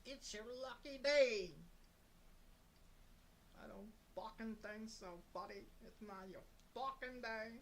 It's your lucky day. I don't fucking think so, buddy. It's not your fucking day.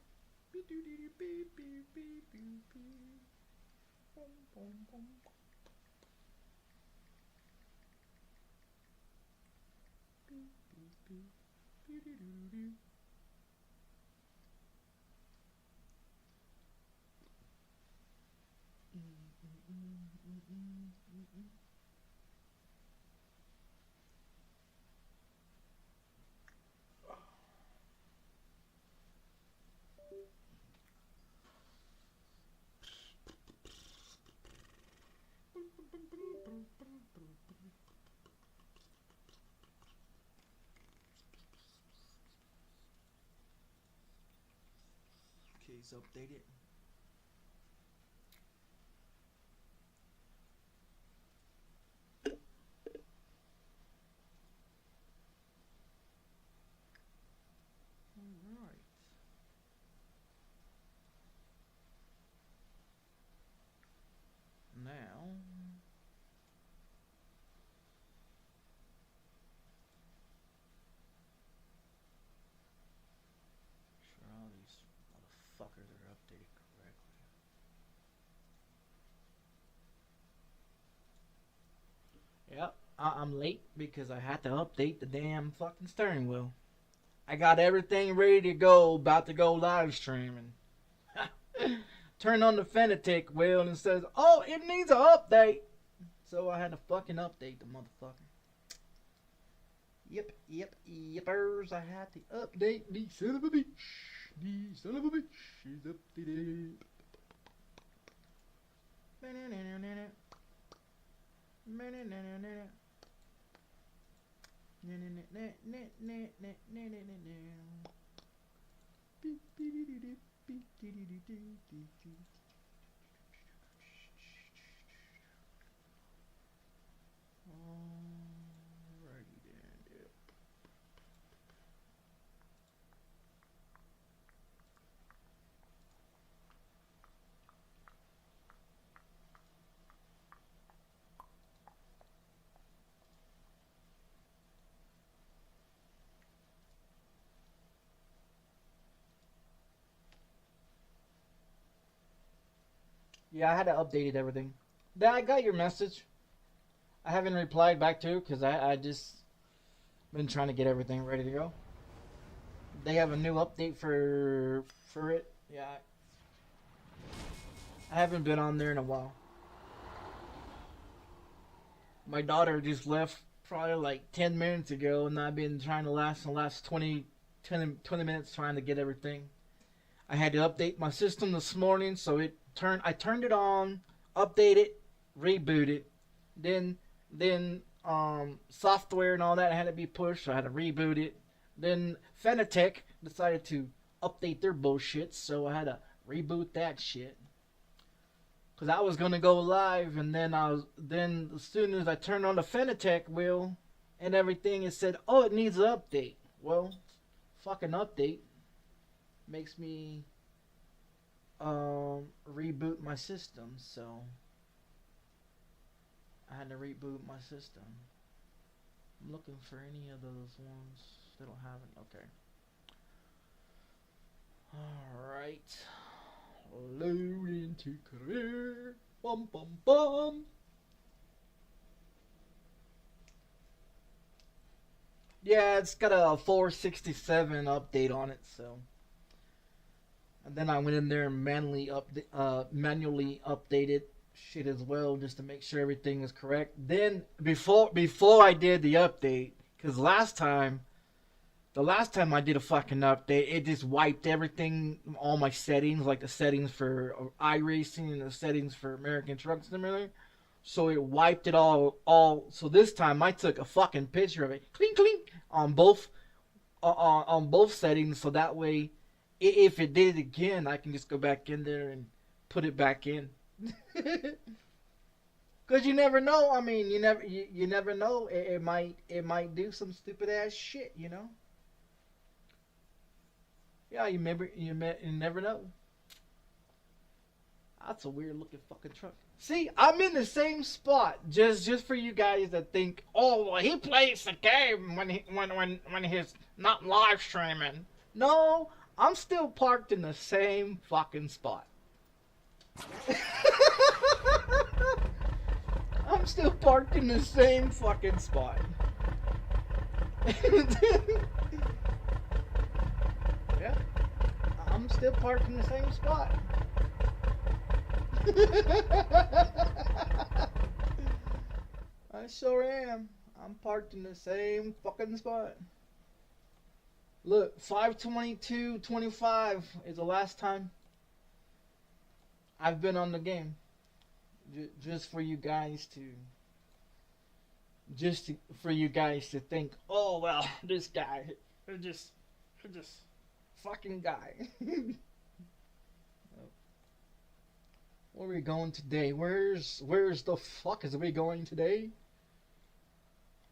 Case updated. Alright. Now sure all these motherfuckers are updated correctly. Yep, I'm late because I had to update the damn fucking steering wheel. I got everything ready to go, about to go live streaming. Turn on the Fanatic wheel and it says, oh, it needs an update. So I had to fucking update the motherfucker. Yepers. I had to update the son of a bitch. The son of a bitch is updated. Alrighty then, yep. Yeah, I had to update everything. Then I got your message. I haven't replied back to because I just been trying to get everything ready to go. They have a new update for it. Yeah, I haven't been on there in a while. My daughter just left probably like 10 minutes ago, and I've been trying to the last 20 minutes trying to get everything. I had to update my system this morning, so I turned it on, update it, reboot it, then software and all that had to be pushed, so I had to reboot it. Then Fanatic decided to update their bullshit, so I had to reboot that shit. Cause I was gonna go live, and then as soon as I turned on the Fanatic wheel and everything, it said, "Oh, it needs an update." Well, fucking update makes me reboot my system, so I had to reboot my system. I'm looking for any of those ones. They don't have it. Okay. Alright. Load into career. Bum bum bum. Yeah, it's got a 467 update on it, so. And then I went in there and manually updated shit as well, just to make sure everything was correct. Then before I did the update, because the last time I did a fucking update, it just wiped everything, all my settings, like the settings for iRacing and the settings for American Truck Simulator. so it wiped it all. So this time I took a fucking picture of it, clink clink, on both settings, so that way, if it did it again, I can just go back in there and put it back in. Cause you never know. I mean, you never know. It might do some stupid ass shit. You know. Yeah, you never know. That's a weird looking fucking truck. See, I'm in the same spot. Just for you guys that think, oh, well, he plays the game when he's not live streaming. No, I'm still parked in the same fucking spot. I'm still parked in the same fucking spot. Yeah, I'm still parked in the same spot. I sure am. I'm parked in the same fucking spot. Look, 5/22/25 is the last time I've been on the game. Just for you guys to for you guys to think, oh well, this guy, just fucking guy. Where are we going today? Where's the fuck is we going today?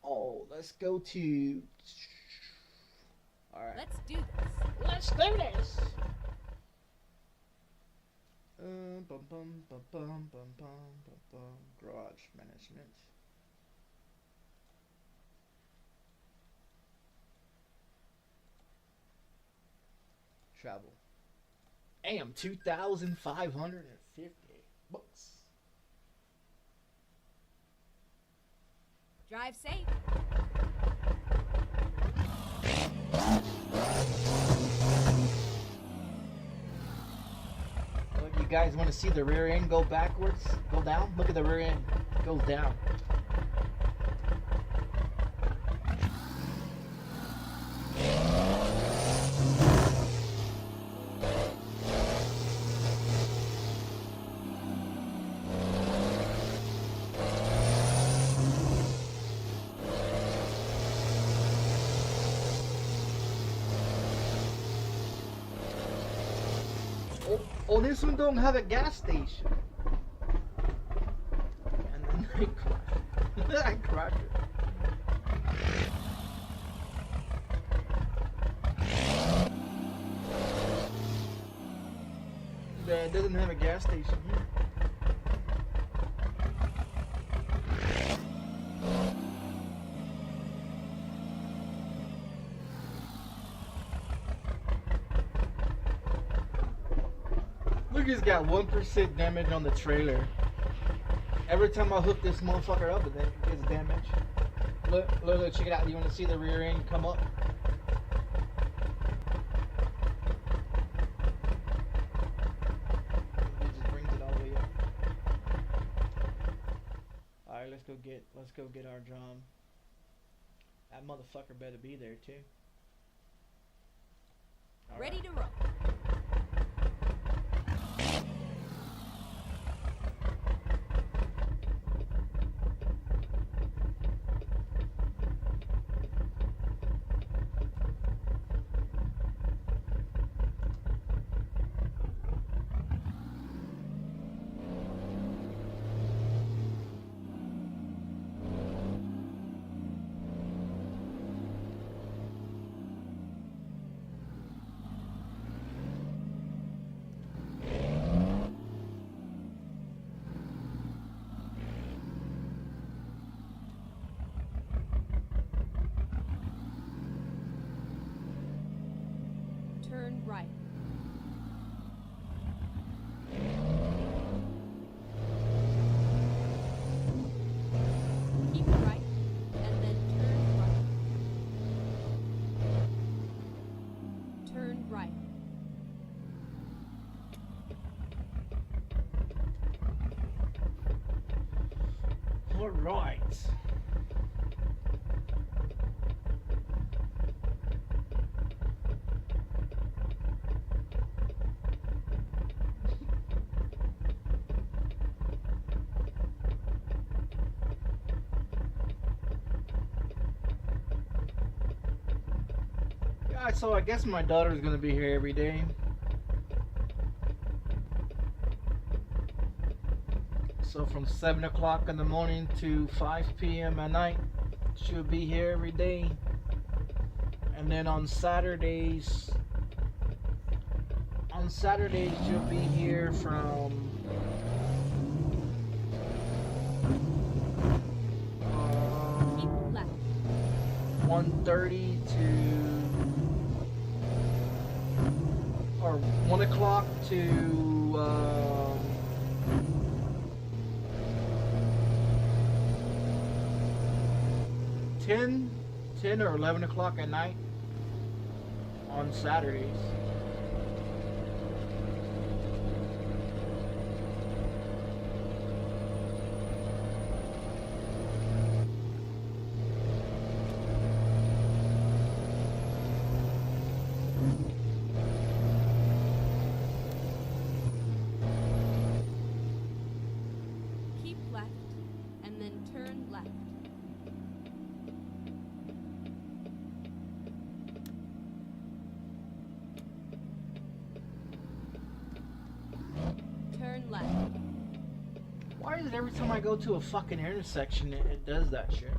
Oh, let's go to. All right. Let's do this. Let's do this. Garage management. Travel. AM 2,550 bucks. Drive safe. Look, you guys want to see the rear end go backwards? Go down? Look at the rear end. It goes down. Oh, this one don't have a gas station. And then I crashed. I crashed it. It doesn't have a gas station here. Look, he's got 1% damage on the trailer. Every time I hook this motherfucker up, it gets damage. Look, check it out. You want to see the rear end come up? It just brings it all the way up. All right, let's go get our drum. That motherfucker better be there too. All Ready right. to roll. Turn right. Keep right, and then turn right. Turn right. All right. Yeah, so I guess my daughter's gonna be here every day. So from 7 o'clock in the morning to 5 p.m. at night, she'll be here every day. And then on Saturdays she'll be here from 1:30 to or 1 o'clock to 10 or 11 o'clock at night on Saturdays. Keep left and then turn left. Turn left. Why is it every time I go to a fucking intersection it does that shit?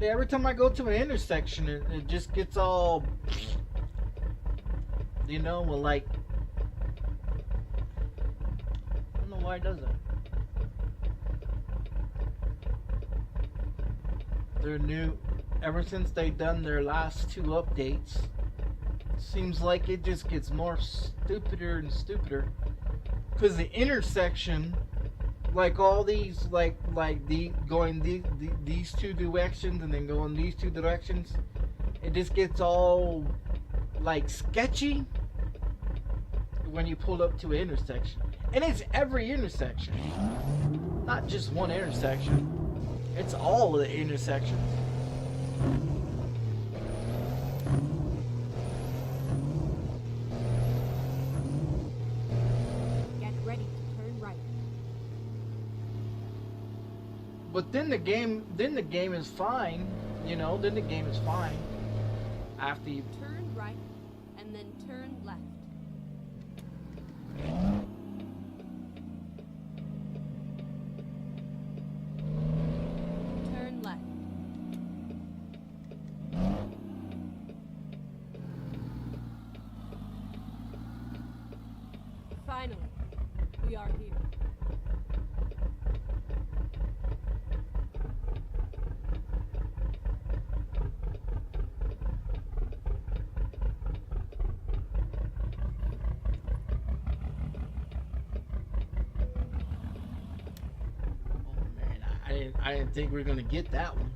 Yeah, every time I go to an intersection it just gets all, you know, well, like, I don't know why it does that. They're new, ever since they done their last 2 updates. Seems like it just gets more stupider and stupider. Cause the intersection, like all these, like going these 2 directions and then going these 2 directions, it just gets all like sketchy when you pull up to an intersection. And it's every intersection, not just one intersection. It's all of the intersections. But then the game is fine, you know. Then the game is fine after you turn right and then turn left. Turn left. Finally, we are here. I didn't think we were gonna get that one.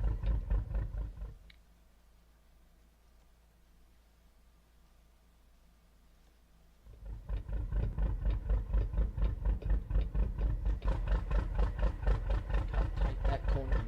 How tight that corner is.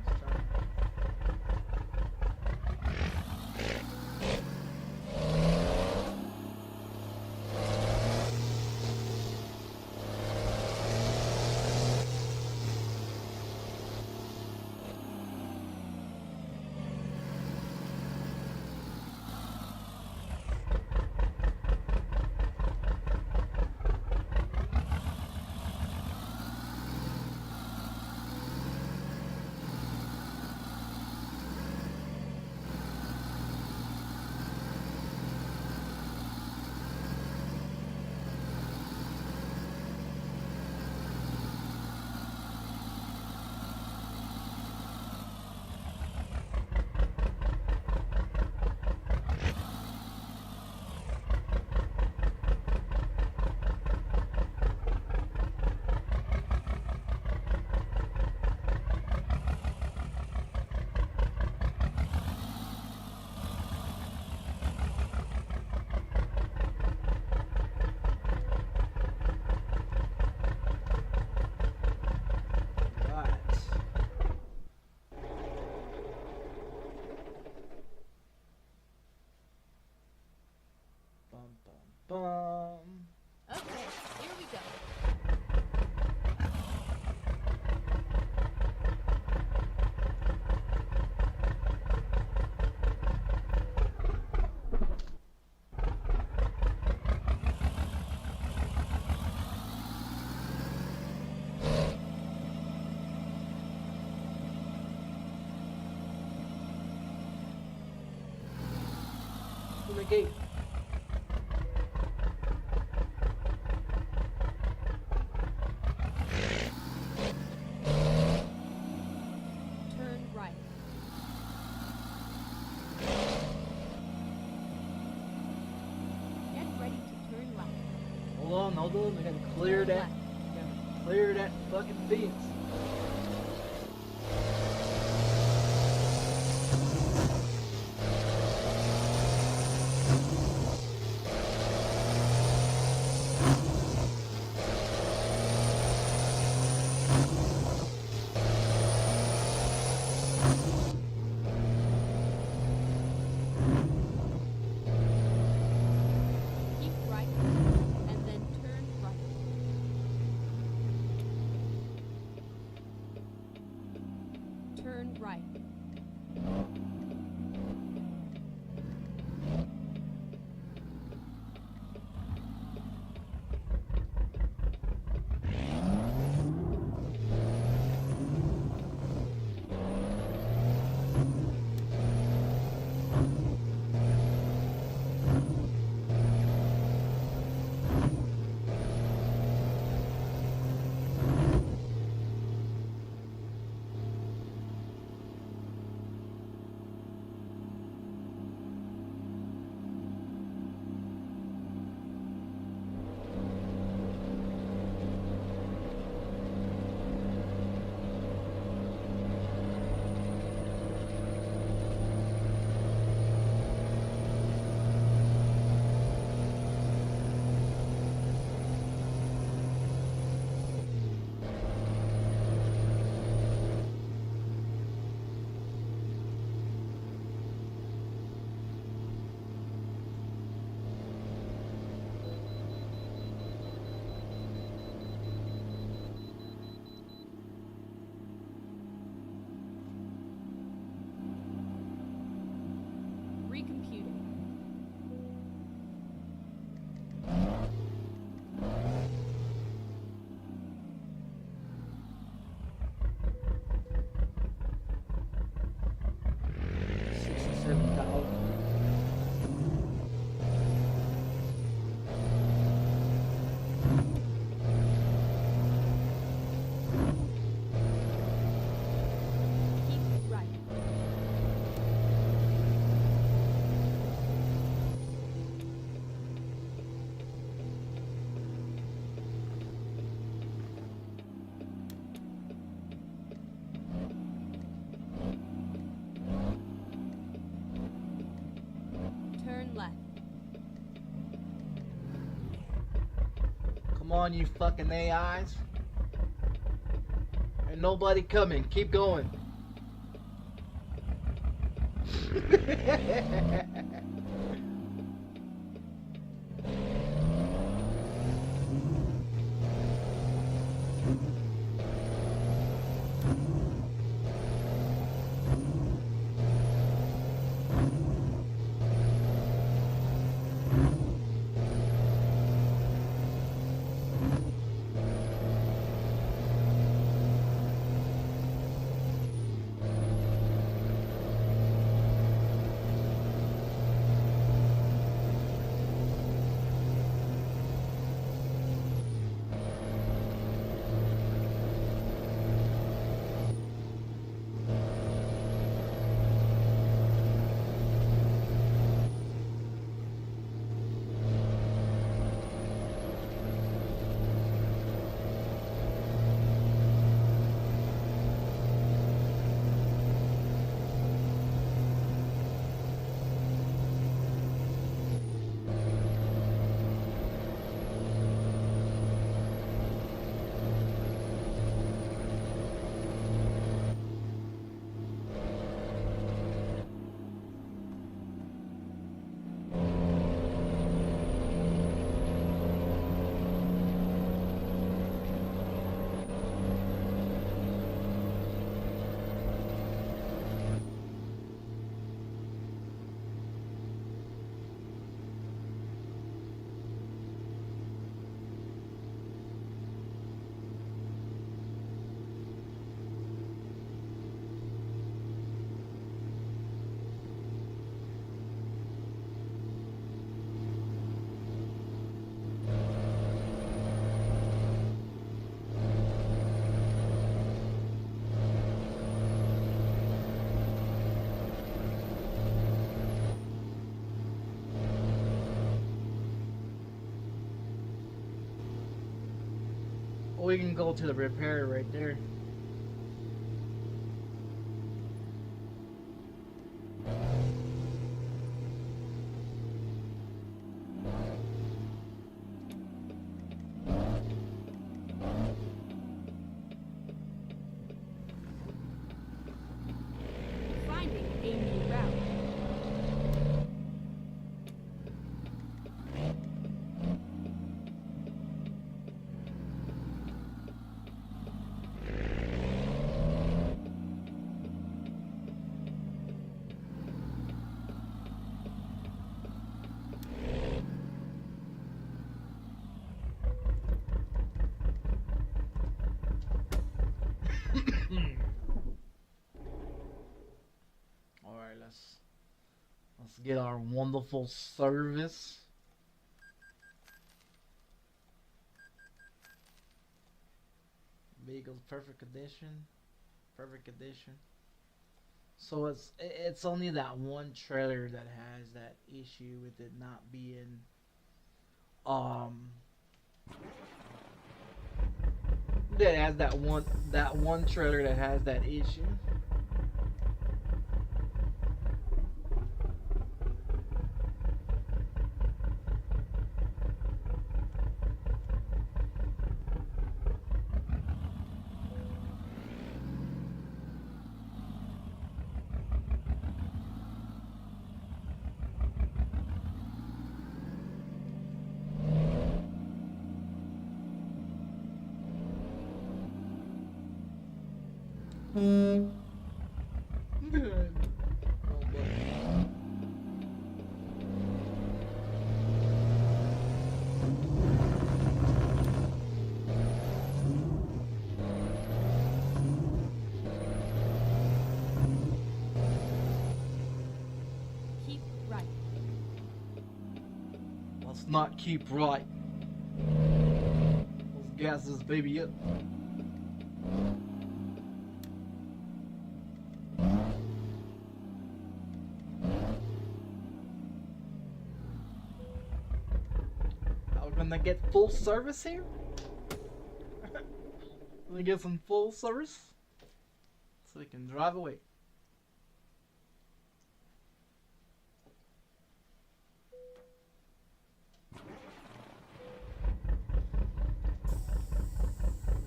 gate. Turn right. Get ready to turn left. Hold on. I gotta clear Turn that. left. Gotta clear that fucking fence. Keep right, and then turn right. Turn right. Recomputing. $67,000. Keep right. Turn left. Come on, you fucking AIs. Ain't nobody coming. Keep going. We can go to the repair right there. Finding a new route. Alright, let's get our wonderful service. Vehicle's perfect condition. Perfect condition. So it's only that one trailer that has that issue with it not being that has that one trailer that has that issue. Good. Oh, boy. Keep right. Let's not keep right. Let's gas this baby up. Are we gonna get full service here? Gonna get some full service so we can drive away.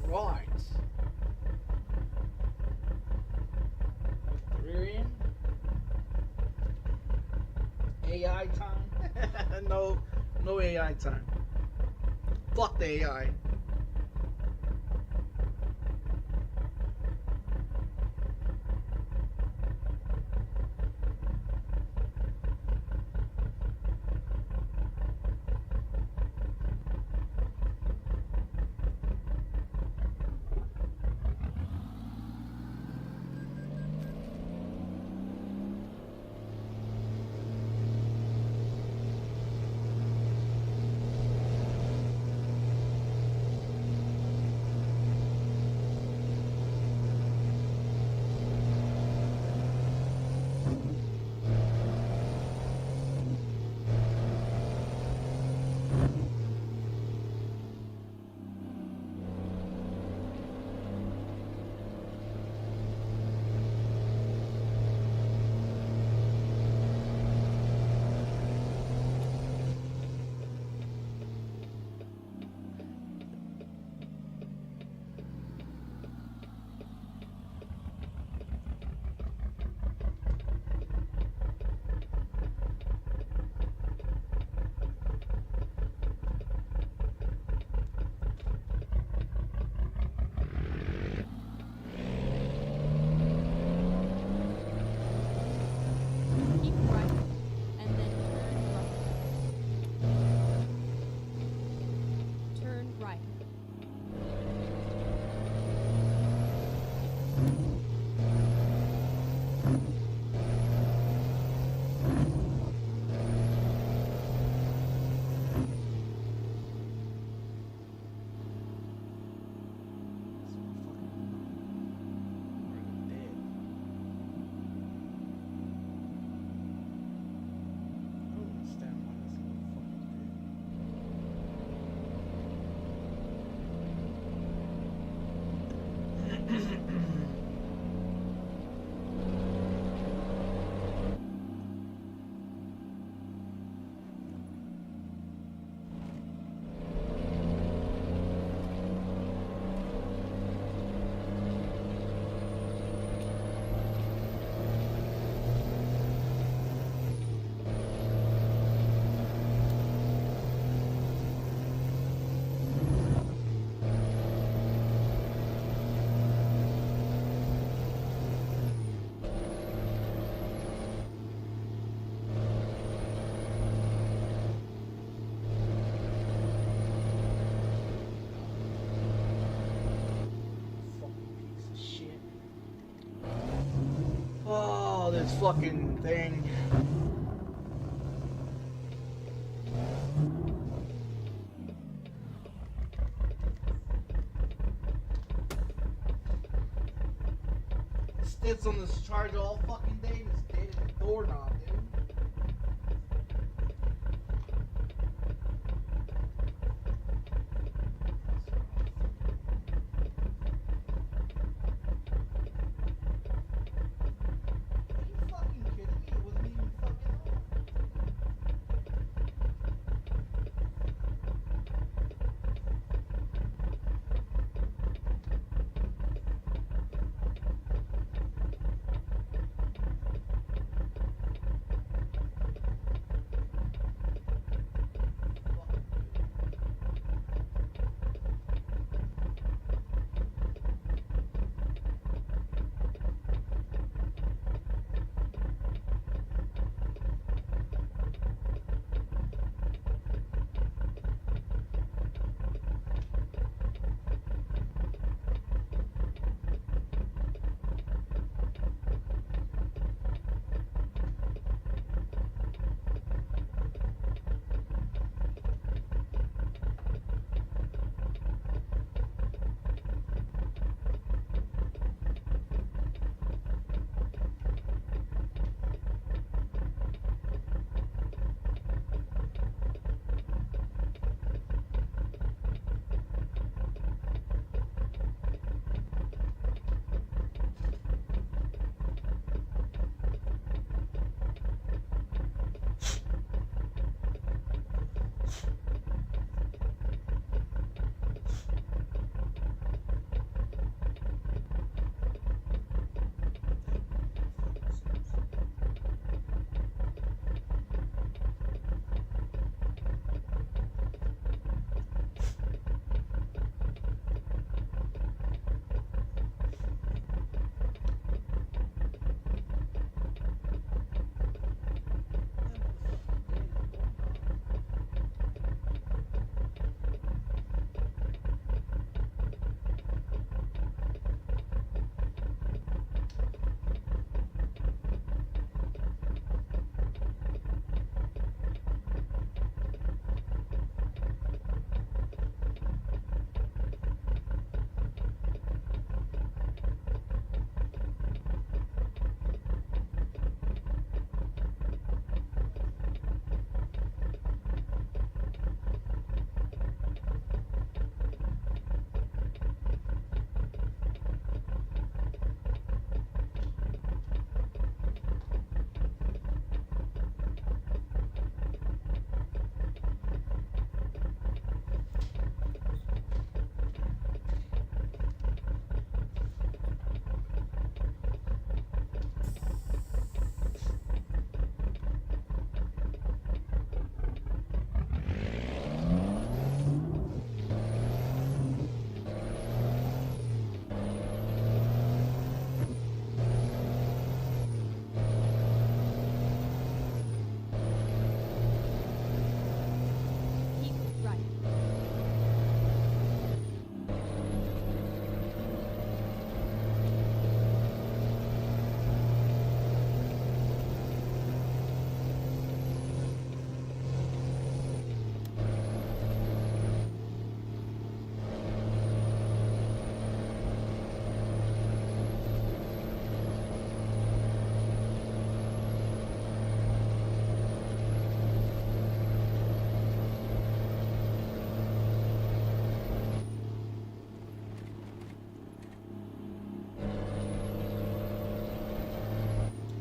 Right. Rear end. AI time? No AI time. Fuck the AI. this fucking thing. It sits on this charger all fucking day and it's dead in the doorknob, dude.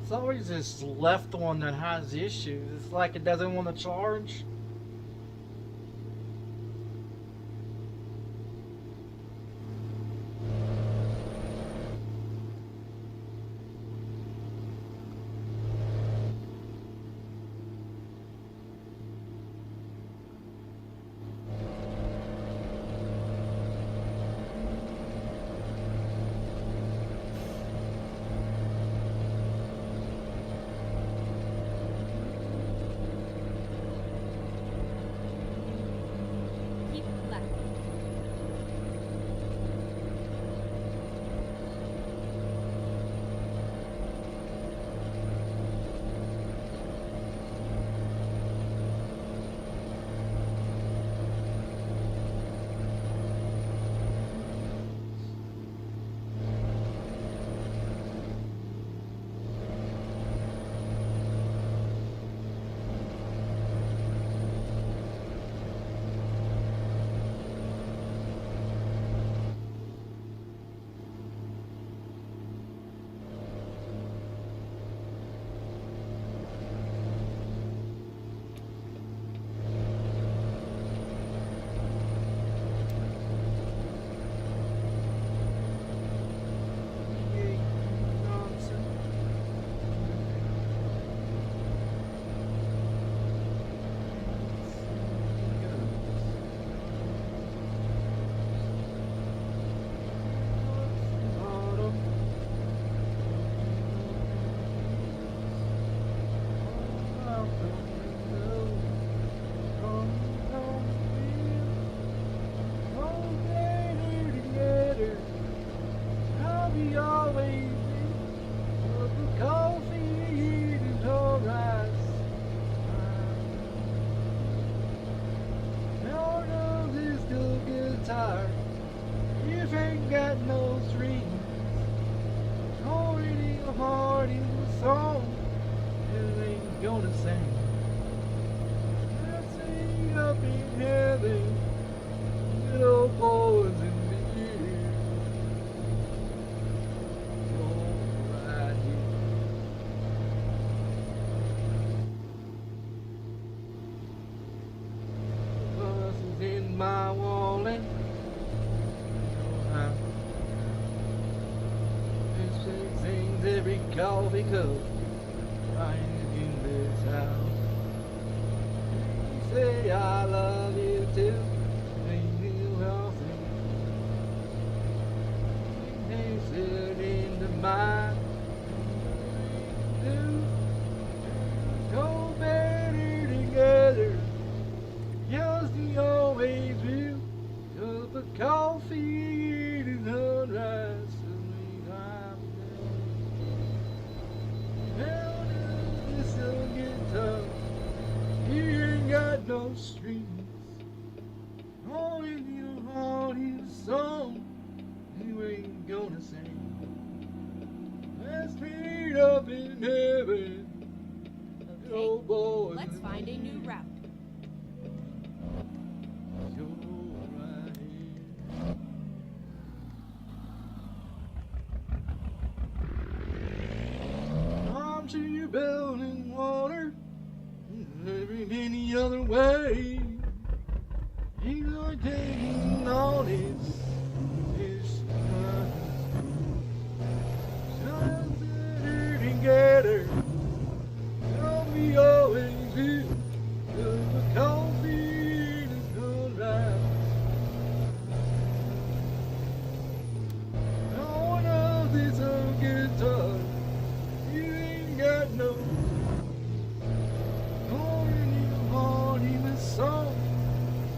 It's always this left one that has issues. It's like it doesn't want to charge. heart in a song, you ain't gonna sing. I sing up in heaven, little boys in the ear. Oh, right here. Buses in my wallet. Sings every coffee cup right in this house. You say I love you too, ain't you healthy? Hasten into mine. Do go better together. Just the always will. Cup of coffee and sunrise. You ain't got no strings, all in your heart is a song you ain't gonna sing. Let's meet up in heaven. Oh boy, let's find a new route. Right here. I'm to your building water. Living any other way, you are taking all this together. Tell me always you, the coffee is sunrise. No one else is a guitar, you ain't got no. Song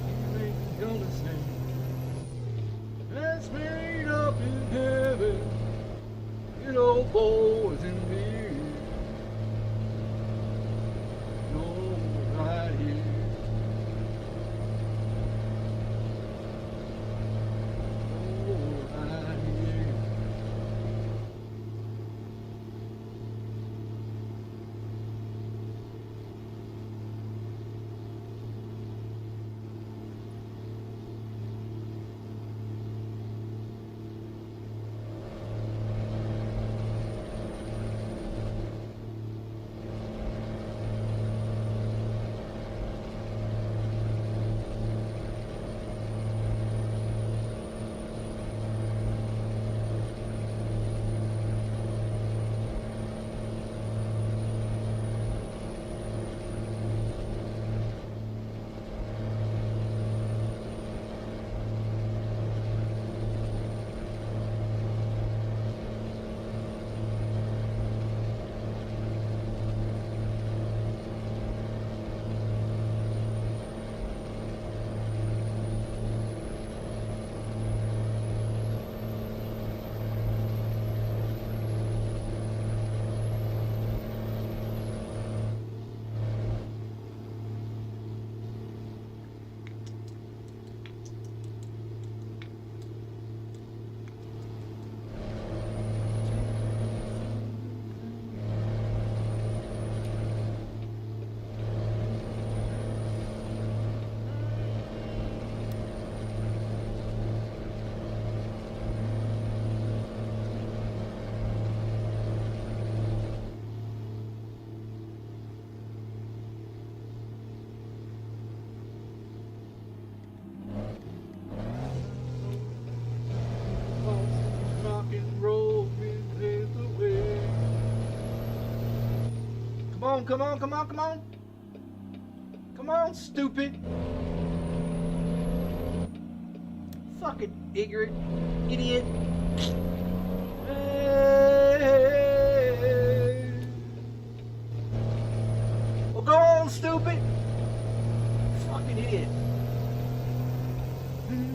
you ain't gonna sing. Let's meet up in heaven, good old boys and beer. You're right here. You're right here. Come on, come on, come on. Come on, stupid. Fucking ignorant idiot. Hey. Well, go on, stupid. Fucking idiot.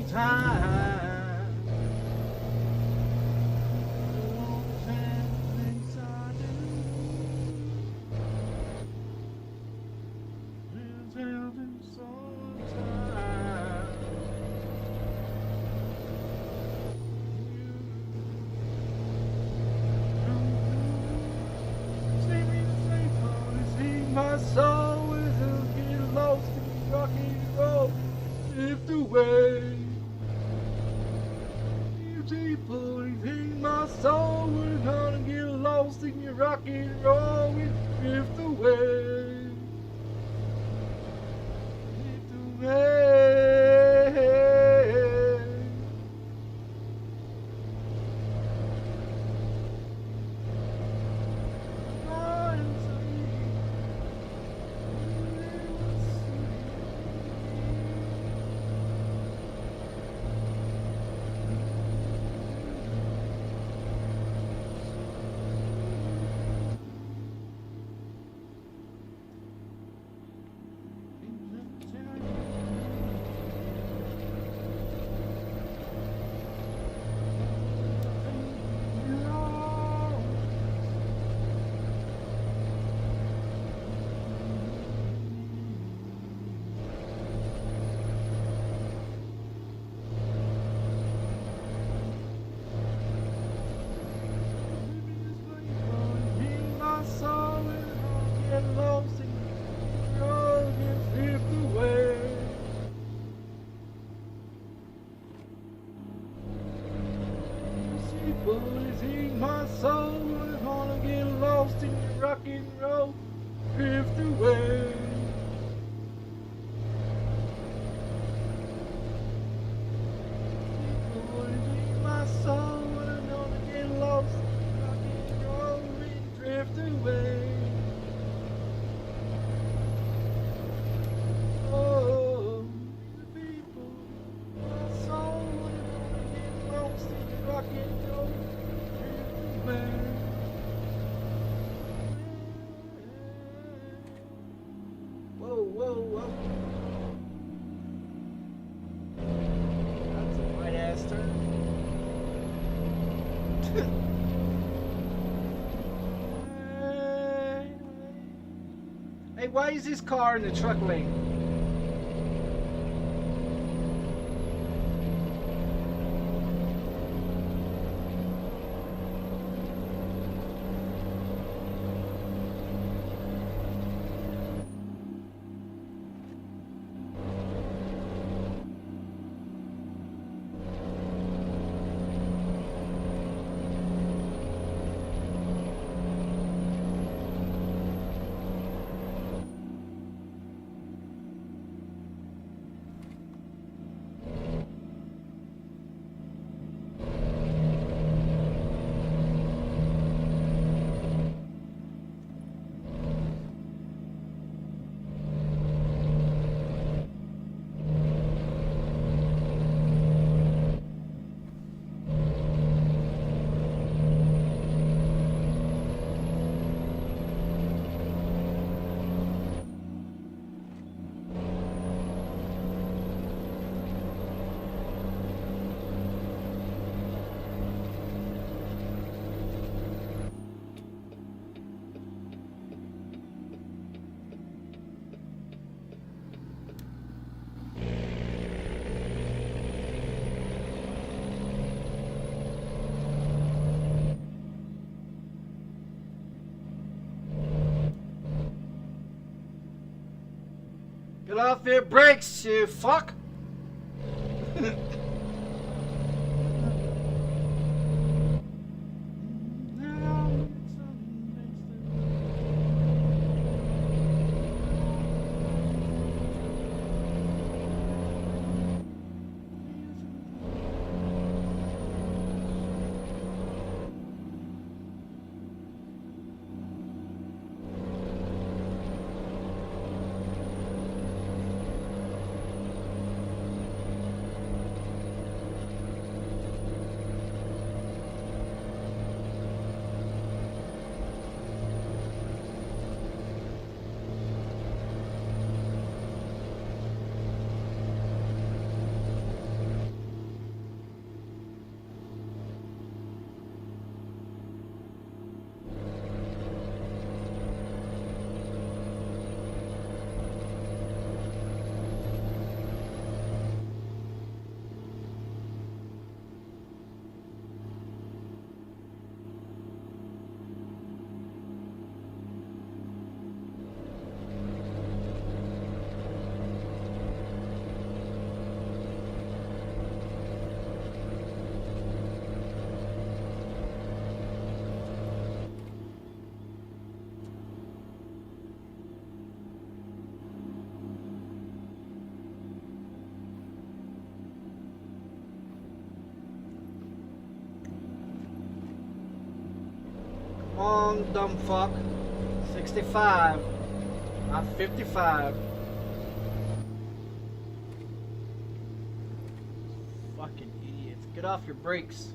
Time. away. People in my soul, we're gonna get lost in your rock and roll and drift away. Drift away. Poison my soul, I wanna get lost in your rock and roll, drift away. Poison my soul, I wanna get lost in your rock and roll and drift away. Oh, people, my soul, I wanna get lost in your rock and roll. Whoa, whoa, whoa. That's a white ass turn. Hey, why is this car in the truck lane? Get off your brakes, you fuck! Come on, dumb fuck. 65, not 55. Fucking idiots. Get off your brakes.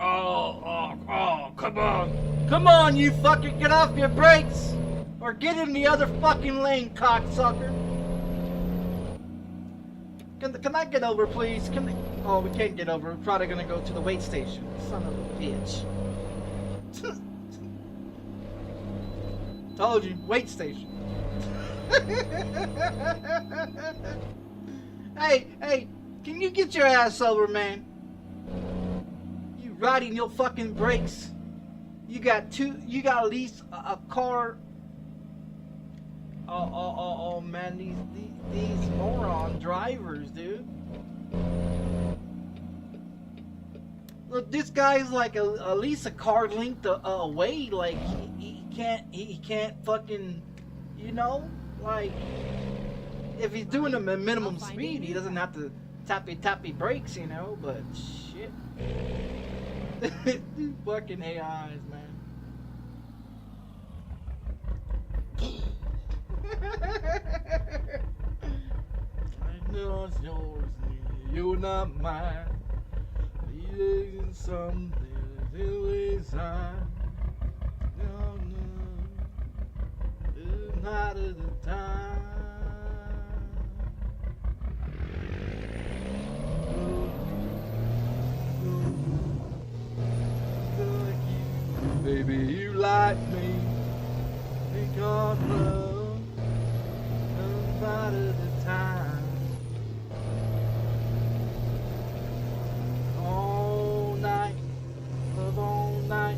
Oh, come on. Come on, you fucking get off your brakes! Or get in the other fucking lane, cocksucker. Can I get over, please? Oh, we can't get over. We're probably gonna go to the wait station. Son of a bitch. Told you, wait station. Hey, can you get your ass over, man? Riding your fucking brakes. You got at least a car. Oh man, these moron drivers, dude. Look, this guy's like at least a car length away. Like he can't fucking, you know, like if he's doing a minimum speed, he doesn't have to tappy brakes, you know. But shit. These fucking AIs, man. I know it's yours, you're not mine. Leading something always on. No, it's not at the time. Baby, you like me. Think of love. About the time. All night. Love all night.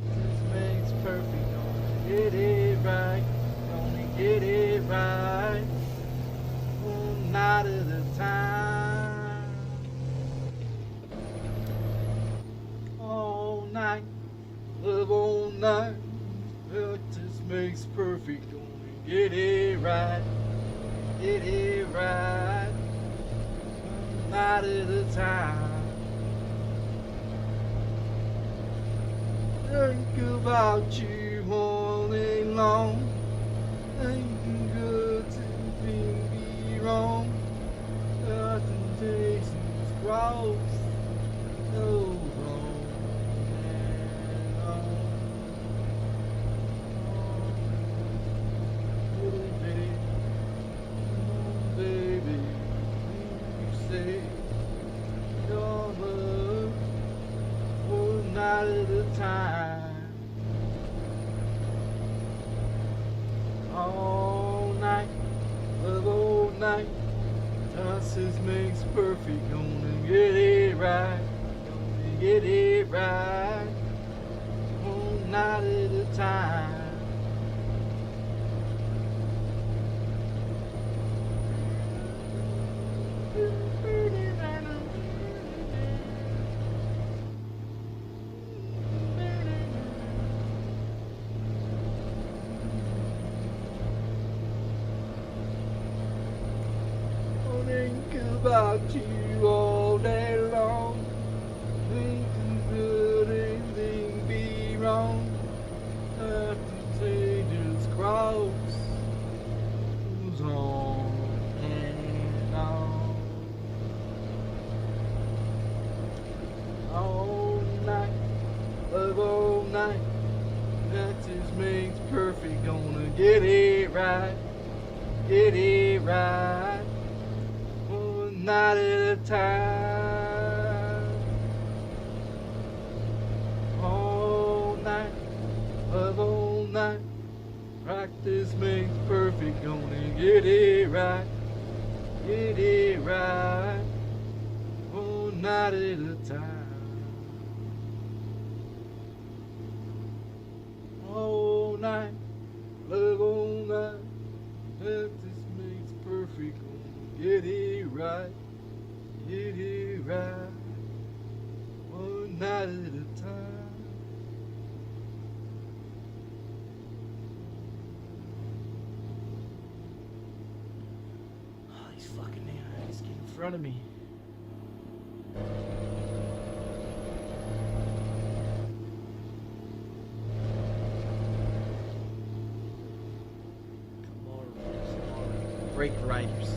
This makes perfect. Gonna get it right. Gonna get it right. One night at a time. All night. Love all night, practice makes perfect. Gonna get it right, get it right, one night at a time. Think about you all day long. Ain't good to be wrong. Nothing takes these cross. No wrong. At a time, all night, love all night. Tosses makes perfect. Gonna get it right, gonna get it right. One night at a time. About you all day long. Thinking good, anything be wrong. Have to say just cross goes on and on. All night, love all night. That just makes perfect. Gonna get it right, get it right. Night at a time, all night, love all night. Practice makes perfect. Gonna get it right, get it right. One night at a time, all night, fucking he's getting in front of me. Come on, brake riders.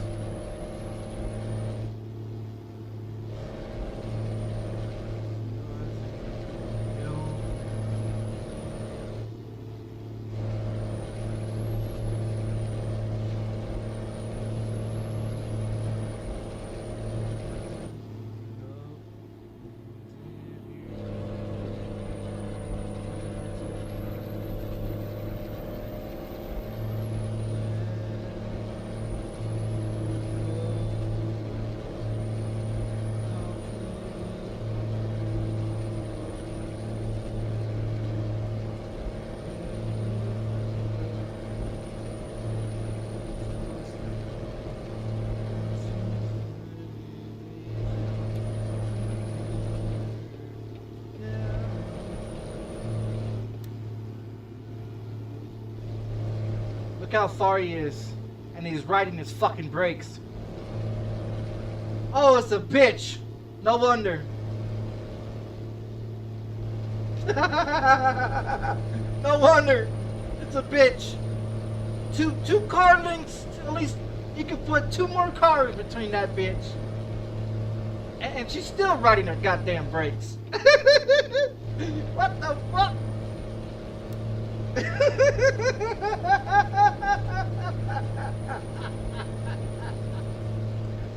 Look how far he is, and he's riding his fucking brakes. Oh, it's a bitch. No wonder. No wonder. It's a bitch. Two car links. At least you could put 2 more cars between that bitch. And she's still riding her goddamn brakes. What the fuck?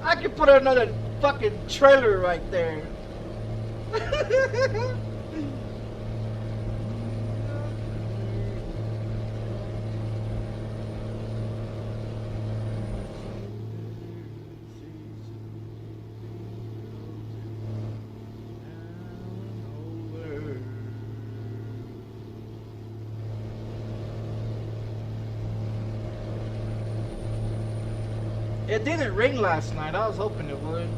I could put another fucking trailer right there. It didn't ring last night. I was hoping it would.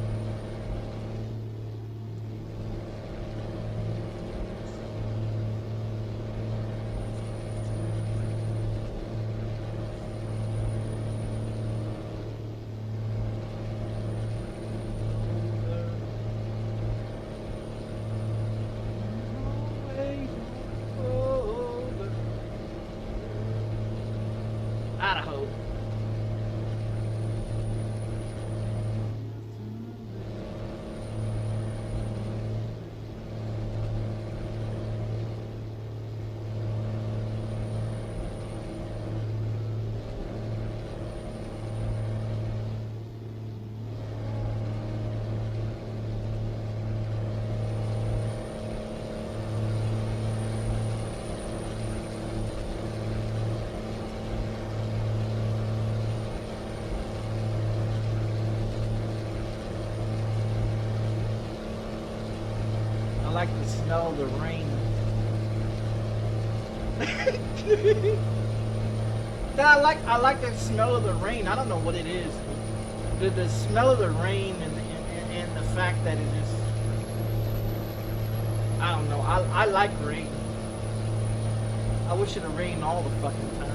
Idaho. I like the smell of the rain. I like the smell of the rain. I don't know what it is. The smell of the rain and the fact that it is. I don't know. I like rain. I wish it had rained all the fucking time.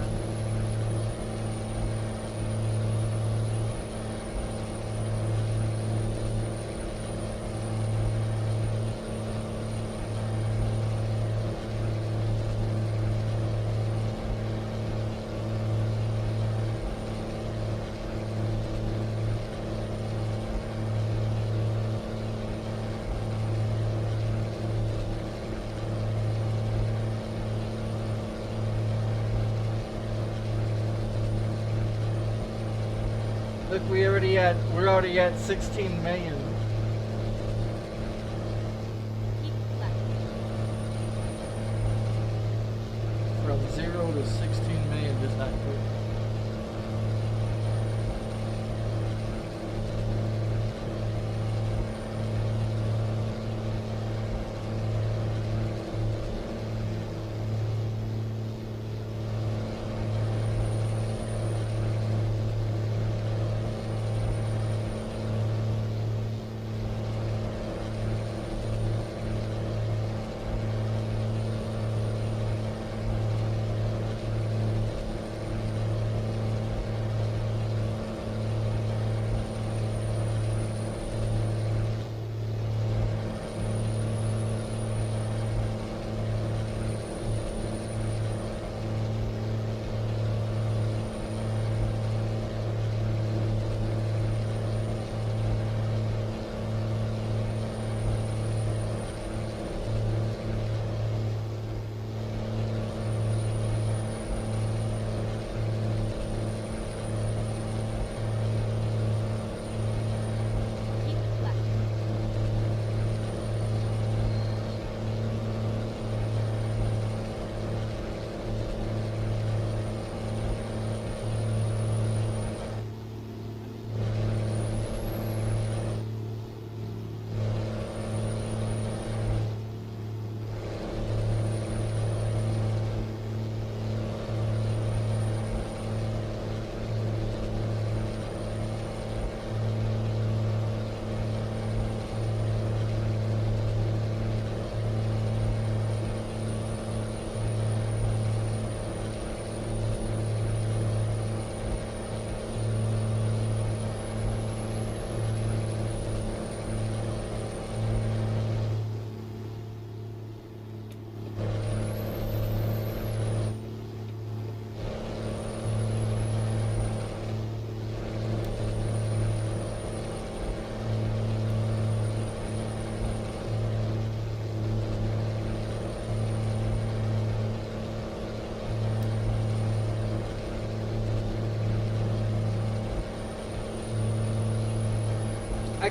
Look, we're already at 16 million. Keep left. From 0 to 16 million just that quick.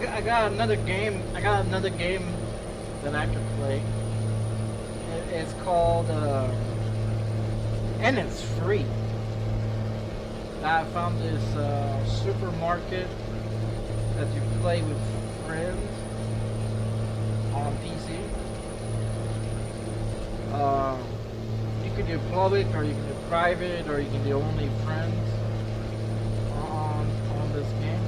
I got another game. I got another game that I can play. It's called, and it's free. I found this supermarket that you play with friends on PC. You can do public, or you can do private, or you can do only friends on this game.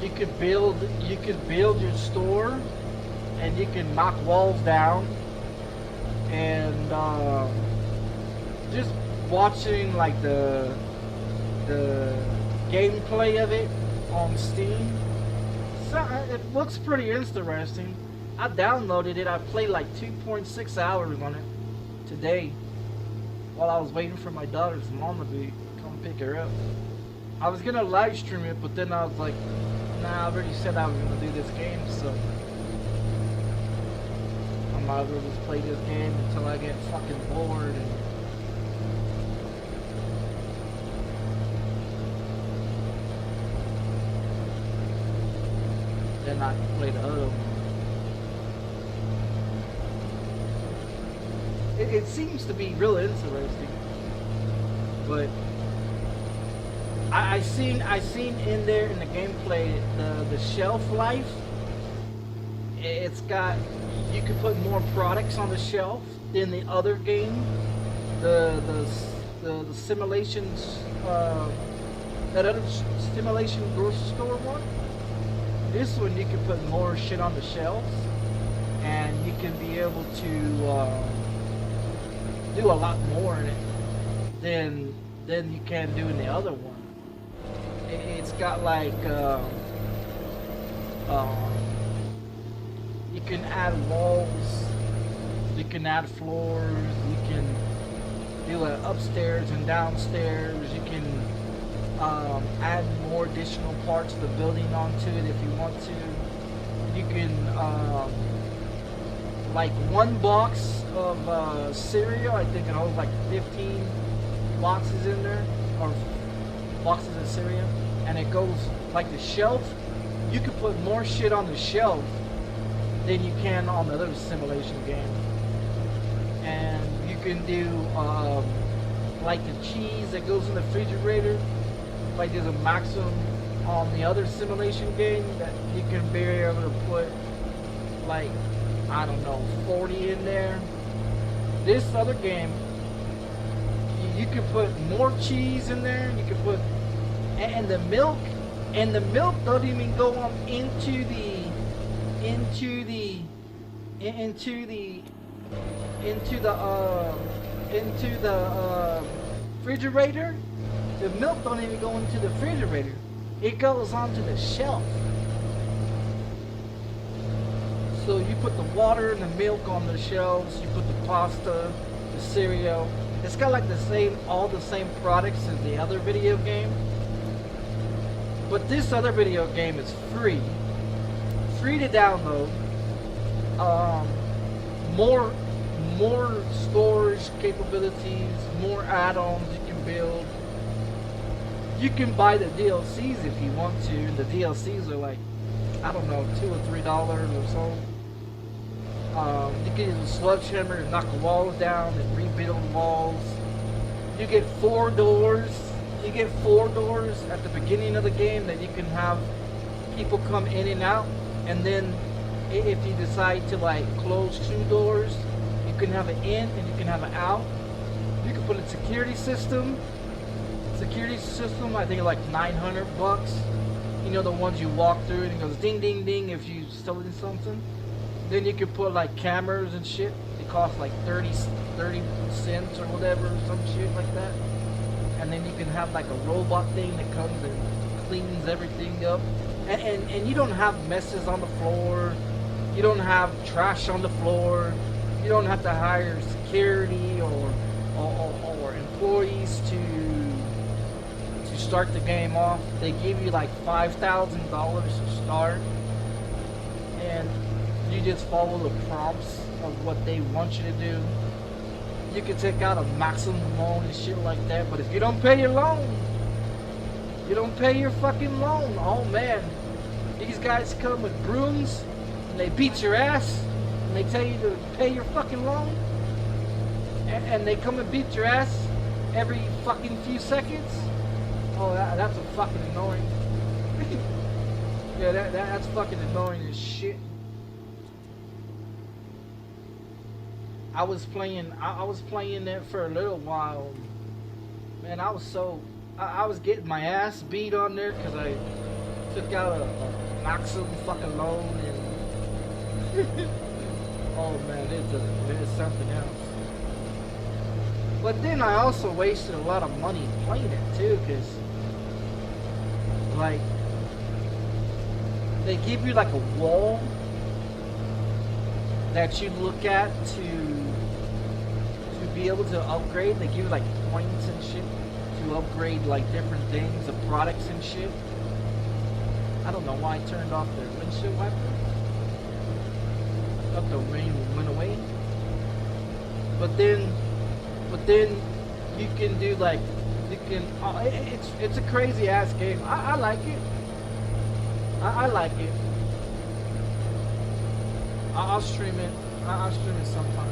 You could build your store, and you can knock walls down, and just watching like the gameplay of it on Steam. So it looks pretty interesting. I downloaded it. I played like 2.6 hours on it today while I was waiting for my daughter's mom to come pick her up. I was gonna live stream it, but then I was like, nah, I already said I was gonna do this game, so I might as well just play this game until I get fucking bored. And then I can play the other one. It seems to be real interesting, but I seen in there in the gameplay the shelf life. It's got, you can put more products on the shelf than the other game. The simulations, that other simulation grocery store one. This one you can put more shit on the shelves, and you can be able to do a lot more in it than you can do in the other one. It's got like you can add walls, you can add floors, you can do it upstairs and downstairs, you can add more additional parts of the building onto it if you want to. You can like one box of cereal, I think it holds like 15 boxes in there, or boxes of cereal, and it goes like the shelf. You can put more shit on the shelf than you can on the other simulation game. And you can do like the cheese that goes in the refrigerator. Like there's a maximum on the other simulation game that you can be able to put like, I don't know, 40 in there. This other game, you can put more cheese in there. You can put, and the milk don't even go on into the refrigerator. The milk don't even go into the refrigerator. It goes onto the shelf. So you put the water and the milk on the shelves. You put the pasta, the cereal. It's got like all the same products as the other video game. But this other video game is free to download. More storage capabilities, more add-ons you can build. You can buy the DLCs if you want to. The DLCs are like, I don't know, $2 or $3 or so. You can use a sledgehammer to knock the walls down and rebuild walls. You get 4 doors. You get 4 doors at the beginning of the game that you can have people come in and out. And then if you decide to like close 2 doors, you can have an in and you can have an out. You can put a security system, I think like $900. You know, the ones you walk through and it goes ding ding ding if you stolen something. Then you can put like cameras and shit. It costs like 30 cents or whatever, some shit like that. And then you can have like a robot thing that comes and cleans everything up. And you don't have messes on the floor. You don't have trash on the floor. You don't have to hire security or employees to start the game off. They give you like $5,000 to start, and you just follow the prompts of what they want you to do. You can take out a maximum loan and shit like that, but if you don't pay your loan, You don't pay your fucking loan. Oh man, these guys come with brooms and they beat your ass and they tell you to pay your fucking loan, and they come and beat your ass every fucking few seconds. Oh, that's a fucking annoying. Yeah, that's fucking annoying as shit. I was playing it for a little while. Man, I was getting my ass beat on there because I took out a maximum fucking loan and oh man, it's something else. But then I also wasted a lot of money playing it too, because like they give you like a wall that you look at to be able to upgrade. They give you like points and shit to upgrade like different things, the products and shit. I don't know why I turned off the windshield wiper. I thought the rain went away. But then you can do like it's a crazy ass game. I like it. I like it. I'll stream it. I'll stream it sometime.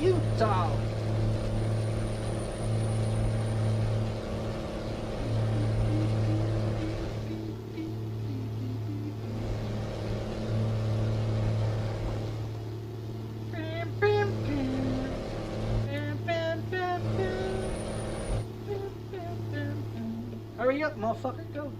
Utah. Hurry up, motherfucker, go.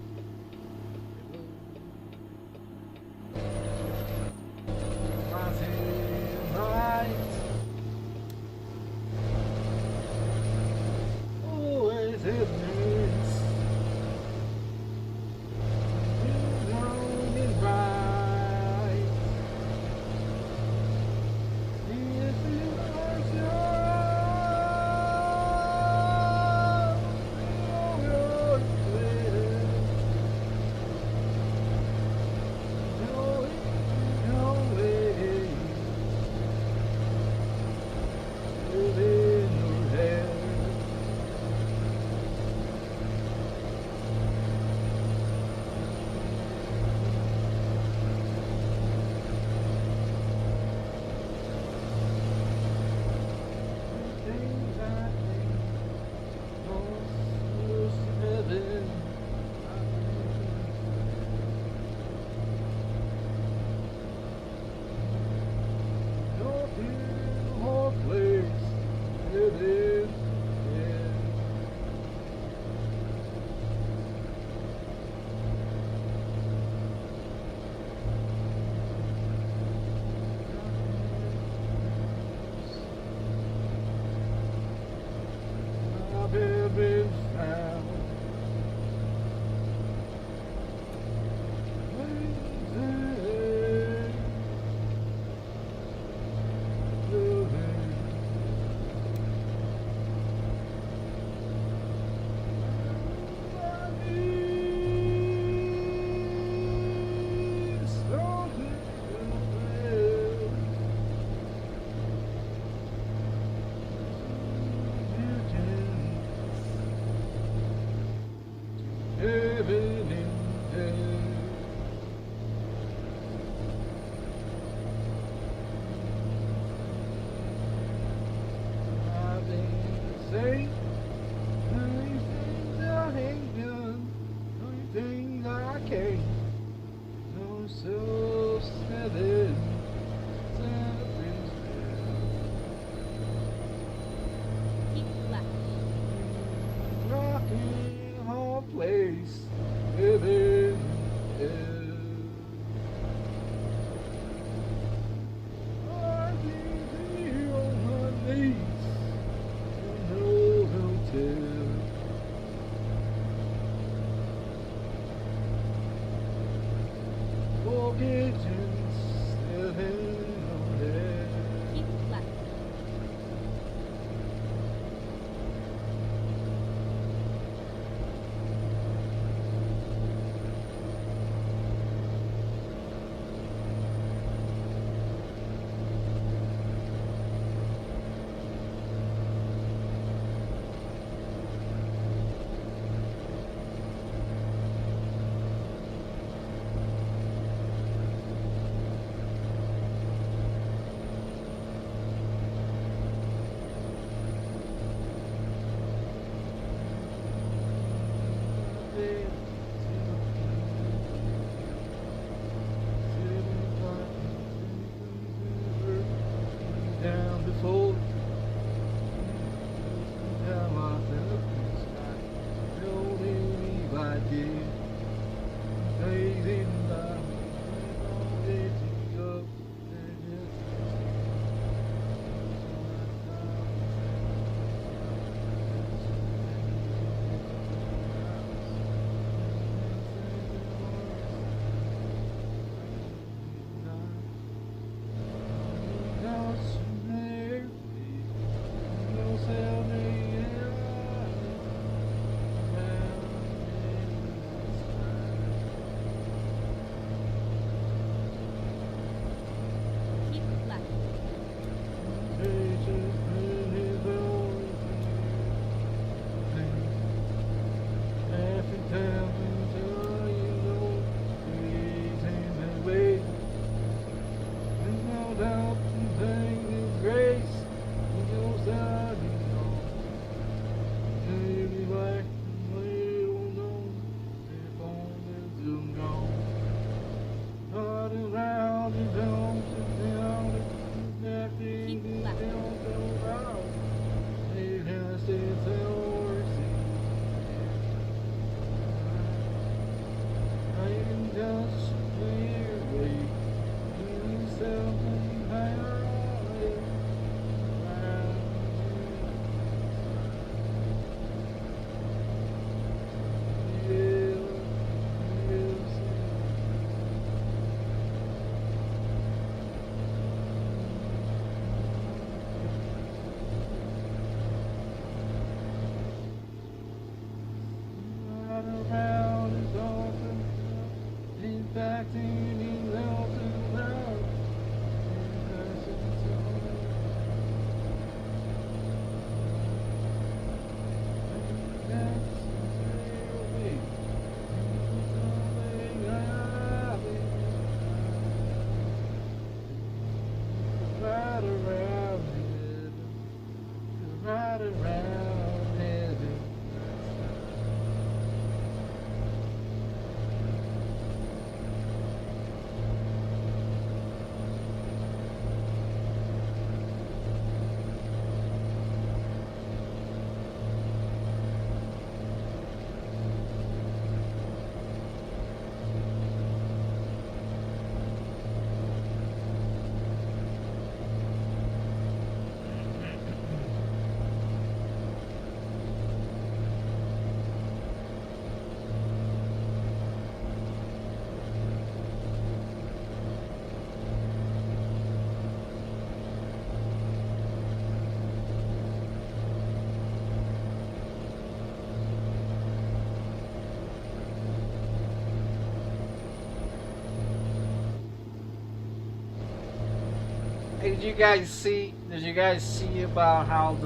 Did you guys see? Did you guys see about how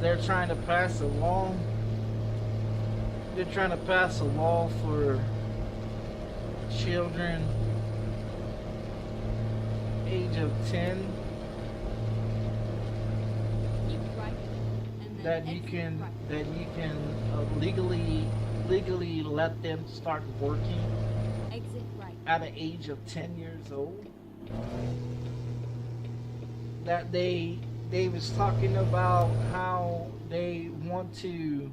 they're trying to pass a law? They're trying to pass a law for children age of 10 Keep right, and then that you exit can right. legally let them start working Exit right. at an age of 10 years old. That they was talking about how they want to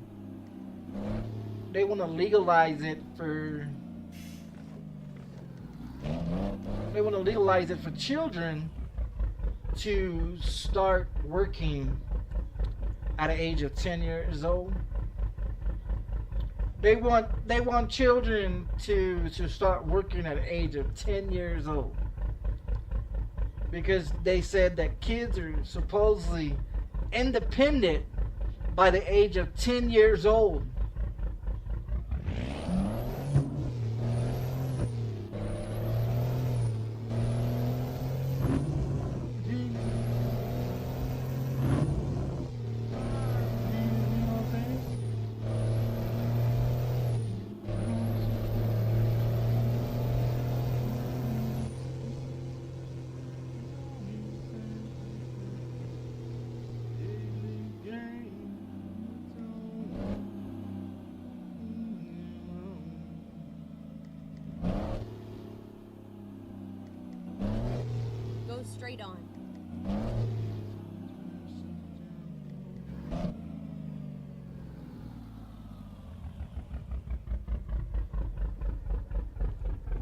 legalize it for children to start working at an age of 10 years old. They want children to start working at an age of 10 years old. Because they said that kids are supposedly independent by the age of 10 years old. Go straight on.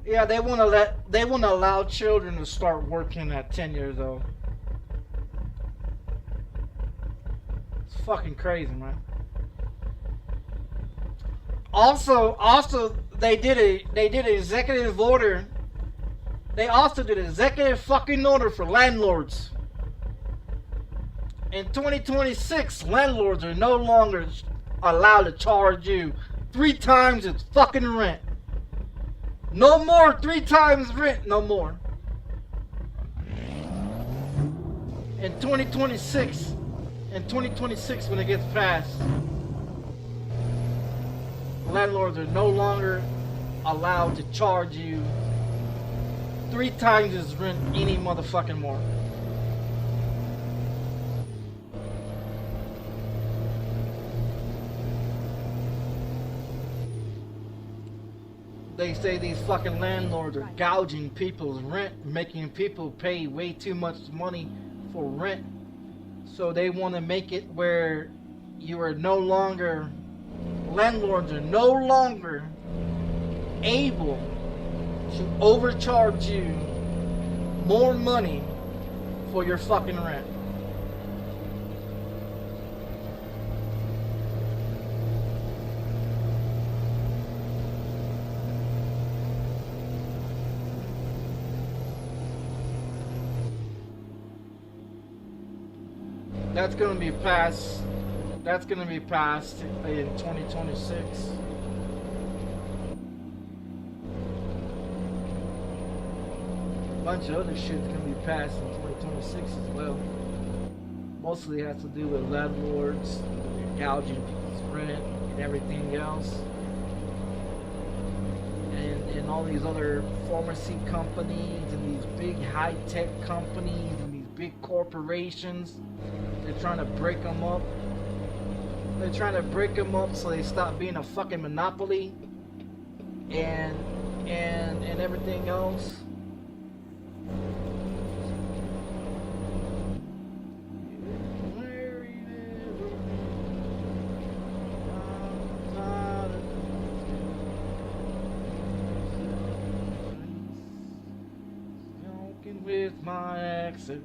Yeah, they want to allow children to start working at 10 years old. It's fucking crazy, man. Also they did an executive order. They also did an executive fucking order for landlords. In 2026, landlords are no longer allowed to charge you 3 times its fucking rent. No more 3 times rent, no more. In 2026, when it gets passed, landlords are no longer allowed to charge you 3 times its rent any motherfucking more. They say these fucking landlords are gouging people's rent, making people pay way too much money for rent. So they want to make it where landlords are no longer able to overcharge you more money for your fucking rent. That's gonna be passed in 2026. A bunch of other shit's gonna be passed in 2026 as well. Mostly has to do with landlords, gouging people's rent and everything else. And all these other pharmacy companies and these big high-tech companies and these big corporations. They're trying to break them up. They're trying to break them up so they stop being a fucking monopoly and everything else. With my accent.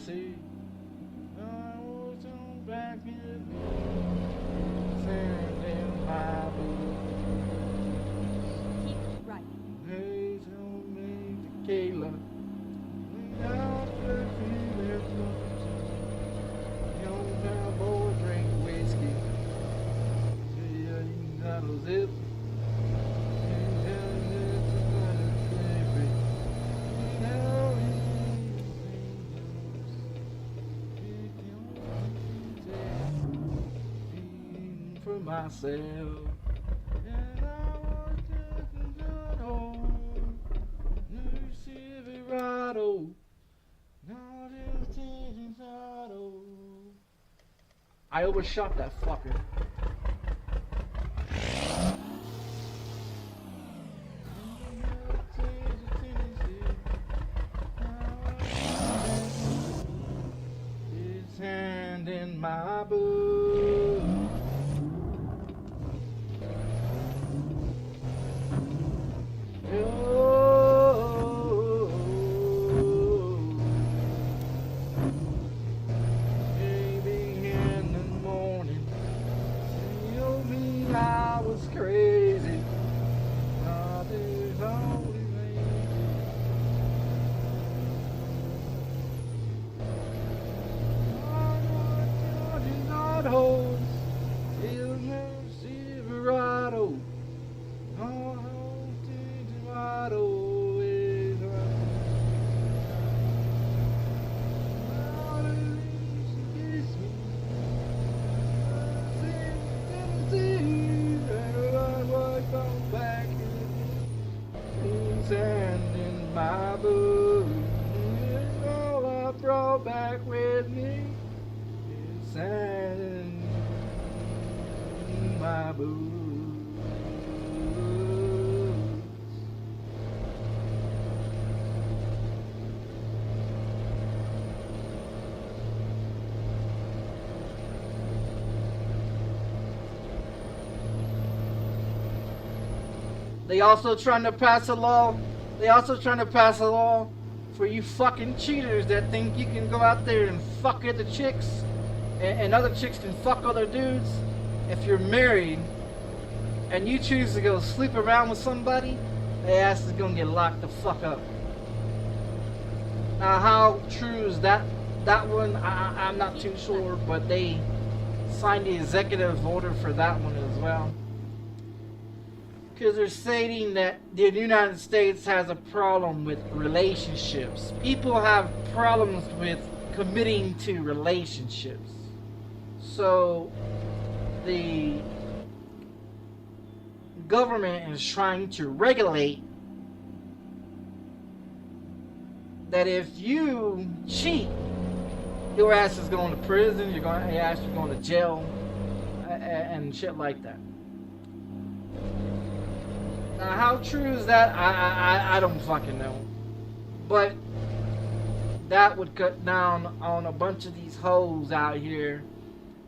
see. I was on back in sand in my boots. Keep writing. Hey, tell me tequila. Without perfume and young cowboy drink whiskey. See, you got a zip. For myself, and I was taking good home, New Silverado, not in Colorado. I overshot that fucker. His hand in my boot. Crazy. Oh, there's only me. I'm not hoes. Still no Silverado. Oh, Silverado is right. Oh, she kissed me. Come back sand in my boots. All I brought back with me is sand in my boots. They also trying to pass a law. They also trying to pass a law for you fucking cheaters that think you can go out there and fuck other chicks, and other chicks can fuck other dudes. If you're married and you choose to go sleep around with somebody, their ass is gonna get locked the fuck up. Now, how true is that one? I'm not too sure, but they signed the executive order for that one as well. Because they're stating that the United States has a problem with relationships. People have problems with committing to relationships. So the government is trying to regulate that if you cheat, your ass is going to prison, your ass is going to jail, and shit like that. Now, how true is that? I don't fucking know. But that would cut down on a bunch of these hoes out here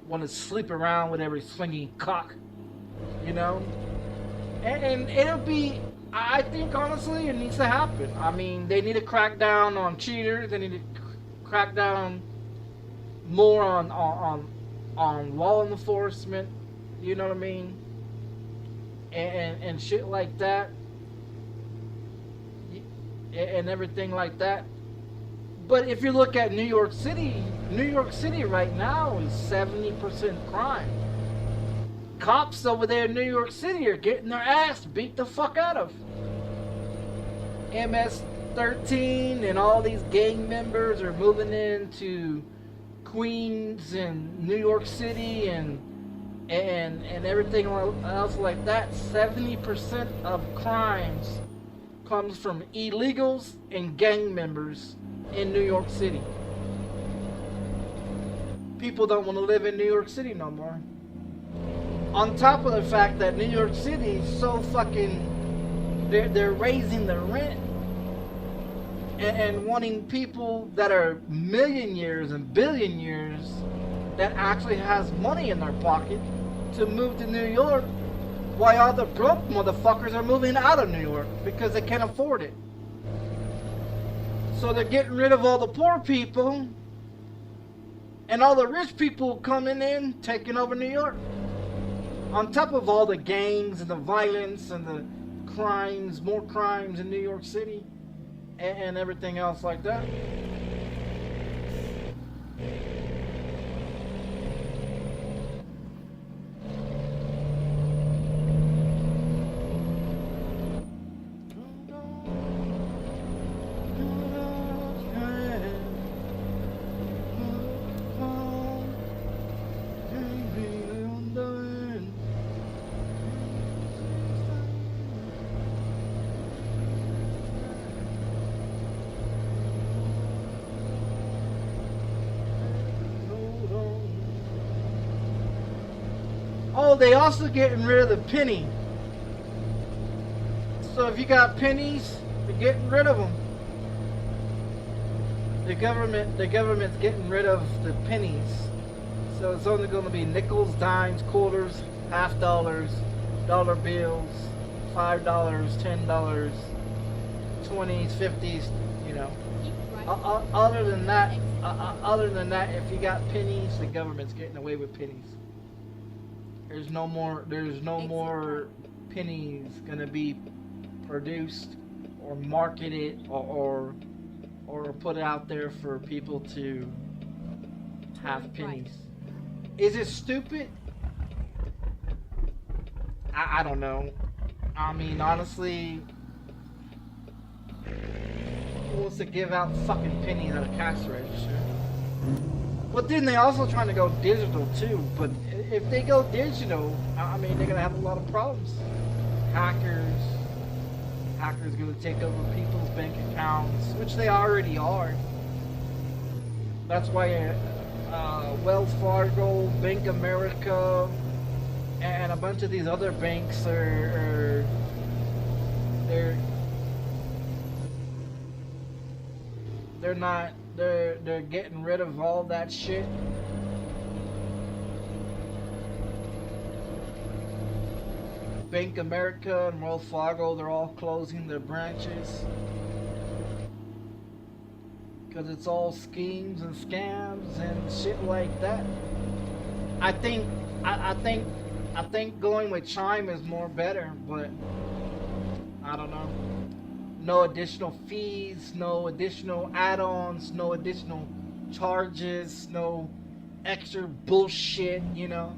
want to sleep around with every swinging cock, you know? And it'll be, I think honestly it needs to happen. I mean, they need to crack down on cheaters. They need to crack down more on law enforcement, you know what I mean? And shit like that, and everything like that. But if you look at New York City right now is 70% crime. Cops over there in New York City are getting their ass beat the fuck out of. MS-13 and all these gang members are moving into Queens and New York City and everything else like that. 70% of crimes comes from illegals and gang members in New York City. People don't want to live in New York City no more. On top of the fact that New York City is so fucking, they're raising the rent and wanting people that are millionaires and billionaires that actually has money in their pocket to move to New York, while all the broke motherfuckers are moving out of New York because they can't afford it. So they're getting rid of all the poor people And all the rich people coming in, taking over New York. On top of all the gangs and the violence and the crimes, more crimes in New York City, and everything else like that. Oh, they also getting rid of the penny. So if you got pennies, they're getting rid of them. The government's getting rid of the pennies. So it's only going to be nickels, dimes, quarters, half dollars, dollar bills, $5, $10, 20s, 50s. You know. Other than that, if you got pennies, the government's getting away with pennies. There's no more pennies gonna be produced or marketed or put out there for people to have pennies. Is it stupid? I don't know. I mean, honestly, who wants to give out fucking pennies at a cash register? But then they also trying to go digital too. But if they go digital, I mean, they're gonna have a lot of problems. Hackers gonna take over people's bank accounts, which they already are. That's why Wells Fargo, Bank America, and a bunch of these other banks they're getting rid of all that shit. Bank America and Wells Fargo, they're all closing their branches because it's all schemes and scams and shit like that. I think going with Chime is more better, but I don't know. No additional fees, no additional add-ons, no additional charges, no extra bullshit, you know.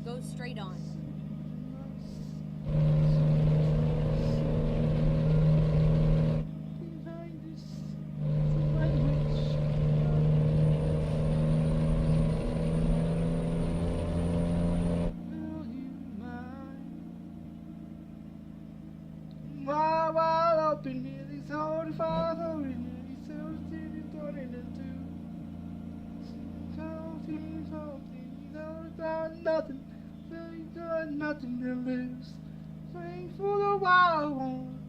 Go straight on. Nothing to lose. Sing for the wild ones.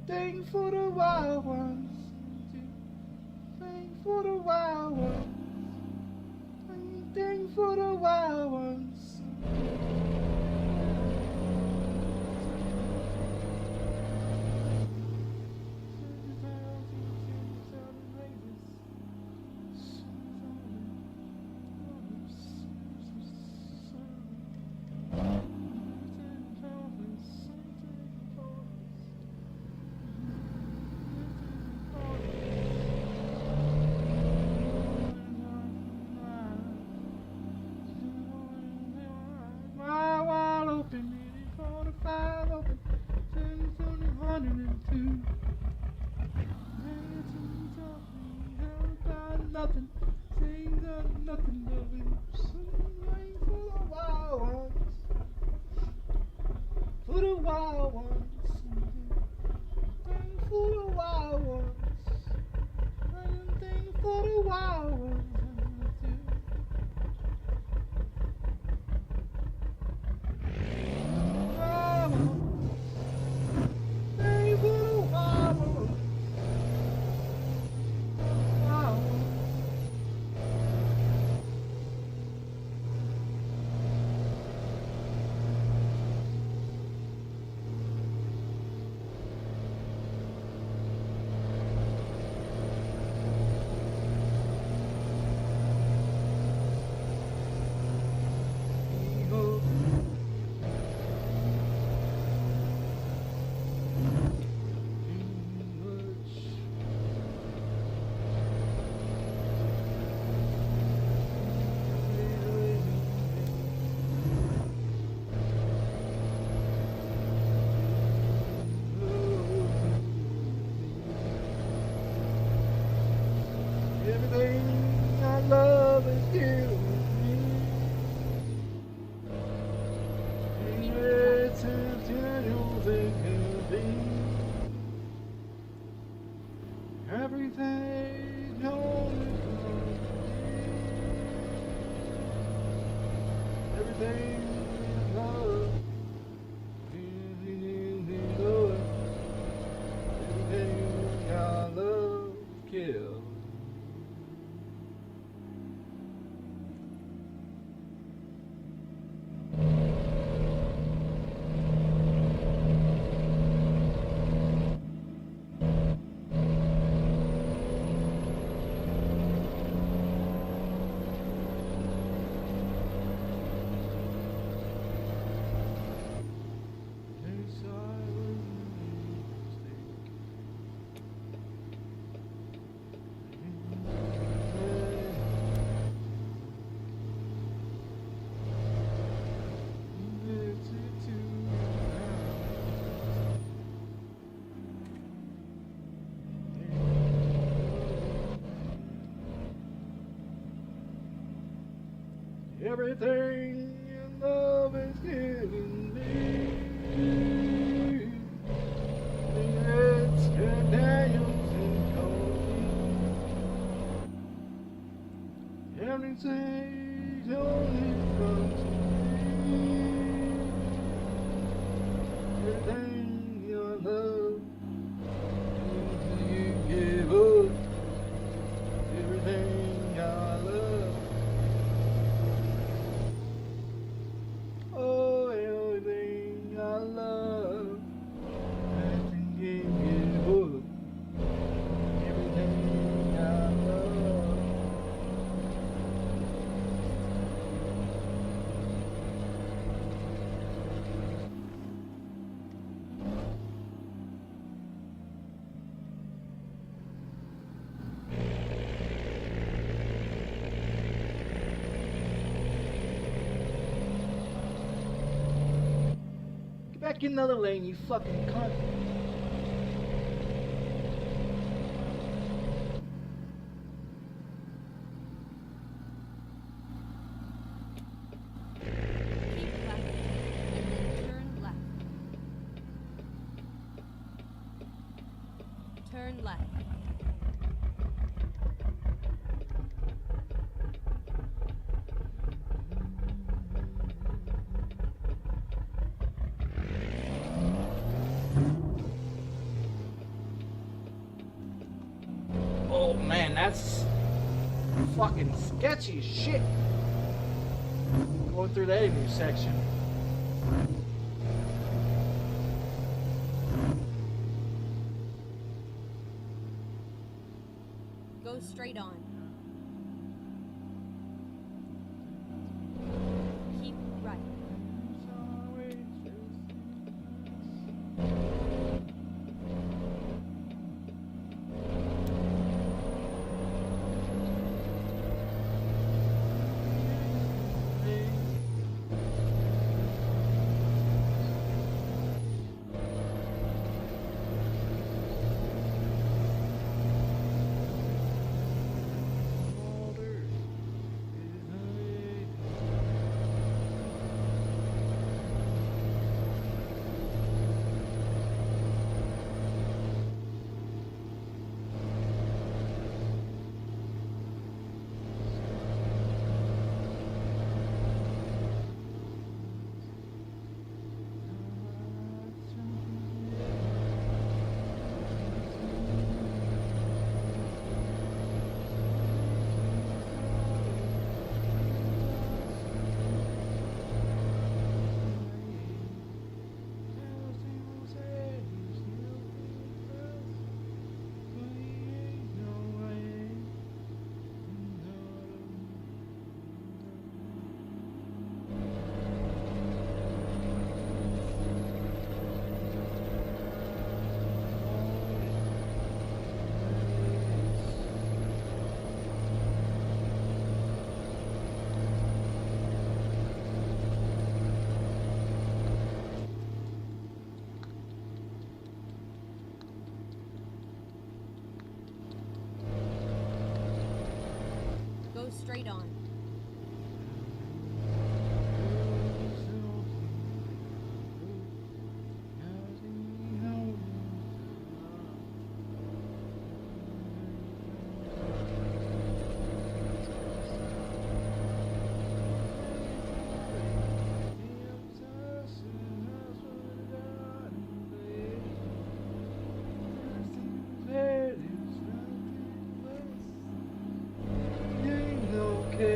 Sing for the wild ones. Sing for the wild ones. Sing for the wild ones. Nothing, nothing to lose. For the wild ones, for the wild ones, for the wild ones. Everything in love is giving me. It's good Daniels and Cody. Everything's only comes to me. Everything your love, you give up. Everything I love. Oh, everything I love, I can give up. Everything I love. Get back in another lane, you fucking cunt. Keep left, and then turn left. Turn left. Oh man, that's fucking sketchy as shit. Going through that intersection. Go straight on. Keep right. Go straight on. Okay.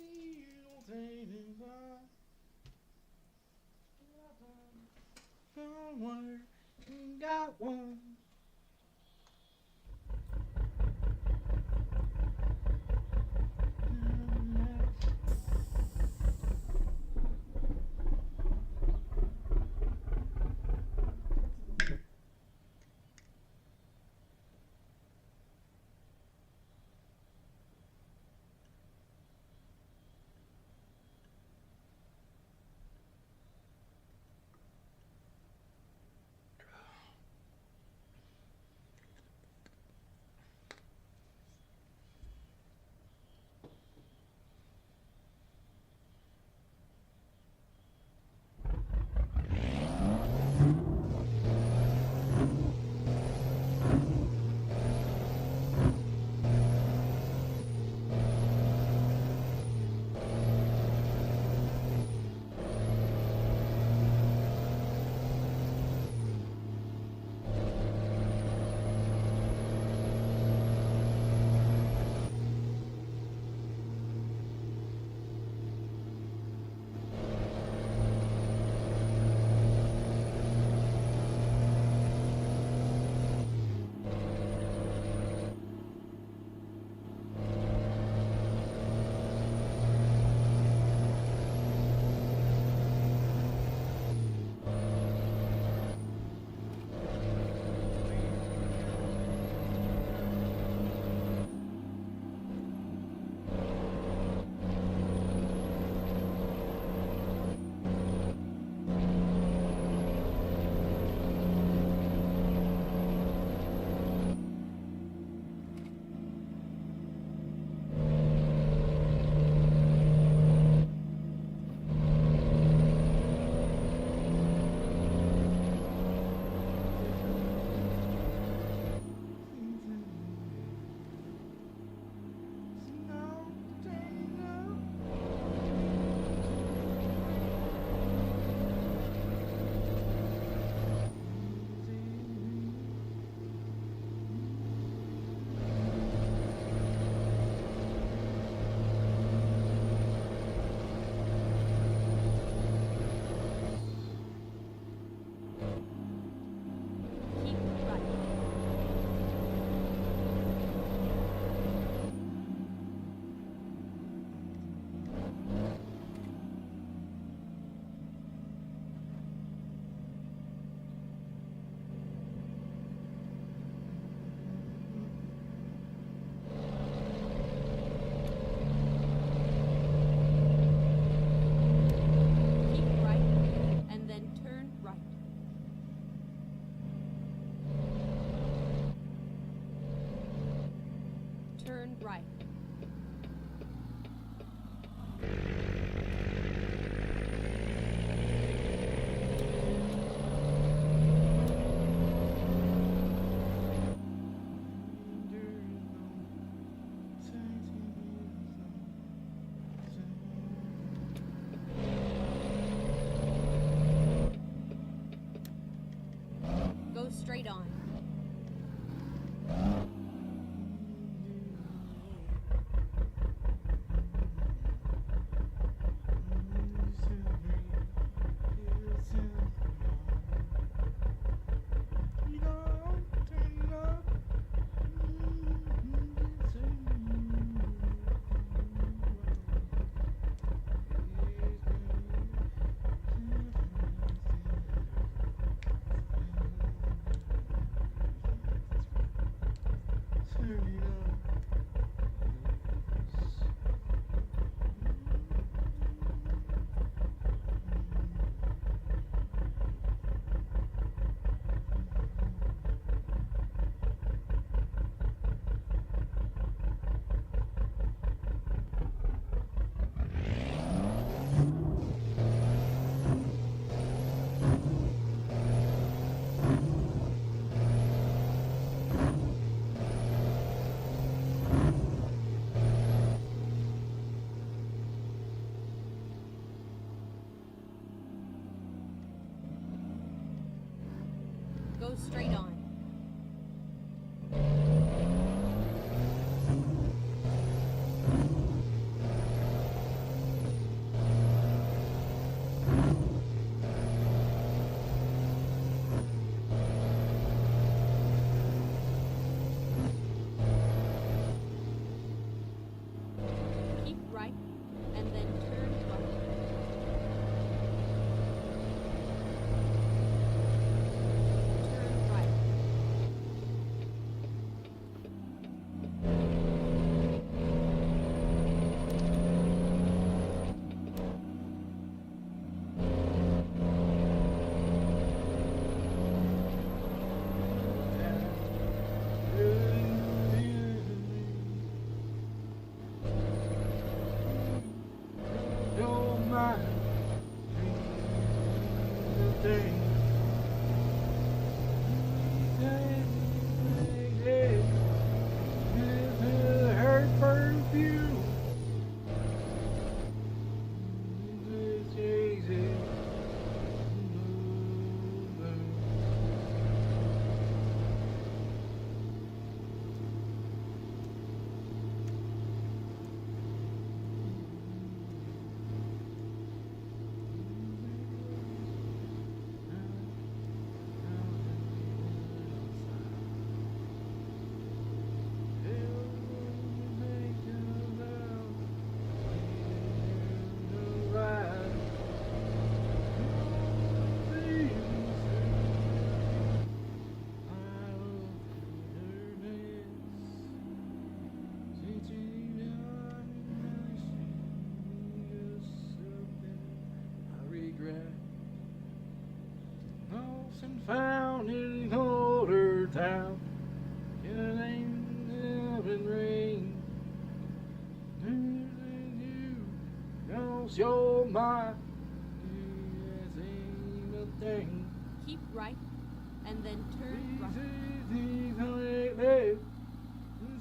Still taking by. Forward, got one. Turn right. Go straight on. Go straight on. thing. Her perfume. Lost and found in older town. Your name and rain. You lost your mind. You ain't a thing. Keep right, and then turn right.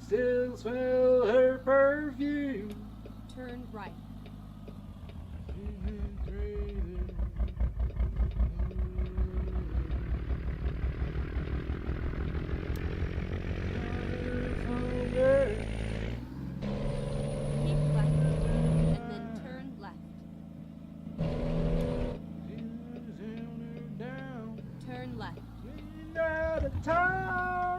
Still smell her perfume. Turn right. Keep left, and then turn left. Turn left. Out of time.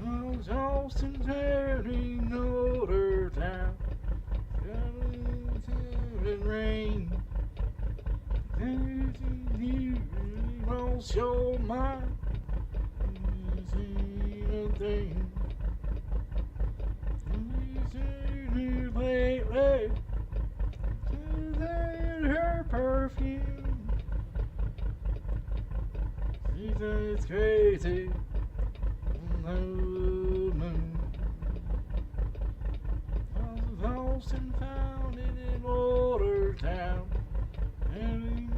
I was lost and turning older town. And rain. You lost your mind. A thing. Lately, her perfume. She says crazy on the moon. I was lost and found in older town. And rain.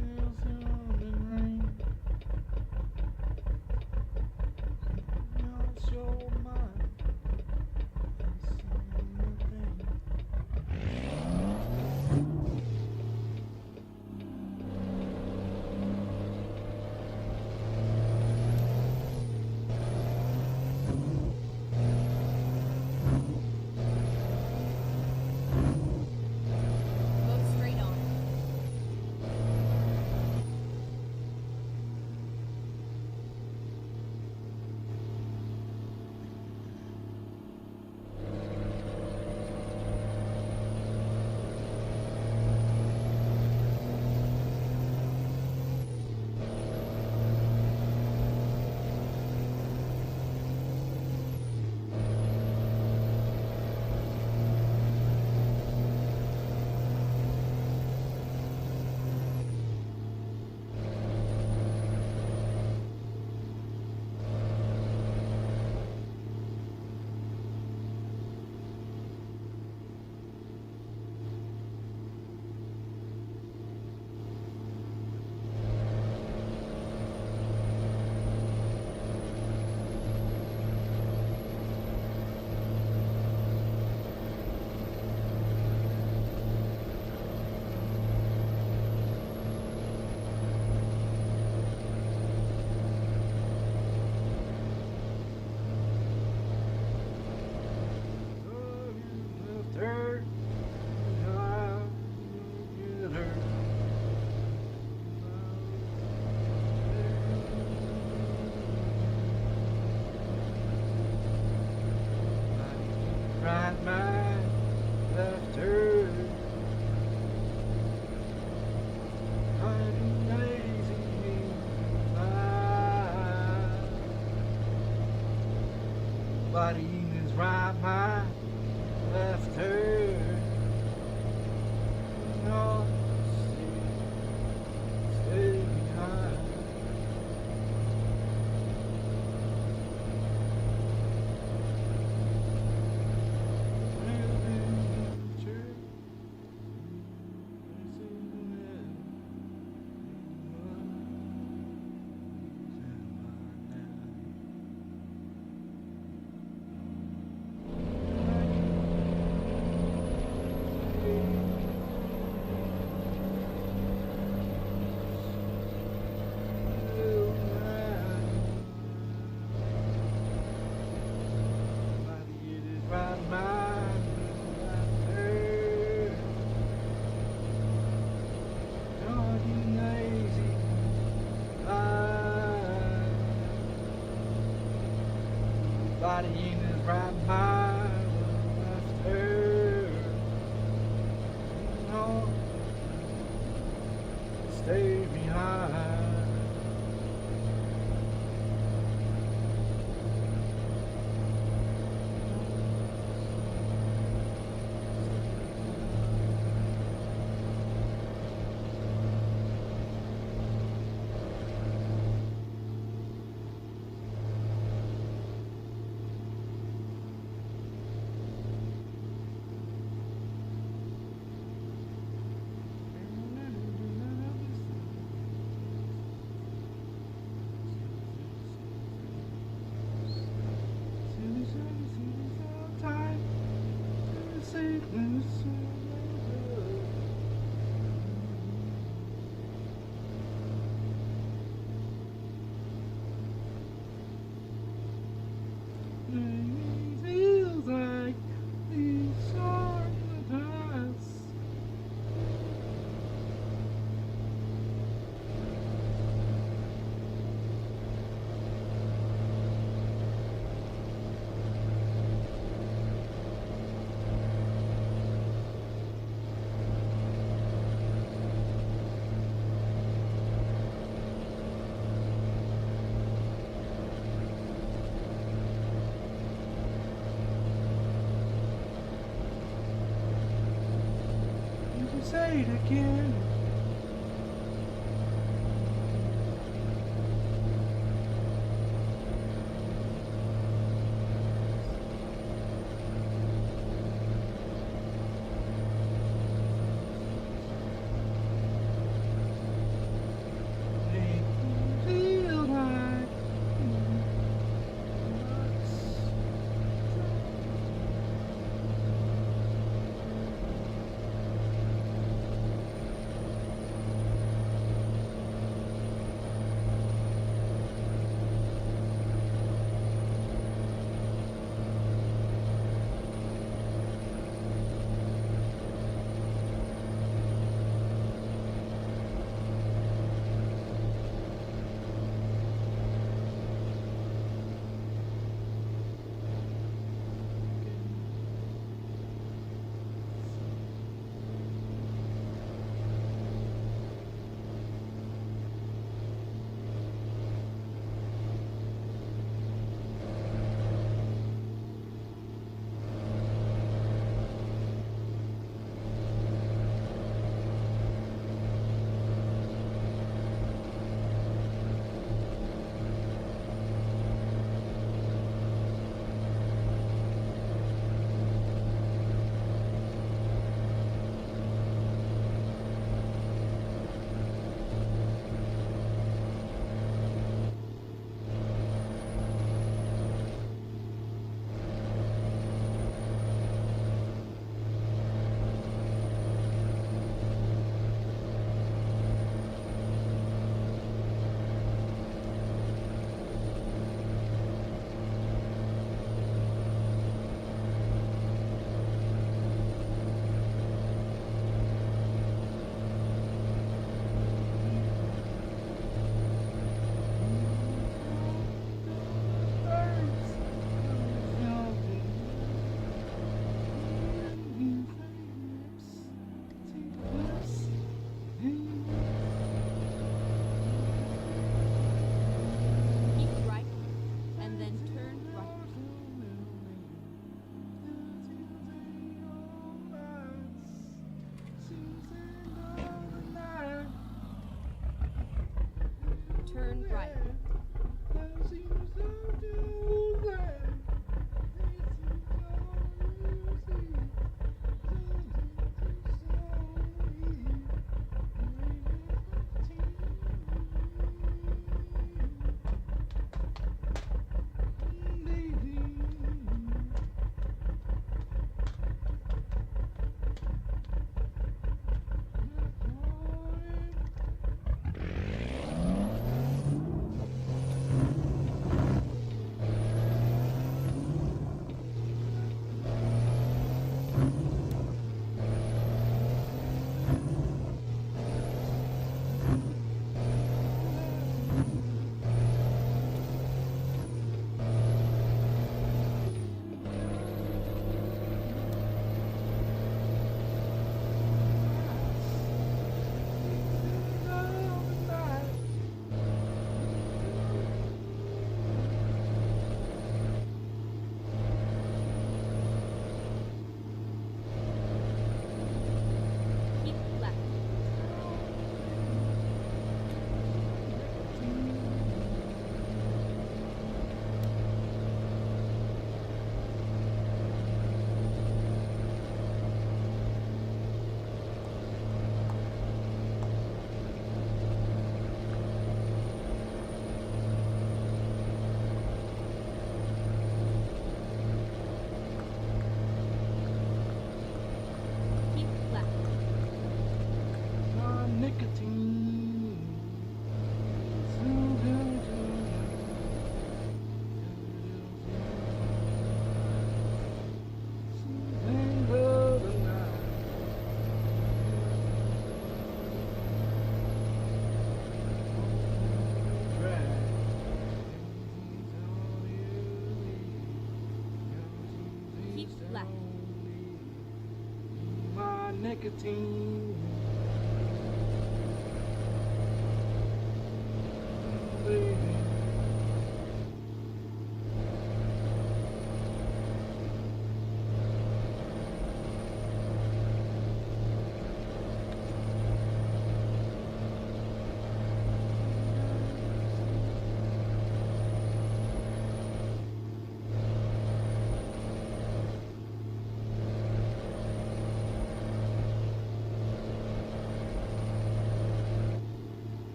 Lost your mind. Go straight on. Right mind, left her. I'm lazy, body is right mind, left her. No, stay behind. nobody in his right mind left her. No, stay behind. Feels like these are the times. You can say it again. Make me feel like nicotine. Baby.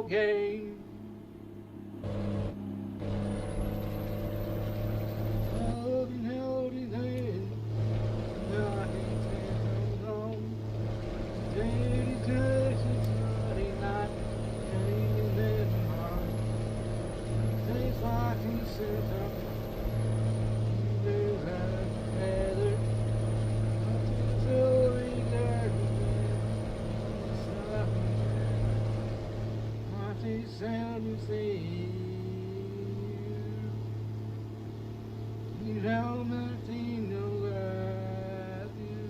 game. Holding hand. Now I can't stand no long. Daily touches, Friday night, can't even let me mind. Tastes like he said something. You lose that feather. Until we got what they sound you say. You know nothing about you.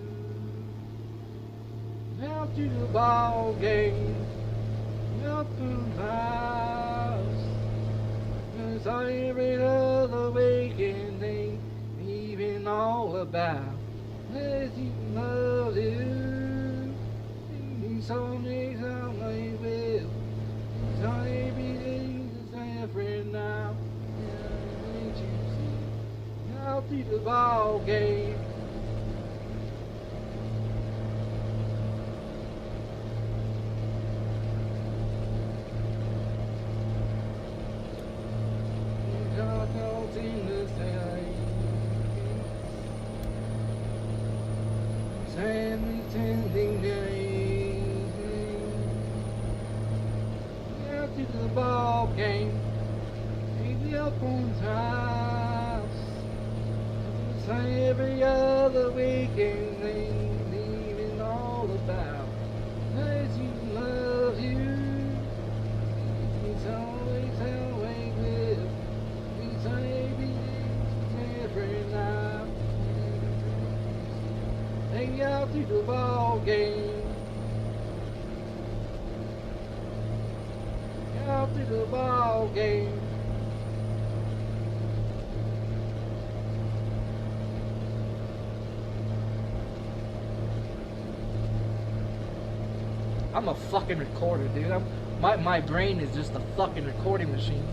Out to the ball game, up in the house. Cause every other weekend ain't even all about. Let you love you. Some days I'm like, well, some everything's different now. Can't you see? Out to the ball game. Don't seem to say. Sadly tending days. Out to the ball game. Maybe up on house. Say every other weekend ain't even all about. As you love you. It's always how we live. It's everything's different now. Take out to the ball game. Out to the ball game. I'm a fucking recorder, dude. My brain is just a fucking recording machine.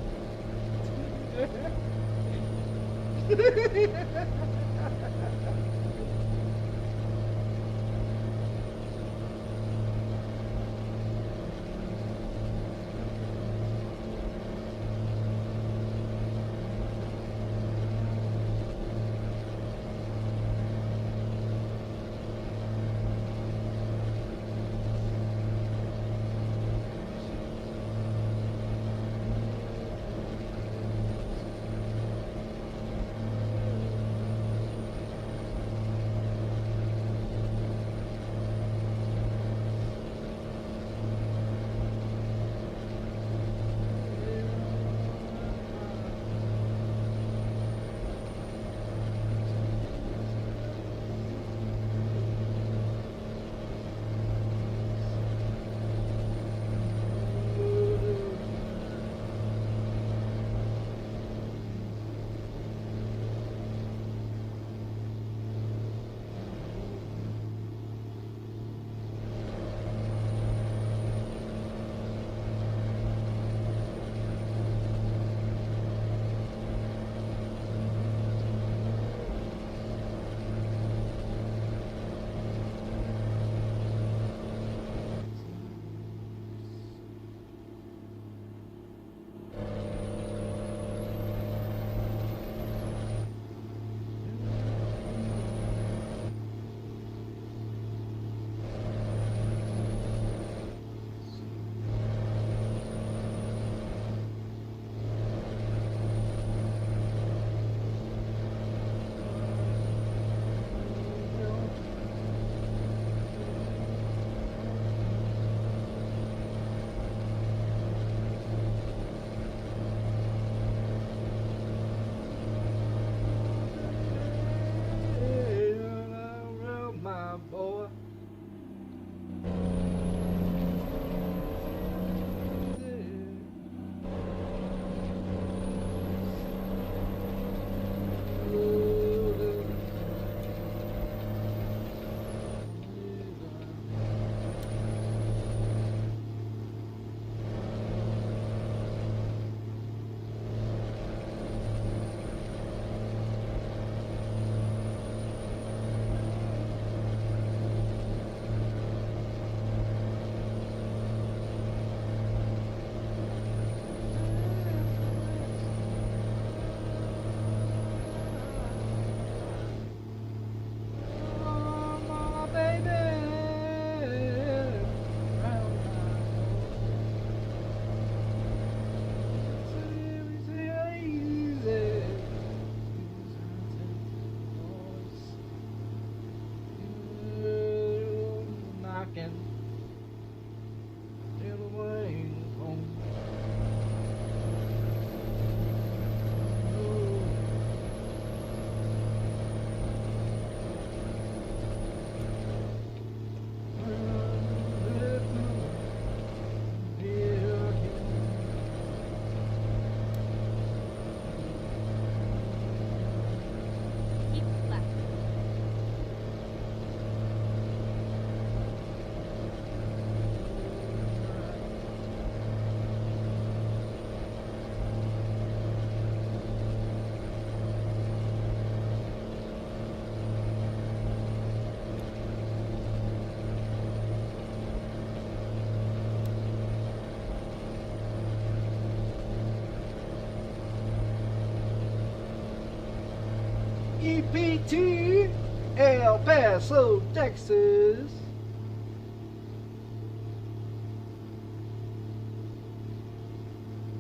EPT, El Paso, Texas.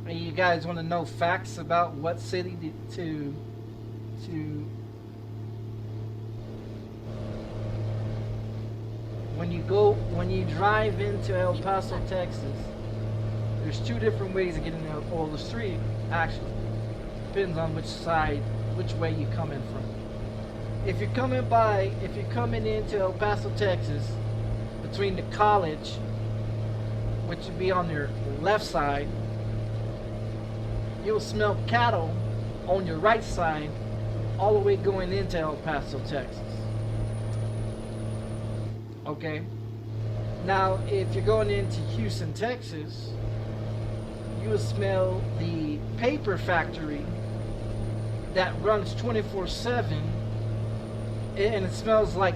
And you guys want to know facts about what city to when you drive into El Paso, Texas, there's two different ways of getting out. Well, there's three actually. Depends on which way you're coming from. If you're coming into El Paso, Texas, between the college, which would be on your left side, you'll smell cattle on your right side, all the way going into El Paso, Texas. Okay. Now, if you're going into Houston, Texas, you will smell the paper factory that runs 24/7, and it smells like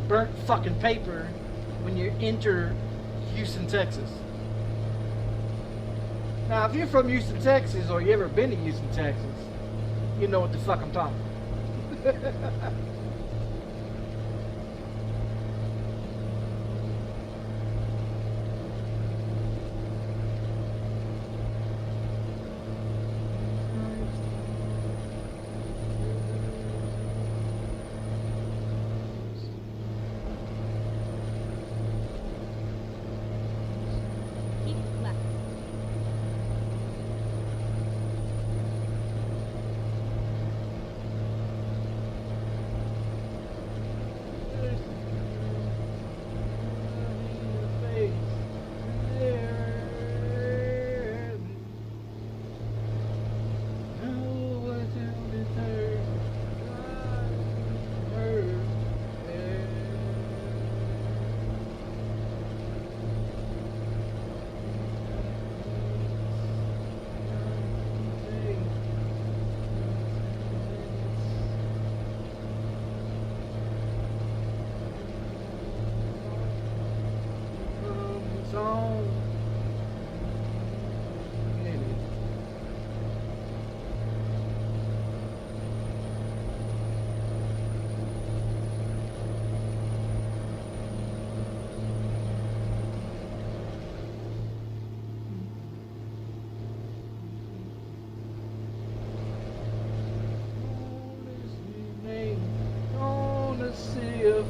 burnt fucking paper when you enter Houston, Texas. Now, if you're from Houston, Texas, or you ever been to Houston, Texas, you know what the fuck I'm talking about.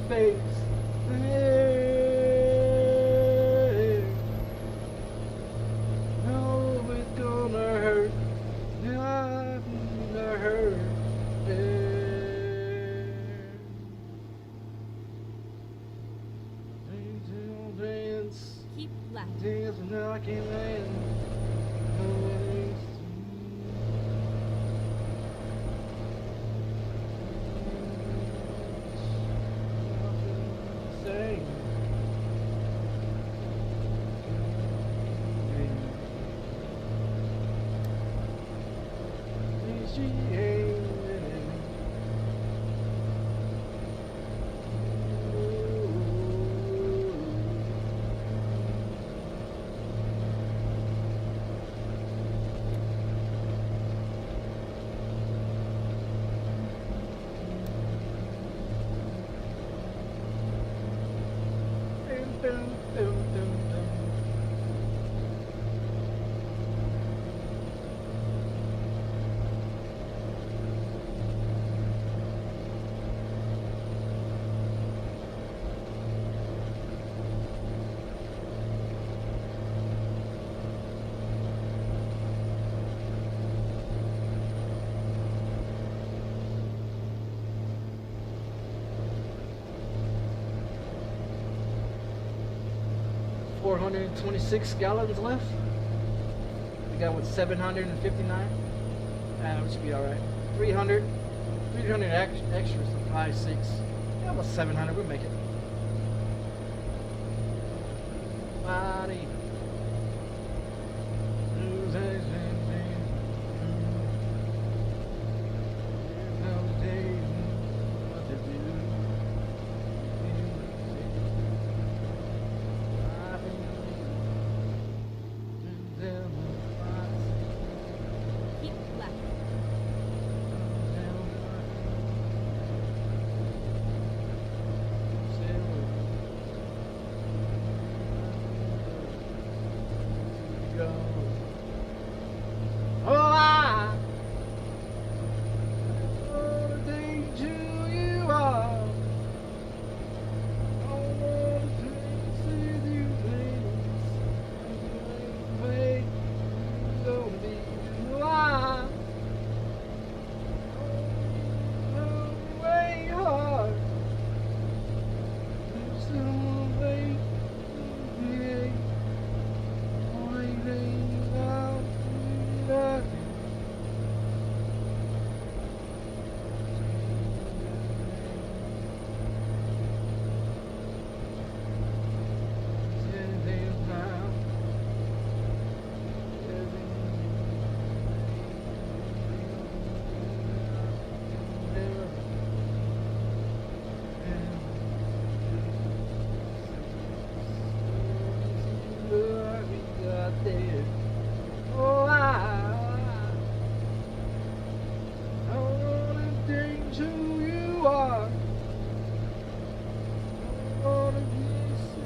Face. Hey, no, it's gonna hurt. Gonna hurt. Hey. Dance. Keep left. Dance, now I can't land. $426 gallons left. We got what, 759? We should be all right. 300 extras, so 5, 6. Yeah, about 700. We'll make it. Body. change who you are. I wanna be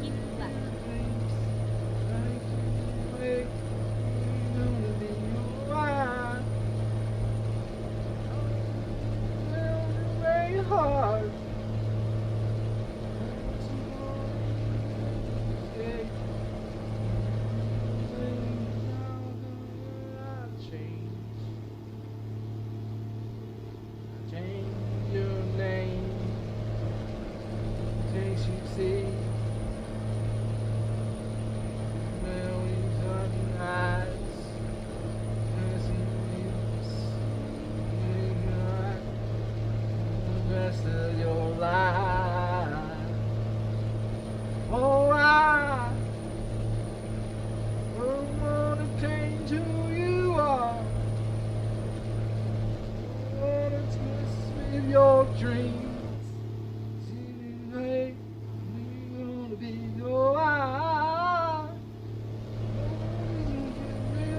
Keep black. Hard. Change your name. Things you see. Memories on your eyes. The rest of your life. Oh, I don't wanna change who you are. I wanna twist with your dreams. See, hey, you wanna be your eye.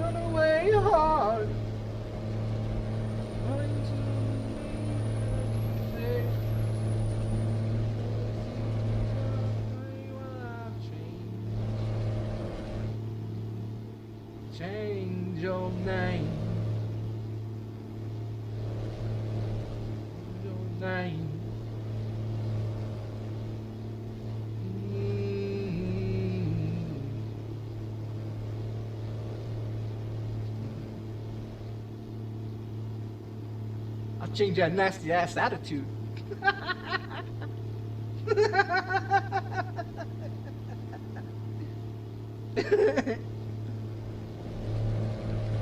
Run away hard. Change your name. Your name. I'll change that nasty ass attitude.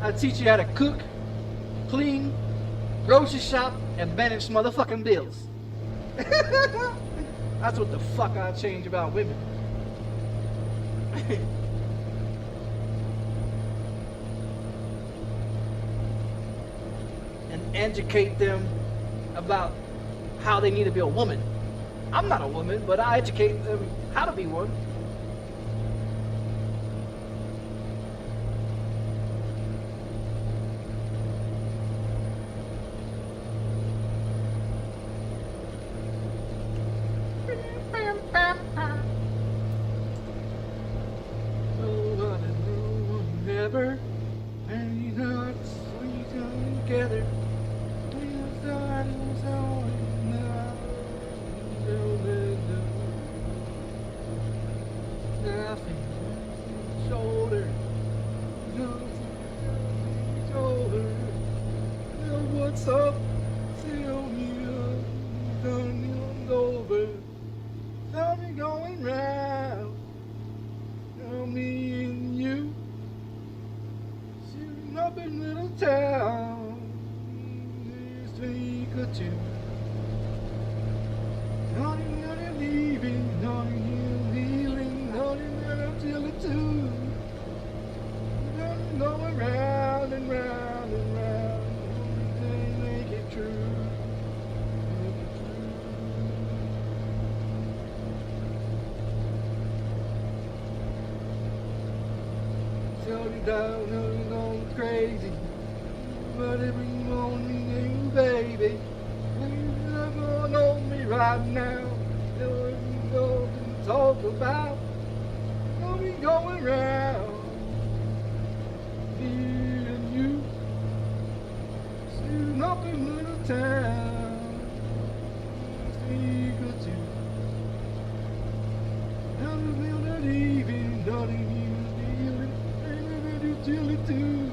I'll teach you how to cook, clean, grocery shop, and manage motherfucking bills. That's what the fuck I change about women. And educate them about how they need to be a woman. I'm not a woman, but I educate them how to be one. Never any hearts sweet together. Nothing shoulder, shoulder. What's up? Tell me done over. Tell me going round. Tell me and you. Shooting up in little town. This week or two. Honey, honey, leaving. Honey, you leaving. Honey, honey, till it too. Honey, going round and round and round. They make it true. Make it true. Tell you down, I'm going crazy. But every morning, you baby. You're going on me right now. You're going to talk about. I'll be going round. Me and you. Shooting up in little town. Speak or two. Now the builder leaving, darling, you dealing. Till it too.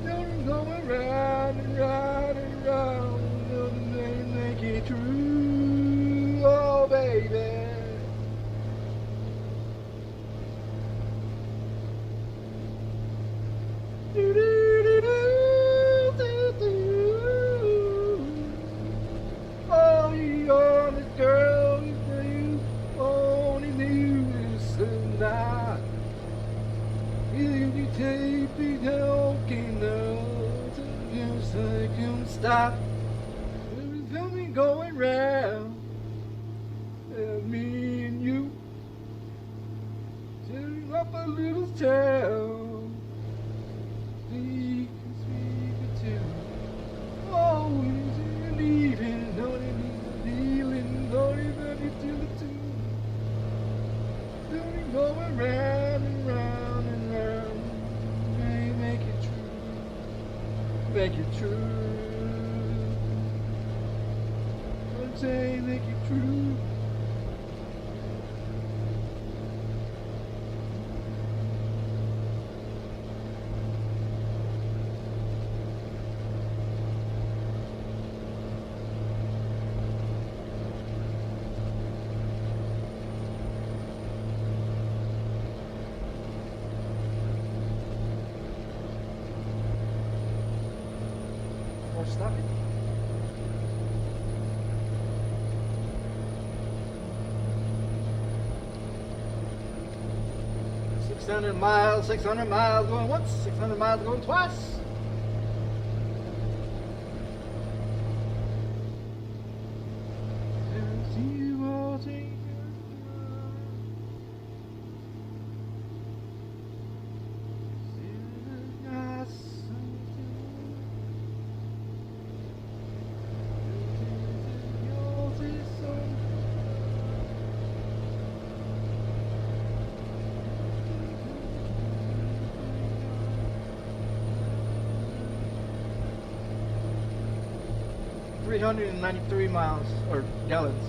You're going round and round and round. And they make it true. Oh, baby. Do, do, do, do, do, do. Oh, you honest girl, you only knew this and that. You take me talking now, just I can stop. There's me going round, and me and you, tearing up a little town. Speak or two. Oh, is it Make it true. One day, make it true. More stuff. 600 miles, 600 miles going once, 600 miles going twice. $393 miles, or gallons.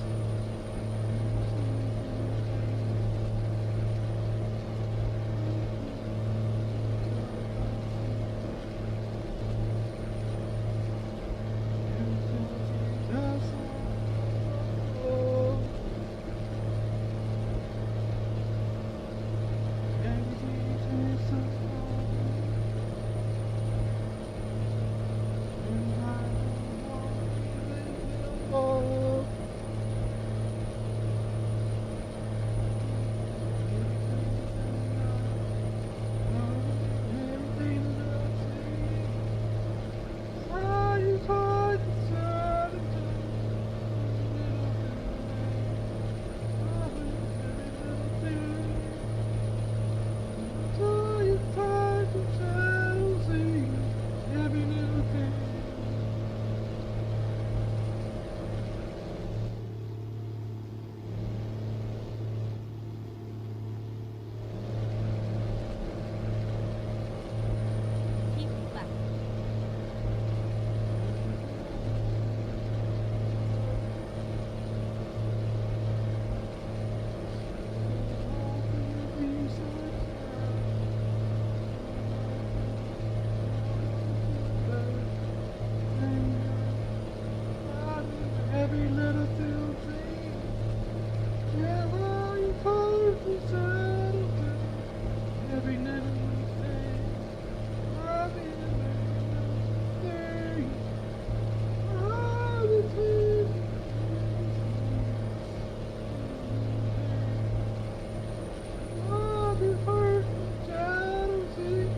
Keep left. Every little thing, yeah, all you find is every little thing, every little thing, all the hurt and jealousy.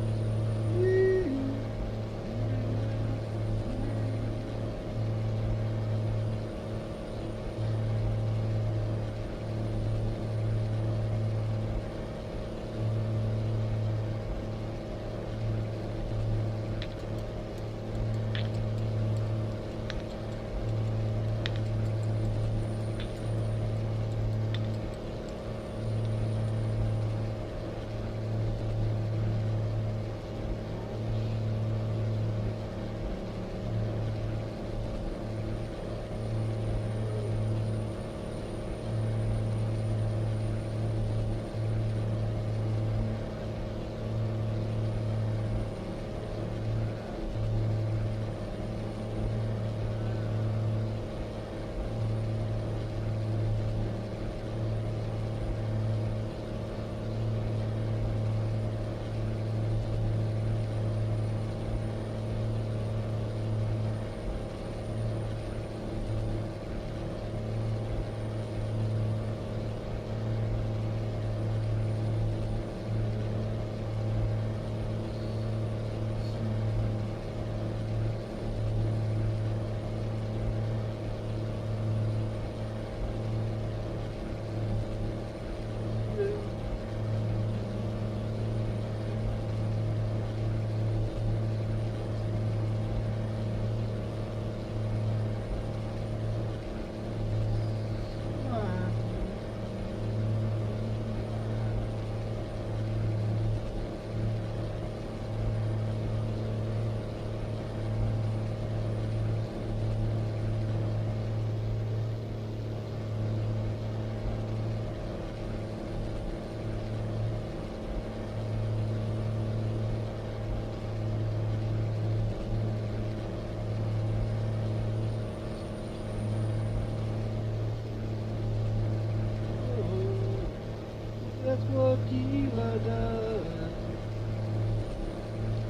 tequila does.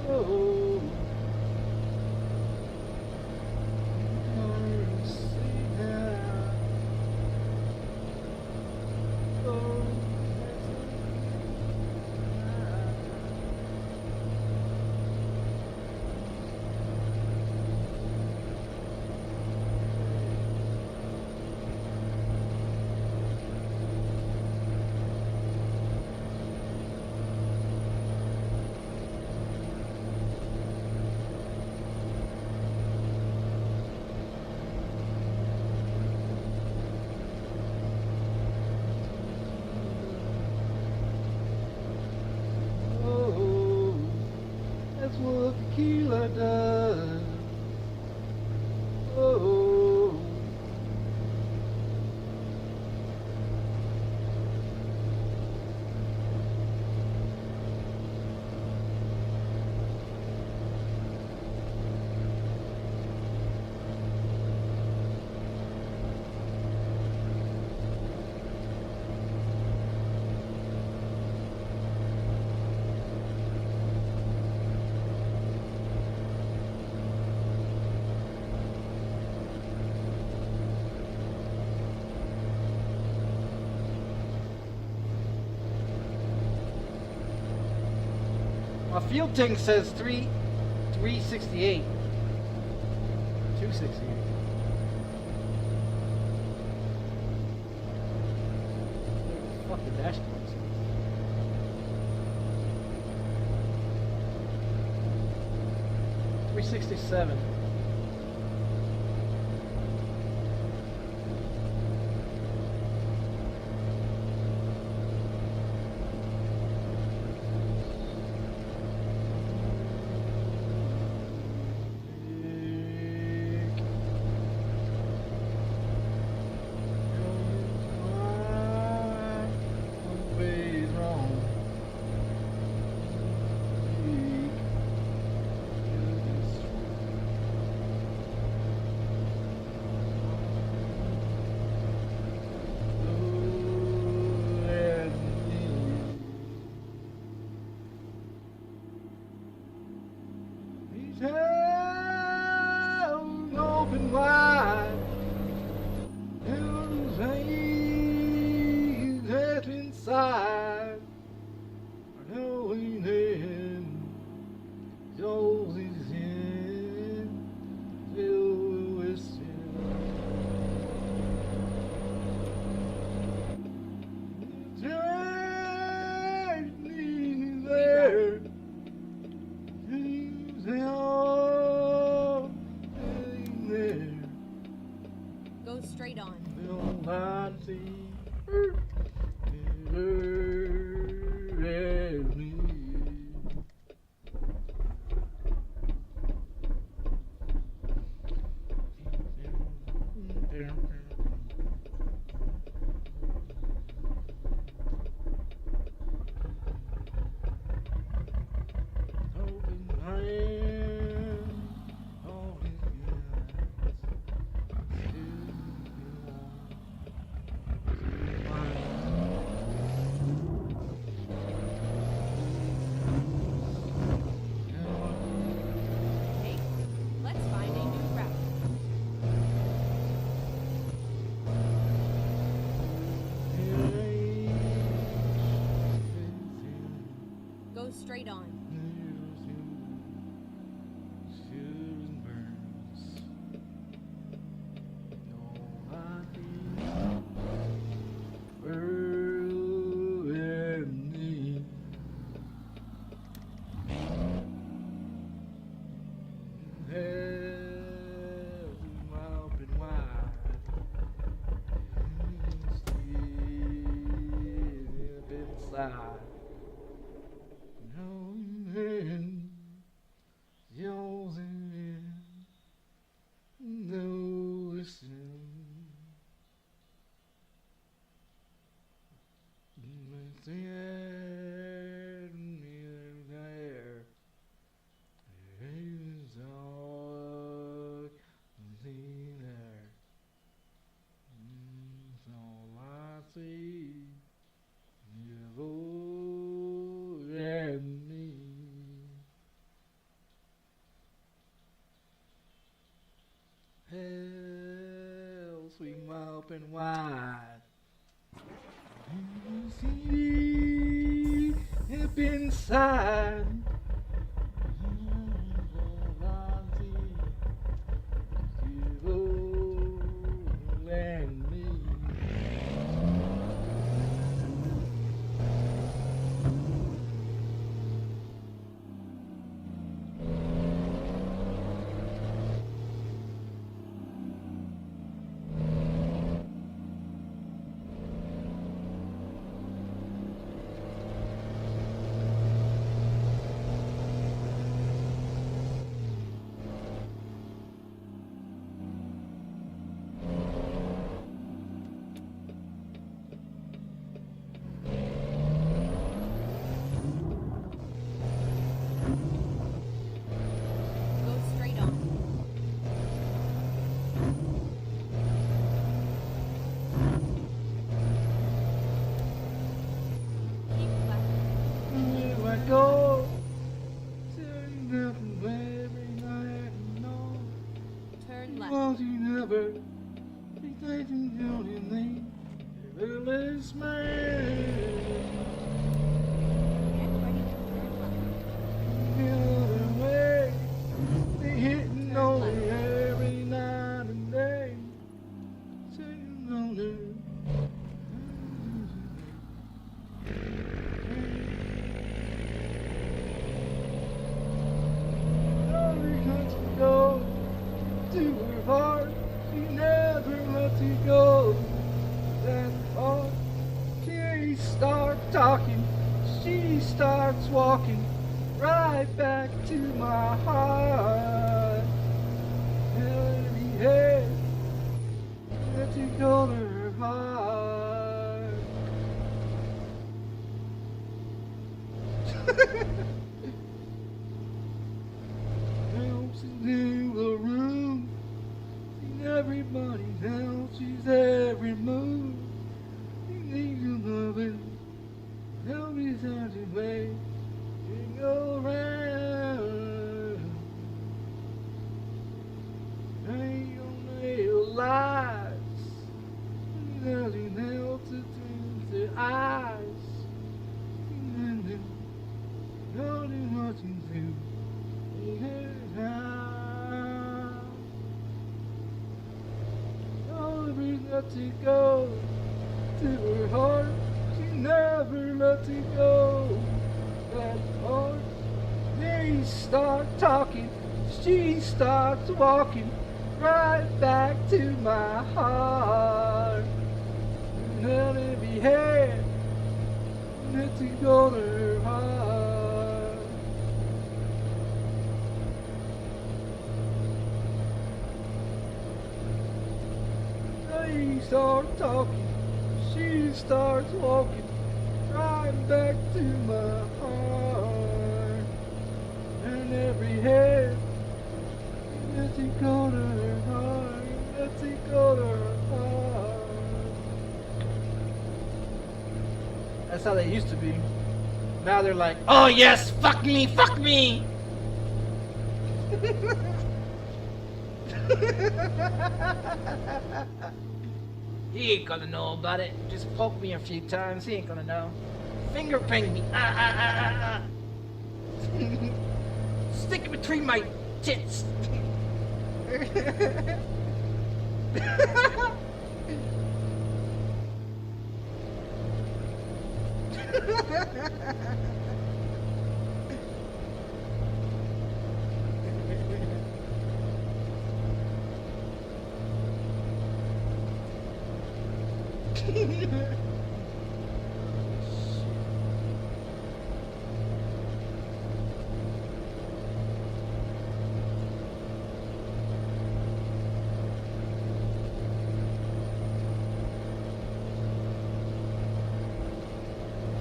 Oh, you see that. Oh, oh, that's what tequila does. Oh, my field thing says 368. 268. Fuck the dashboard. 367. Open wide, whose veins deep inside are knowing in yours is in Lewis. Take me there. Go straight on. Okay, let's find a new route. Go straight on. See, Hell, swing open wide. You see up inside. You and me. Go straight on. Keep left. Here I go. Turning up every night and all. Turn left. Won't you never be taking the only name? Fearless man. Get ready to turn left. The other way. They hitting only every night and day. Singing only. Go to her heart, she never lets you go that far. She starts talking, she starts walking right back to my heart. Heavy head, let you go to her heart. Helps into the room. Seen everybody else, she's every move. You need to love it. Help me such a way. You go around. Ain't gonna nail lies. Nothing else to do the eyes. Nothing what you do. Never let you go to her heart. She never let you go that hard. They start talking, she starts walking right back to my heart. Let it be here, let you go to her heart. They start talking, she starts walking right back to my heart. And every head, let it go to her heart, let it go to her heart. That's how they used to be. Now they're like, oh yes, fuck me, fuck me. He ain't gonna know about it. Just poke me a few times. He ain't gonna know. Finger bang me. Stick it between my tits.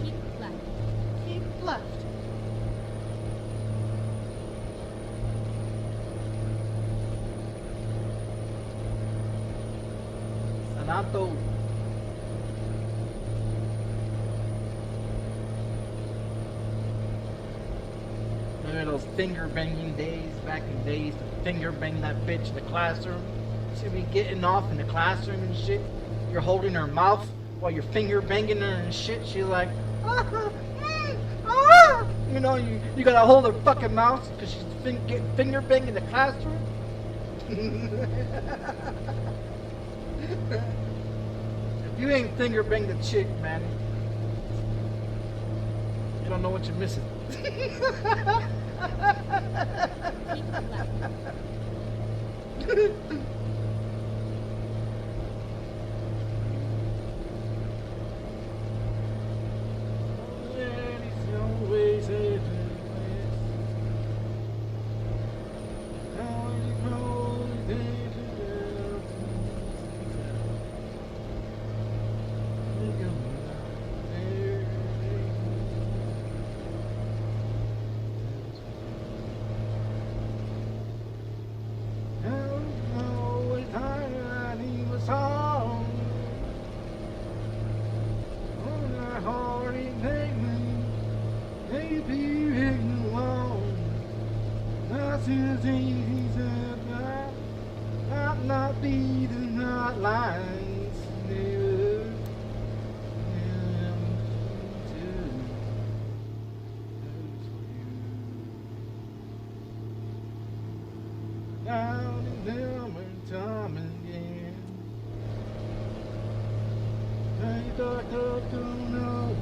Keep left. Keep left. Sanato. Remember those finger banging days back in days to finger bang that bitch in the classroom? she'll be getting off in the classroom and shit. You're holding her mouth while you're finger banging her and shit. She's like, you know, you gotta hold her fucking mouth because she's getting finger banged in the classroom. If you ain't finger banged the chick, man, you don't know what you're missing. Keep left. Not be the not lines. Down and down and time again. I thought I don't know.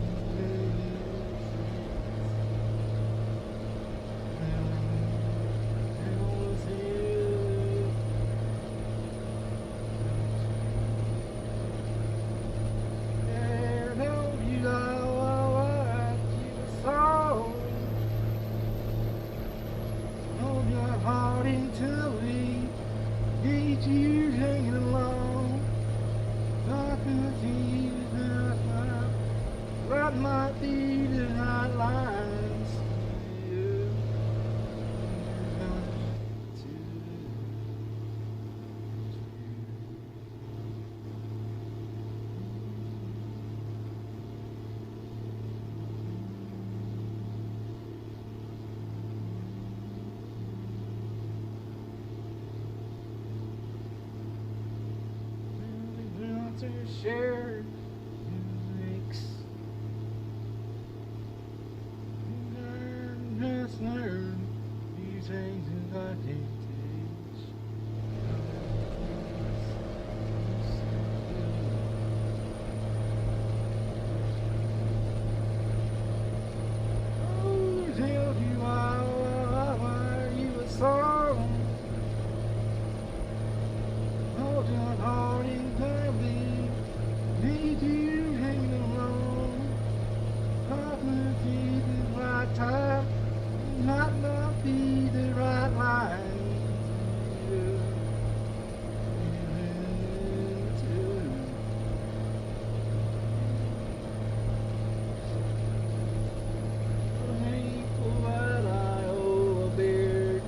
Might be the hot lines. To share makes learn these things that I can't teach. Oh, tell you why you were sorry. Hold your heart in family. Need you hanging alone. Opportunity the right time. Might not be the right line. What I owe a bear to.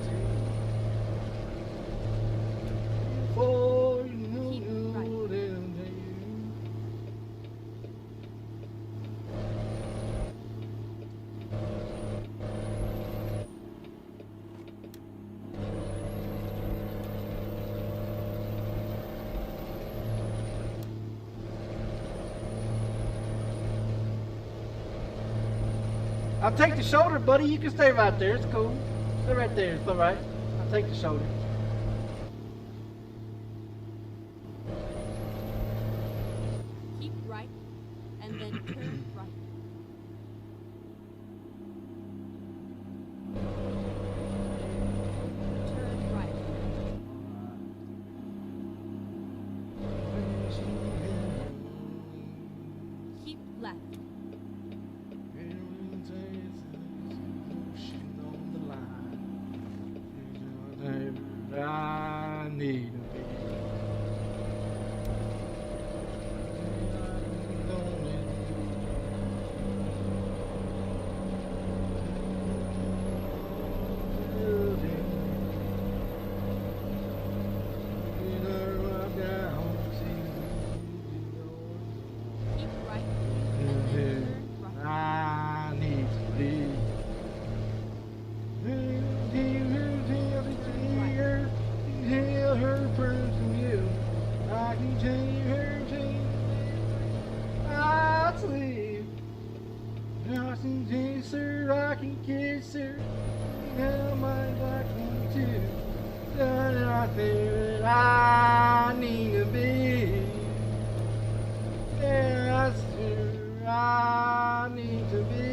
Before you know them to you. I'll take the shoulder, buddy. You can stay right there. It's cool. Stay right there. It's all right. I'll take the shoulder. Keep right, and then turn right. Turn right. Keep left. I need Keep right, and then turn right. I need to be. Heal her said I need to be. Yeah, I said I need to be.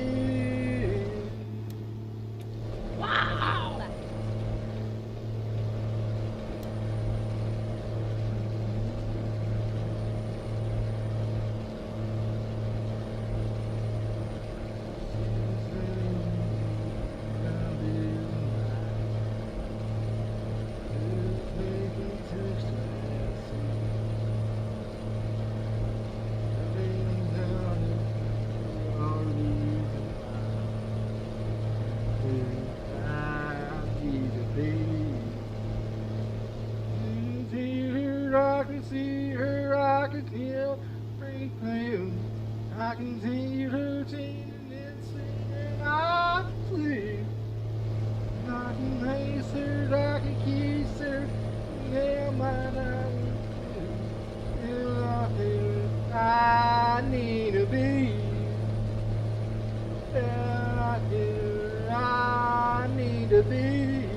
Wow! Left. I can see her, I can feel free feel. I can see her changing and singing, I sleep. I can race her, I can kiss her, yeah, I need to be. Yeah, I need to be.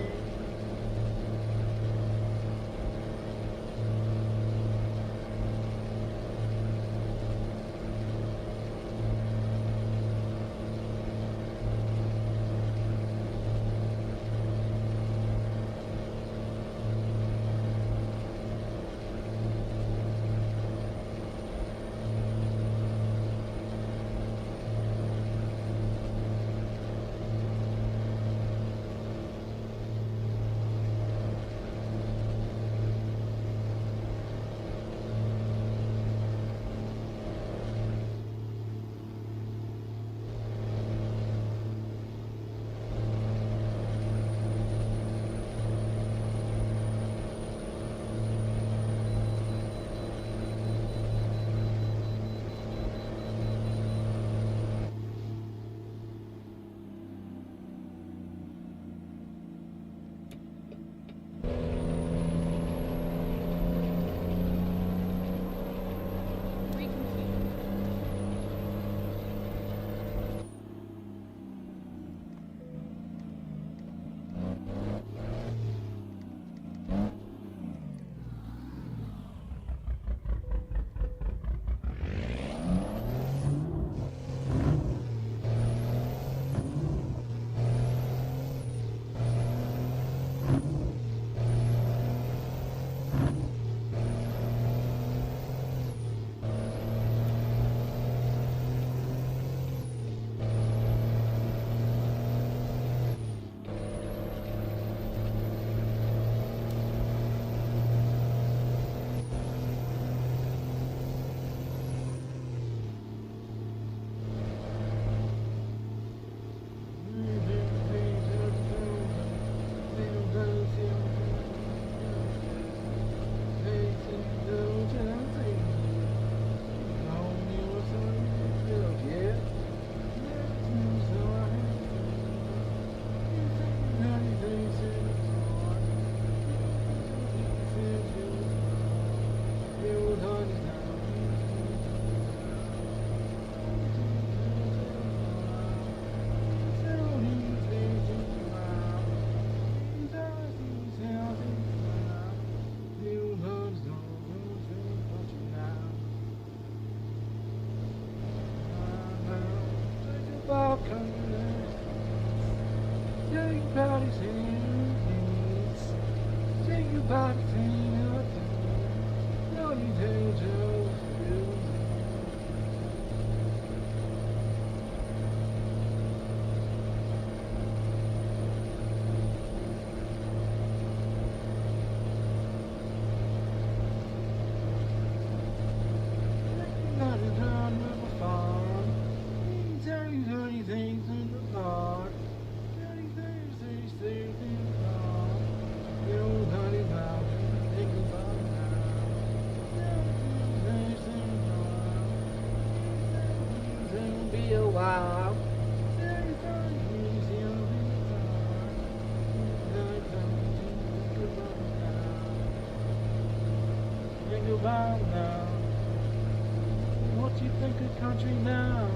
country now.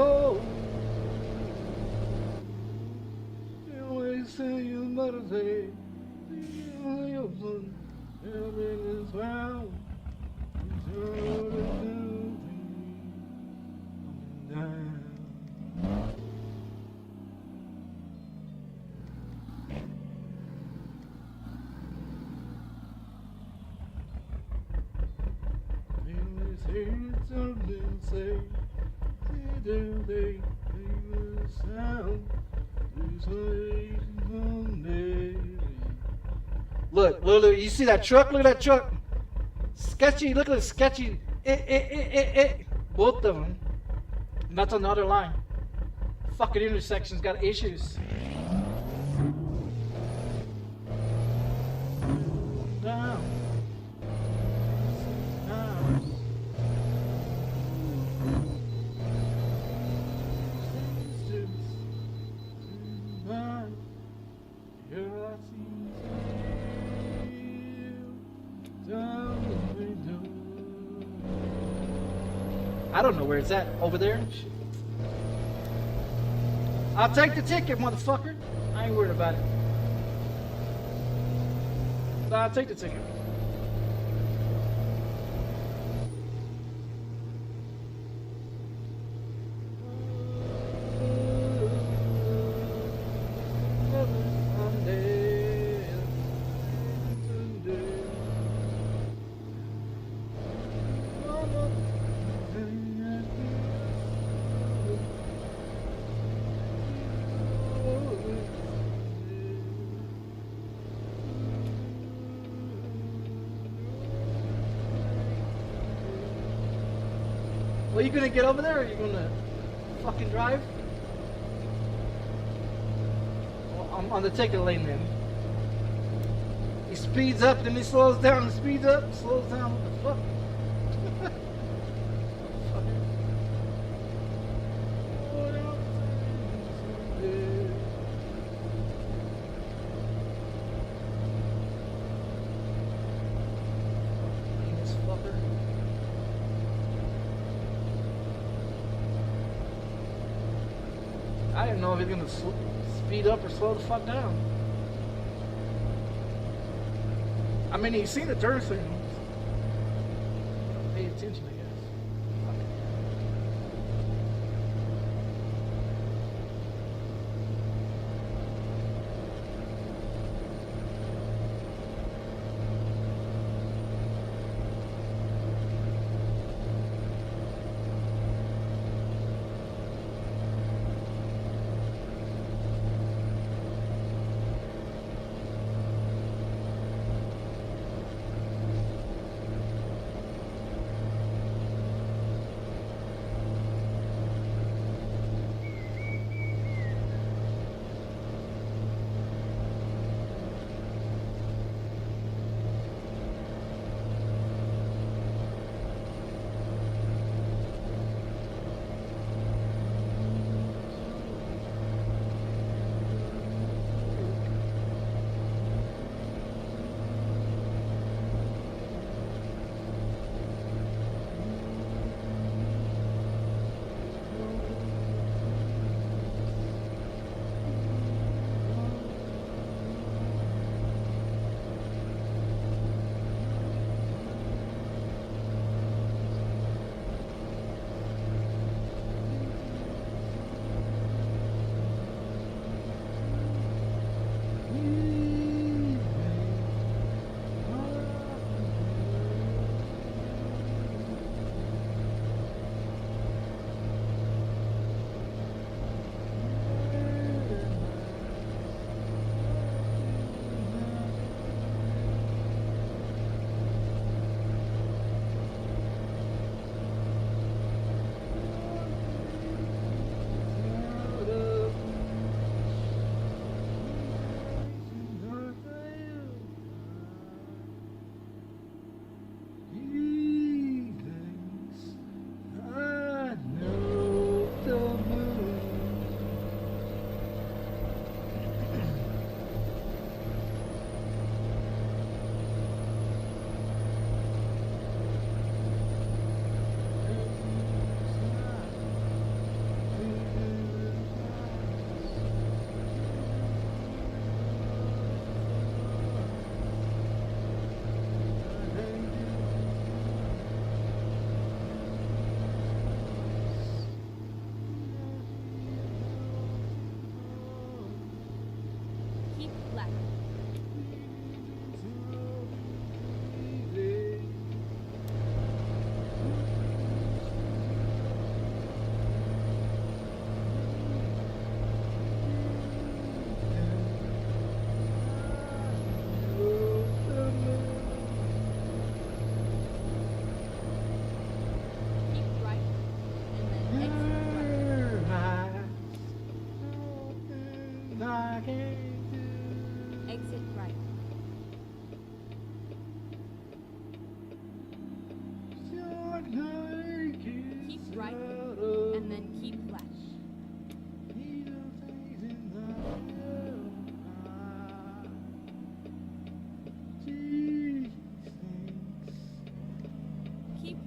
old. You always say your mother say, you only open, everything is round. Look, look, you see that truck? Look at that truck. Sketchy, look at the sketchy. Both of them. And that's another line. Fucking intersection's got issues. Down. Down. I don't know where it's at. Over there? I'll take the ticket, motherfucker. I ain't worried about it. I'll take the ticket. Are you gonna get over there, or are you gonna fucking drive? Well, I'm on the ticket lane then. He speeds up, then he slows down, and speeds up, slows down. What the fuck? I didn't know if he's gonna speed up or slow the fuck down. I mean, he's seen the turn signals. Pay attention, I guess.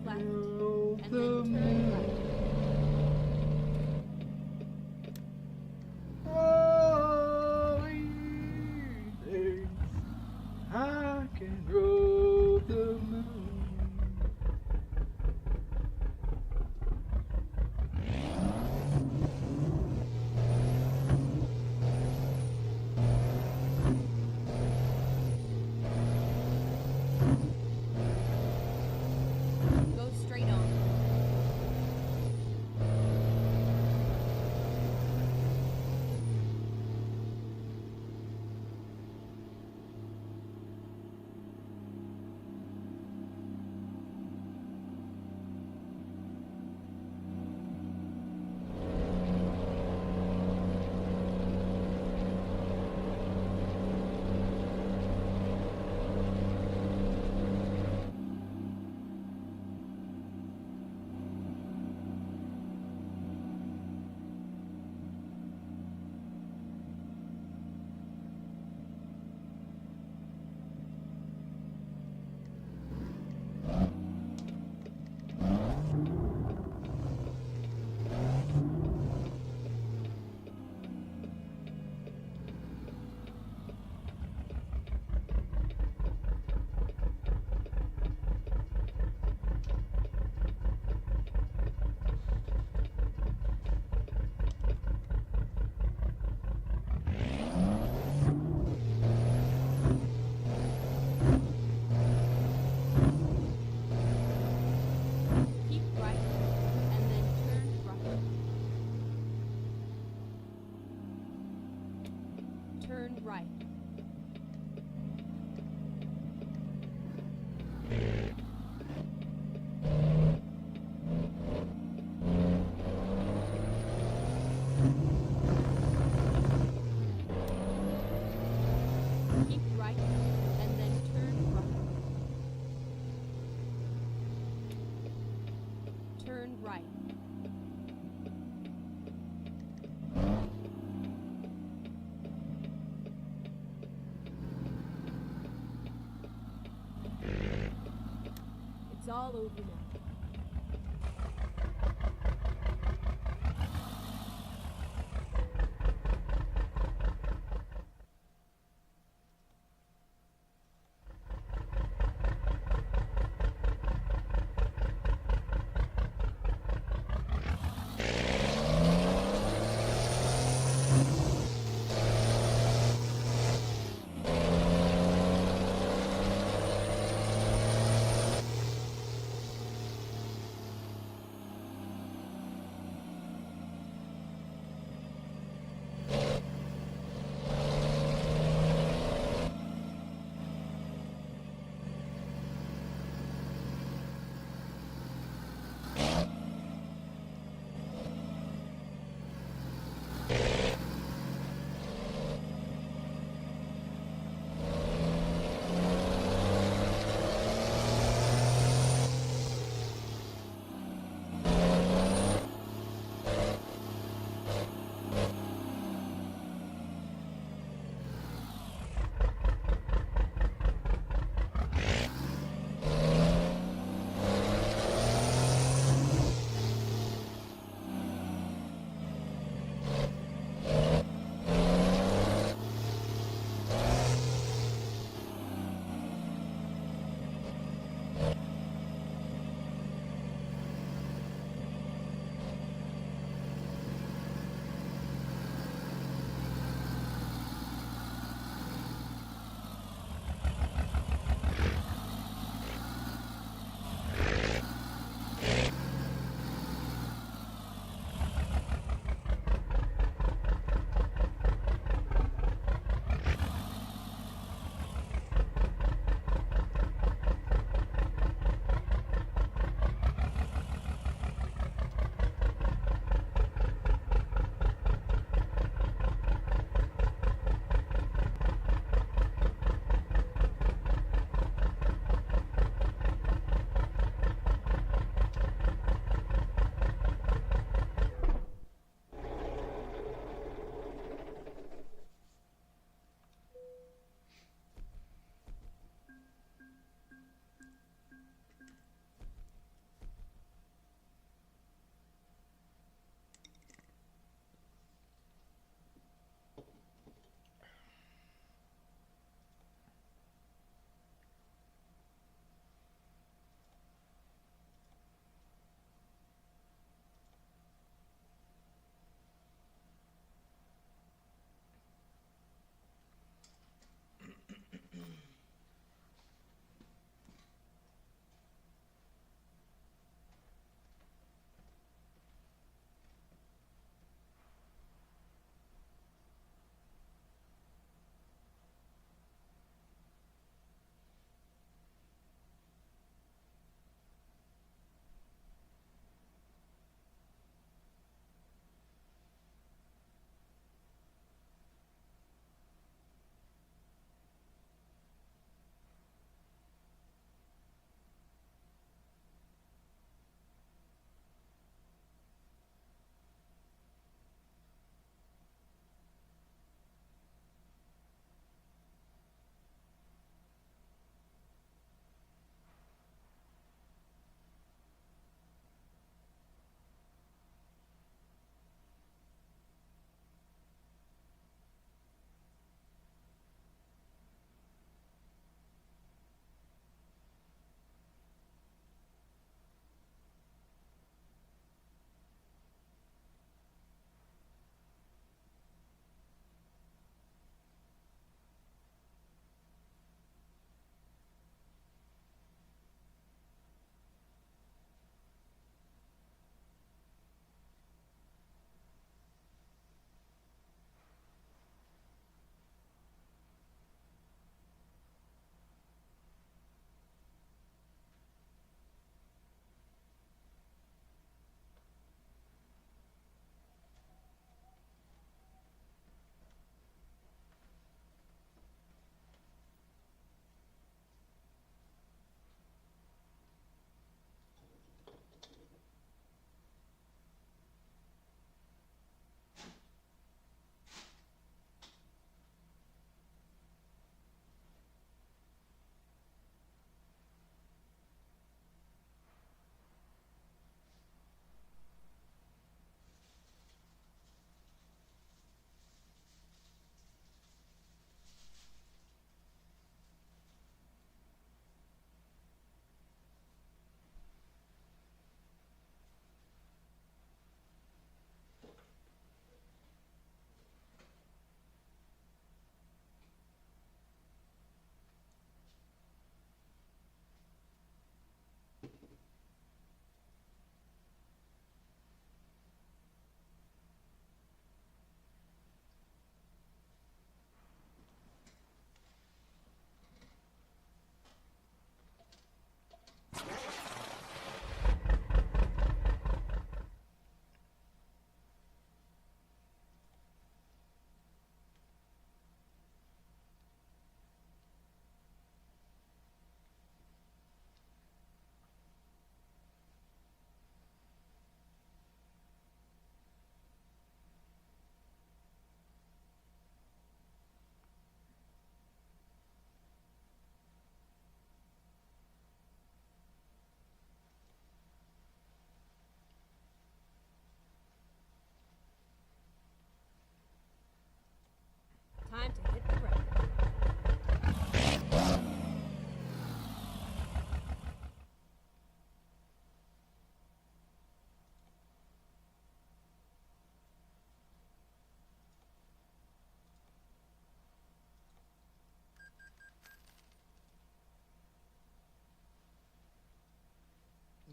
left, Feel and the then turn left. falling days, I can roll the moon. Go straight on. Keep right, and then turn right. Turn right. Keep right, and then turn right. Turn right. It's all over now.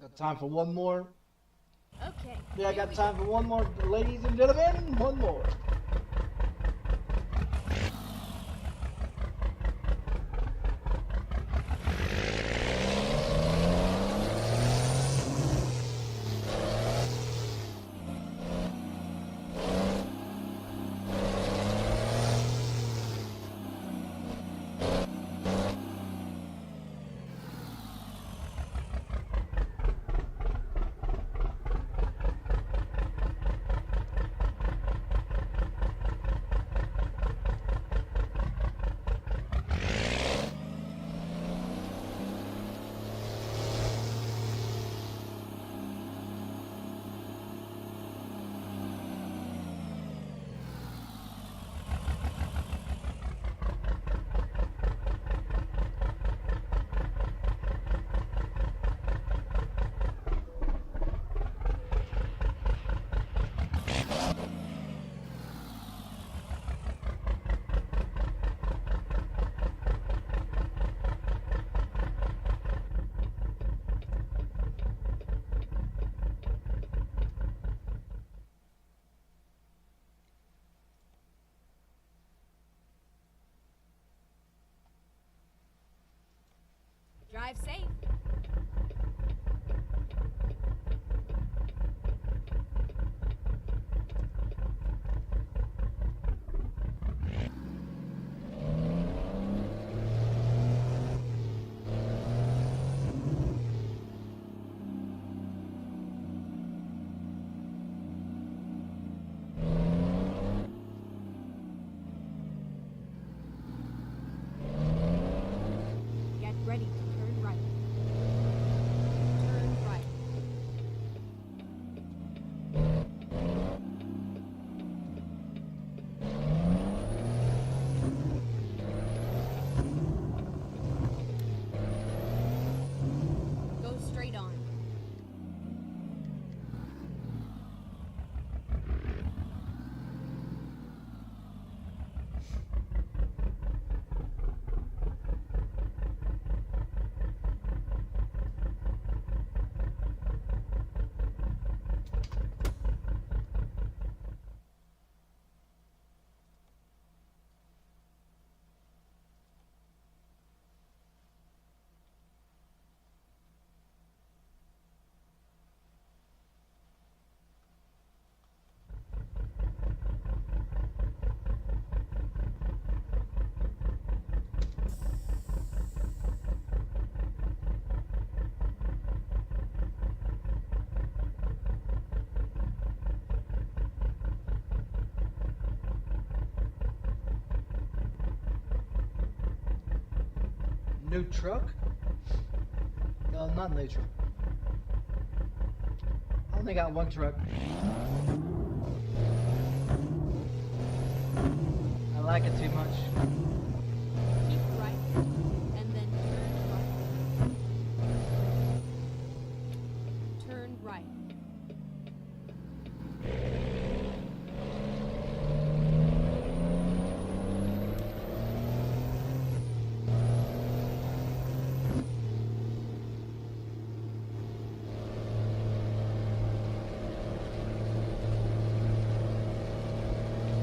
Got time for one more. Okay. Yeah, I here got we time go. for one more, ladies and gentlemen. One more. Drive safe. Get ready to turn right. Turn right. Go straight on. New truck? No, not new truck. I only got one truck. I like it too much. Keep right. And then turn right. Turn right.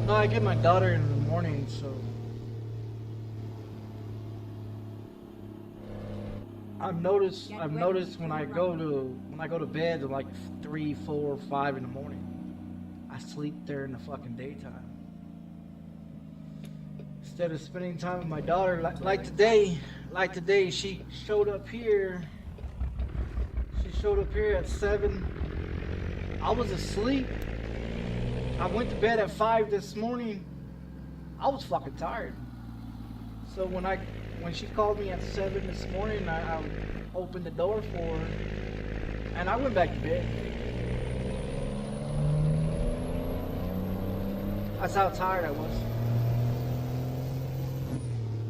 No, I get my daughter in the morning, so I've noticed when I go to bed at like 3, 4, 5 in the morning, I sleep there in the fucking daytime. Instead of spending time with my daughter, like today, she showed up here. She showed up here at 7. I was asleep. I went to bed at 5 this morning. I was fucking tired. So when she called me at 7 this morning, I opened the door for her, and I went back to bed. That's how tired I was.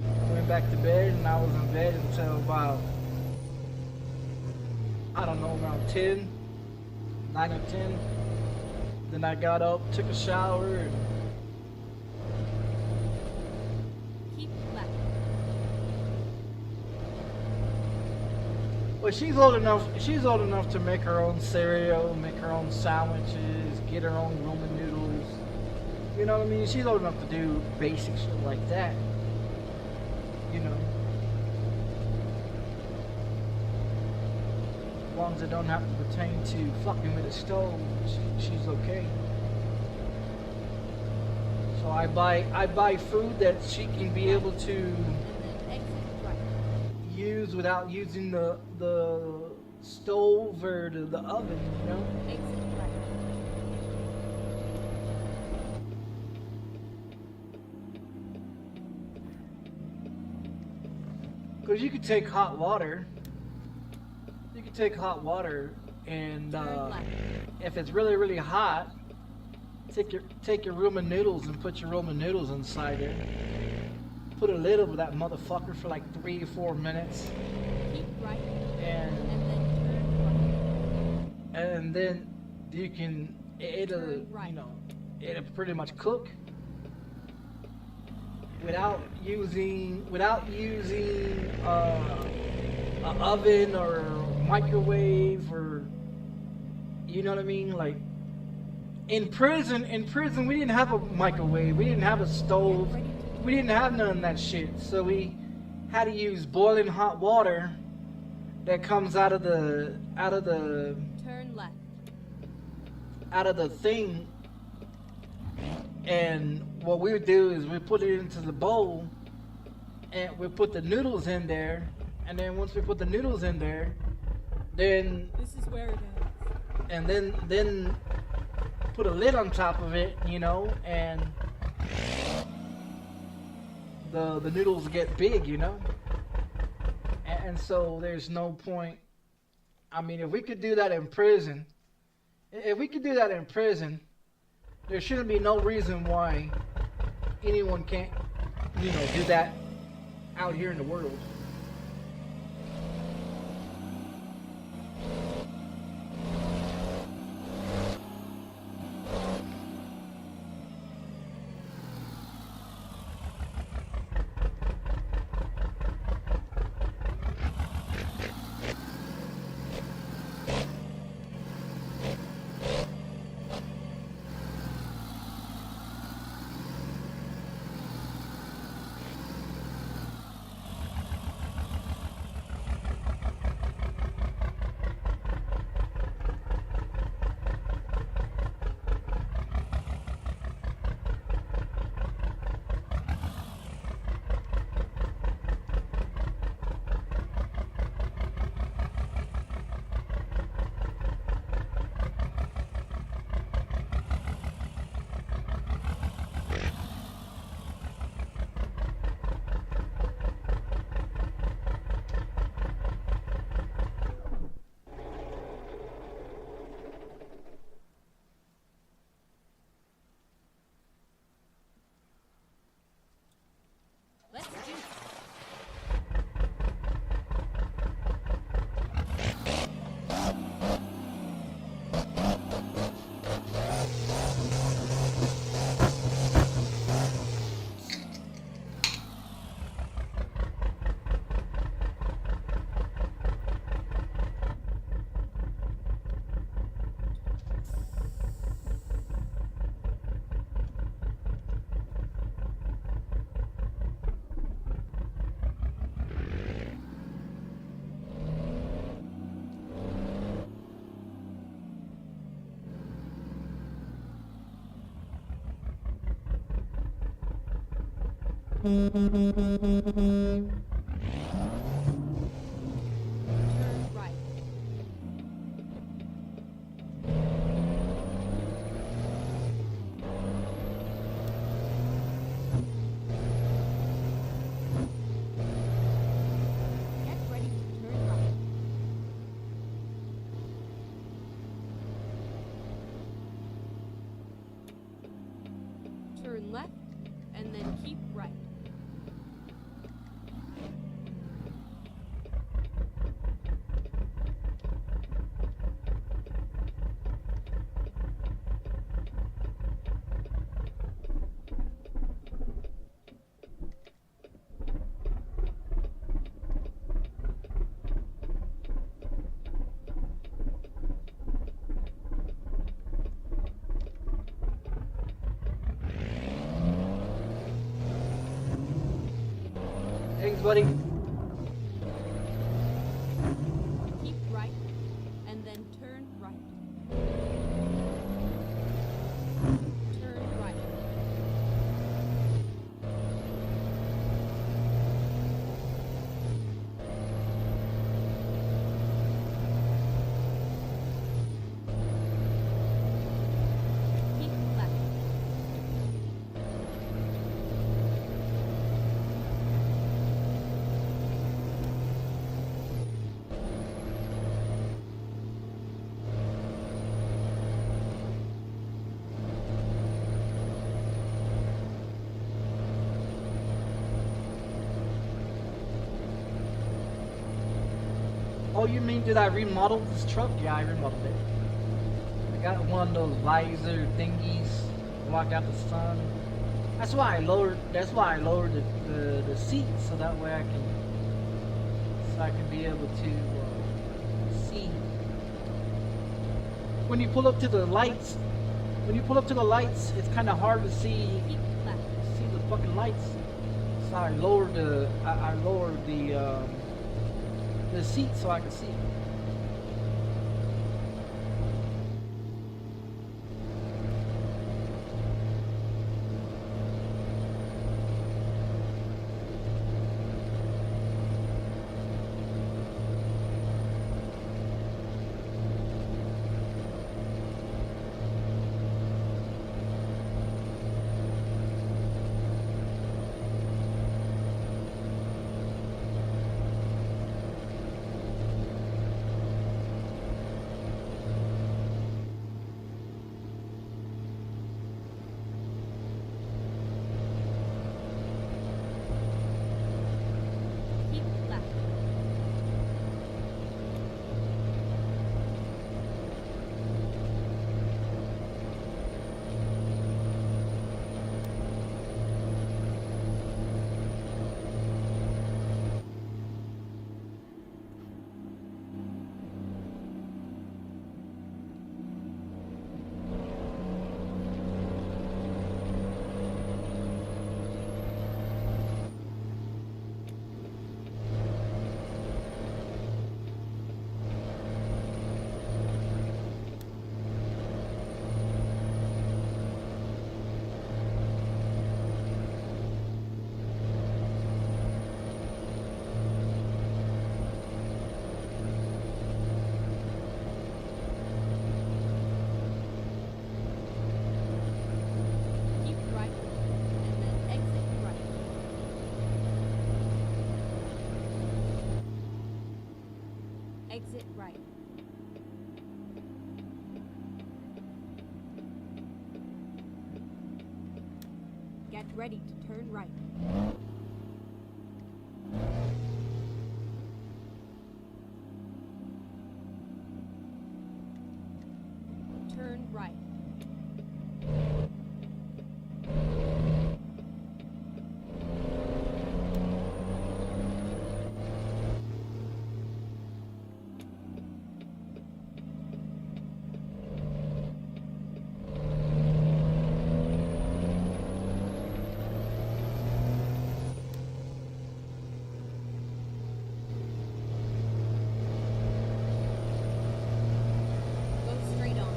I went back to bed, and I was in bed until about, I don't know, around 10, 9 or 10. Then I got up, took a shower, and Keep left. But she's old enough. She's old enough to make her own cereal, make her own sandwiches, get her own ramen noodles. You know what I mean? She's old enough to do basic shit like that. You know, as long as it don't have to pertain to fucking with a stove, she's okay. So I buy food that she can be able to And then exit right. use without using the stove or the oven, you know? Exit right. Because you could take hot water. You could take hot water and Turn left. if it's really, really hot, take your ramen noodles and put your ramen noodles inside it. Put a lid over that motherfucker for like 3 to 4 minutes. Keep right. And And then turn right. and then you can it'll Turn right. you know it'll pretty much cook without using an oven or microwave, or you know what I mean. Like in prison we didn't have a microwave, we didn't have a stove, Ready to we didn't have none of that shit, so we had to use boiling hot water that comes out of the turn left. thing. And what we would do is we put it into the bowl and we put the noodles in there, and then once we put the noodles in there, then This is where it is. and then put a lid on top of it, you know, and the noodles get big, you know. And so there's no point. I mean, if we could do that in prison, there shouldn't be no reason why anyone can't, you know, do that out here in the world. Let's do it. Turn right. Get ready to turn right. Turn left and then keep right. Thanks, buddy. Keep right, and then turn right. Turn right. Keep left. Oh, you mean did I remodel this truck? Yeah, I remodeled it. I got one of those visor thingies to block out the sun. That's why I lowered. That's why I lowered the seat so that way I can be able to see. When you pull up to the lights, it's kind of hard to see Keep left. the fucking lights. So I lowered the seat so I can see. Keep left. Keep right, and then exit right. Exit right. Get ready to turn right. Turn right. Go straight on.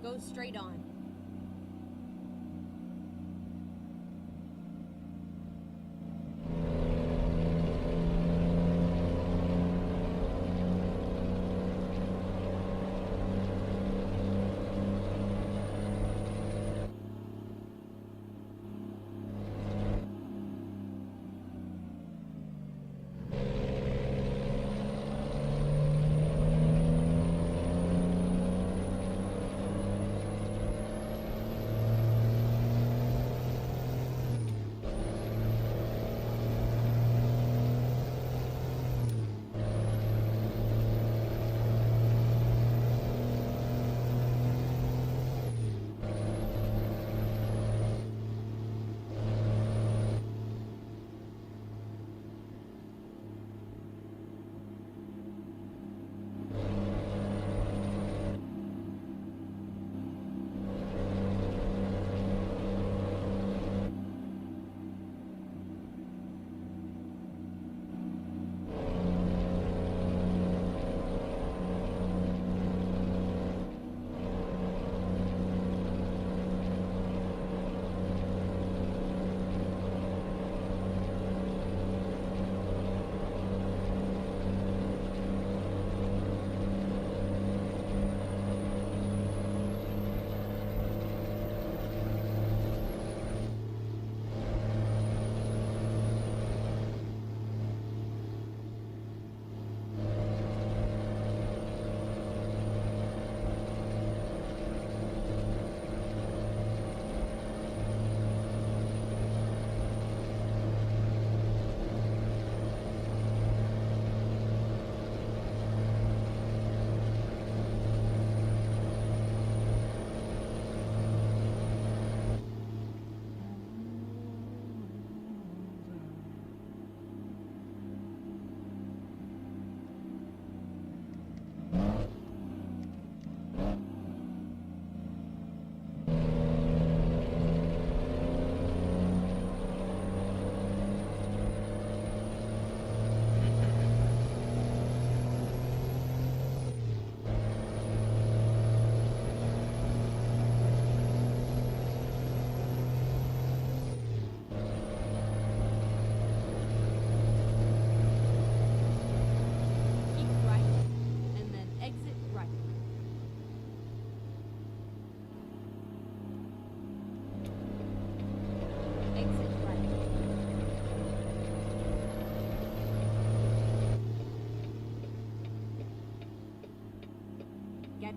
Go straight on.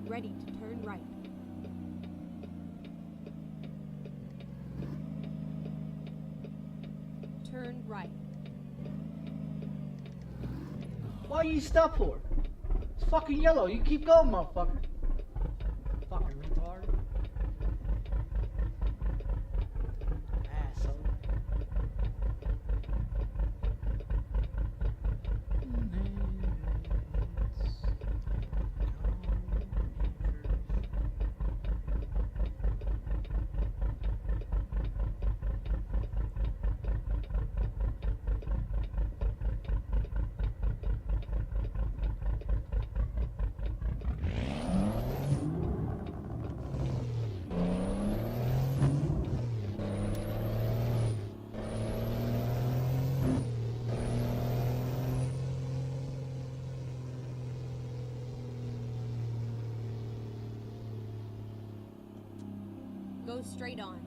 Ready to turn right. Turn right. Why you stop for? It's fucking yellow. You keep going, motherfucker. Fucking retard. Asshole. Go straight on.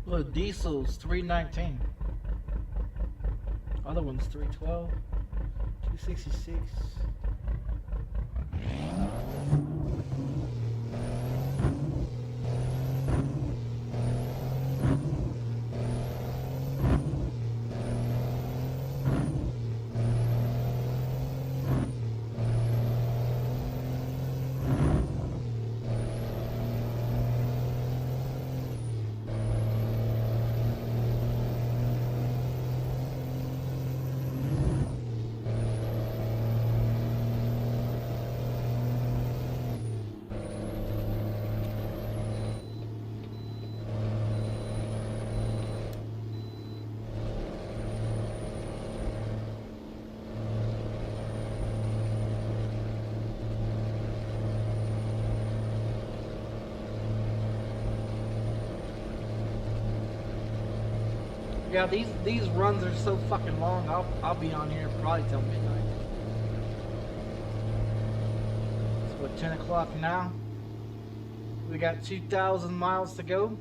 Look, diesel's 319. Other one's 312, 266. Yeah, these runs are so fucking long. I'll be on here probably till midnight. It's what, 10 o'clock now. We got 2,000 miles to go.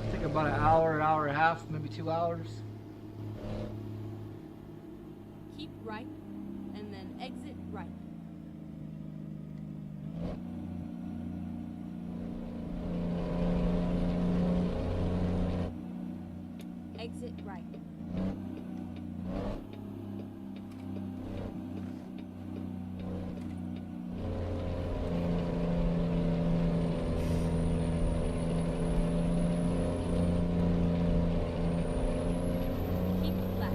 I think about an hour and a half, maybe 2 hours. Keep right, and then exit right. Exit right. Keep left.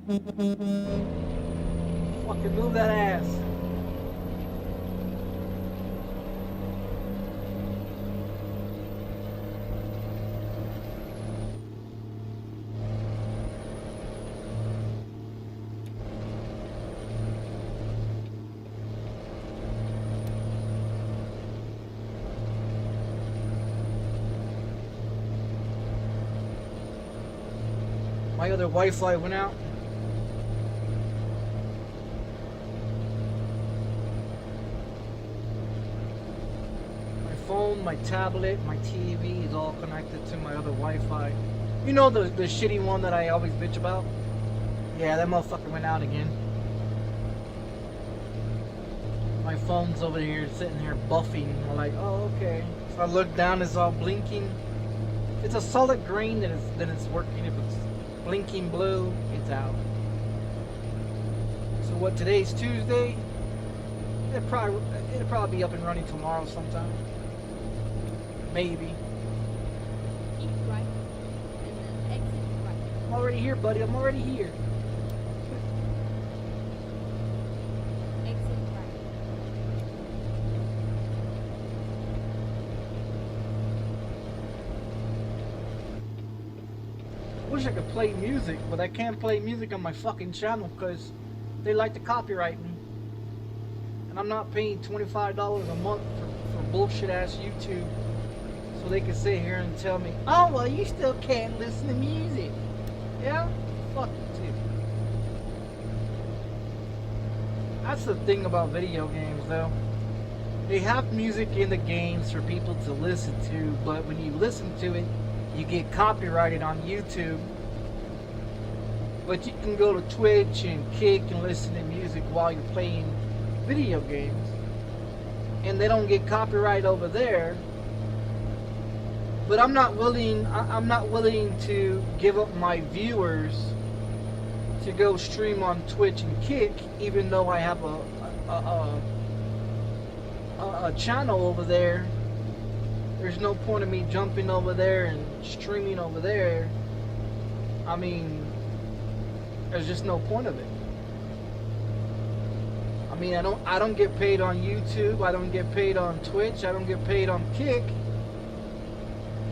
Fucking move that ass. My other Wi-Fi went out. My phone, my tablet, my TV is all connected to my other Wi-Fi. You know the shitty one that I always bitch about? Yeah, that motherfucker went out again. My phone's over here sitting here buffing. I'm like, oh, okay. So I look down, it's all blinking. If it's a solid green, then it's working. If it's blinking blue, it's out. So what, today's Tuesday? It'll probably be up and running tomorrow sometime. Maybe. Keep right, and then exit right. I'm already here, buddy. I'm already here. Exit right. Wish I could play music, but I can't play music on my fucking channel because they like to copyright me. And I'm not paying $25 a month for bullshit ass YouTube. So they can sit here and tell me, oh, well, you still can't listen to music. Yeah? Fuck you too. That's the thing about video games, though. They have music in the games for people to listen to, but when you listen to it, you get copyrighted on YouTube. But you can go to Twitch and Kick and listen to music while you're playing video games. And they don't get copyright over there. But I'm not willing to give up my viewers to go stream on Twitch and Kick, even though I have a channel over there. There's no point in me jumping over there and streaming over there. I mean, there's just no point of it. I mean, I don't get paid on YouTube. I don't get paid on Twitch. I don't get paid on Kick.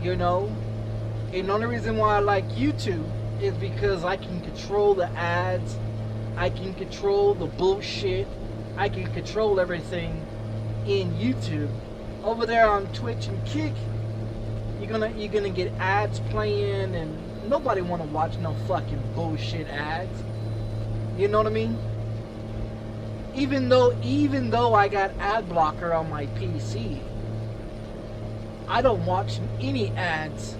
You know, and the only reason why I like YouTube is because I can control the ads, I can control the bullshit, I can control everything in YouTube. Over there on Twitch and Kick, you're gonna get ads playing, and nobody wanna watch no fucking bullshit ads. You know what I mean? Even though I got ad blocker on my PC, I don't watch any ads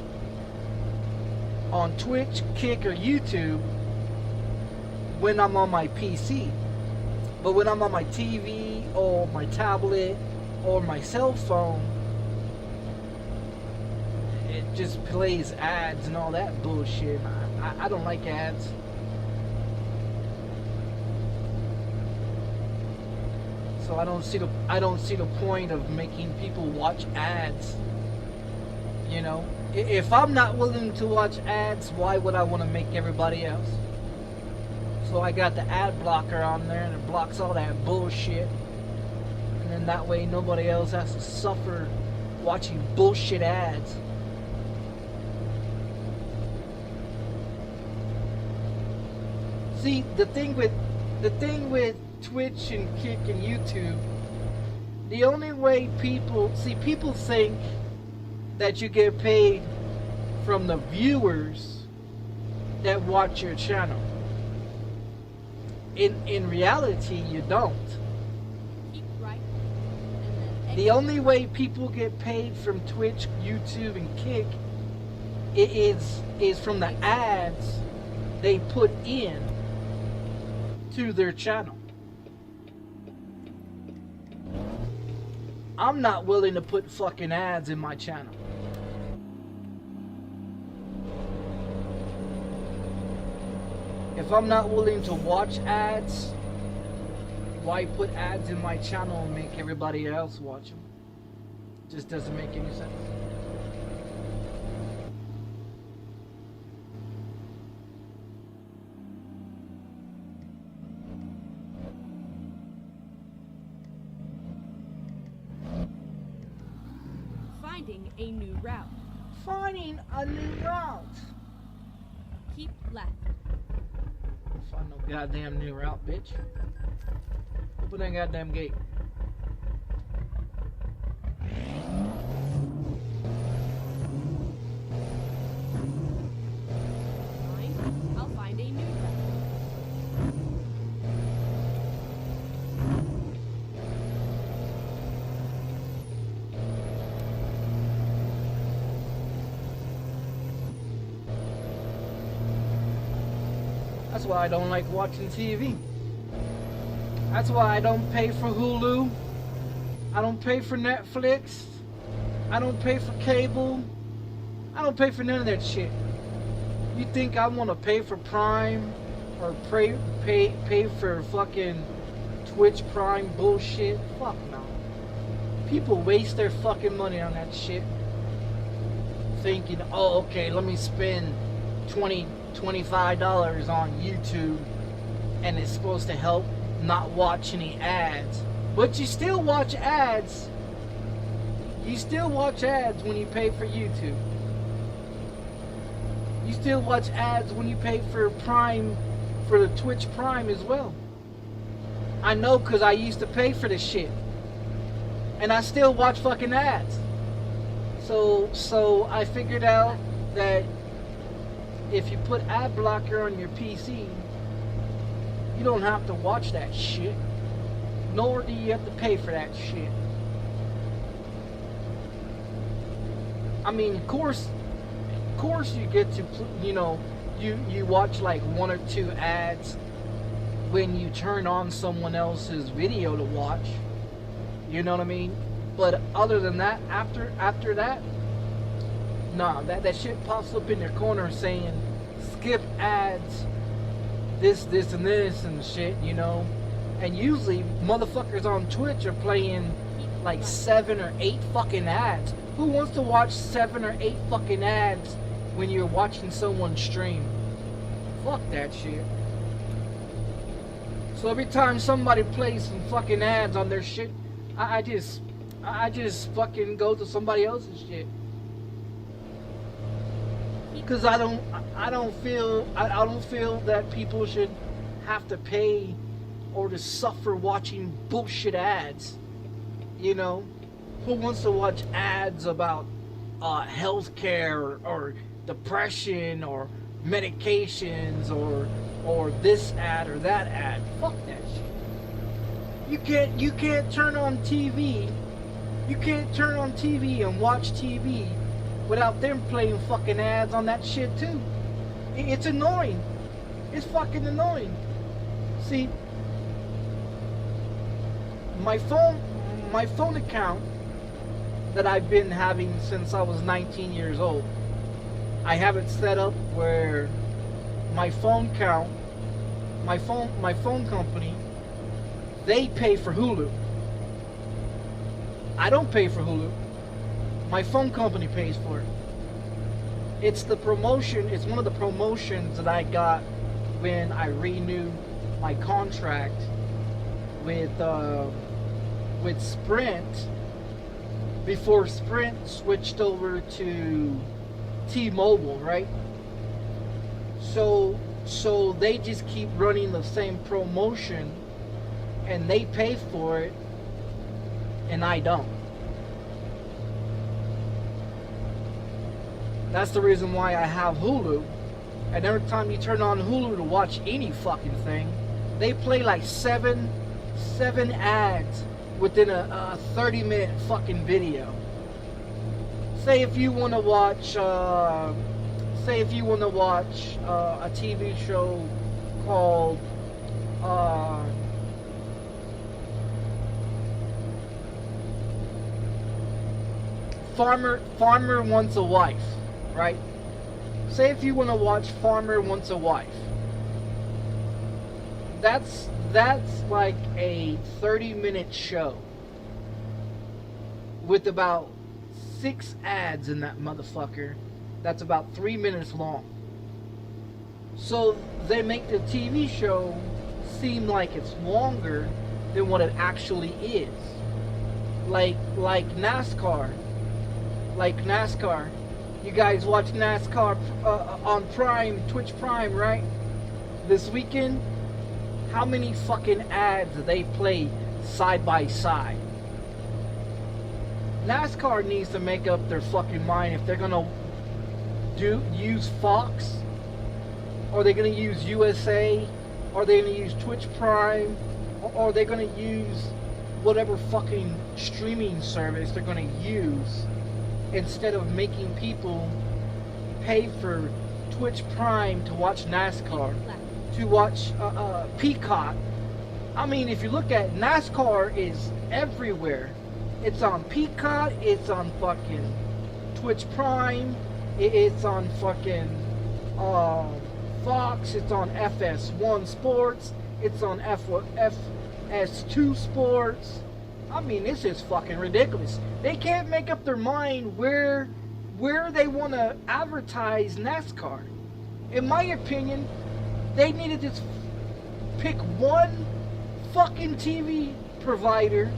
on Twitch, Kick, or YouTube when I'm on my PC. But when I'm on my TV or my tablet or my cell phone, it just plays ads and all that bullshit. I don't like ads. So I don't see the point of making people watch ads. You know, if I'm not willing to watch ads, why would I want to make everybody else? So I got the ad blocker on there, and it blocks all that bullshit. And then that way nobody else has to suffer watching bullshit ads. See, the thing with Twitch and Kick and YouTube, the only way people think that you get paid from the viewers that watch your channel. In reality, you don't. Keep right, and then exit. The only way people get paid from Twitch, YouTube, and Kick is from the ads they put in to their channel. I'm not willing to put fucking ads in my channel. If I'm not willing to watch ads, why put ads in my channel and make everybody else watch them? Just doesn't make any sense. Finding a new route. Finding a new route. Keep left. Find no goddamn new route, bitch. Open that goddamn gate. Fine. I'll find a new route. That's why I don't like watching TV. That's why I don't pay for Hulu. I don't pay for Netflix. I don't pay for cable. I don't pay for none of that shit. You think I want to pay for Prime or pay for fucking Twitch Prime bullshit? Fuck no. People waste their fucking money on that shit. Thinking, oh, okay, let me spend $25 on YouTube and it's supposed to help not watch any ads. But you still watch ads. You still watch ads when you pay for YouTube. You still watch ads when you pay for Prime, for the Twitch Prime as well. I know, because I used to pay for this shit. And I still watch fucking ads. So I figured out that if you put ad blocker on your PC, you don't have to watch that shit. Nor do you have to pay for that shit. I mean, of course you get to, you watch like one or two ads when you turn on someone else's video to watch. You know what I mean? But other than that, after that, nah, that shit pops up in your corner saying skip ads, this and this and shit, you know. And usually motherfuckers on Twitch are playing like 7 or 8 fucking ads. Who wants to watch 7 or 8 fucking ads when you're watching someone stream? Fuck that shit. So every time somebody plays some fucking ads on their shit, I just fucking go to somebody else's shit. Cause I don't feel that people should have to pay or to suffer watching bullshit ads. You know, who wants to watch ads about healthcare or depression or medications or this ad or that ad? Fuck that shit. You can't turn on TV. You can't turn on TV and watch TV without them playing fucking ads on that shit too. It's annoying. It's fucking annoying. See, my phone account that I've been having since I was 19 years old, I have it set up where my phone company, they pay for Hulu. I don't pay for Hulu. My phone company pays for it. It's the promotion. It's one of the promotions that I got when I renewed my contract with Sprint before Sprint switched over to T-Mobile, right? So they just keep running the same promotion and they pay for it and I don't. That's the reason why I have Hulu. And every time you turn on Hulu to watch any fucking thing, they play like seven ads within a 30-minute fucking video. Say if you want to watch a TV show called Farmer Wants a Wife, right? Say if you want to watch Farmer Wants a Wife, that's like a 30-minute show with about 6 ads in that motherfucker. That's about 3 minutes long. So they make the TV show seem like it's longer than what it actually is. Like NASCAR. like NASCAR. You guys watch NASCAR on Prime, Twitch Prime, right? This weekend, how many fucking ads do they play side by side? NASCAR needs to make up their fucking mind if they're gonna use Fox, or they're gonna use USA, or they're gonna use Twitch Prime, or they're gonna use whatever fucking streaming service they're gonna use, instead of making people pay for Twitch Prime to watch NASCAR, to watch Peacock. I mean, if you look at NASCAR is everywhere. It's on Peacock, it's on fucking Twitch Prime, it's on fucking Fox, it's on FS1 Sports, it's on FS2 Sports. I mean, this is fucking ridiculous. They can't make up their mind where they want to advertise NASCAR. In my opinion, they need to just pick one fucking TV provider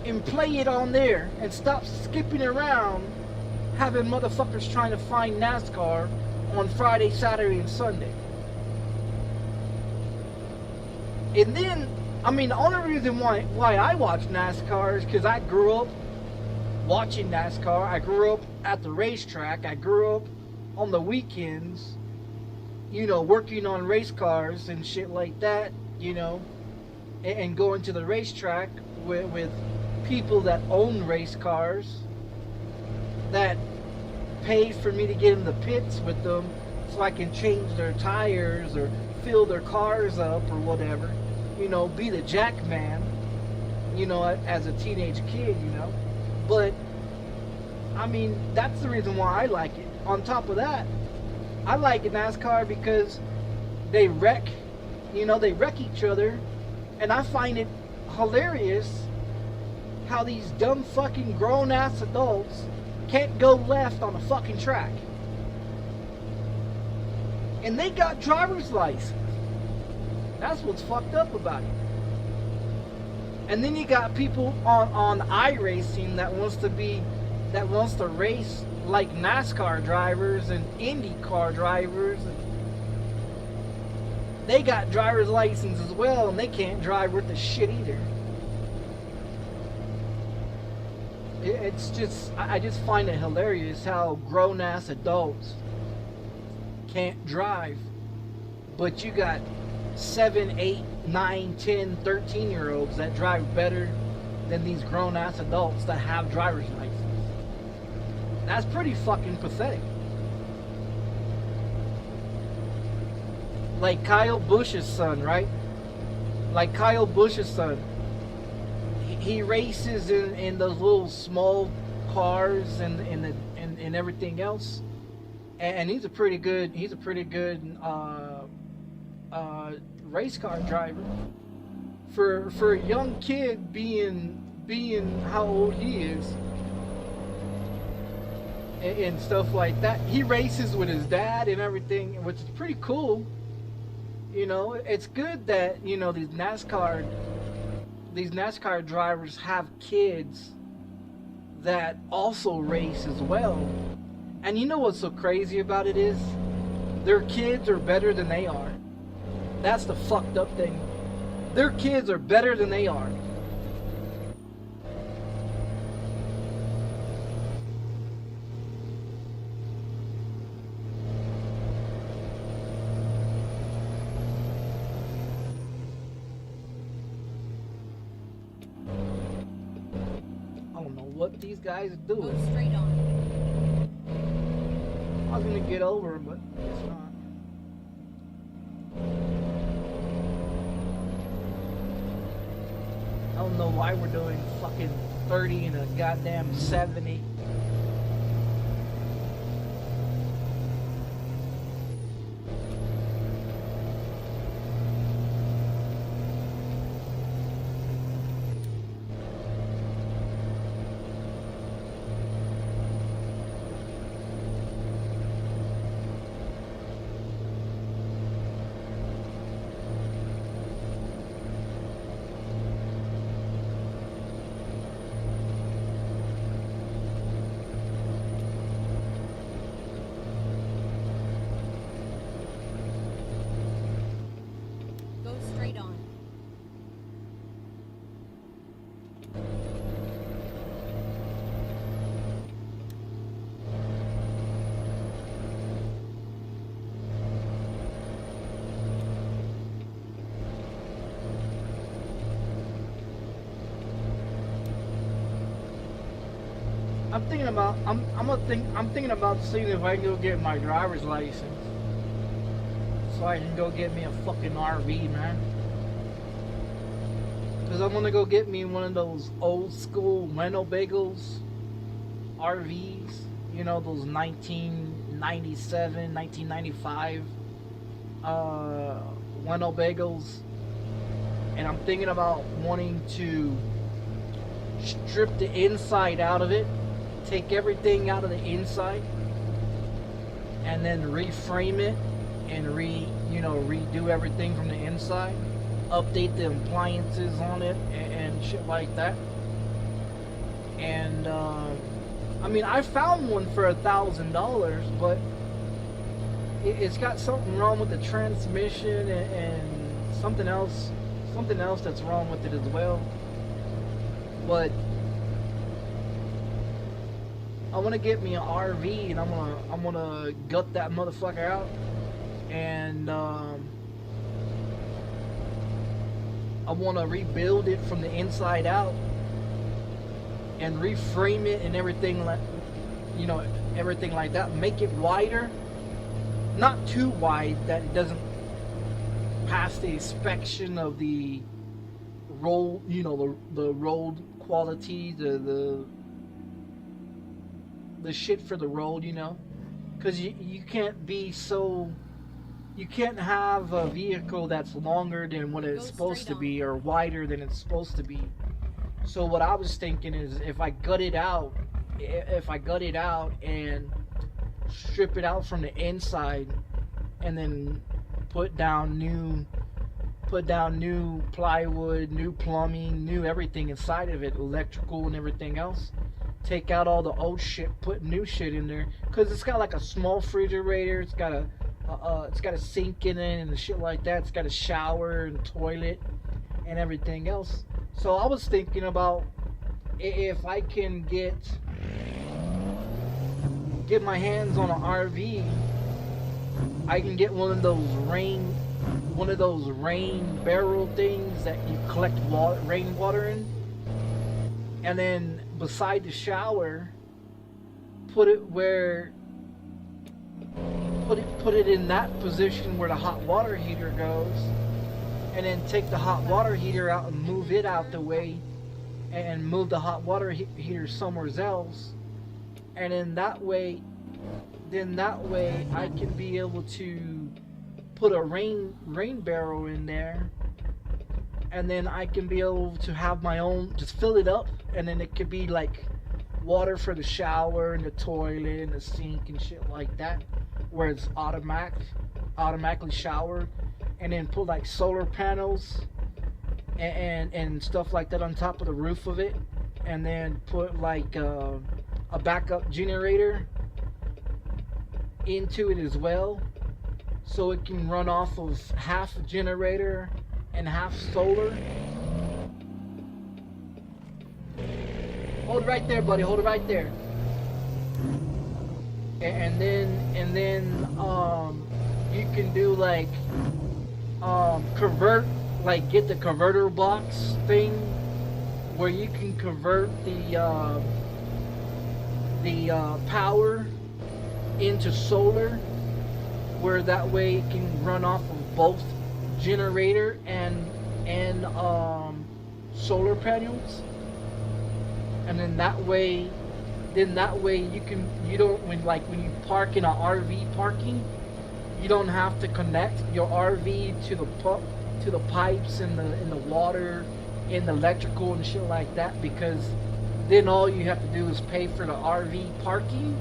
and play it on there, and stop skipping around having motherfuckers trying to find NASCAR on Friday, Saturday, and Sunday. And then, I mean, the only reason why I watch NASCAR is because I grew up watching NASCAR. I grew up at the racetrack. I grew up on the weekends, you know, working on race cars and shit like that, you know, and going to the racetrack with people that own race cars, that paid for me to get in the pits with them so I can change their tires or fill their cars up or whatever, you know, be the jack man, you know, as a teenage kid, you know. But I mean, that's the reason why I like it. On top of that, I like NASCAR because they wreck, you know, they wreck each other, and I find it hilarious how these dumb fucking grown-ass adults can't go left on a fucking track. And they got driver's license. That's what's fucked up about it. And then you got people on iRacing that wants to race like NASCAR drivers and IndyCar drivers, and they got driver's license as well, and they can't drive worth a shit either. It's just, I just find it hilarious how grown-ass adults can't drive, but you got 7, 8, 9, 10, 13-year-olds that drive better than these grown-ass adults that have driver's license. That's pretty fucking pathetic. Like Kyle Busch's son, right? Like Kyle Busch's son. He races in those little small cars and everything else, and he's a pretty good race car driver. For a young kid being how old he is and stuff like that, he races with his dad and everything, which is pretty cool. You know, it's good that, you know, these NASCAR drivers have kids that also race as well. And you know what's so crazy about it is, their kids are better than they are. That's the fucked up thing. Their kids are better than they are. What these guys are doing. Go straight on. I was gonna get over, but it's not. I don't know why we're doing fucking 30 and a goddamn 70. I'm thinking about I'm thinking about seeing if I can go get my driver's license, so I can go get me a fucking RV, man. Cause I'm gonna go get me one of those old school Winnebagos RVs. You know, those 1997, 1995 Winnebagos. And I'm thinking about wanting to strip the inside out of it, take everything out of the inside, and then reframe it and redo everything from the inside, update the appliances on it and shit like that. And I mean, I found one for $1,000, but it's got something wrong with the transmission and something else that's wrong with it as well. But I want to get me an RV, and I'm gonna gut that motherfucker out, and I want to rebuild it from the inside out and reframe it and everything like, you know, everything like that. Make it wider, not too wide that it doesn't pass the inspection of the roll, you know, the rolled quality, the shit for the road, you know, because you can't be so, you can't have a vehicle that's longer than what it's supposed to be or wider than it's supposed to be. So what I was thinking is if I gut it out and strip it out from the inside and then put down new plywood, new plumbing, new everything inside of it, electrical and everything else. Take out all the old shit, put new shit in there, cause it's got like a small refrigerator. It's got a sink in it and the shit like that. It's got a shower and toilet and everything else. So I was thinking about if I can get my hands on an RV, I can get one of those rain barrel things that you collect rainwater in, and then beside the shower, put it in that position where the hot water heater goes, and then take the hot water heater out and move it out the way, and move the hot water heater somewhere else, and then that way I can be able to put a rain barrel in there, and then I can be able to have my own, just fill it up, and then it could be like water for the shower and the toilet and the sink and shit like that, where it's automatically showered, and then put like solar panels and stuff like that on top of the roof of it, and then put like a backup generator into it as well, so it can run off of half generator and half solar. Hold it right there, buddy. Hold it right there. And then you can do like convert, like get the converter box thing where you can convert the power into solar, where that way it can run off of both generator and solar panels, and then that way you don't, when you park in an RV parking, you don't have to connect your RV to the pipes and the water and the electrical and shit like that, because then all you have to do is pay for the RV parking,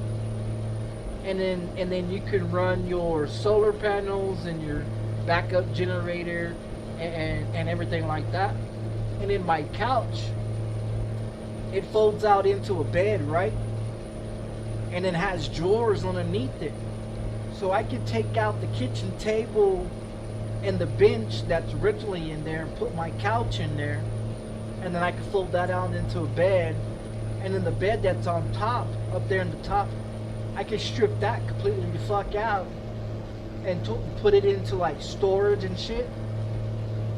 and then you can run your solar panels and your backup generator and everything like that. And then my couch, it folds out into a bed, right? And it has drawers underneath it, so I can take out the kitchen table and the bench that's originally in there and put my couch in there, and then I can fold that out into a bed, and then the bed that's on top, up there in the top, I can strip that completely the fuck out and put it into like storage and shit.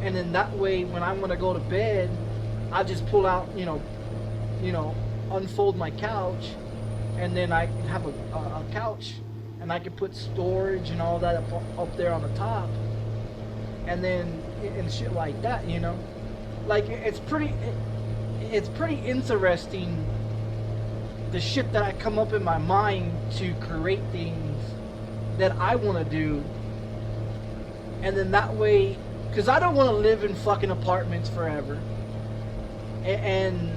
And then that way, when I want to go to bed, I just pull out, unfold my couch, and then I can have a couch, and I can put storage and all that up there on the top, and then and shit like that, you know. Like it's pretty interesting, the shit that I come up in my mind to create things that I want to do, and then that way, because I don't want to live in fucking apartments forever, and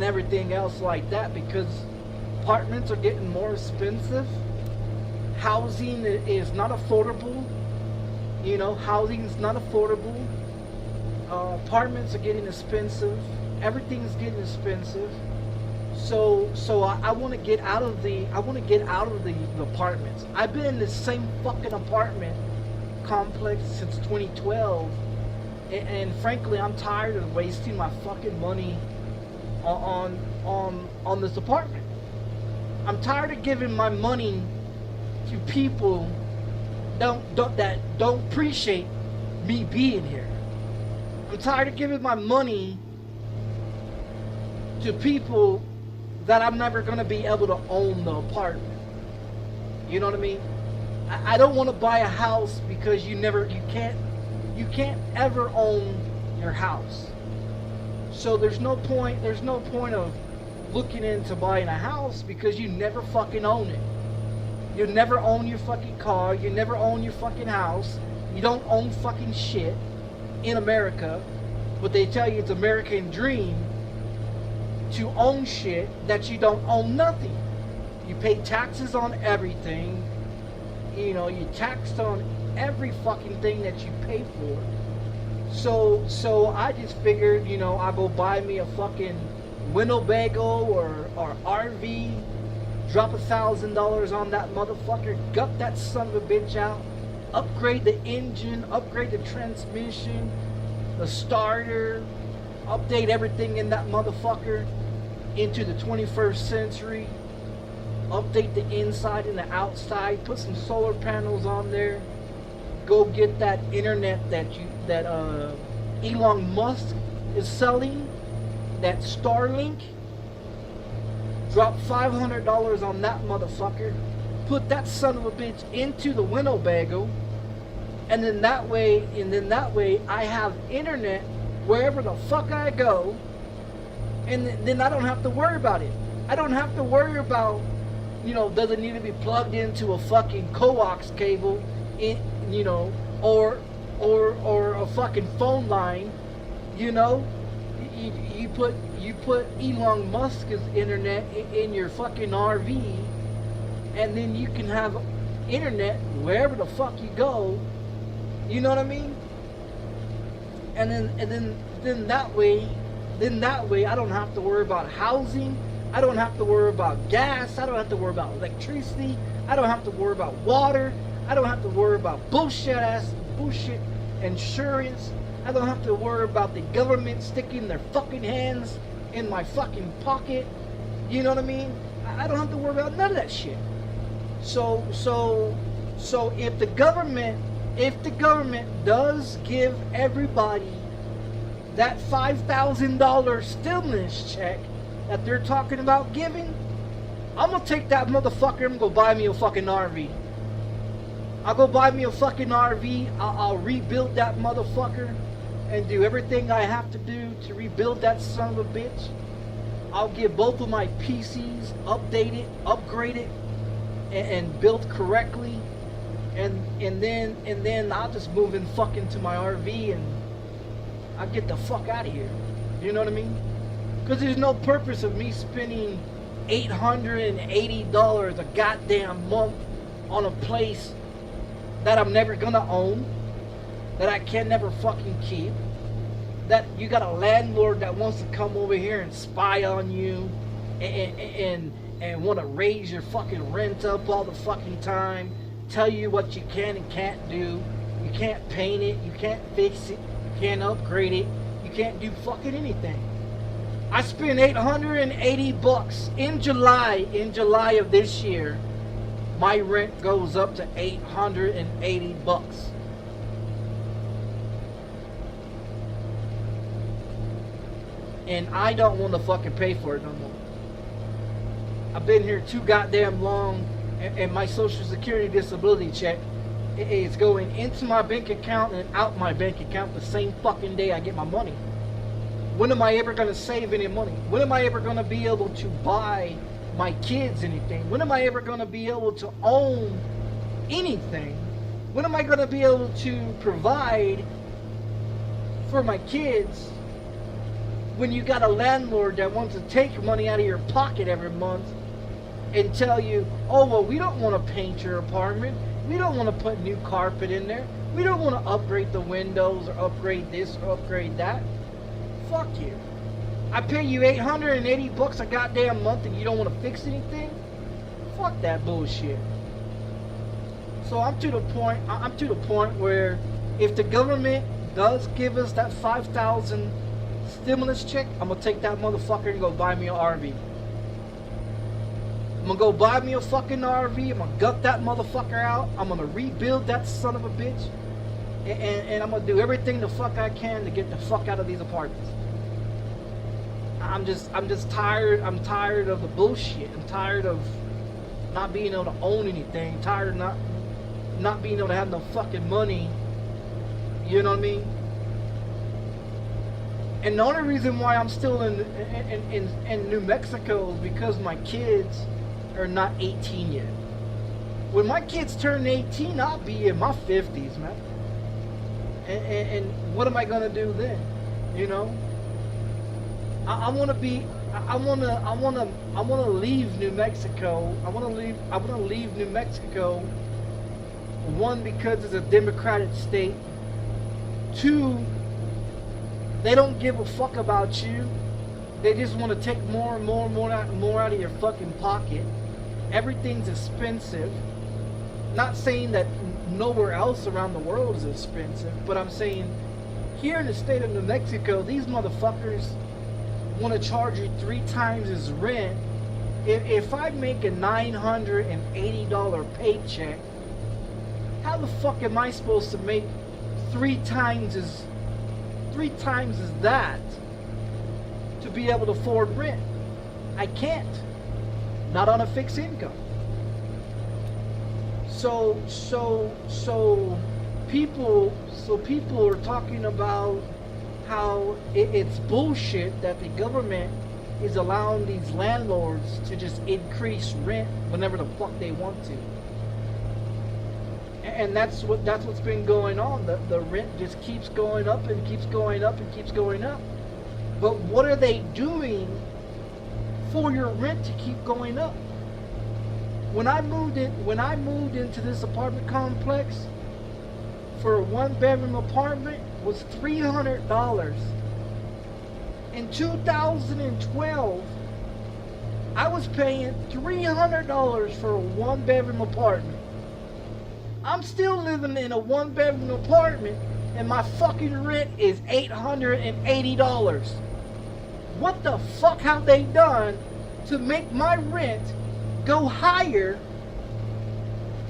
everything else like that, because apartments are getting more expensive. Housing is not affordable. You know, housing is not affordable. Apartments are getting expensive. Everything's getting expensive. So I want to get out of the apartments. I've been in the same fucking apartment complex since 2012, and frankly, I'm tired of wasting my fucking money on this apartment. I'm tired of giving my money to people that don't appreciate me being here. I'm tired of giving my money to people that I'm never gonna be able to own the apartment. You know what I mean? I don't want to buy a house because you can't ever own your house. So there's no point of looking into buying a house, because you never fucking own it. You never own your fucking car, you never own your fucking house, you don't own fucking shit in America, but they tell you it's American dream to own shit that you don't own nothing. You pay taxes on everything, you know, you taxed on every fucking thing that you pay for. So I just figured, you know, I'll go buy me a fucking Winnebago or RV, drop $1,000 on that motherfucker, gut that son of a bitch out, upgrade the engine, upgrade the transmission, the starter, update everything in that motherfucker into the 21st century, update the inside and the outside, put some solar panels on there, go get that internet that Elon Musk is selling, that Starlink, drop $500 on that motherfucker, put that son of a bitch into the Winnebago, and then that way I have internet wherever the fuck I go, and then I don't have to worry about it. I don't have to worry about, you know, does it need to be plugged into a fucking coax cable, you know, or a fucking phone line, you know. You put Elon Musk's internet in your fucking RV, and then you can have internet wherever the fuck you go. You know what I mean? And then that way I don't have to worry about housing. I don't have to worry about gas. I don't have to worry about electricity. I don't have to worry about water. I don't have to worry about bullshit insurance. I don't have to worry about the government sticking their fucking hands in my fucking pocket. You know what I mean? I don't have to worry about none of that shit. So if the government does give everybody that $5,000 stimulus check that they're talking about giving, I'm gonna take that motherfucker and go buy me a fucking RV. I'll go buy me a fucking RV. I'll rebuild that motherfucker and do everything I have to do to rebuild that son of a bitch. I'll get both of my PCs updated, upgraded, and built correctly, and then I'll just move in fucking to my RV and I'll get the fuck out of here. You know what I mean? Because there's no purpose of me spending $880 a goddamn month on a place that I'm never gonna own, that I can never fucking keep, that you got a landlord that wants to come over here and spy on you and want to raise your fucking rent up all the fucking time, tell you what you can and can't do. You can't paint it, you can't fix it, you can't upgrade it, you can't do fucking anything. I spent $880 in July of this year. My rent goes up to $880. and I don't want to fucking pay for it no more. I've been here too goddamn long, and my social security disability check is going into my bank account and out my bank account the same fucking day I get my money. When am I ever going to save any money? When am I ever going to be able to buy my kids anything? When am I ever going to be able to own anything? When am I going to be able to provide for my kids when you got a landlord that wants to take money out of your pocket every month and tell you, oh, well, we don't want to paint your apartment. We don't want to put new carpet in there. We don't want to upgrade the windows or upgrade this or upgrade that. Fuck you. I pay you $880 a goddamn month and you don't want to fix anything? Fuck that bullshit. So I'm to the point where if the government does give us that 5,000 stimulus check, I'm gonna take that motherfucker and go buy me an RV. I'm gonna go buy me a fucking RV. I'm gonna gut that motherfucker out. I'm gonna rebuild that son of a bitch, and I'm gonna do everything the fuck I can to get the fuck out of these apartments. I'm just tired. I'm tired of the bullshit. I'm tired of not being able to own anything. Tired of not being able to have no fucking money. You know what I mean? And the only reason why I'm still in New Mexico is because my kids are not 18 yet. When my kids turn 18, I'll be in my 50s, man. And what am I gonna do then? You know? I wanna leave New Mexico. I wanna leave New Mexico. One, because it's a Democratic state. Two, they don't give a fuck about you. They just want to take more and more out of your fucking pocket. Everything's expensive. Not saying that nowhere else around the world is expensive, but I'm saying here in the state of New Mexico, these motherfuckers want to charge you 3 times as rent. If I make a $980 paycheck, how the fuck am I supposed to make 3 times as that to be able to afford rent? I can't. Not on a fixed income. So people are talking about how it's bullshit that the government is allowing these landlords to just increase rent whenever the fuck they want to. And that's what's been going on. The rent just keeps going up and keeps going up and keeps going up. But what are they doing for your rent to keep going up? When I moved into this apartment complex, for a 1-bedroom apartment was $300. In 2012, I was paying $300 for a 1-bedroom apartment. I'm still living in a 1-bedroom apartment and my fucking rent is $880. What the fuck have they done to make my rent go higher?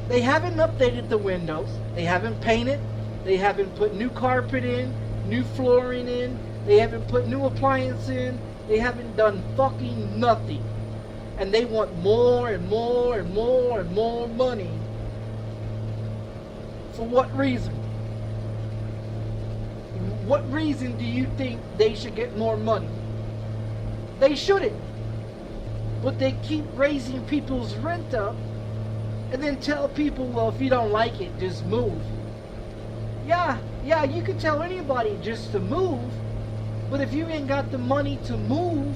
They haven't updated the windows. They haven't painted. They haven't put new carpet in, new flooring in. They haven't put new appliances in. They haven't done fucking nothing. And they want more and more and more and more money. For what reason? What reason do you think they should get more money? They shouldn't. But they keep raising people's rent up and then tell people, well, if you don't like it, just move. Yeah, you can tell anybody just to move, but if you ain't got the money to move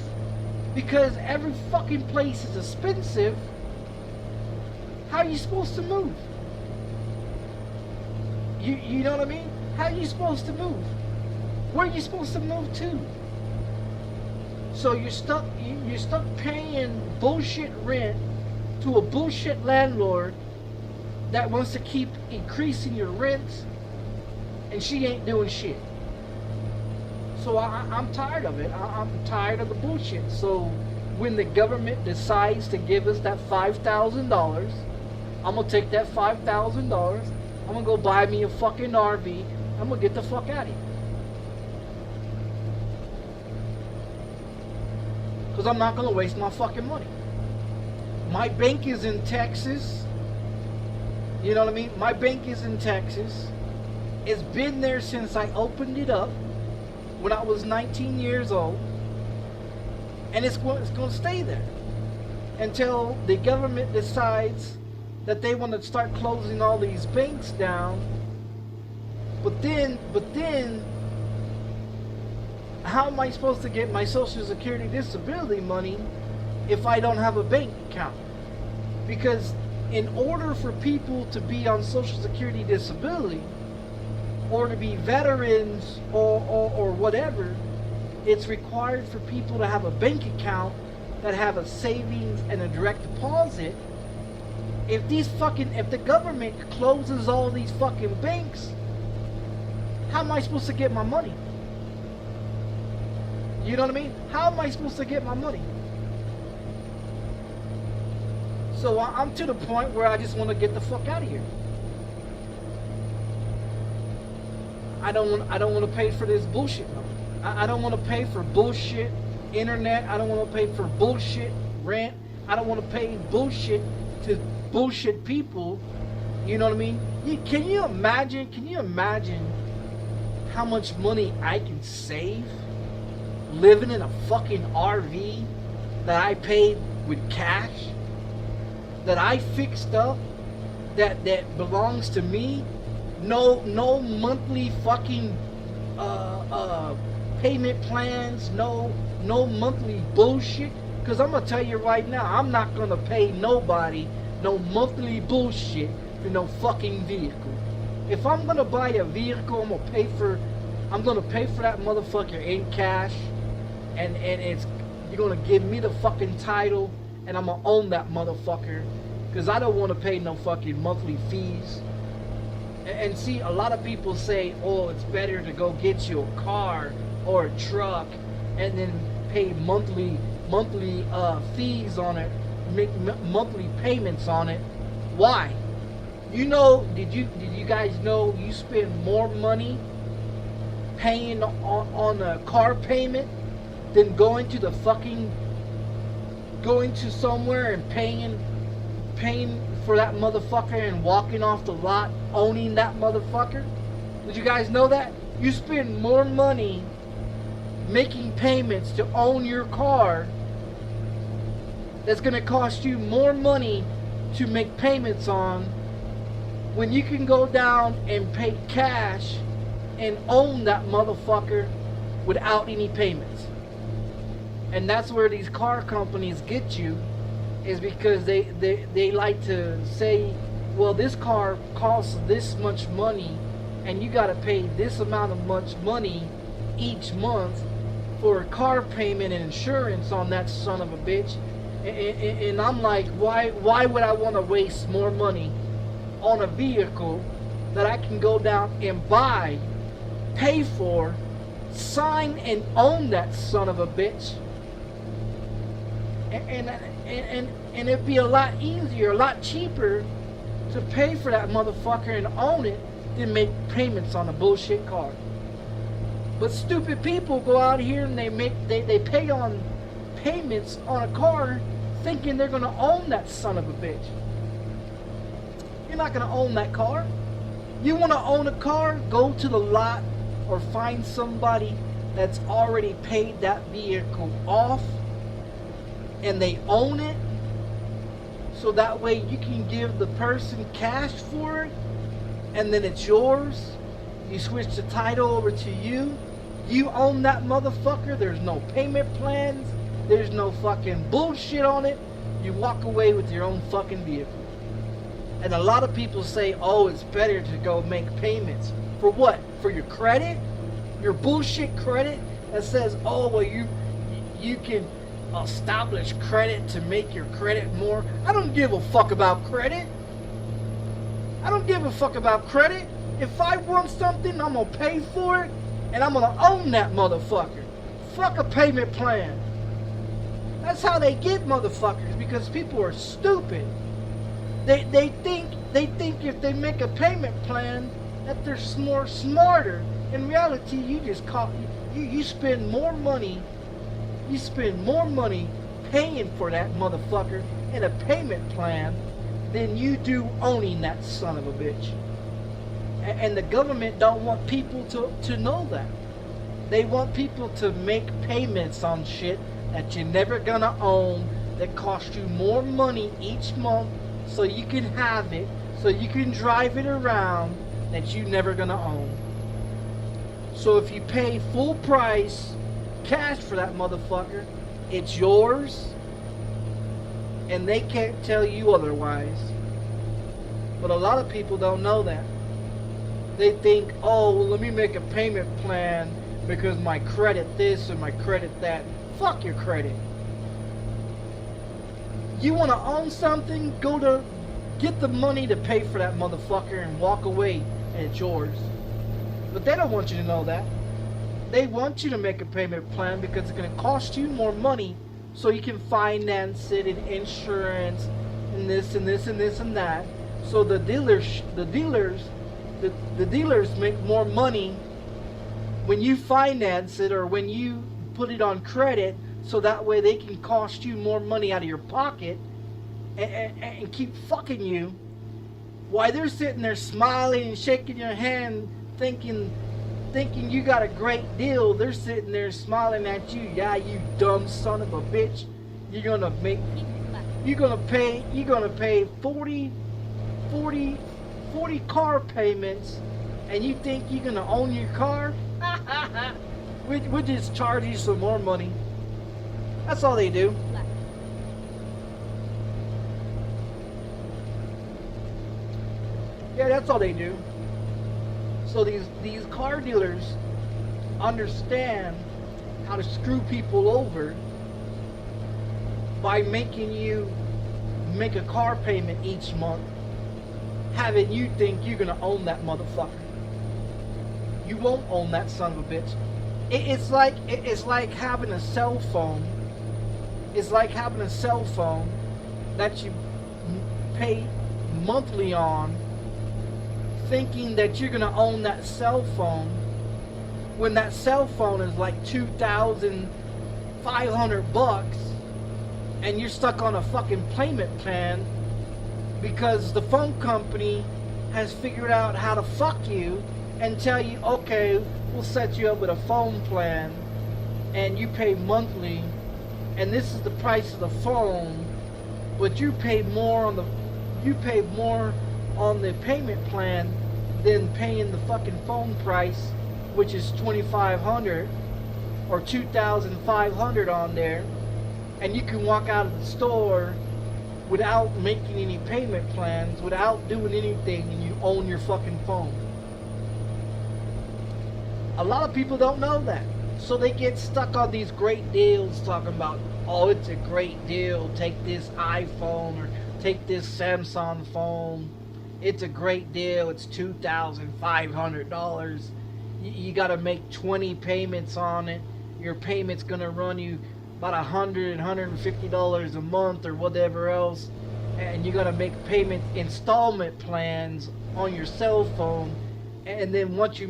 because every fucking place is expensive, how are you supposed to move? You know what I mean? How are you supposed to move? Where are you supposed to move to? So you're stuck paying bullshit rent to a bullshit landlord that wants to keep increasing your rent, and she ain't doing shit. So I'm tired of it. I'm tired of the bullshit. So when the government decides to give us that $5,000, I'm gonna take that $5,000. I'm gonna go buy me a fucking RV. I'm gonna get the fuck out of here. Because I'm not going to waste my fucking money. My bank is in Texas. You know what I mean? My bank is in Texas. It's been there since I opened it up when I was 19 years old. And it's going to stay there until the government decides that they want to start closing all these banks down. But then, how am I supposed to get my Social Security disability money if I don't have a bank account? Because in order for people to be on Social Security disability, or to be veterans or whatever, it's required for people to have a bank account that have a savings and a direct deposit. If the government closes all these fucking banks, how am I supposed to get my money? You know what I mean? How am I supposed to get my money? So I'm to the point where I just want to get the fuck out of here. I don't want to pay for this bullshit. I don't want to pay for bullshit internet. I don't want to pay for bullshit rent. I don't want to pay bullshit to bullshit people. You know what I mean? Can you imagine how much money I can save living in a fucking RV that I paid with cash, that I fixed up, that belongs to me? No monthly fucking payment plans, no monthly bullshit. Because I'm gonna tell you right now, I'm not gonna pay nobody no monthly bullshit for no fucking vehicle. If I'm gonna buy a vehicle, I'm gonna pay for that motherfucker in cash, and you're gonna give me the fucking title, and I'm gonna own that motherfucker, because I don't want to pay no fucking monthly fees. And see, a lot of people say, oh, it's better to go get you a car or a truck and then pay monthly fees on it, make monthly payments on it. Why? You know, did you guys know you spend more money paying on a car payment than going to somewhere and paying for that motherfucker and walking off the lot owning that motherfucker? Did you guys know that? You spend more money making payments to own your car. That's going to cost you more money to make payments on, when you can go down and pay cash and own that motherfucker without any payments. And that's where these car companies get you, is because they like to say, well, this car costs this much money and you got to pay this amount of much money each month for a car payment and insurance on that son of a bitch. And I'm like, why would I want to waste more money on a vehicle that I can go down and buy, pay for, sign and own that son of a bitch? And it'd be a lot easier, a lot cheaper to pay for that motherfucker and own it than make payments on a bullshit car. But stupid people go out here and they pay on payments on a car thinking they're gonna own that son of a bitch. You're not gonna own that car. You wanna own a car? Go to the lot or find somebody that's already paid that vehicle off and they own it, so that way you can give the person cash for it and then it's yours. You switch the title over to you. You own that motherfucker. There's no payment plans. There's no fucking bullshit on it. You walk away with your own fucking vehicle. And a lot of people say, oh, it's better to go make payments. For what? For your credit? Your bullshit credit that says, oh, well, you can establish credit to make your credit more. I don't give a fuck about credit. I don't give a fuck about credit. If I want something, I'm gonna pay for it and I'm gonna own that motherfucker. Fuck a payment plan. That's how they get motherfuckers, because people are stupid. They think if they make a payment plan that they're smarter. In reality, you spend more money You spend more money paying for that motherfucker in a payment plan than you do owning that son of a bitch. And the government don't want people to know that. They want people to make payments on shit that you're never gonna own, that cost you more money each month so you can have it, so you can drive it around, that you never gonna own. So if you pay full price cash for that motherfucker, it's yours, and they can't tell you otherwise. But a lot of people don't know that. They think, oh, well, let me make a payment plan because my credit this and my credit that. Fuck your credit. You want to own something? Get the money to pay for that motherfucker and walk away, and it's yours. But they don't want you to know that. They want you to make a payment plan because it's going to cost you more money so you can finance it and insurance and this and this and this and that. So the dealers make more money when you finance it or when you put it on credit, so that way they can cost you more money out of your pocket and keep fucking you while they're sitting there smiling and shaking your hand thinking you got a great deal. They're sitting there smiling at you. Yeah, you dumb son of a bitch. You're gonna pay 40 car payments, and you think you're gonna own your car? We'll just charge you some more money. That's all they do. Yeah, that's all they do. So these car dealers understand how to screw people over by making you make a car payment each month, having you think you're gonna own that motherfucker. You won't own that son of a bitch. It's like having a cell phone. It's like having a cell phone that you pay monthly on, thinking that you're gonna own that cell phone, when that cell phone is like $2,500 and you're stuck on a fucking payment plan because the phone company has figured out how to fuck you and tell you, okay, we'll set you up with a phone plan and you pay monthly and this is the price of the phone, but you pay more on the payment plan than paying the fucking phone price, which is $2,500 or $2,500 on there, and you can walk out of the store without making any payment plans, without doing anything, and you own your fucking phone. A lot of people don't know that, so they get stuck on these great deals talking about, oh, it's a great deal, take this iPhone or take this Samsung phone, it's a great deal, it's $2,500, you got to make 20 payments on it, your payment's gonna run you about $150 a month or whatever else, and you got to make payment installment plans on your cell phone, and then once you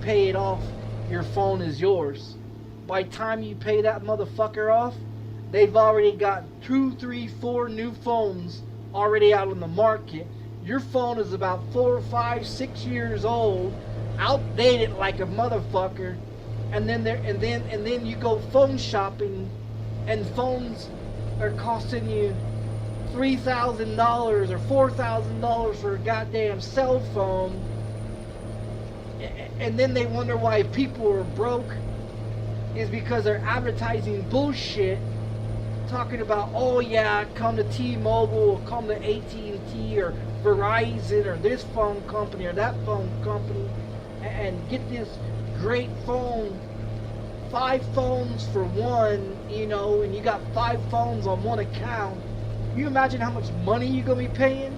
pay it off, your phone is yours. By the time you pay that motherfucker off, they've already got 2, 3, 4 new phones already out on the market. Your phone is about 4, 5, 6 years old, outdated like a motherfucker, and then you go phone shopping, and phones are costing you $3,000 or $4,000 for a goddamn cell phone, and then they wonder why people are broke. Is because they're advertising bullshit, talking about, oh yeah, come to T-Mobile, or come to AT&T or Verizon or this phone company or that phone company, and get this great phone, 5 phones for one, you know, and you got 5 phones on one account. You imagine how much money you're gonna be paying?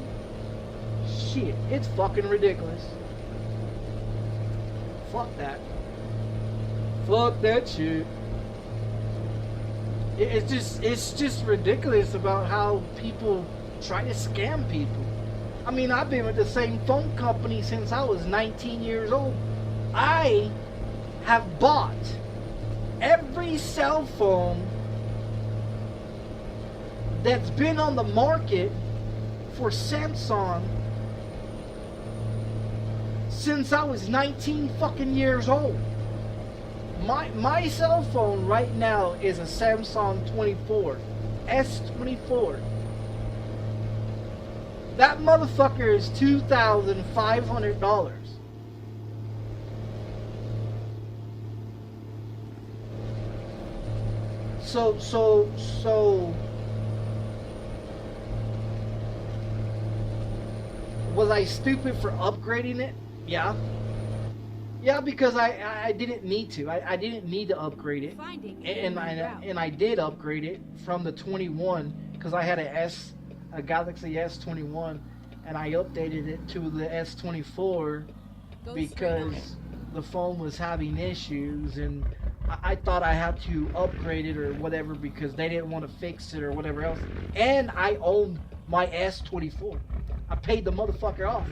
Shit, it's fucking ridiculous. Fuck that. Fuck that shit. It's just ridiculous about how people try to scam people. I mean, I've been with the same phone company since I was 19 years old. I have bought every cell phone that's been on the market for Samsung since I was 19 fucking years old. My cell phone right now is a Samsung 24, S24. That motherfucker is $2,500. So was I stupid for upgrading it? Yeah. Yeah, because I didn't need to. I didn't need to upgrade it. And I did upgrade it from the 21 because I had a Galaxy S21 and I updated it to the S24 because the phone was having issues and I thought I had to upgrade it or whatever because they didn't want to fix it or whatever else. And I owned my S24. I paid the motherfucker off.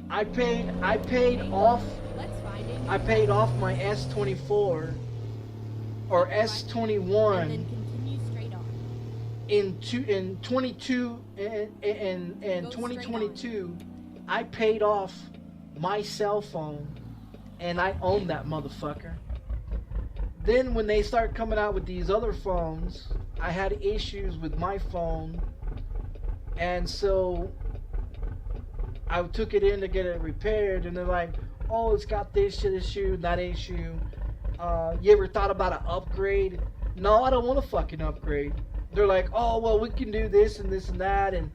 I paid off my S24 or S21 and then continue straight on. in 2022. I paid off my cell phone and I own that motherfucker. Then when they start coming out with these other phones, I had issues with my phone, and so I took it in to get it repaired, and they're like, oh, it's got this issue, that issue. You ever thought about an upgrade? No, I don't want to fucking upgrade. They're like, oh, well, we can do this and this and that, and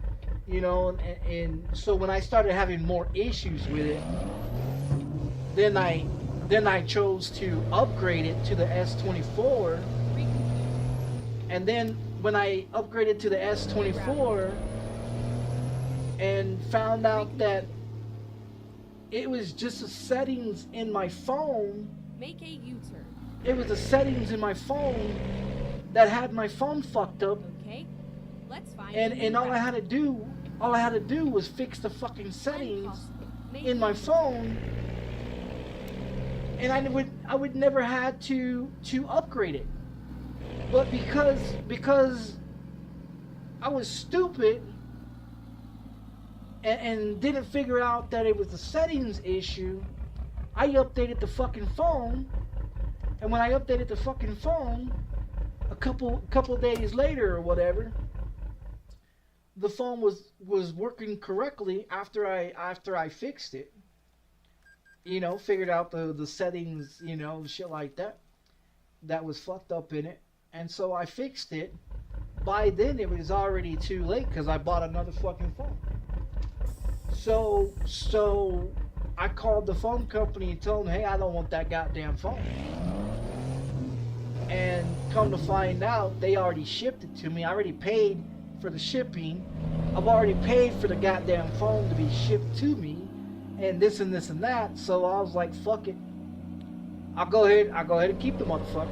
you know, and so when I started having more issues with it, then I chose to upgrade it to the S24. And then when I upgraded to the S24 and found out that it was just the settings in my phone, Make a U-turn. it was the settings in my phone that had my phone fucked up. Okay, let's find And all I had to do was fix the fucking settings in my phone, and I would never had to upgrade it. But because I was stupid and didn't figure out that it was the settings issue, I updated the fucking phone, and when I updated the fucking phone, a couple days later or whatever, the phone was working correctly after I fixed it. You know, figured out the settings, you know, shit like that was fucked up in it, and so I fixed it. By then it was already too late because I bought another fucking phone. So I called the phone company and told them, hey, I don't want that goddamn phone. And come to find out, they already shipped it to me. I already paid for the shipping. I've already paid for the goddamn phone to be shipped to me, and this and this and that. So I was like, fuck it. I'll go ahead and keep the motherfucker.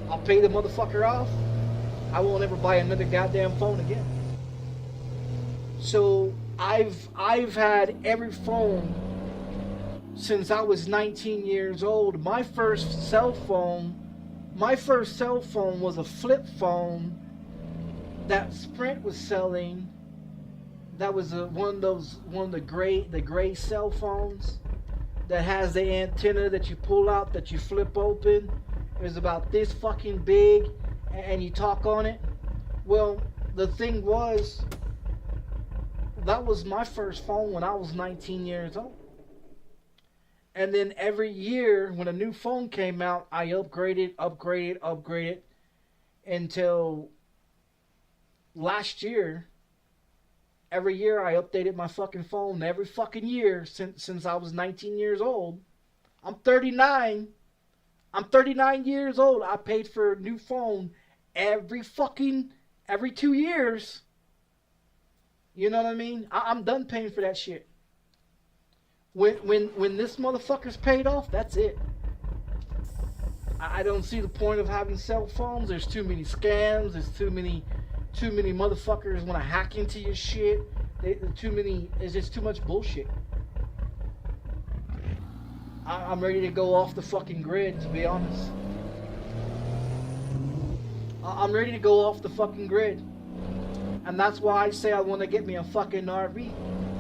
I'll pay the motherfucker off. I won't ever buy another goddamn phone again. So I've had every phone since I was 19 years old. My first cell phone was a flip phone that Sprint was selling. That was one of the gray cell phones that has the antenna that you pull out, that you flip open. It was about this fucking big, and you talk on it. Well, the thing was, that was my first phone when I was 19 years old. And then every year when a new phone came out, I upgraded until last year. Every year I updated my fucking phone, every fucking year since I was 19 years old. I'm 39. I'm 39 years old. I paid for a new phone every 2 years. You know what I mean? I'm done paying for that shit. When this motherfucker's paid off, that's it. I don't see the point of having cell phones. There's too many scams. There's too many motherfuckers want to hack into your shit. It's just too much bullshit. I'm ready to go off the fucking grid, to be honest. I'm ready to go off the fucking grid. And that's why I say I want to get me a fucking RV.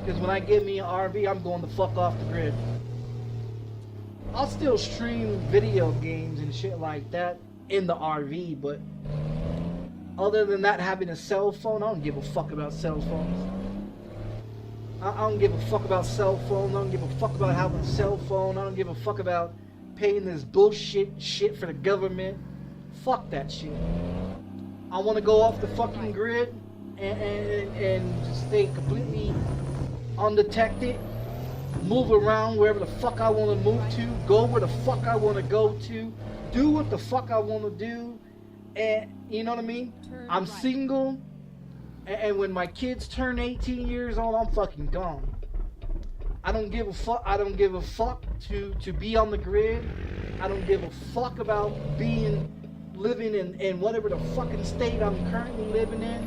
Because when I get me an RV, I'm going the fuck off the grid. I'll still stream video games and shit like that in the RV, but other than that, having a cell phone, I don't give a fuck about cell phones. I don't give a fuck about cell phones. I don't give a fuck about having a cell phone. I don't give a fuck about paying this bullshit shit for the government. Fuck that shit. I want to go off the fucking grid and just stay completely undetected. Move around wherever the fuck I want to move to. Go where the fuck I want to go to. Do what the fuck I want to do. And you know what I mean? I'm single. And when my kids turn 18 years old, I'm fucking gone. I don't give a fuck. I don't give a fuck to be on the grid. I don't give a fuck about living in whatever the fucking state I'm currently living in.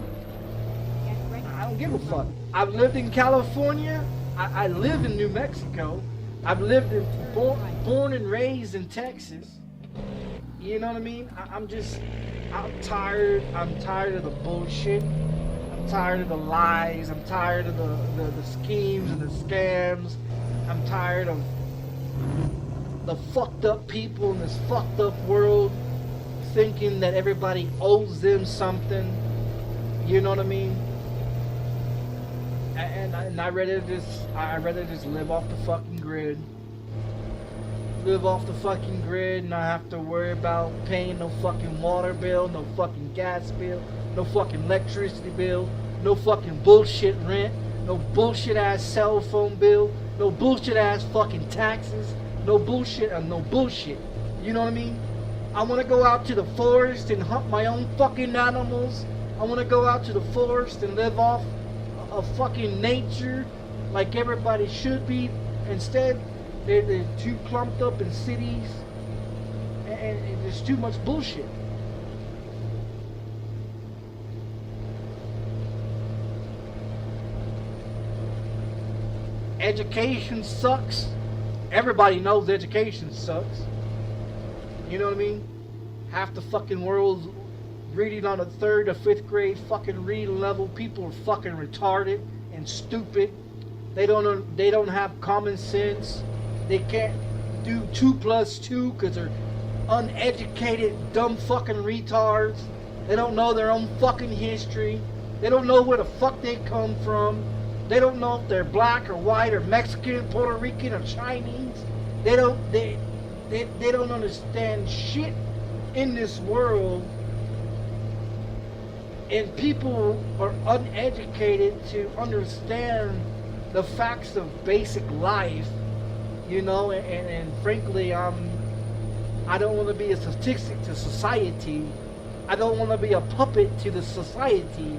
I don't give a fuck. I've lived in California. I live in New Mexico. I've lived in born and raised in Texas. You know what I mean? I'm tired. I'm tired of the bullshit. I'm tired of the lies. I'm tired of the schemes and the scams. I'm tired of the fucked up people in this fucked up world thinking that everybody owes them something. You know what I mean? And I'd rather just live off the fucking grid. Live off the fucking grid and not have to worry about paying no fucking water bill, no fucking gas bill, no fucking electricity bill, no fucking bullshit rent, no bullshit ass cell phone bill, no bullshit ass fucking taxes, no bullshit and no bullshit. You know what I mean? I want to go out to the forest and hunt my own fucking animals. I want to go out to the forest and live off of fucking nature like everybody should be. Instead, they're too clumped up in cities and there's too much bullshit. Education sucks. Everybody knows education sucks. You know what I mean? Half the fucking world's reading on a 3rd or 5th grade fucking reading level. People are fucking retarded and stupid. They don't have common sense. They can't do 2 plus 2 because they're uneducated, dumb fucking retards. They don't know their own fucking history. They don't know where the fuck they come from. They don't know if they're black or white or Mexican, Puerto Rican or Chinese. They don't understand shit in this world. And people are uneducated to understand the facts of basic life, you know, and frankly, I don't want to be a statistic to society. I don't want to be a puppet to the society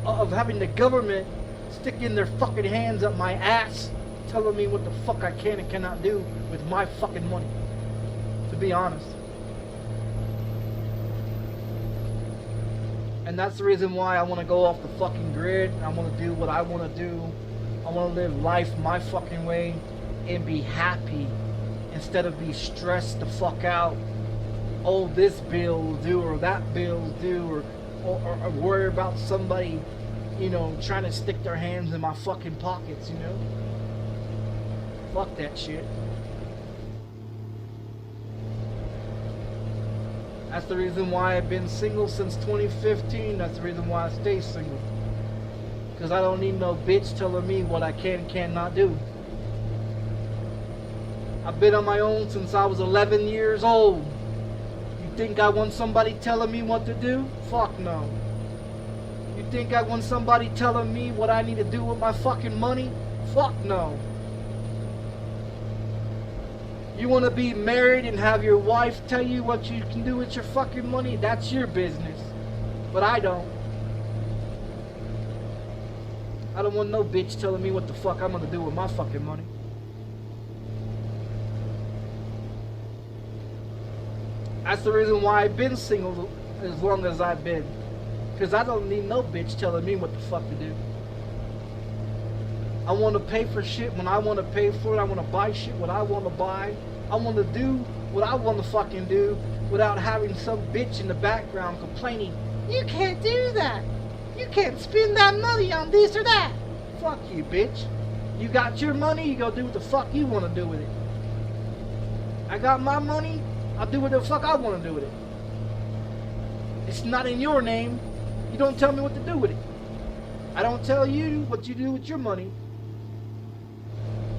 of having the government sticking their fucking hands up my ass telling me what the fuck I can and cannot do with my fucking money, to be honest. And that's the reason why I want to go off the fucking grid. I want to do what I want to do. I want to live life my fucking way and be happy instead of be stressed the fuck out. Oh, this bill's due or that bill's due, or worry about somebody, you know, trying to stick their hands in my fucking pockets, you know? Fuck that shit. That's the reason why I've been single since 2015. That's the reason why I stay single. Because I don't need no bitch telling me what I can and cannot do. I've been on my own since I was 11 years old. You think I want somebody telling me what to do? Fuck no. You think I want somebody telling me what I need to do with my fucking money? Fuck no. You want to be married and have your wife tell you what you can do with your fucking money? That's your business. But I don't. I don't want no bitch telling me what the fuck I'm going to do with my fucking money. That's the reason why I've been single as long as I've been. Because I don't need no bitch telling me what the fuck to do. I I want to pay for shit when I want to pay for it. I want to buy shit what I want to buy. I want to do what I want to fucking do without having some bitch in the background complaining, you can't do that. You can't spend that money on this or that. Fuck you, bitch. You got your money, you go do what the fuck you want to do with it. I got my money, I'll do what the fuck I want to do with it. It's not in your name. You don't tell me what to do with it. I don't tell you what you do with your money.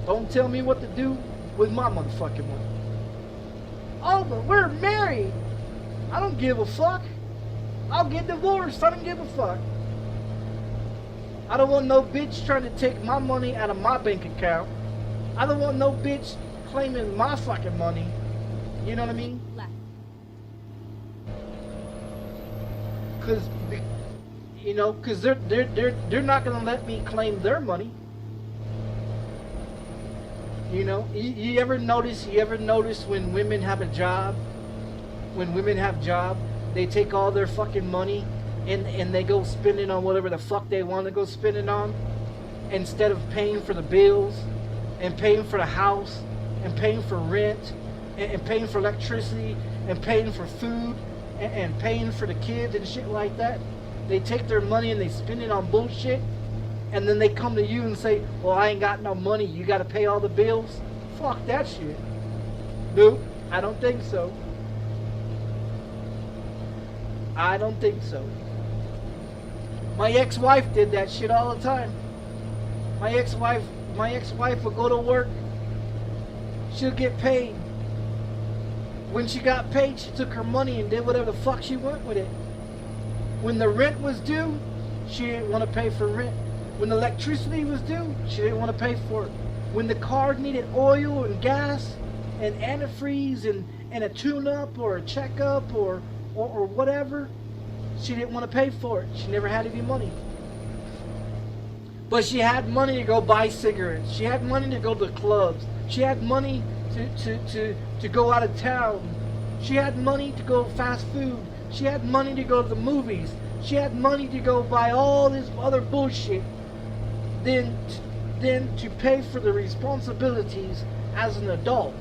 Don't tell me what to do with my motherfucking money. Oh, but we're married. I don't give a fuck. I'll get divorced. I don't give a fuck. I don't want no bitch trying to take my money out of my bank account. I don't want no bitch claiming my fucking money. You know what I mean? Left. Cause, you know, cause they're not gonna let me claim their money. You know, you ever notice when women have a job, when women have job, they take all their fucking money and they go spend it on whatever the fuck they want to go spend it on, instead of paying for the bills and paying for the house and paying for rent and paying for electricity and paying for food and paying for the kids and shit like that. They take their money and they spend it on bullshit, and then they come to you and say, well, I ain't got no money, you got to pay all the bills. Fuck that shit. Nope, I don't think so. I don't think so. My ex-wife did that shit all the time. My ex-wife would go to work. She'll get paid. When she got paid, she took her money and did whatever the fuck she went with it. When the rent was due, she didn't want to pay for rent. When the electricity was due, she didn't want to pay for it. When the car needed oil and gas and antifreeze and a tune-up or a checkup or whatever, she didn't want to pay for it. She never had any money. But she had money to go buy cigarettes. She had money to go to clubs. She had money to go out of town. She had money to go fast food. She had money to go to the movies. She had money to go buy all this other bullshit. Then to pay for the responsibilities as an adult.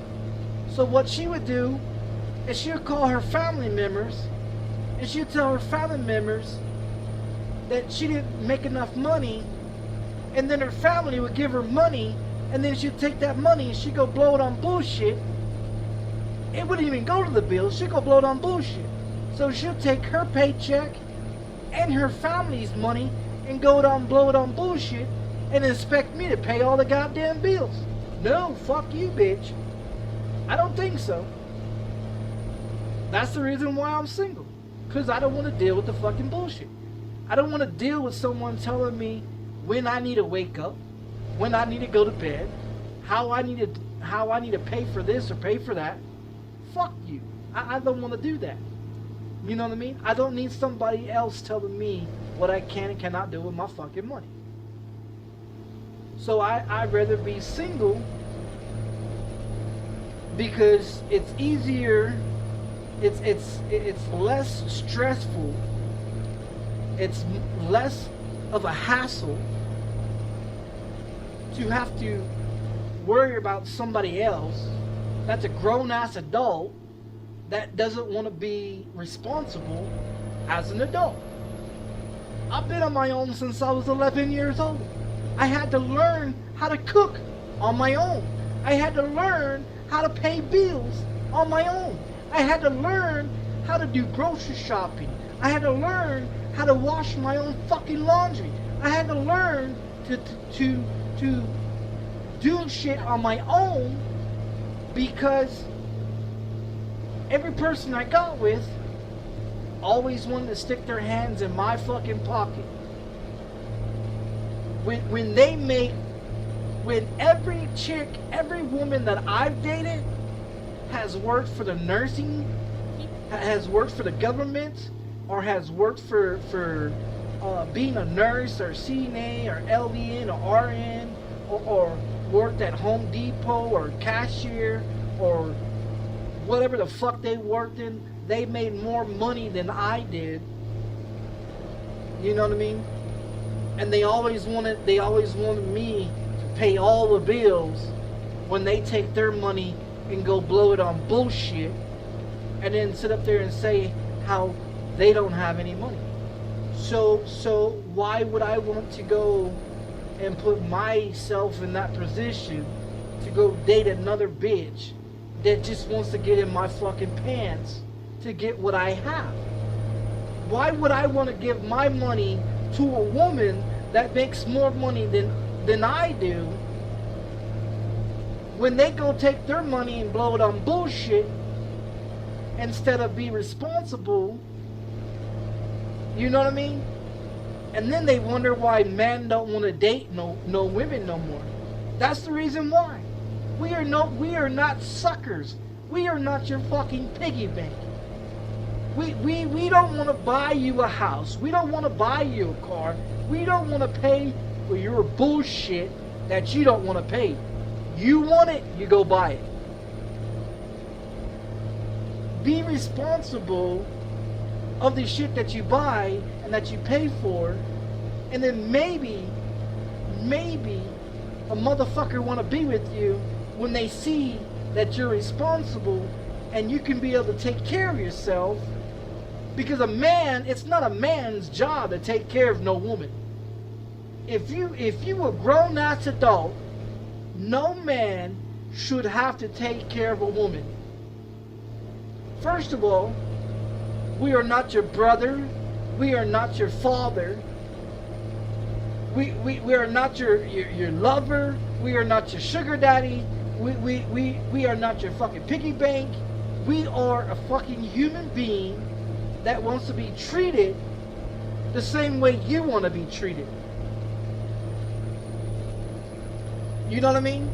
So what she would do is she would call her family members and she'd tell her family members that she didn't make enough money, and then her family would give her money, and then she'd take that money and she'd go blow it on bullshit. It wouldn't even go to the bills, she'd go blow it on bullshit. So she'll take her paycheck and her family's money and go blow it on bullshit and expect me to pay all the goddamn bills. No, fuck you, bitch. I don't think so. That's the reason why I'm single. Because I don't want to deal with the fucking bullshit. I don't want to deal with someone telling me when I need to wake up, when I need to go to bed, how I need to pay for this or pay for that. Fuck you. I don't want to do that. You know what I mean? I don't need somebody else telling me what I can and cannot do with my fucking money. So I'd rather be single because it's easier, it's less stressful, it's less of a hassle to have to worry about somebody else that's a grown-ass adult that doesn't want to be responsible as an adult. I've been on my own since I was 11 years old. I had to learn how to cook on my own. I had to learn how to pay bills on my own. I had to learn how to do grocery shopping. I had to learn how to wash my own fucking laundry. I had to learn to do shit on my own because every person I got with always wanted to stick their hands in my fucking pocket. When every chick, every woman that I've dated has worked for the nursing, has worked for the government, or has worked for being a nurse or CNA or LVN or RN, or worked at Home Depot or cashier or whatever the fuck they worked in, they made more money than I did. You know what I mean? And they always wanted me to pay all the bills when they take their money and go blow it on bullshit, and then sit up there and say how they don't have any money. So why would I want to go and put myself in that position to go date another bitch that just wants to get in my fucking pants to get what I have? Why would I want to give my money to a woman that makes more money than I do, when they go take their money and blow it on bullshit instead of be responsible? You know what I mean? And then they wonder why men don't want to date no women no more. That's the reason why. We are not suckers. We are not your fucking piggy bank. We don't want to buy you a house. We don't want to buy you a car. We don't want to pay for your bullshit that you don't want to pay. You want it, you go buy it. Be responsible of the shit that you buy and that you pay for, and then maybe a motherfucker want to be with you when they see that you're responsible and you can be able to take care of yourself. Because a man, it's not a man's job to take care of no woman. If you a grown ass adult, no man should have to take care of a woman. First of all, we are not your brother. We are not your father. We are not your lover. We are not your sugar daddy. We are not your fucking piggy bank. We are a fucking human being that wants to be treated the same way you want to be treated. You know what I mean?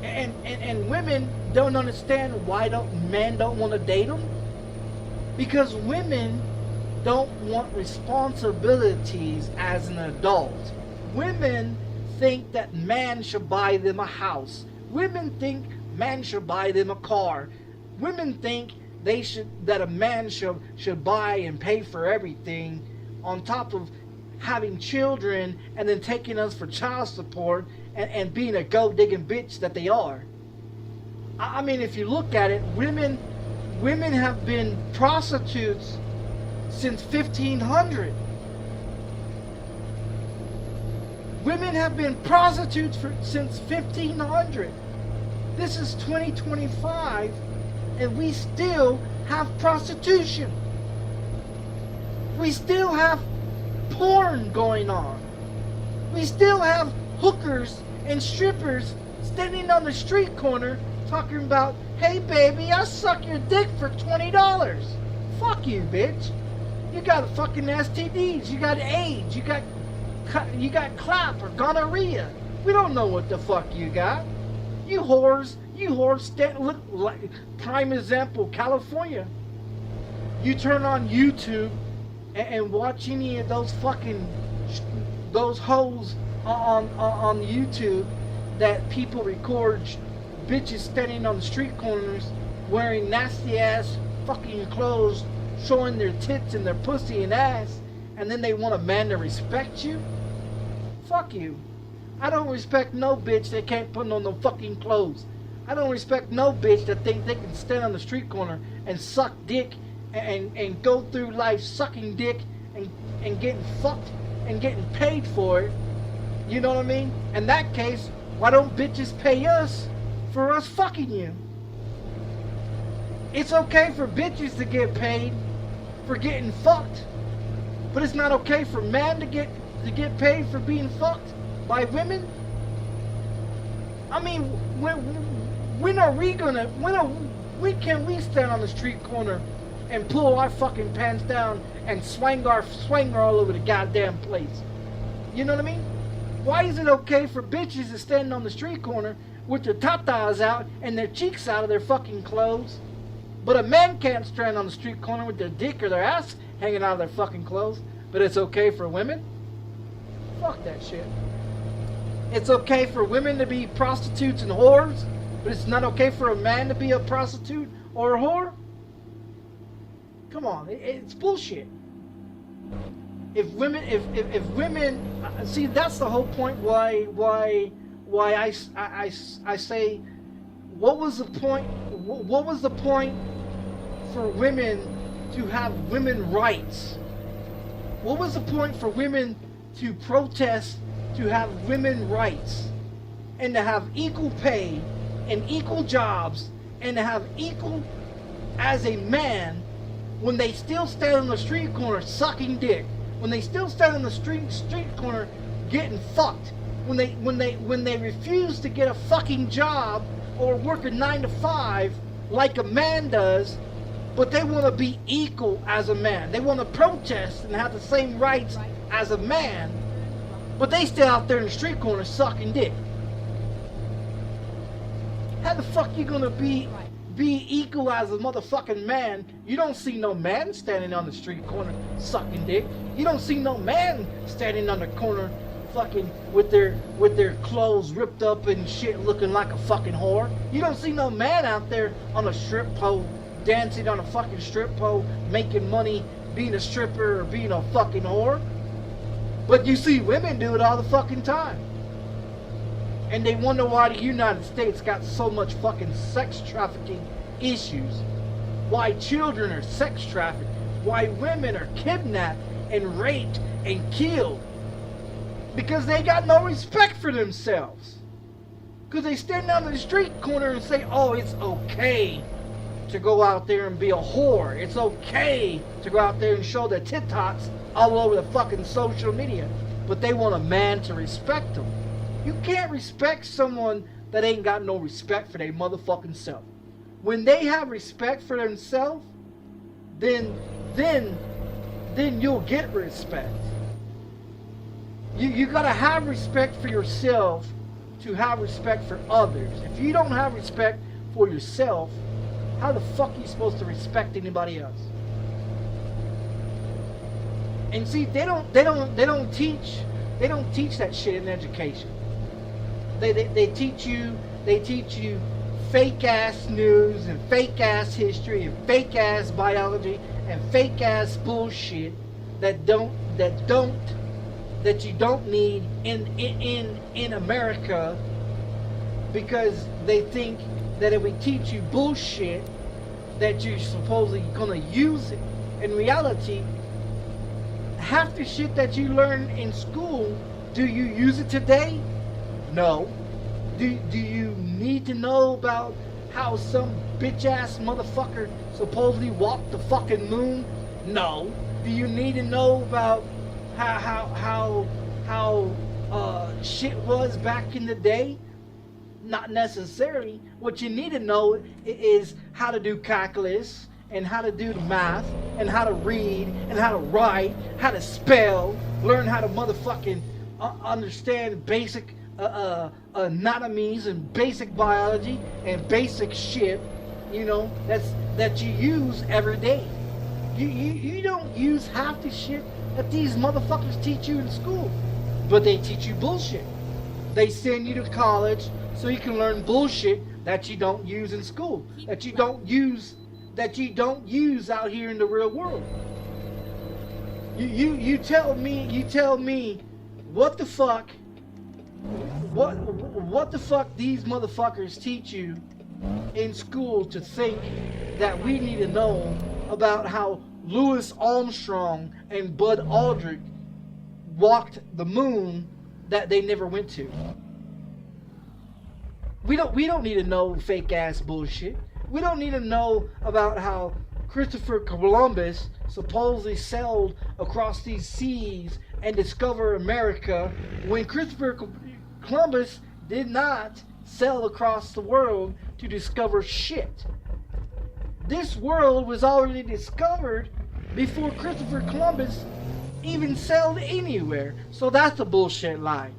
And women don't understand why men don't want to date them. Because women don't want responsibilities as an adult. Women think that man should buy them a house. Women think man should buy them a car. Women think that a man should buy and pay for everything, on top of having children and then taking us for child support and being a gold digging bitch that they are. I mean, if you look at it, women have been prostitutes since 1500. Women have been prostitutes since 1500. This is 2025 and we still have prostitution. We still have porn going on. We still have hookers and strippers standing on the street corner talking about, hey baby, I'll suck your dick for $20. Fuck you, bitch. You got fucking STDs, you got AIDS, you got clap or gonorrhea. We don't know what the fuck you got. You whores, look like prime example, California. You turn on YouTube and watch any of those fucking those hoes on YouTube that people record bitches standing on the street corners wearing nasty ass fucking clothes, showing their tits and their pussy and ass, and then they want a man to respect you? Fuck you. I don't respect no bitch that can't put on no fucking clothes. I don't respect no bitch that think they can stand on the street corner and suck dick and go through life sucking dick and getting fucked and getting paid for it. You know what I mean? In that case, why don't bitches pay us for us fucking you? It's okay for bitches to get paid for getting fucked, but it's not okay for men to get paid for being fucked by women. I mean, when can we stand on the street corner and pull our fucking pants down and swing all over the goddamn place? You know what I mean? Why is it okay for bitches to stand on the street corner with their tatas out and their cheeks out of their fucking clothes, but a man can't stand on the street corner with their dick or their ass hanging out of their fucking clothes, but it's okay for women? Fuck that shit. It's okay for women to be prostitutes and whores, but it's not okay for a man to be a prostitute or a whore? Come on, it's bullshit. If women, see, that's the whole point why why I say, what was the point? What was the point for women to have women rights? What was the point for women to protest to have women rights and to have equal pay and equal jobs and to have equal as a man when they still stand on the street corner sucking dick, when they still stand on the street corner getting fucked, when they refuse to get a fucking job or work a 9 to 5 like a man does, but they want to be equal as a man. They want to protest and have the same rights as a man, but they still out there in the street corner sucking dick. How the fuck you gonna be equal as a motherfucking man? You don't see no man standing on the street corner sucking dick. You don't see no man standing on the corner fucking with their clothes ripped up and shit looking like a fucking whore. You don't see no man out there on a strip pole dancing on a fucking strip pole making money being a stripper or being a fucking whore. But you see women do it all the fucking time. And they wonder why the United States got so much fucking sex trafficking issues. Why children are sex trafficked. Why women are kidnapped and raped and killed. Because they got no respect for themselves. Because they stand on the street corner and say, oh, it's okay to go out there and be a whore. It's okay to go out there and show their tit-tots all over the fucking social media. But they want a man to respect them. You can't respect someone that ain't got no respect for their motherfucking self. When they have respect for themselves, then you'll get respect. You gotta have respect for yourself to have respect for others. If you don't have respect for yourself, how the fuck are you supposed to respect anybody else? And see, they don't teach that shit in education. They teach you fake ass news and fake ass history and fake ass biology and fake ass bullshit that you don't need in America, because they think that if we teach you bullshit that you're supposedly gonna use it. In reality, half the shit that you learn in school, do you use it today? No. Do you need to know about how some bitch ass motherfucker supposedly walked the fucking moon? No. Do you need to know about how shit was back in the day? Not necessarily. What you need to know is how to do calculus and how to do the math and how to read and how to write, how to spell, learn how to motherfucking understand basic anatomies and basic biology and basic shit, you know, that you use every day. You don't use half the shit that these motherfuckers teach you in school, but they teach you bullshit. They send you to college so you can learn bullshit that you don't use in school, that you don't use out here in the real world. You tell me what the fuck these motherfuckers teach you in school to think that we need to know about how Louis Armstrong and Bud Aldrich walked the moon that they never went to. We don't need to know fake ass bullshit. We don't need to know about how Christopher Columbus supposedly sailed across these seas and discovered America, when Christopher Columbus did not sail across the world to discover shit. This world was already discovered before Christopher Columbus even sailed anywhere. So that's a bullshit lie.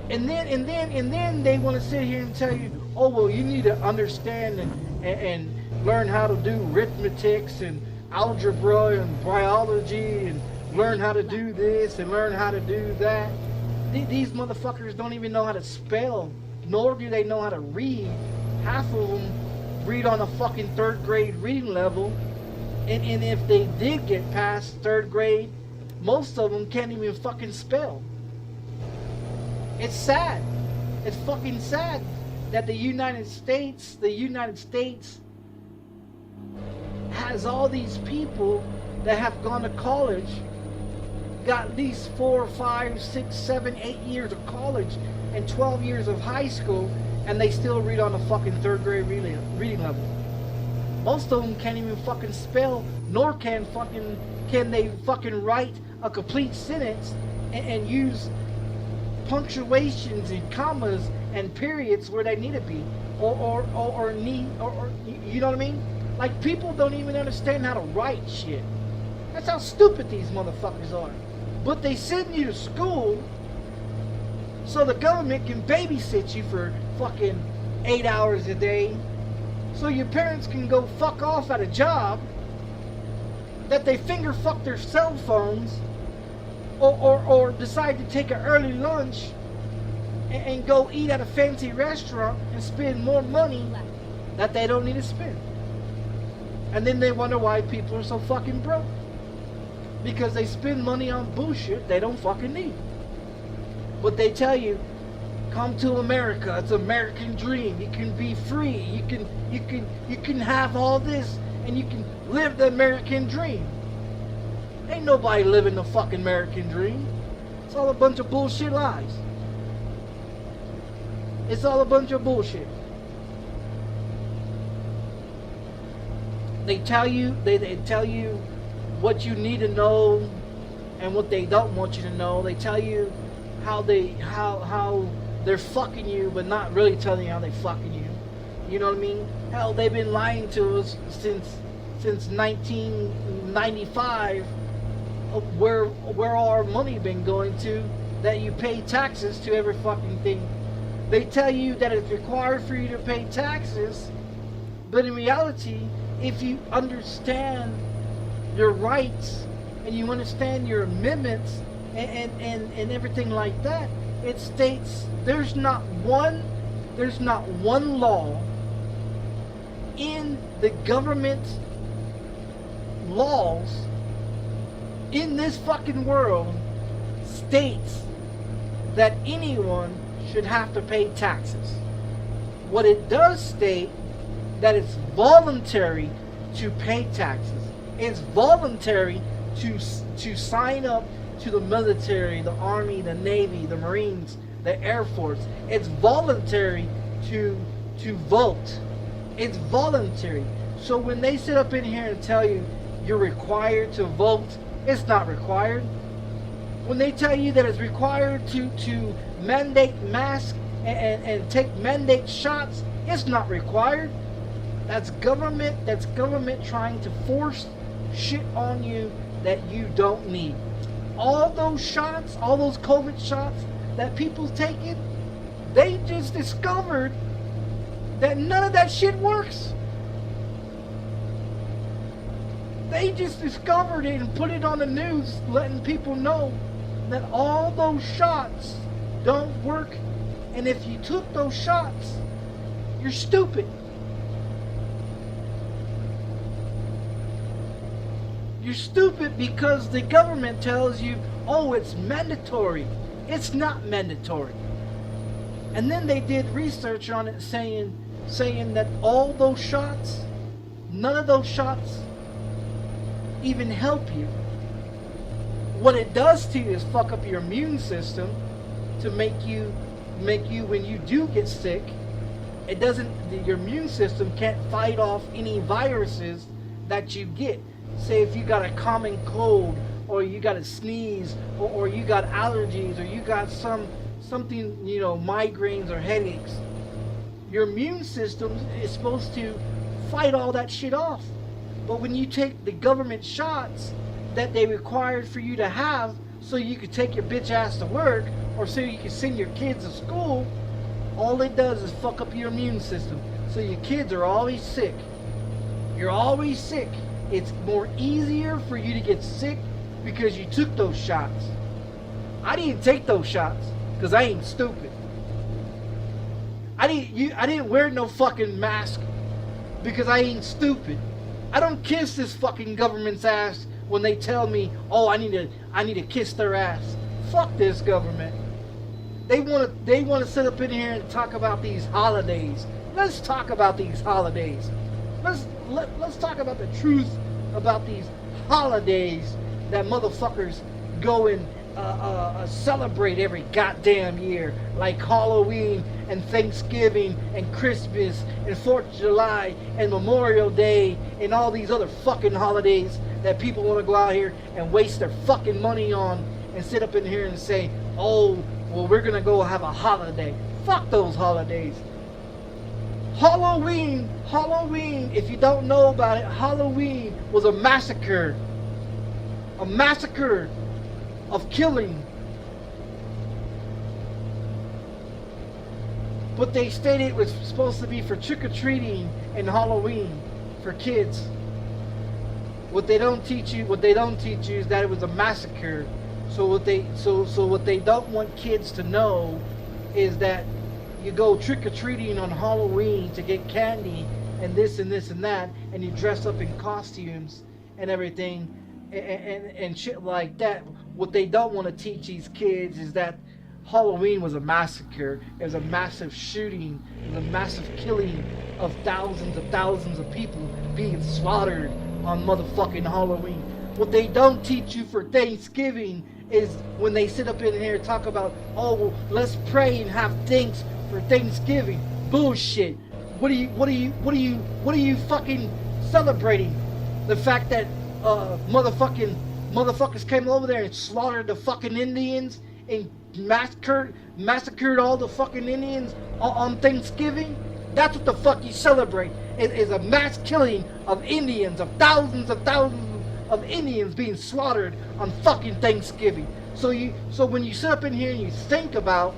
And then they want to sit here and tell you, oh well, you need to understand and learn how to do arithmetics and algebra and biology and learn how to do this and learn how to do that. These motherfuckers don't even know how to spell, nor do they know how to read. Half of them read on a fucking 3rd grade reading level, and if they did get past 3rd grade, most of them can't even fucking spell. It's sad. It's fucking sad that the United States has all these people that have gone to college, got at least 4, 5, 6, 7, 8 years of college and 12 years of high school, and they still read on a fucking 3rd grade reading level. Most of them can't even fucking spell, nor can they fucking write a complete sentence and use punctuations and commas and periods where they need to be, or you know what I mean? Like, people don't even understand how to write shit. That's how stupid these motherfuckers are. But they send you to school so the government can babysit you for fucking 8 hours a day, so your parents can go fuck off at a job, that they finger fuck their cell phones, or decide to take an early lunch and go eat at a fancy restaurant and spend more money that they don't need to spend. And then they wonder why people are so fucking broke. Because they spend money on bullshit they don't fucking need. But they tell you, come to America, it's an American dream. You can be free, you can have all this, and you can live the American dream. Ain't nobody living the fucking American dream. It's all a bunch of bullshit lies. It's all a bunch of bullshit. They tell you what you need to know and what they don't want you to know. They tell you how they're fucking you, but not really telling you how they fucking you. You know what I mean? Hell, they've been lying to us since 1995. Where our money been going to, that you pay taxes to every fucking thing. They tell you that it's required for you to pay taxes, but in reality, if you understand your rights and you understand your amendments and everything like that, it states there's not one law in the government laws in this fucking world states that anyone should have to pay taxes. What it does state, that it's voluntary to pay taxes. It's voluntary to sign up to the military, the Army, the Navy, the Marines, the Air Force. It's voluntary to vote. It's voluntary. So when they sit up in here and tell you you're required to vote, it's not required. When they tell you that it's required to mandate masks and take mandate shots, it's not required. That's government trying to force shit on you that you don't need. All those shots, all those COVID shots that people's taking, they just discovered that none of that shit works. They just discovered it and put it on the news, letting people know that all those shots don't work, and if you took those shots, you're stupid. You're stupid because the government tells you, oh, it's mandatory. It's not mandatory. And then they did research on it saying that all those shots, none of those shots even help you. What it does to you is fuck up your immune system to make you when you do get sick, your immune system can't fight off any viruses that you get. Say if you got a common cold, or you got a sneeze, or you got allergies, or you got something, migraines or headaches, your immune system is supposed to fight all that shit off. But when you take the government shots that they required for you to have so you could take your bitch ass to work, or so you can send your kids to school, all it does is fuck up your immune system. So your kids are always sick. You're always sick. It's more easier for you to get sick because you took those shots. I didn't take those shots because I ain't stupid. I didn't wear no fucking mask because I ain't stupid. I don't kiss this fucking government's ass when they tell me, oh, I need to kiss their ass. Fuck this government. they want to sit up in here and talk about these holidays. Let's talk about these holidays. Let's talk about the truth about these holidays that motherfuckers go and celebrate every goddamn year, like Halloween and Thanksgiving and Christmas and 4th of July and Memorial Day and all these other fucking holidays that people want to go out here and waste their fucking money on and sit up in here and say, oh, well, we're gonna go have a holiday. Fuck those holidays. Halloween, if you don't know about it, Halloween was a massacre of killing. But they stated it was supposed to be for trick-or-treating and Halloween for kids. What they don't teach you is that it was a massacre. So what they don't want kids to know is that you go trick-or-treating on Halloween to get candy and this and this and that, and you dress up in costumes and everything and shit like that. What they don't want to teach these kids is that Halloween was a massacre. It was a massive shooting. It was a massive killing of thousands of people being slaughtered on motherfucking Halloween. What they don't teach you for Thanksgiving is when they sit up in here and talk about, oh, well, let's pray and have thanks for Thanksgiving. Bullshit. What are you fucking celebrating? The fact that motherfuckers came over there and slaughtered the fucking Indians and massacred all the fucking Indians on Thanksgiving? That's what the fuck you celebrate. It is a mass killing of Indians, of thousands of Indians being slaughtered on fucking Thanksgiving. So when you sit up in here and you think about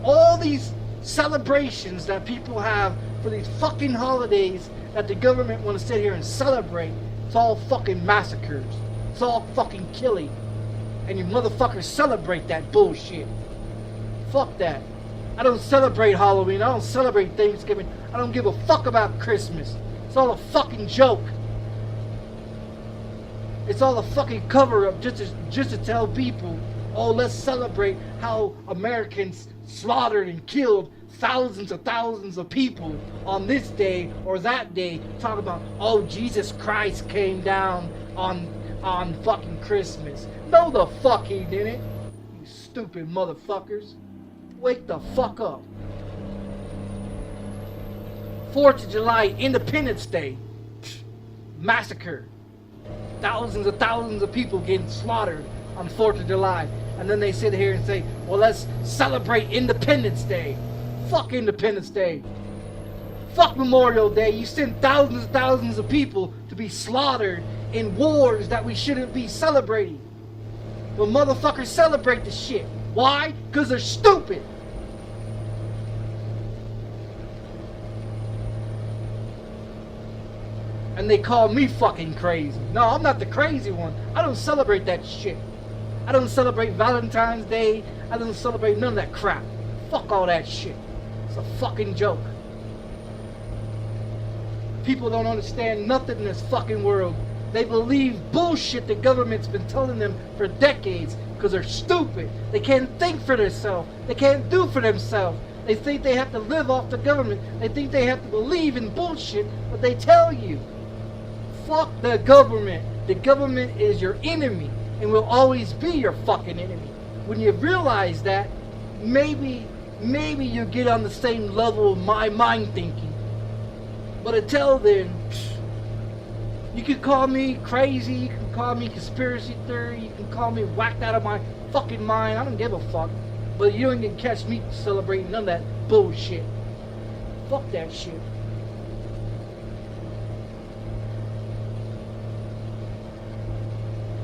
all these celebrations that people have for these fucking holidays that the government want to sit here and celebrate, it's all fucking massacres. It's all fucking killing. And you motherfuckers celebrate that bullshit. Fuck that. I don't celebrate Halloween. I don't celebrate Thanksgiving. I don't give a fuck about Christmas. It's all a fucking joke. It's all a fucking cover-up just to tell people, oh, let's celebrate how Americans slaughtered and killed thousands of people on this day or that day. Talk about, oh, Jesus Christ came down on fucking Christmas. No, the fuck he didn't. You stupid motherfuckers. Wake the fuck up. 4th of July, Independence Day. Massacre. Thousands of people getting slaughtered on 4th of July. And then they sit here and say, well, let's celebrate Independence Day. Fuck Independence Day. Fuck Memorial Day. You send thousands of people to be slaughtered in wars that we shouldn't be celebrating. But motherfuckers celebrate the shit. Why? Because they're stupid. And they call me fucking crazy. No, I'm not the crazy one. I don't celebrate that shit. I don't celebrate Valentine's Day. I don't celebrate none of that crap. Fuck all that shit. It's a fucking joke. People don't understand nothing in this fucking world. They believe bullshit the government's been telling them for decades because they're stupid. They can't think for themselves. They can't do for themselves. They think they have to live off the government. They think they have to believe in bullshit, but they tell you. Fuck the government. The government is your enemy and will always be your fucking enemy. When you realize that, maybe you get on the same level of my mind thinking. But until then, you can call me crazy, you can call me conspiracy theory, you can call me whacked out of my fucking mind. I don't give a fuck. But you ain't gonna catch me celebrating none of that bullshit. Fuck that shit.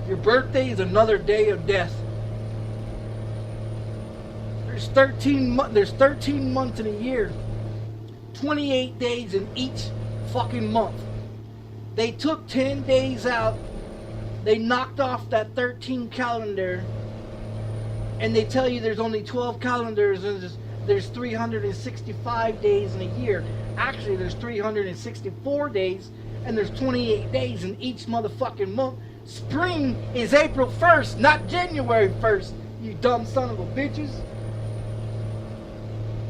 Your birthday is another day of death. There's 13 months in a year. 28 days in each fucking month. They took 10 days out. They knocked off that 13 calendar. And they tell you there's only 12 calendars and there's 365 days in a year. Actually, there's 364 days and there's 28 days in each motherfucking month. Spring is April 1st, not January 1st, you dumb son of a bitches.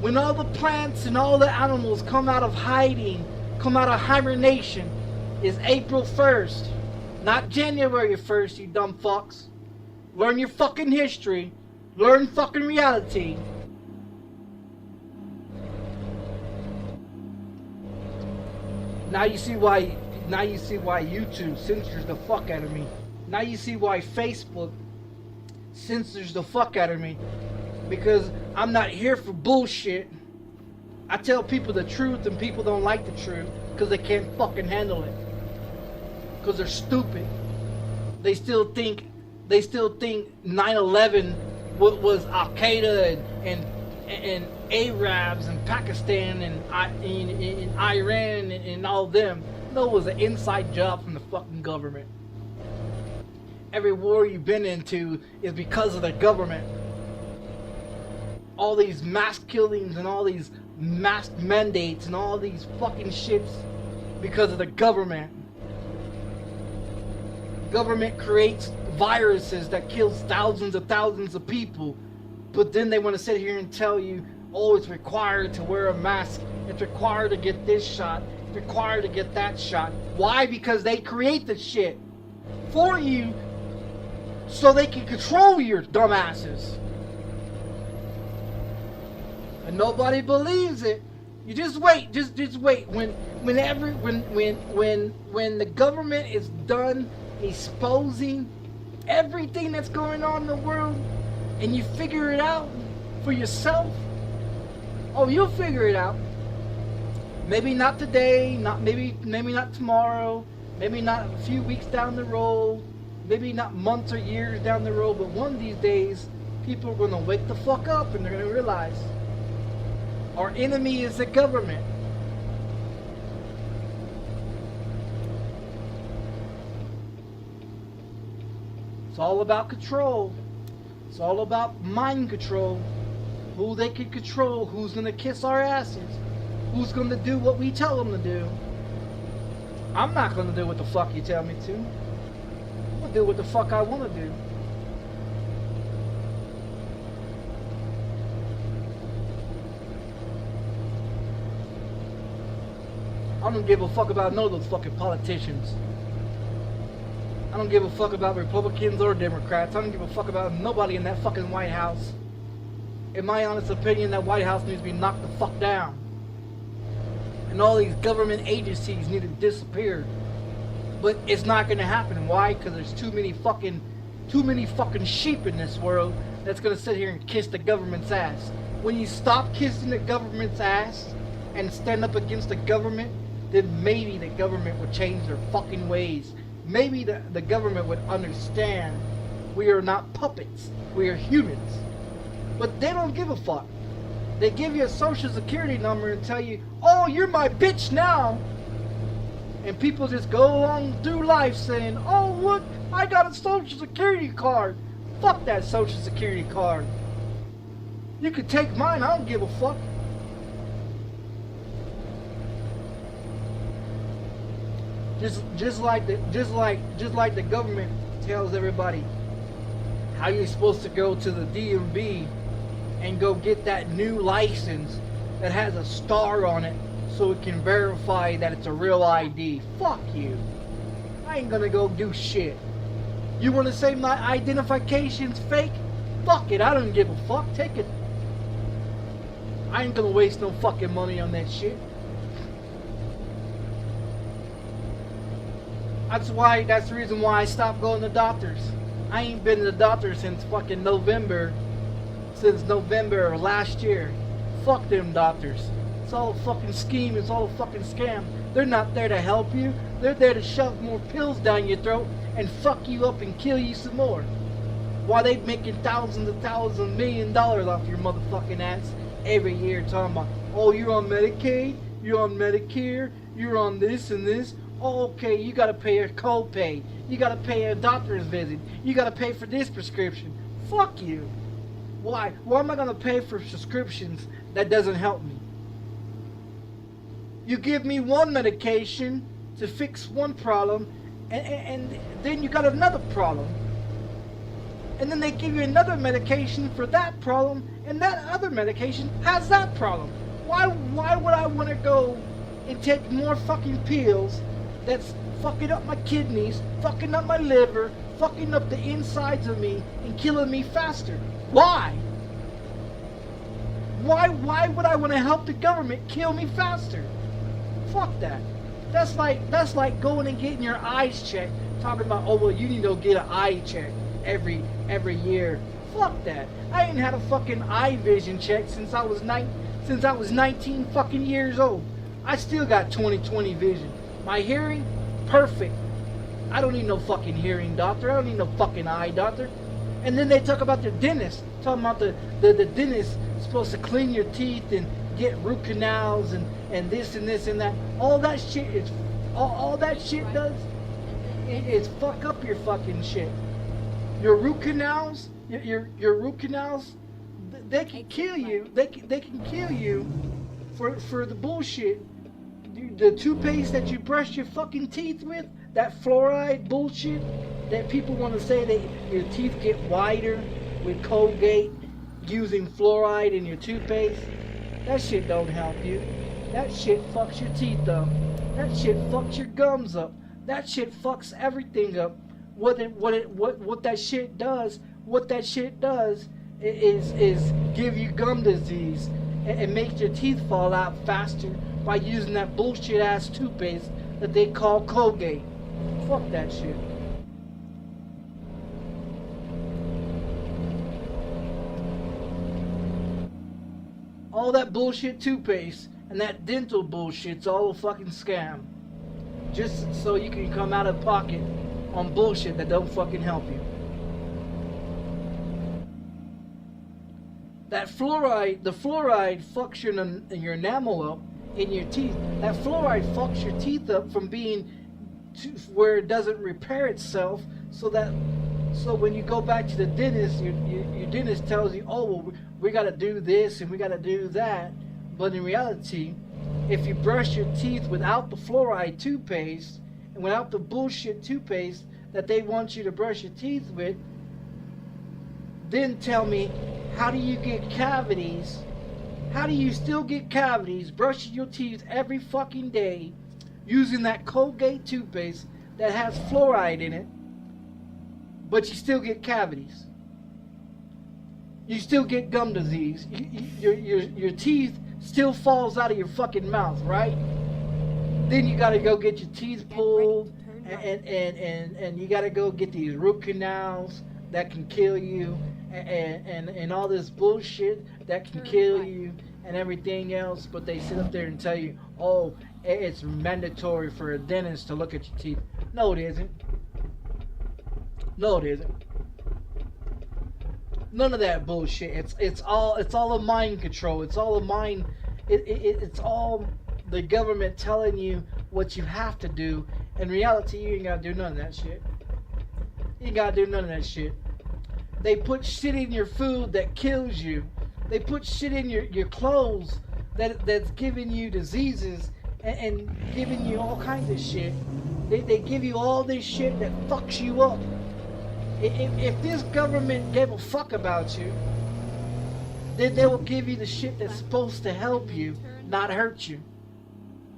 when all the plants and all the animals come out of hiding, come out of hibernation, is April 1st. Not January 1st, you dumb fucks. Learn your fucking history. Learn fucking reality. Now you see why YouTube censors the fuck out of me. Now you see why Facebook censors the fuck out of me. Because I'm not here for bullshit. I tell people the truth and people don't like the truth because they can't fucking handle it. Because they're stupid. They still think 9/11 was Al Qaeda and Arabs and Pakistan and Iran and all them. No, it was an inside job from the fucking government. Every war you've been into is because of the government. All these mass killings and all these mass mandates and all these fucking shits because of the government. Government creates viruses that kills thousands of people, but then they want to sit here and tell you, oh, it's required to wear a mask, it's required to get this shot, it's required to get that shot. Why? Because they create the shit for you so they can control your dumbasses. And nobody believes it. You just wait, just wait. When the government is done exposing everything that's going on in the world, and you figure it out for yourself, oh, you'll figure it out. Maybe not today, maybe not tomorrow, maybe not a few weeks down the road, maybe not months or years down the road, but one of these days, people are going to wake the fuck up and they're going to realize our enemy is the government. It's all about control. It's all about mind control. Who they can control, who's going to kiss our asses, who's going to do what we tell them to do. I'm not going to do what the fuck you tell me to. I'm going to do what the fuck I want to do. I don't give a fuck about none of those fucking politicians. I don't give a fuck about Republicans or Democrats. I don't give a fuck about nobody in that fucking White House. In my honest opinion, that White House needs to be knocked the fuck down. And all these government agencies need to disappear. But it's not gonna happen. Why? Because there's too many fucking sheep in this world that's gonna sit here and kiss the government's ass. When you stop kissing the government's ass and stand up against the government, then maybe the government would change their fucking ways. Maybe the government would understand we are not puppets, we are humans. But they don't give a fuck. They give you a social security number and tell you, oh, you're my bitch now. And people just go along through life saying, oh, look, I got a social security card. Fuck that social security card. You can take mine, I don't give a fuck. Just like the government tells everybody how you're supposed to go to the DMV and go get that new license that has a star on it so it can verify that it's a real ID. Fuck you. I ain't gonna go do shit. You wanna say my identification's fake? Fuck it, I don't give a fuck. Take it. I ain't gonna waste no fucking money on that shit. That's the reason why I stopped going to doctors. I ain't been to the doctor since fucking November of last year. Fuck them doctors. It's all a fucking scheme, it's all a fucking scam. They're not there to help you. They're there to shove more pills down your throat and fuck you up and kill you some more. While they making thousands, $1 million off your motherfucking ass every year talking about, oh, you're on Medicaid, you're on Medicare, you're on this and this. Oh, okay, you gotta pay a copay. You gotta pay a doctor's visit. You gotta pay for this prescription. Fuck you. Why? Why am I gonna pay for prescriptions that doesn't help me? You give me one medication to fix one problem, and then you got another problem. and then they give you another medication for that problem, and that other medication has that problem. Why would I want to go and take more fucking pills that's fucking up my kidneys, fucking up my liver, fucking up the insides of me, and killing me faster? Why? Why would I want to help the government kill me faster? Fuck that. That's like going and getting your eyes checked, talking about, oh well, you need to go get an eye check every year. Fuck that. I ain't had a fucking eye vision check since I was 19 fucking years old. I still got 20/20 vision. My hearing, perfect. I don't need no fucking hearing doctor. I don't need no fucking eye doctor. And then they talk about the dentist, talking about the dentist supposed to clean your teeth and get root canals and this and this and that. All that shit is all that shit does is fuck up your fucking shit. Your root canals, your root canals, they can kill you. They can kill you for the bullshit. The toothpaste that you brush your fucking teeth with, that fluoride bullshit that people want to say that your teeth get whiter with Colgate using fluoride in your toothpaste. That shit don't help you. That shit fucks your teeth up. That shit fucks your gums up. That shit fucks everything up. What that shit does is give you gum disease and make your teeth fall out faster by using that bullshit ass toothpaste that they call Colgate. Fuck that shit. All that bullshit toothpaste and that dental bullshit's all a fucking scam. Just so you can come out of pocket on bullshit that don't fucking help you. That fluoride, the fluoride fucks your enamel up in your teeth. That fluoride fucks your teeth up from being to where it doesn't repair itself, so when you go back to the dentist, your dentist tells you, oh well, we got to do this and we got to do that. But in reality, if you brush your teeth without the fluoride toothpaste and without the bullshit toothpaste that they want you to brush your teeth with, then tell me, how do you get cavities? How do you still get cavities brushing your teeth every fucking day using that Colgate toothpaste that has fluoride in it, but you still get cavities? You still get gum disease. Your teeth still falls out of your fucking mouth, right? Then you gotta go get your teeth pulled, and you gotta go get these root canals that can kill you, and all this bullshit that can kill you and everything else. But they sit up there and tell you, oh, it's mandatory for a dentist to look at your teeth. No, it isn't. No, it isn't. None of that bullshit. It's all a mind control. It's all a mind. It's all the government telling you what you have to do. In reality, you ain't gotta do none of that shit. You ain't gotta do none of that shit. They put shit in your food that kills you. They put shit in your clothes that's giving you diseases and giving you all kinds of shit. They give you all this shit that fucks you up. If this government gave a fuck about you, then they will give you the shit that's supposed to help you, not hurt you.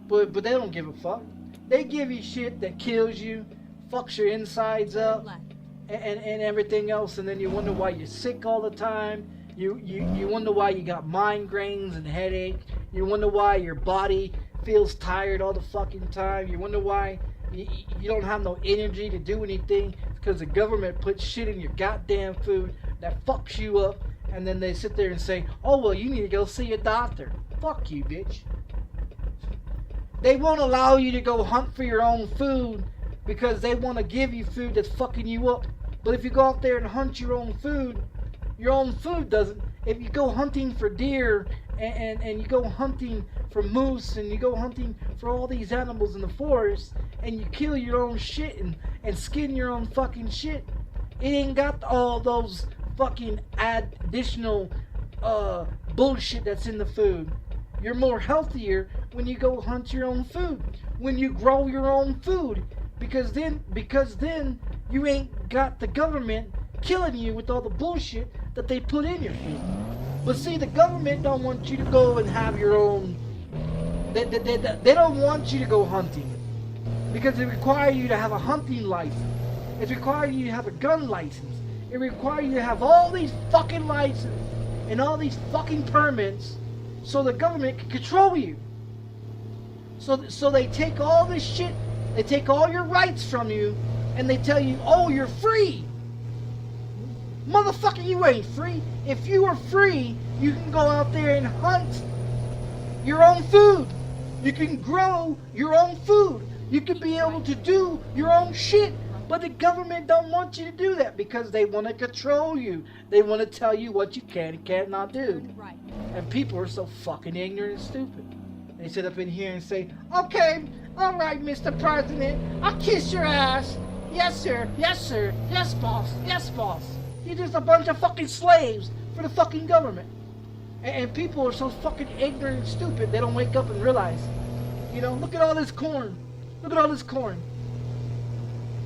But they don't give a fuck. They give you shit that kills you, fucks your insides up, and everything else, and then you wonder why you're sick all the time. You wonder why you got migraines and headache. You wonder why your body feels tired all the fucking time. You wonder why you don't have no energy to do anything, because the government puts shit in your goddamn food that fucks you up, and then they sit there and say, oh well, you need to go see a doctor. Fuck you, bitch. They won't allow you to go hunt for your own food because they want to give you food that's fucking you up. But if you go out there and hunt your own food doesn't. If you go hunting for deer and you go hunting for moose and you go hunting for all these animals in the forest and you kill your own shit and skin your own fucking shit, it ain't got all those fucking additional bullshit that's in the food. You're more healthier when you go hunt your own food, when you grow your own food, because then you ain't got the government killing you with all the bullshit that they put in your food. But see, the government don't want you to go and have your own. They don't want you to go hunting because it requires you to have a hunting license. It requires you to have a gun license. It requires you to have all these fucking licenses and all these fucking permits so the government can control you. So they take all this shit, they take all your rights from you, and they tell you, oh, you're free. Motherfucker, you ain't free. If you were free, you can go out there and hunt your own food. You can grow your own food. You can be able to do your own shit. But the government don't want you to do that because they want to control you. They want to tell you what you can and cannot do. And people are so fucking ignorant and stupid. They sit up in here and say, okay, all right, Mr. President, I'll kiss your ass. Yes, sir. Yes, sir. Yes, boss. Yes, boss. You're just a bunch of fucking slaves for the fucking government. And people are so fucking ignorant and stupid, they don't wake up and realize, you know, look at all this corn. Look at all this corn.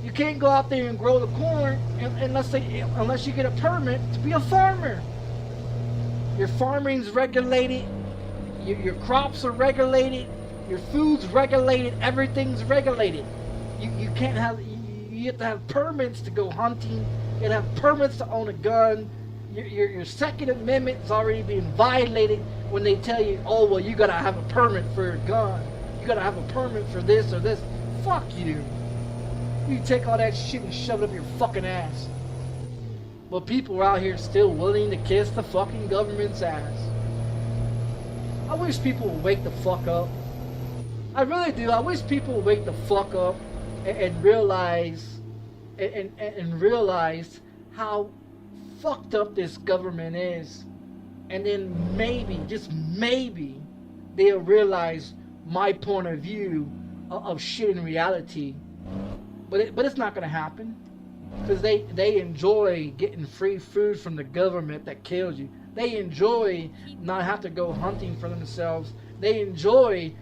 You can't go out there and grow the corn unless you get a permit to be a farmer. Your farming's regulated. Your crops are regulated. Your food's regulated. Everything's regulated. You can't have. You have to have permits to go hunting. You have to have permits to own a gun. Your Second Amendment is already being violated when they tell you, oh well, you gotta have a permit for a gun. You gotta have a permit for this or this. Fuck you. You take all that shit and shove it up your fucking ass. But people are out here still willing to kiss the fucking government's ass. I wish people would wake the fuck up. I really do. I wish people would wake the fuck up and realize and realize how fucked up this government is. And then maybe, just maybe, they'll realize my point of view of shit in reality. But it's not gonna happen, because they enjoy getting free food from the government that kills you. They enjoy not have to go hunting for themselves. They enjoy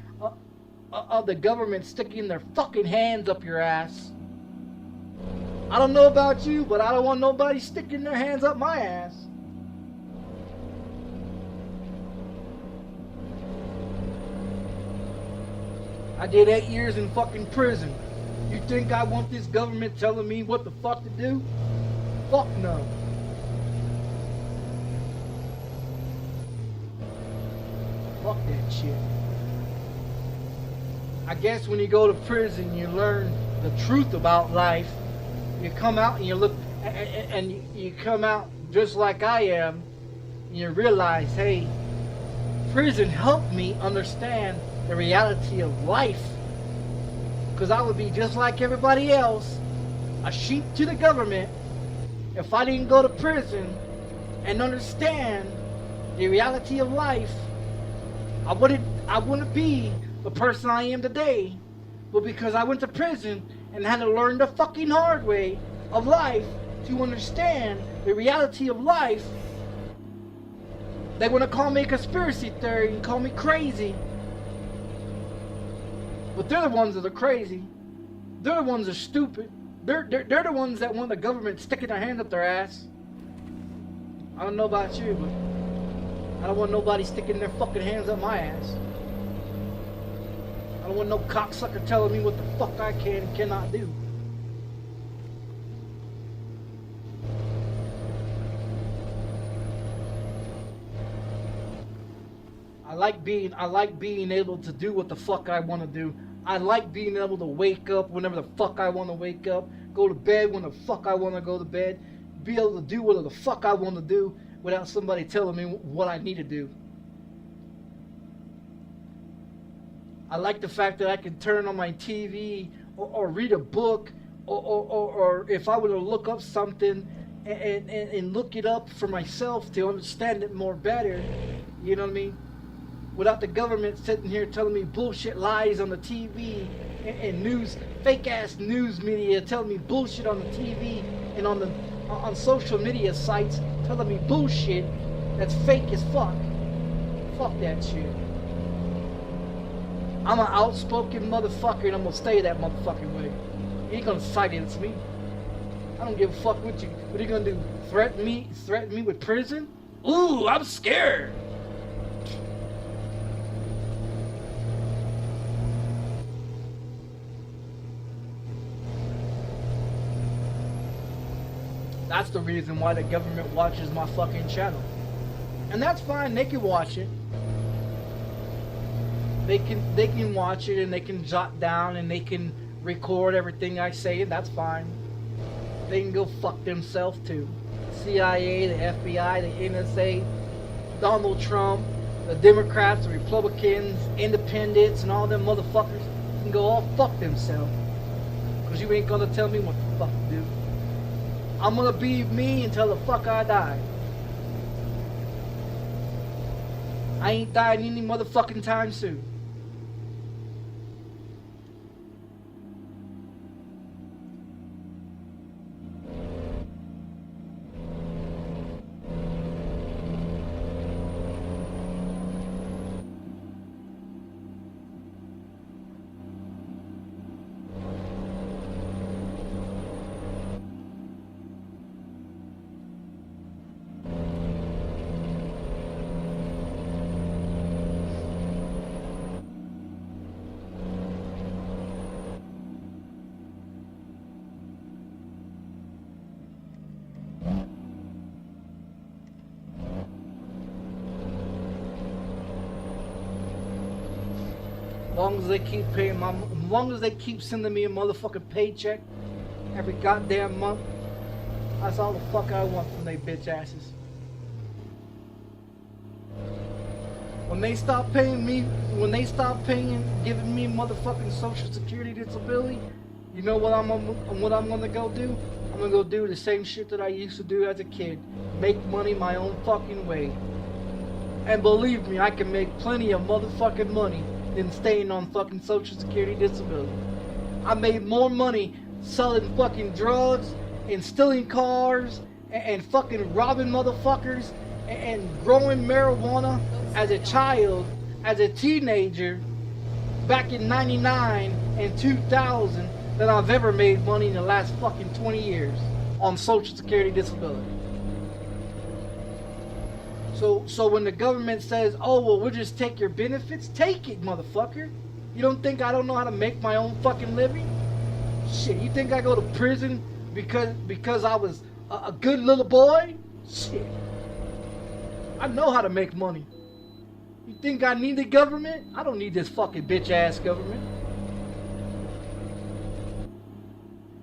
the government sticking their fucking hands up your ass. I don't know about you, but I don't want nobody sticking their hands up my ass. I did 8 years in fucking prison. You think I want this government telling me what the fuck to do? Fuck no. Fuck that shit. I guess when you go to prison, you learn the truth about life. You come out and you look, and you come out just like I am, and you realize, hey, prison helped me understand the reality of life. Because I would be just like everybody else, a sheep to the government, if I didn't go to prison and understand the reality of life. I wouldn't be the person I am today. But because I went to prison and had to learn the fucking hard way of life to understand the reality of life, they want to call me a conspiracy theory and call me crazy. But they're the ones that are crazy. They're the ones that are stupid. They're the ones that want the government sticking their hands up their ass. I don't know about you, but I don't want nobody sticking their fucking hands up my ass. I don't want no cocksucker telling me what the fuck I can and cannot do. I like being able to do what the fuck I want to do. I like being able to wake up whenever the fuck I want to wake up, go to bed when the fuck I want to go to bed, be able to do whatever the fuck I want to do without somebody telling me what I need to do. I like the fact that I can turn on my TV or read a book or if I were to look up something and look it up for myself to understand it more better, you know what I mean? Without the government sitting here telling me bullshit lies on the TV and news, fake ass news media telling me bullshit on the TV and on social media sites telling me bullshit that's fake as fuck. Fuck that shit. I'm an outspoken motherfucker and I'm gonna stay that motherfucking way. You ain't gonna silence me. I don't give a fuck what you. What are you gonna do? Threaten me? Threaten me with prison? Ooh, I'm scared. That's the reason why the government watches my fucking channel. And that's fine, they can watch it. They can watch it and they can jot down and they can record everything I say, and that's fine. They can go fuck themselves too. CIA, the FBI, the NSA, Donald Trump, the Democrats, the Republicans, independents, and all them motherfuckers can go all fuck themselves. Cause you ain't gonna tell me what the fuck to do. I'm gonna be me until the fuck I die. I ain't dying any motherfucking time soon. As long as they keep sending me a motherfucking paycheck every goddamn month, that's all the fuck I want from they bitch asses. When they stop paying me, giving me motherfucking Social Security disability, you know what I'm gonna go do? I'm gonna go do the same shit that I used to do as a kid. Make money my own fucking way. And believe me, I can make plenty of motherfucking money than staying on fucking Social Security disability. I made more money selling fucking drugs and stealing cars and fucking robbing motherfuckers and growing marijuana as a child, as a teenager, back in 99 and 2000 than I've ever made money in the last fucking 20 years on Social Security disability. So when the government says, oh, well, we'll just take your benefits, take it, motherfucker. You don't think I don't know how to make my own fucking living? Shit, you think I go to prison because I was a good little boy? Shit. I know how to make money. You think I need the government? I don't need this fucking bitch ass government.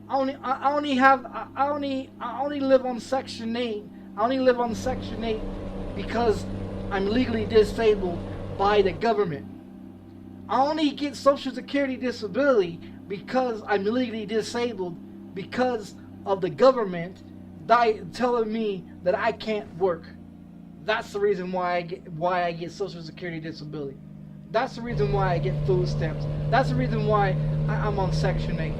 I only live on Section 8. I only live on Section 8 because I'm legally disabled by the government. I only get Social Security disability because I'm legally disabled because of the government telling me that I can't work. That's the reason why I get Social Security disability. That's the reason why I get food stamps. That's the reason why I'm on Section 8.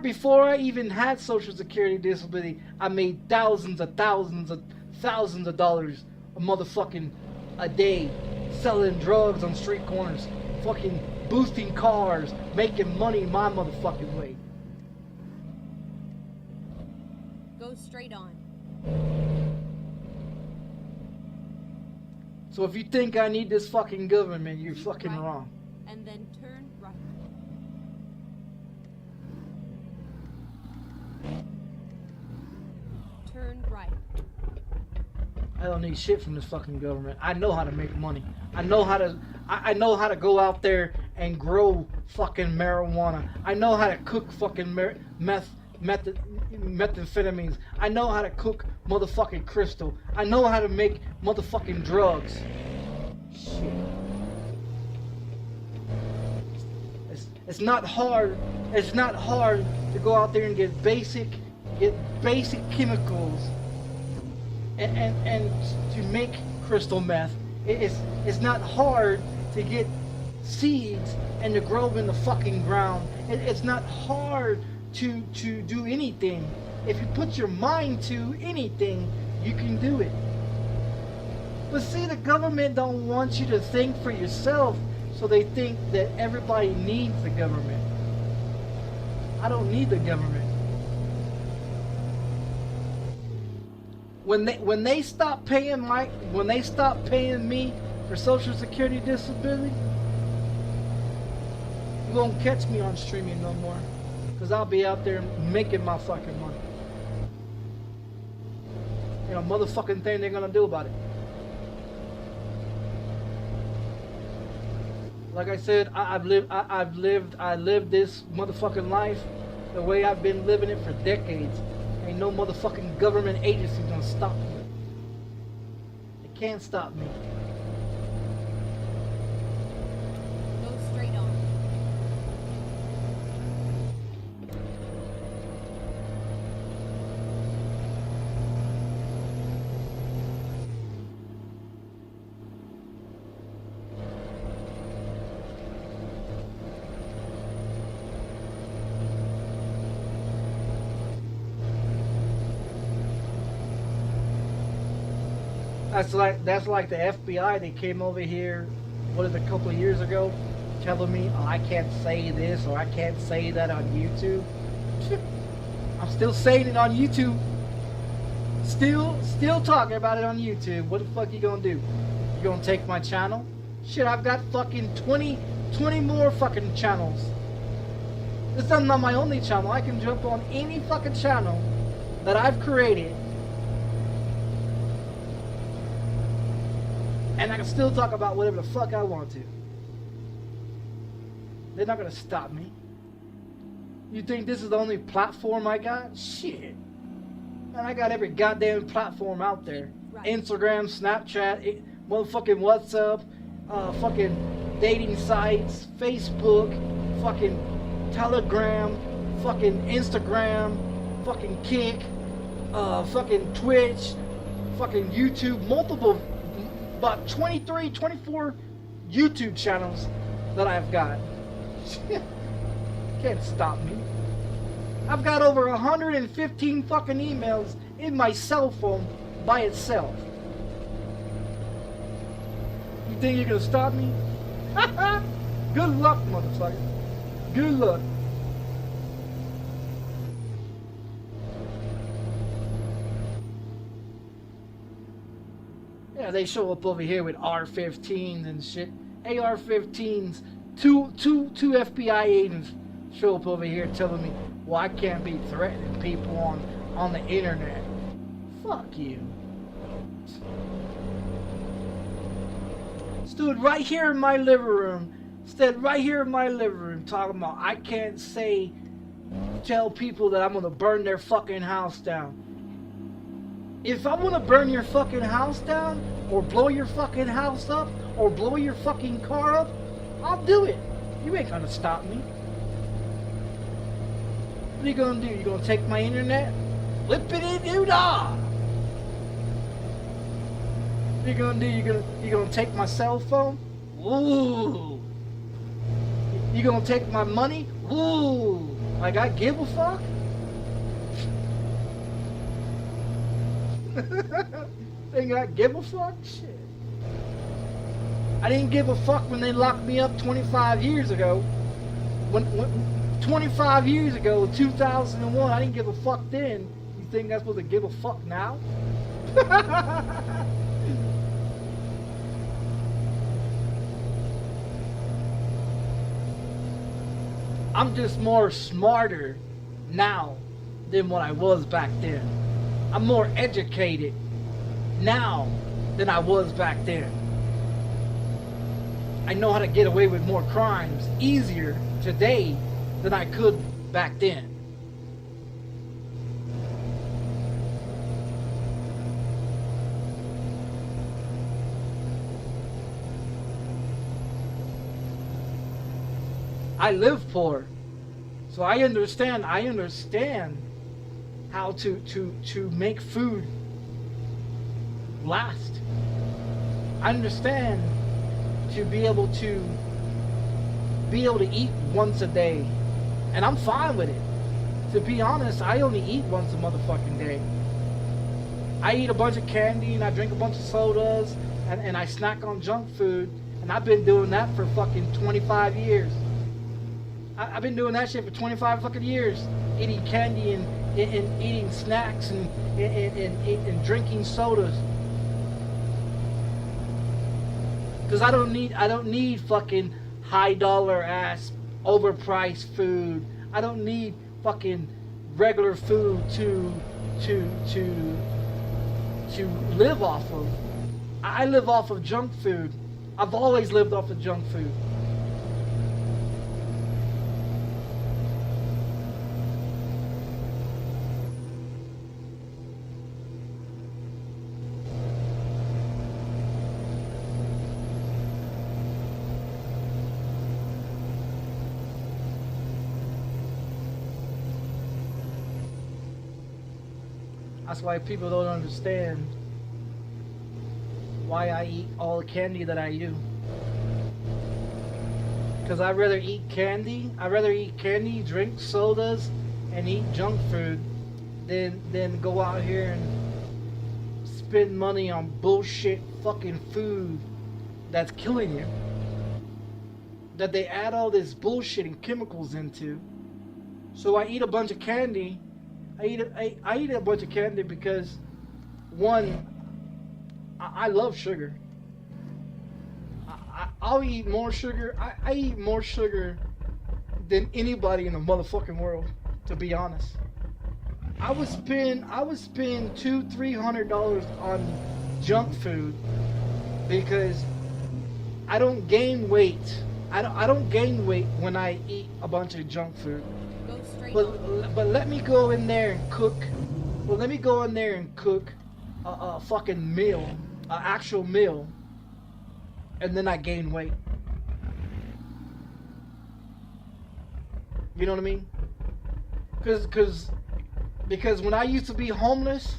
Before I even had Social Security disability, I made thousands of dollars a motherfucking a day selling drugs on street corners, fucking boosting cars, making money my motherfucking way. Go straight on. So if you think I need this fucking government, you're fucking right, wrong. And then turn right. Turn right. I don't need shit from this fucking government. I know how to make money. I know how to go out there and grow fucking marijuana. I know how to cook fucking methamphetamines. I know how to cook motherfucking crystal. I know how to make motherfucking drugs. Shit. It's not hard. It's not hard to go out there and get basic chemicals and to make crystal meth. It's not hard to get seeds and to grow them in the fucking ground. It's not hard to do anything. If you put your mind to anything, you can do it. But see, the government don't want you to think for yourself, so they think that everybody needs the government. I don't need the government. When they stop paying me for Social Security disability, you won't catch me on streaming no more, cause I'll be out there making my fucking money. Ain't a motherfucking thing they're gonna do about it. Like I said, I lived this motherfucking life the way I've been living it for decades. Ain't no motherfucking government agency gonna stop me. They can't stop me. Go straight on. That's like the FBI. They came over here, what is it, a couple of years ago, telling me, oh, I can't say this or I can't say that on YouTube. I'm still saying it on YouTube. Still talking about it on YouTube. What the fuck you gonna do? You gonna take my channel? Shit, I've got fucking 20 more fucking channels. This is not my only channel. I can jump on any fucking channel that I've created, and I can still talk about whatever the fuck I want to. They're not gonna stop me. You think this is the only platform I got? Shit. Man, I got every goddamn platform out there. Right. Instagram, Snapchat, motherfucking WhatsApp, fucking dating sites, Facebook, fucking Telegram, fucking Instagram, fucking Kick, fucking Twitch, fucking YouTube, multiple, about 23, 24 YouTube channels that I've got. Can't stop me. I've got over 115 fucking emails in my cell phone by itself. You think you're gonna stop me? Good luck, motherfucker. Good luck. Yeah, they show up over here with R15s and shit. AR-15s. Two FBI agents show up over here telling me, well, I can't be threatening people on the internet. Fuck you. Stood right here in my living room. Stood right here in my living room talking about I can't tell people that I'm gonna burn their fucking house down. If I wanna burn your fucking house down, or blow your fucking house up, or blow your fucking car up, I'll do it. You ain't gonna stop me. What are you gonna do? You gonna take my internet? Whippity-doo-dah! What are you gonna do? You gonna take my cell phone? Ooh! You gonna take my money? Ooh! Like I give a fuck? Think I give a fuck? Shit. I didn't give a fuck when they locked me up 25 years ago. When 25 years ago, 2001, I didn't give a fuck then. You think I'm supposed to give a fuck now? I'm just more smarter now than what I was back then. I'm more educated now than I was back then. I know how to get away with more crimes easier today than I could back then. I live poor, so I understand how to make food last. I understand to be able to eat once a day, and I'm fine with it. To be honest, I only eat once a motherfucking day. I eat a bunch of candy and I drink a bunch of sodas and I snack on junk food, and I've been doing that for fucking 25 years. I've been doing that shit for 25 fucking years. Eating candy and eating snacks and drinking sodas. Cause I don't need fucking high dollar ass overpriced food. I don't need fucking regular food to live off of. I live off of junk food. I've always lived off of junk food. That's why people don't understand why I eat all the candy that I do. Because I'd rather eat candy, drink sodas, and eat junk food than go out here and spend money on bullshit fucking food that's killing you. That they add all this bullshit and chemicals into. So I eat a bunch of candy. I eat a bunch of candy because, one, I love sugar. I'll eat more sugar. I eat more sugar than anybody in the motherfucking world, to be honest. I would spend $200-300 on junk food because I don't gain weight. I don't gain weight when I eat a bunch of junk food. But let me go in there and cook. Well, let me go in there and cook a fucking meal, an actual meal, and then I gain weight. You know what I mean? Because when I used to be homeless,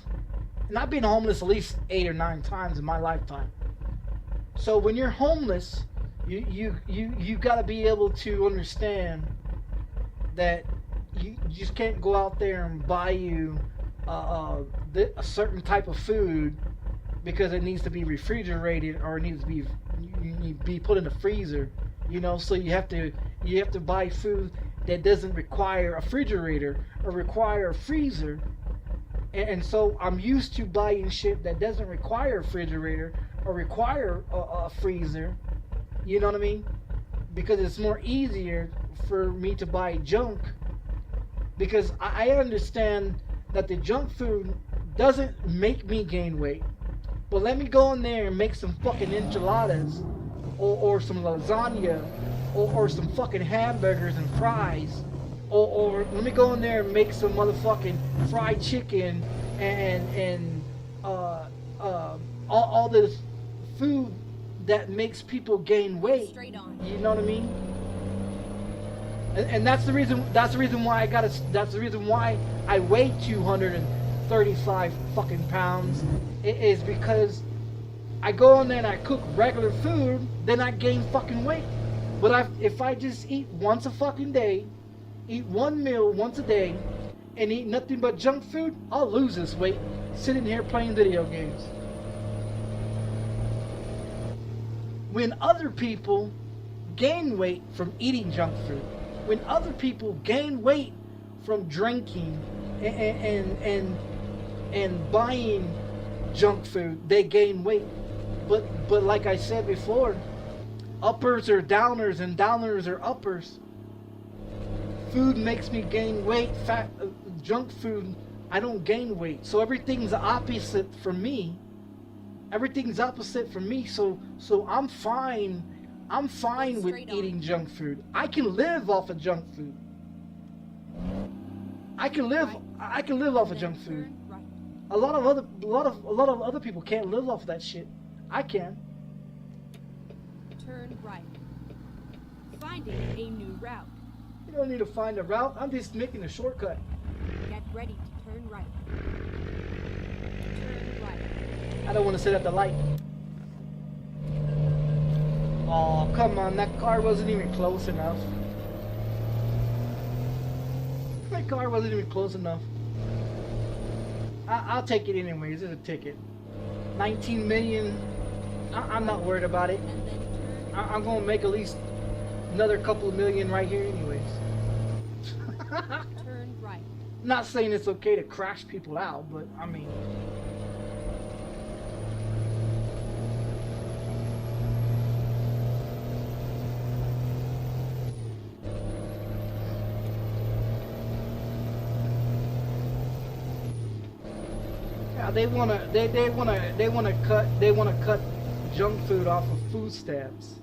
and I've been homeless at least 8 or 9 times in my lifetime. So when you're homeless, you gotta be able to understand that you just can't go out there and buy you a certain type of food because it needs to be refrigerated or it needs to be put in the freezer, you know. So you have to buy food that doesn't require a refrigerator or require a freezer, and so I'm used to buying shit that doesn't require a refrigerator or require a freezer, you know what I mean, because it's more easier for me to buy junk. Because I understand that the junk food doesn't make me gain weight. But let me go in there and make some fucking enchiladas or some lasagna or some fucking hamburgers and fries. Or let me go in there and make some motherfucking fried chicken and all this food that makes people gain weight. You know what I mean? And that's the reason why I weigh 235 fucking pounds. It is because I go in there and I cook regular food, then I gain fucking weight. But if I just eat once a fucking day, eat one meal once a day, and eat nothing but junk food, I'll lose this weight sitting here playing video games. When other people gain weight from eating junk food, when other people gain weight from drinking and buying junk food, they gain weight. But like I said before, uppers are downers and downers are uppers. Food makes me gain weight. Junk food, I don't gain weight. So everything's opposite for me. Everything's opposite for me. So I'm fine. I'm fine with eating junk food. I can live off of junk food. I can live off of junk food. A lot of other people can't live off of that shit. I can. Turn right. Finding a new route. You don't need to find a route. I'm just making a shortcut. Get ready to turn right. Turn right. I don't want to sit at the light. Oh, come on. That car wasn't even close enough. That car wasn't even close enough. I'll take it anyways. It's a ticket. 19 million. I'm not worried about it. I'm going to make at least another couple of million right here anyways. Turn right. Not saying it's okay to crash people out, but I mean. Yeah, they wanna cut junk food off of food stamps.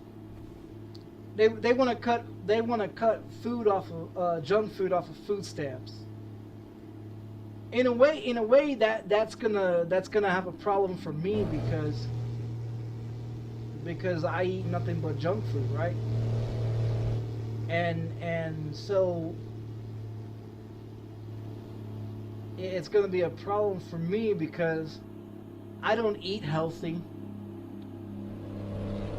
They wanna cut food off of junk food off of food stamps. In a way that's gonna have a problem for me because I eat nothing but junk food, right? And so it's gonna be a problem for me because I don't eat healthy.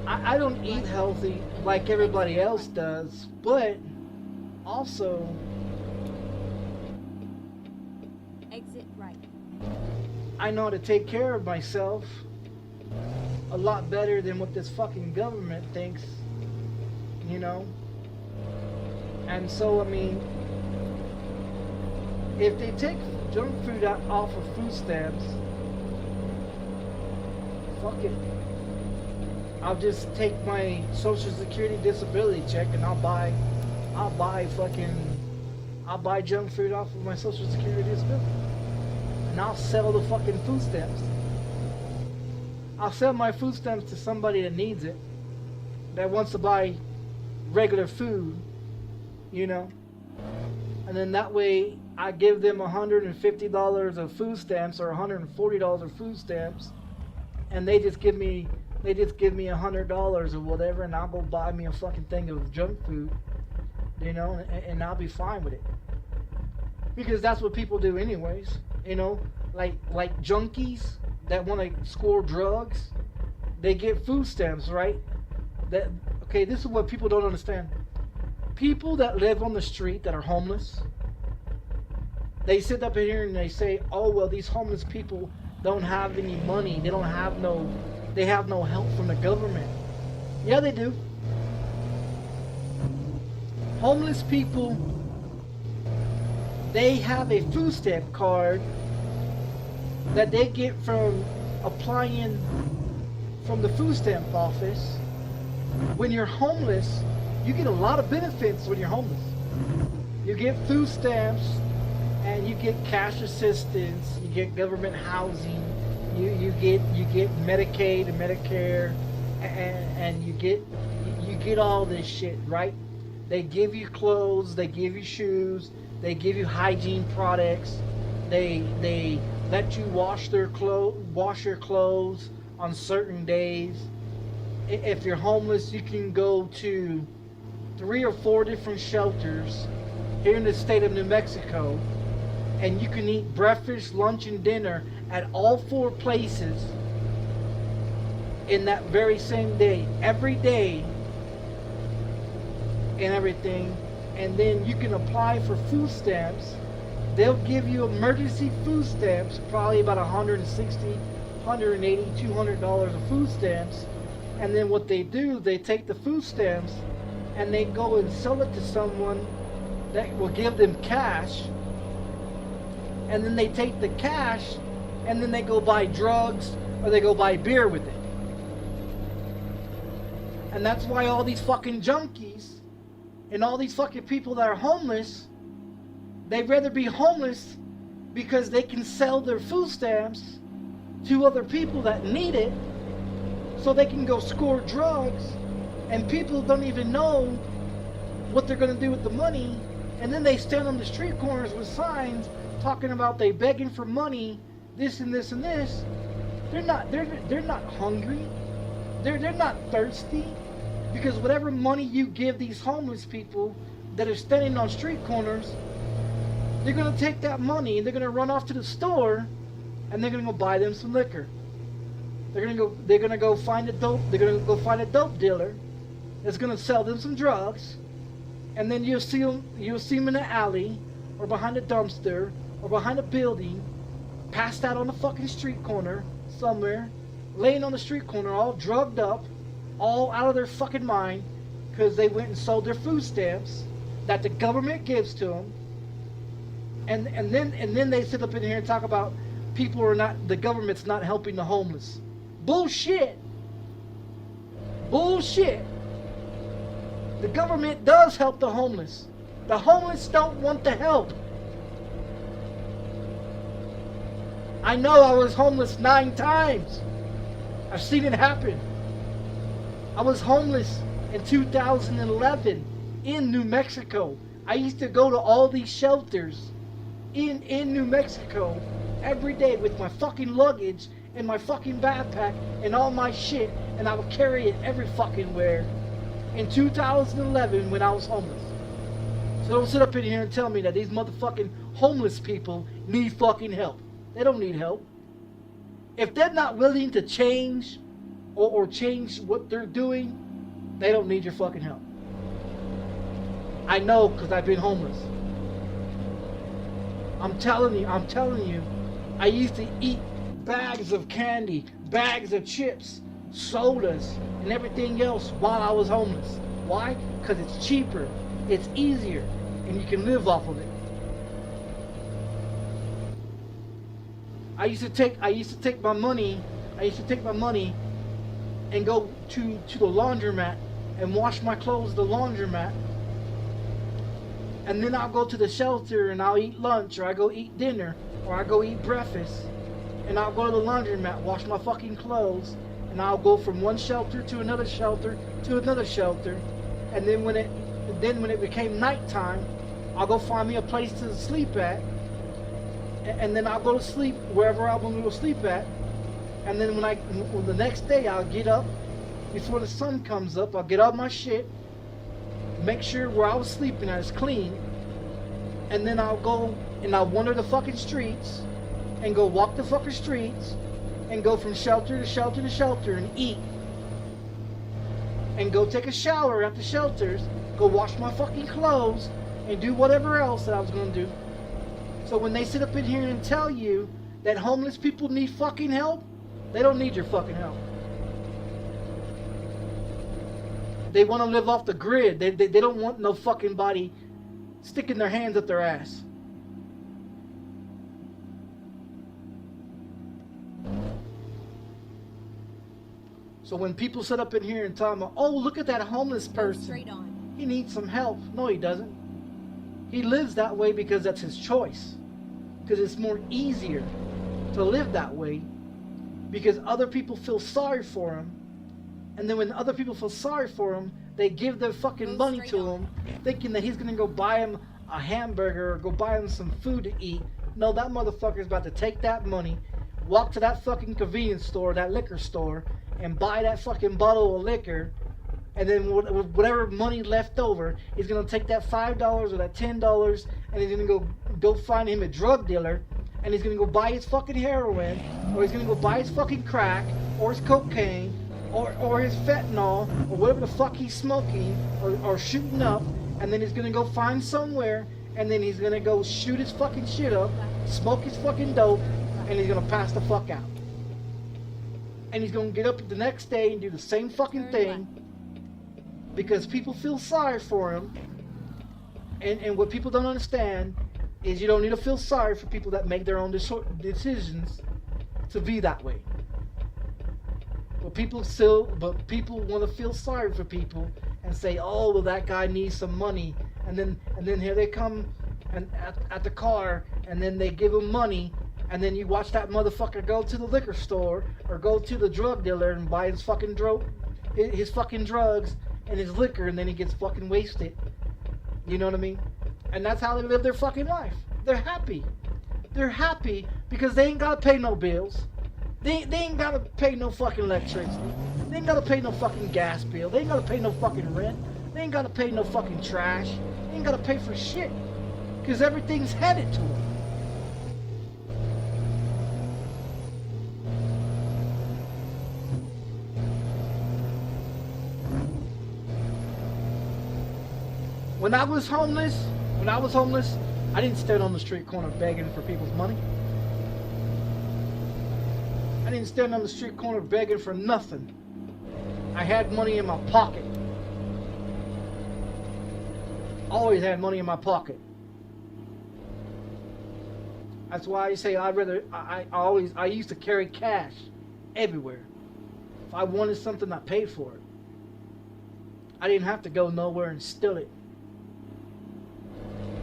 I don't eat healthy like everybody else does, but also Exit right. I know how to take care of myself a lot better than what this fucking government thinks, you know? And so, I mean, if they take junk food off of food stamps, fuck it. I'll just take my Social Security disability check and I'll buy junk food off of my Social Security disability. And I'll sell the fucking food stamps. I'll sell my food stamps to somebody that needs it, that wants to buy regular food, you know? And then that way I give them $150 of food stamps or $140 of food stamps, and they just give me $100 or whatever, and I'll go buy me a fucking thing of junk food, you know, and I'll be fine with it. Because that's what people do anyways, you know, like junkies that want to score drugs, they get food stamps, right? Okay, this is what people don't understand. People that live on the street that are homeless, they sit up here and they say, oh, well, these homeless people don't have any money, they have no help from the government. Yeah, they do. Homeless people, they have a food stamp card that they get from applying from the food stamp office. When you're homeless, you get a lot of benefits when you're homeless. You get food stamps, and you get cash assistance, you get government housing, you get Medicaid and Medicare, and you get all this shit, right? They give you clothes, they give you shoes, they give you hygiene products, they let you wash your clothes on certain days. If you're homeless, you can go to 3 or 4 different shelters here in the state of New Mexico, and you can eat breakfast, lunch, and dinner at all 4 places in that very same day, every day, and everything. And then you can apply for food stamps. They'll give you emergency food stamps, probably about $160, $180, $200 of food stamps. And then what they do, they take the food stamps and they go and sell it to someone that will give them cash. And then they take the cash and then they go buy drugs or they go buy beer with it. And that's why all these fucking junkies and all these fucking people that are homeless, they'd rather be homeless because they can sell their food stamps to other people that need it, so they can go score drugs, and people don't even know what they're going to do with the money. And then they stand on the street corners with signs talking about they begging for money, this and this and this. They're not hungry. They're not thirsty, because whatever money you give these homeless people that are standing on street corners, they're gonna take that money and they're gonna run off to the store and they're gonna go buy them some liquor. They're gonna go find a dope dealer that's gonna sell them some drugs, and then you'll see them in the alley or behind a dumpster or behind a building, passed out on the fucking street corner somewhere, laying on the street corner all drugged up, all out of their fucking mind, because they went and sold their food stamps that the government gives to them, And then they sit up in here and talk about people are not, the government's not helping the homeless. Bullshit. Bullshit. The government does help the homeless. The homeless don't want the help. I know I was homeless 9 times. I've seen it happen. I was homeless in 2011 in New Mexico. I used to go to all these shelters in New Mexico every day with my fucking luggage and my fucking backpack and all my shit, and I would carry it every fucking where in 2011 when I was homeless. So don't sit up in here and tell me that these motherfucking homeless people need fucking help. They don't need help. If they're not willing to change or change what they're doing, they don't need your fucking help. I know, because I've been homeless. I'm telling you, I used to eat bags of candy, bags of chips, sodas, and everything else while I was homeless. Why? Because it's cheaper, it's easier, and you can live off of it. I used to take my money and go to the laundromat and wash my clothes at the laundromat. And then I'll go to the shelter and I'll eat lunch, or I go eat dinner, or I go eat breakfast. And I'll go to the laundromat, wash my fucking clothes, and I'll go from one shelter to another shelter to another shelter. And then when it became nighttime, I'll go find me a place to sleep at. And then I'll go to sleep wherever I want to go sleep at. And then when the next day I'll get up before the sun comes up. I'll get all my shit, make sure where I was sleeping at is clean, and then I'll go and I'll wander the fucking streets and go walk the fucking streets and go from shelter to shelter to shelter and eat and go take a shower at the shelters, go wash my fucking clothes and do whatever else that I was going to do. So when they sit up in here and tell you that homeless people need fucking help, they don't need your fucking help. They want to live off the grid. They don't want no fucking body sticking their hands up their ass. So when people sit up in here and tell them, oh, look at that homeless person. Straight on. He needs some help. No, he doesn't. He lives that way because that's his choice. Because it's more easier to live that way. Because other people feel sorry for him. And then when other people feel sorry for him, they give their fucking money to him, thinking that he's going to go buy him a hamburger or go buy him some food to eat. No, that motherfucker's about to take that money, walk to that fucking convenience store, that liquor store, and buy that fucking bottle of liquor. And then whatever money left over, he's going to take that $5 or that $10 and he's going to go find him a drug dealer, and he's going to go buy his fucking heroin, or he's going to go buy his fucking crack or his cocaine or his fentanyl or whatever the fuck he's smoking or shooting up, and then he's going to go find somewhere, and then he's going to go shoot his fucking shit up, smoke his fucking dope, and he's going to pass the fuck out. And he's going to get up the next day and do the same fucking thing. Because people feel sorry for him. And what people don't understand is you don't need to feel sorry for people that make their own decisions to be that way. But people want to feel sorry for people and say, oh, well, that guy needs some money. And then here they come and at the car, and then they give him money, and then you watch that motherfucker go to the liquor store or go to the drug dealer and buy his fucking drugs and his liquor, and then he gets fucking wasted. You know what I mean? And that's how they live their fucking life. They're happy. They're happy because they ain't gotta pay no bills. They ain't gotta pay no fucking electricity. They ain't gotta pay no fucking gas bill. They ain't gotta pay no fucking rent. They ain't gotta pay no fucking trash. They ain't gotta pay for shit. Because everything's headed to them. When I was homeless, I didn't stand on the street corner begging for people's money. I didn't stand on the street corner begging for nothing. I had money in my pocket. Always had money in my pocket. That's why I say I used to carry cash everywhere. If I wanted something, I paid for it. I didn't have to go nowhere and steal it.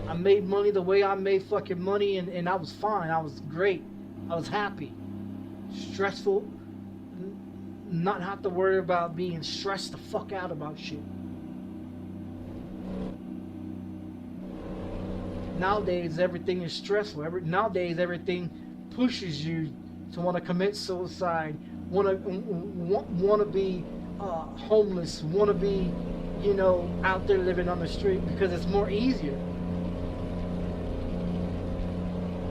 I made money the way I made fucking money, and I was fine. I was great. I was happy. Stressful. Not have to worry about being stressed the fuck out about shit. Nowadays, everything is stressful. Nowadays, everything pushes you to want to commit suicide, want to be homeless, want to be, you know, out there living on the street because it's more easier.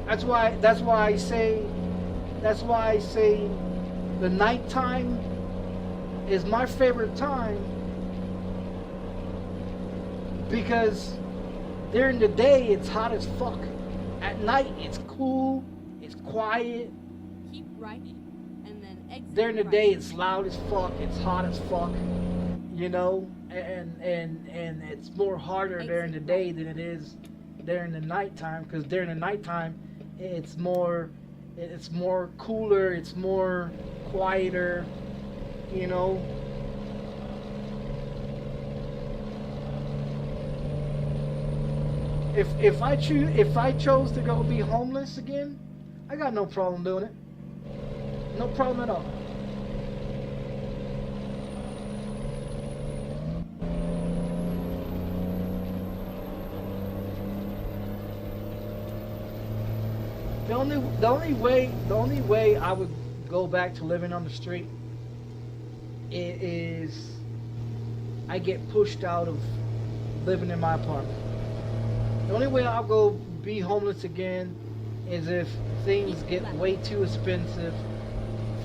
That's why I say the nighttime is my favorite time, because during the day it's hot as fuck. At night it's cool, it's quiet. Keep writing, and then exit. During the day it's loud as fuck, it's hot as fuck, you know, and it's more harder during the day than it is during the nighttime, because during the nighttime it's more cooler, it's more quieter, you know. If I chose to go be homeless again, I got no problem doing it. No problem at all. The only way I would go back to living on the street is I get pushed out of living in my apartment. The only way I'll go be homeless again is if things get way too expensive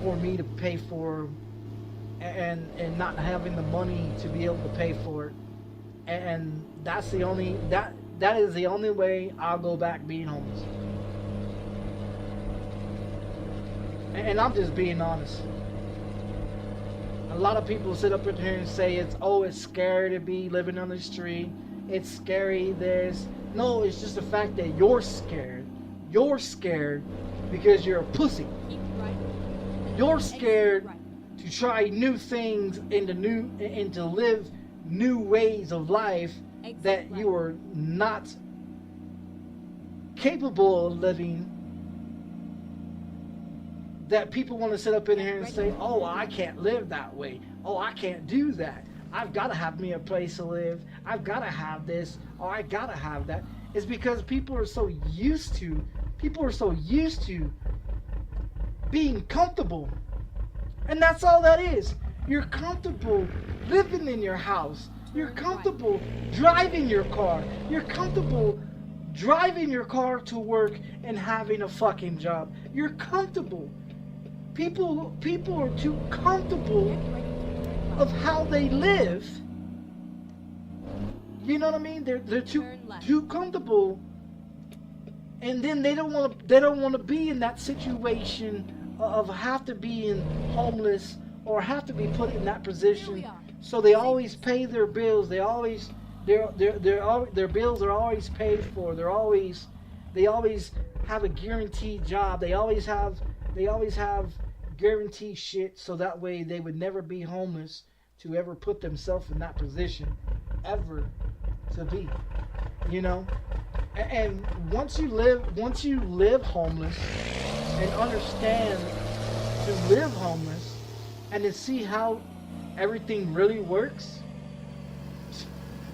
for me to pay for, and not having the money to be able to pay for it. And that is the only way I'll go back being homeless. And I'm just being honest. A lot of people sit up here and say it's scary to be living on the street. It's scary. No, it's just the fact that you're scared. You're scared because you're a pussy. You're scared to try new things and to live new ways of life that you are not capable of living. That people want to sit up in here and say, oh, I can't live that way. Oh, I can't do that. I've got to have me a place to live. I've got to have this, or I got to have that. It's because people are so used to being comfortable. And that's all that is. You're comfortable living in your house. You're comfortable driving your car. You're comfortable driving your car to work and having a fucking job. You're comfortable. People are too comfortable of how they live. You know what I mean? They're too comfortable, and then they don't want to be in that situation of have to being homeless or have to be put in that position. So they always pay their bills. Their bills are always paid for. They always have a guaranteed job. They always have guaranteed shit, so that way they would never be homeless to ever put themselves in that position ever to be, you know. And once you live homeless and understand to live homeless and to see how everything really works,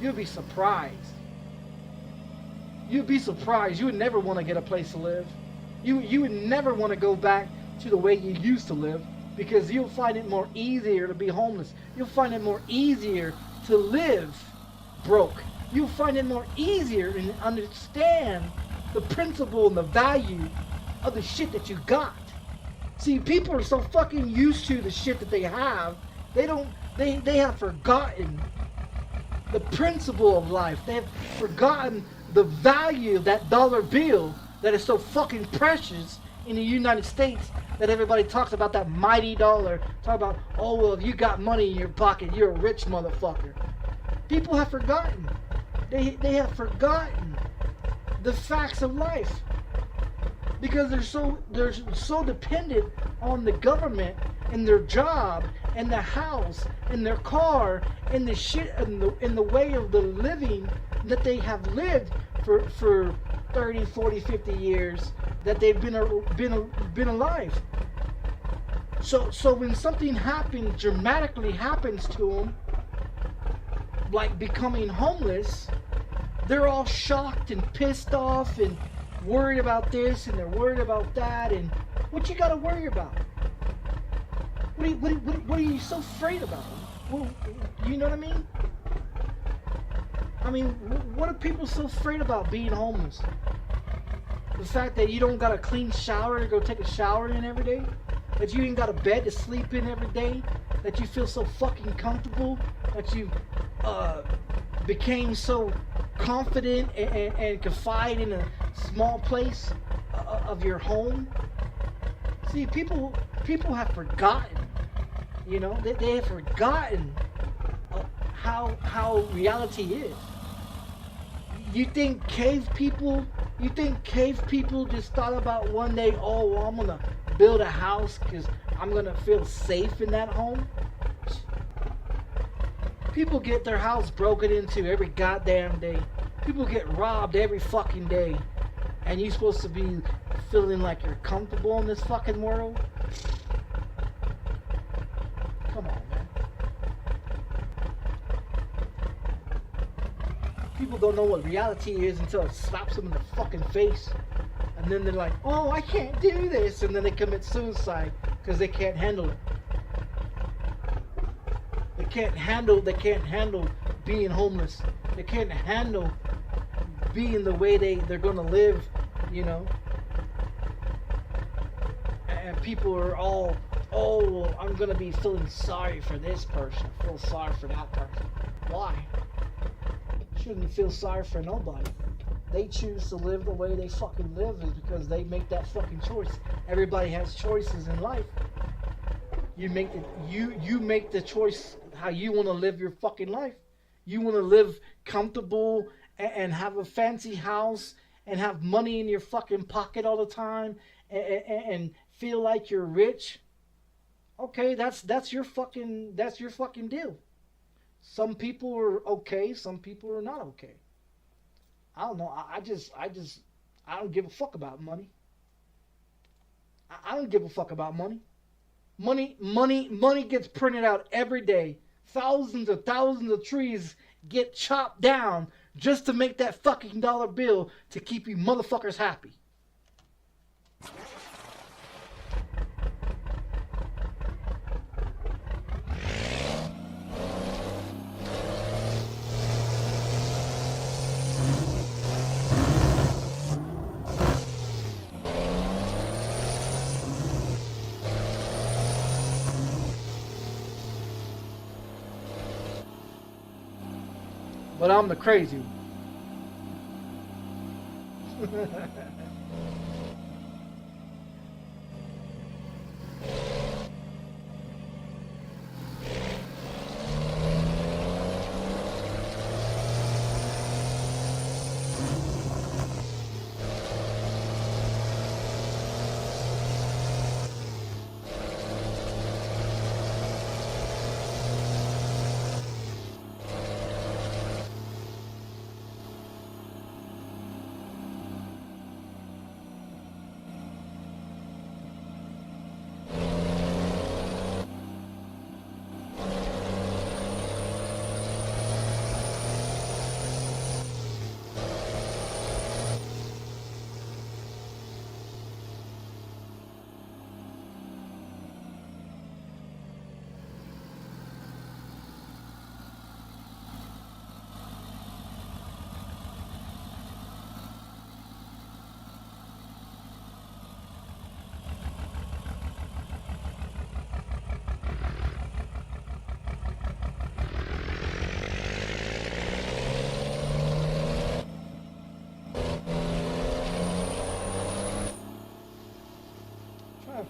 you'll be surprised. You'd be surprised. You would never want to get a place to live. You would never want to go back to the way you used to live, because you'll find it more easier to be homeless. You'll find it more easier to live broke. You'll find it more easier to understand the principle and the value of the shit that you got. See, people are so fucking used to the shit that they have, they have forgotten the principle of life. They have forgotten the value of that dollar bill that is so fucking precious in the United States, that everybody talks about that mighty dollar. Talk about, oh, well, if you got money in your pocket, you're a rich motherfucker. People have forgotten. They have forgotten the facts of life. because they're so dependent on the government and their job and the house and their car and the shit and the way of the living that they have lived for 30, 40, 50 years that they've been alive. So when something dramatically happens to them, like becoming homeless, they're all shocked and pissed off and worried about this and they're worried about that. And what you gotta worry about? What are you so afraid about? Well, you know what I mean? I mean, what are people so afraid about being homeless? The fact that you don't got a clean shower to go take a shower in every day? That you ain't got a bed to sleep in every day? That you feel so fucking comfortable? That you became so confident and confide in a small place of your home? See, people have forgotten, they have forgotten how reality is. You think cave people just thought about one day, oh, well, I'm gonna build a house because I'm gonna feel safe in that home? People get their house broken into every goddamn day. People get robbed every fucking day. And you're supposed to be feeling like you're comfortable in this fucking world? Come on, man. People don't know what reality is until it slaps them in the fucking face. And then they're like, oh, I can't do this. And then they commit suicide because they can't handle it. They can't handle being homeless. They can't handle being the way they're gonna live, And people are all, oh, I'm gonna be feeling sorry for this person, feel sorry for that person. Why? Shouldn't feel sorry for nobody. They choose to live the way they fucking live is because they make that fucking choice. Everybody has choices in life. You make the choice how you want to live your fucking life. You want to live comfortable and have a fancy house and have money in your fucking pocket all the time and feel like you're rich. Okay, that's your fucking deal. Some people are okay, some people are not okay. I don't know. I don't give a fuck about money. I don't give a fuck about money. Money gets printed out every day. Thousands of trees get chopped down just to make that fucking dollar bill to keep you motherfuckers happy. But I'm the crazy one.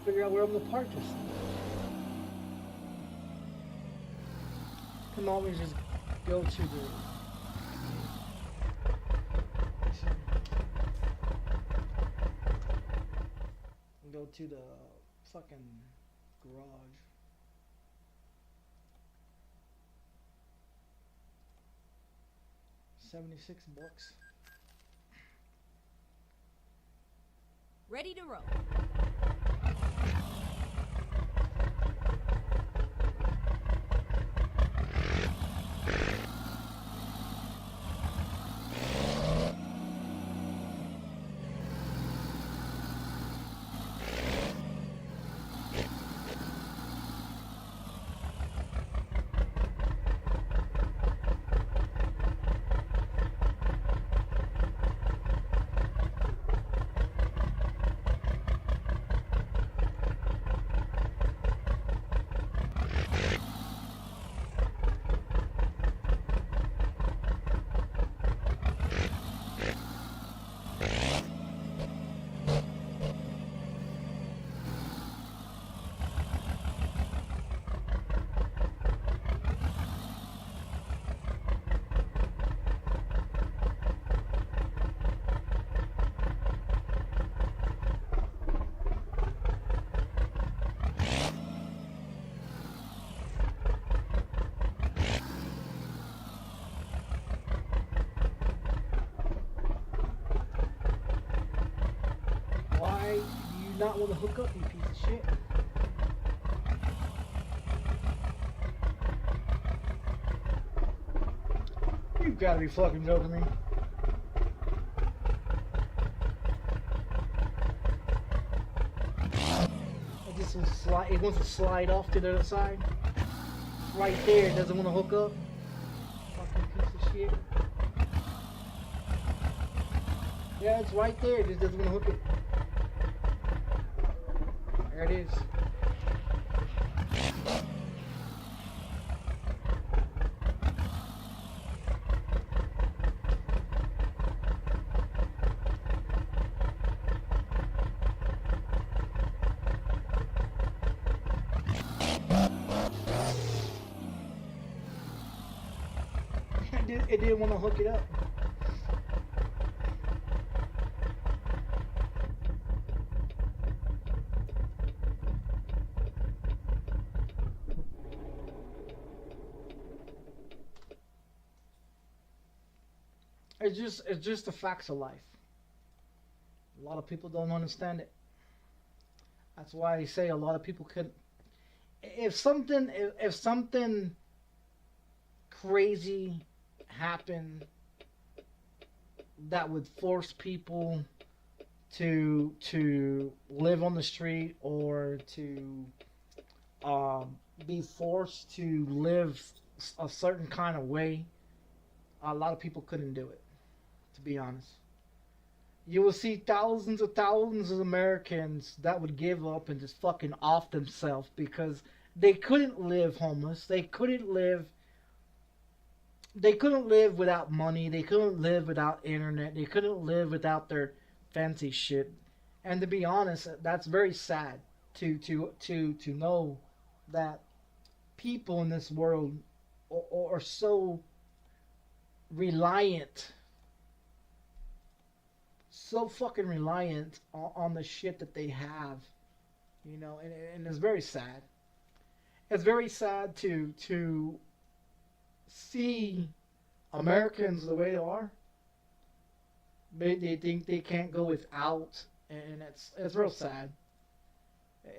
Figure out where I'm gonna park this thing. Can always just go to the go to the fucking garage. $76. Ready to roll. Why do you not want to hook up, you piece of shit? You've got to be fucking joking me. It wants to slide off to the other side. Right there, it doesn't want to hook up. Fucking piece of shit. Yeah, it's right there, it just doesn't want to hook it. There it is. It didn't want to hook it up. It's just the facts of life. A lot of people don't understand it. That's why I say a lot of people could. If something crazy happened that would force people to live on the street or to be forced to live a certain kind of way, a lot of people couldn't do it, to be honest. You will see thousands of Americans that would give up and just fucking off themselves because they couldn't live homeless. They couldn't live without money. They couldn't live without internet. They couldn't live without their fancy shit. And to be honest, that's very sad to know that people in this world are so reliant, so fucking reliant on the shit that they have, you know, and it's very sad. It's very sad to see Americans the way they are. They think they can't go without, and it's real sad.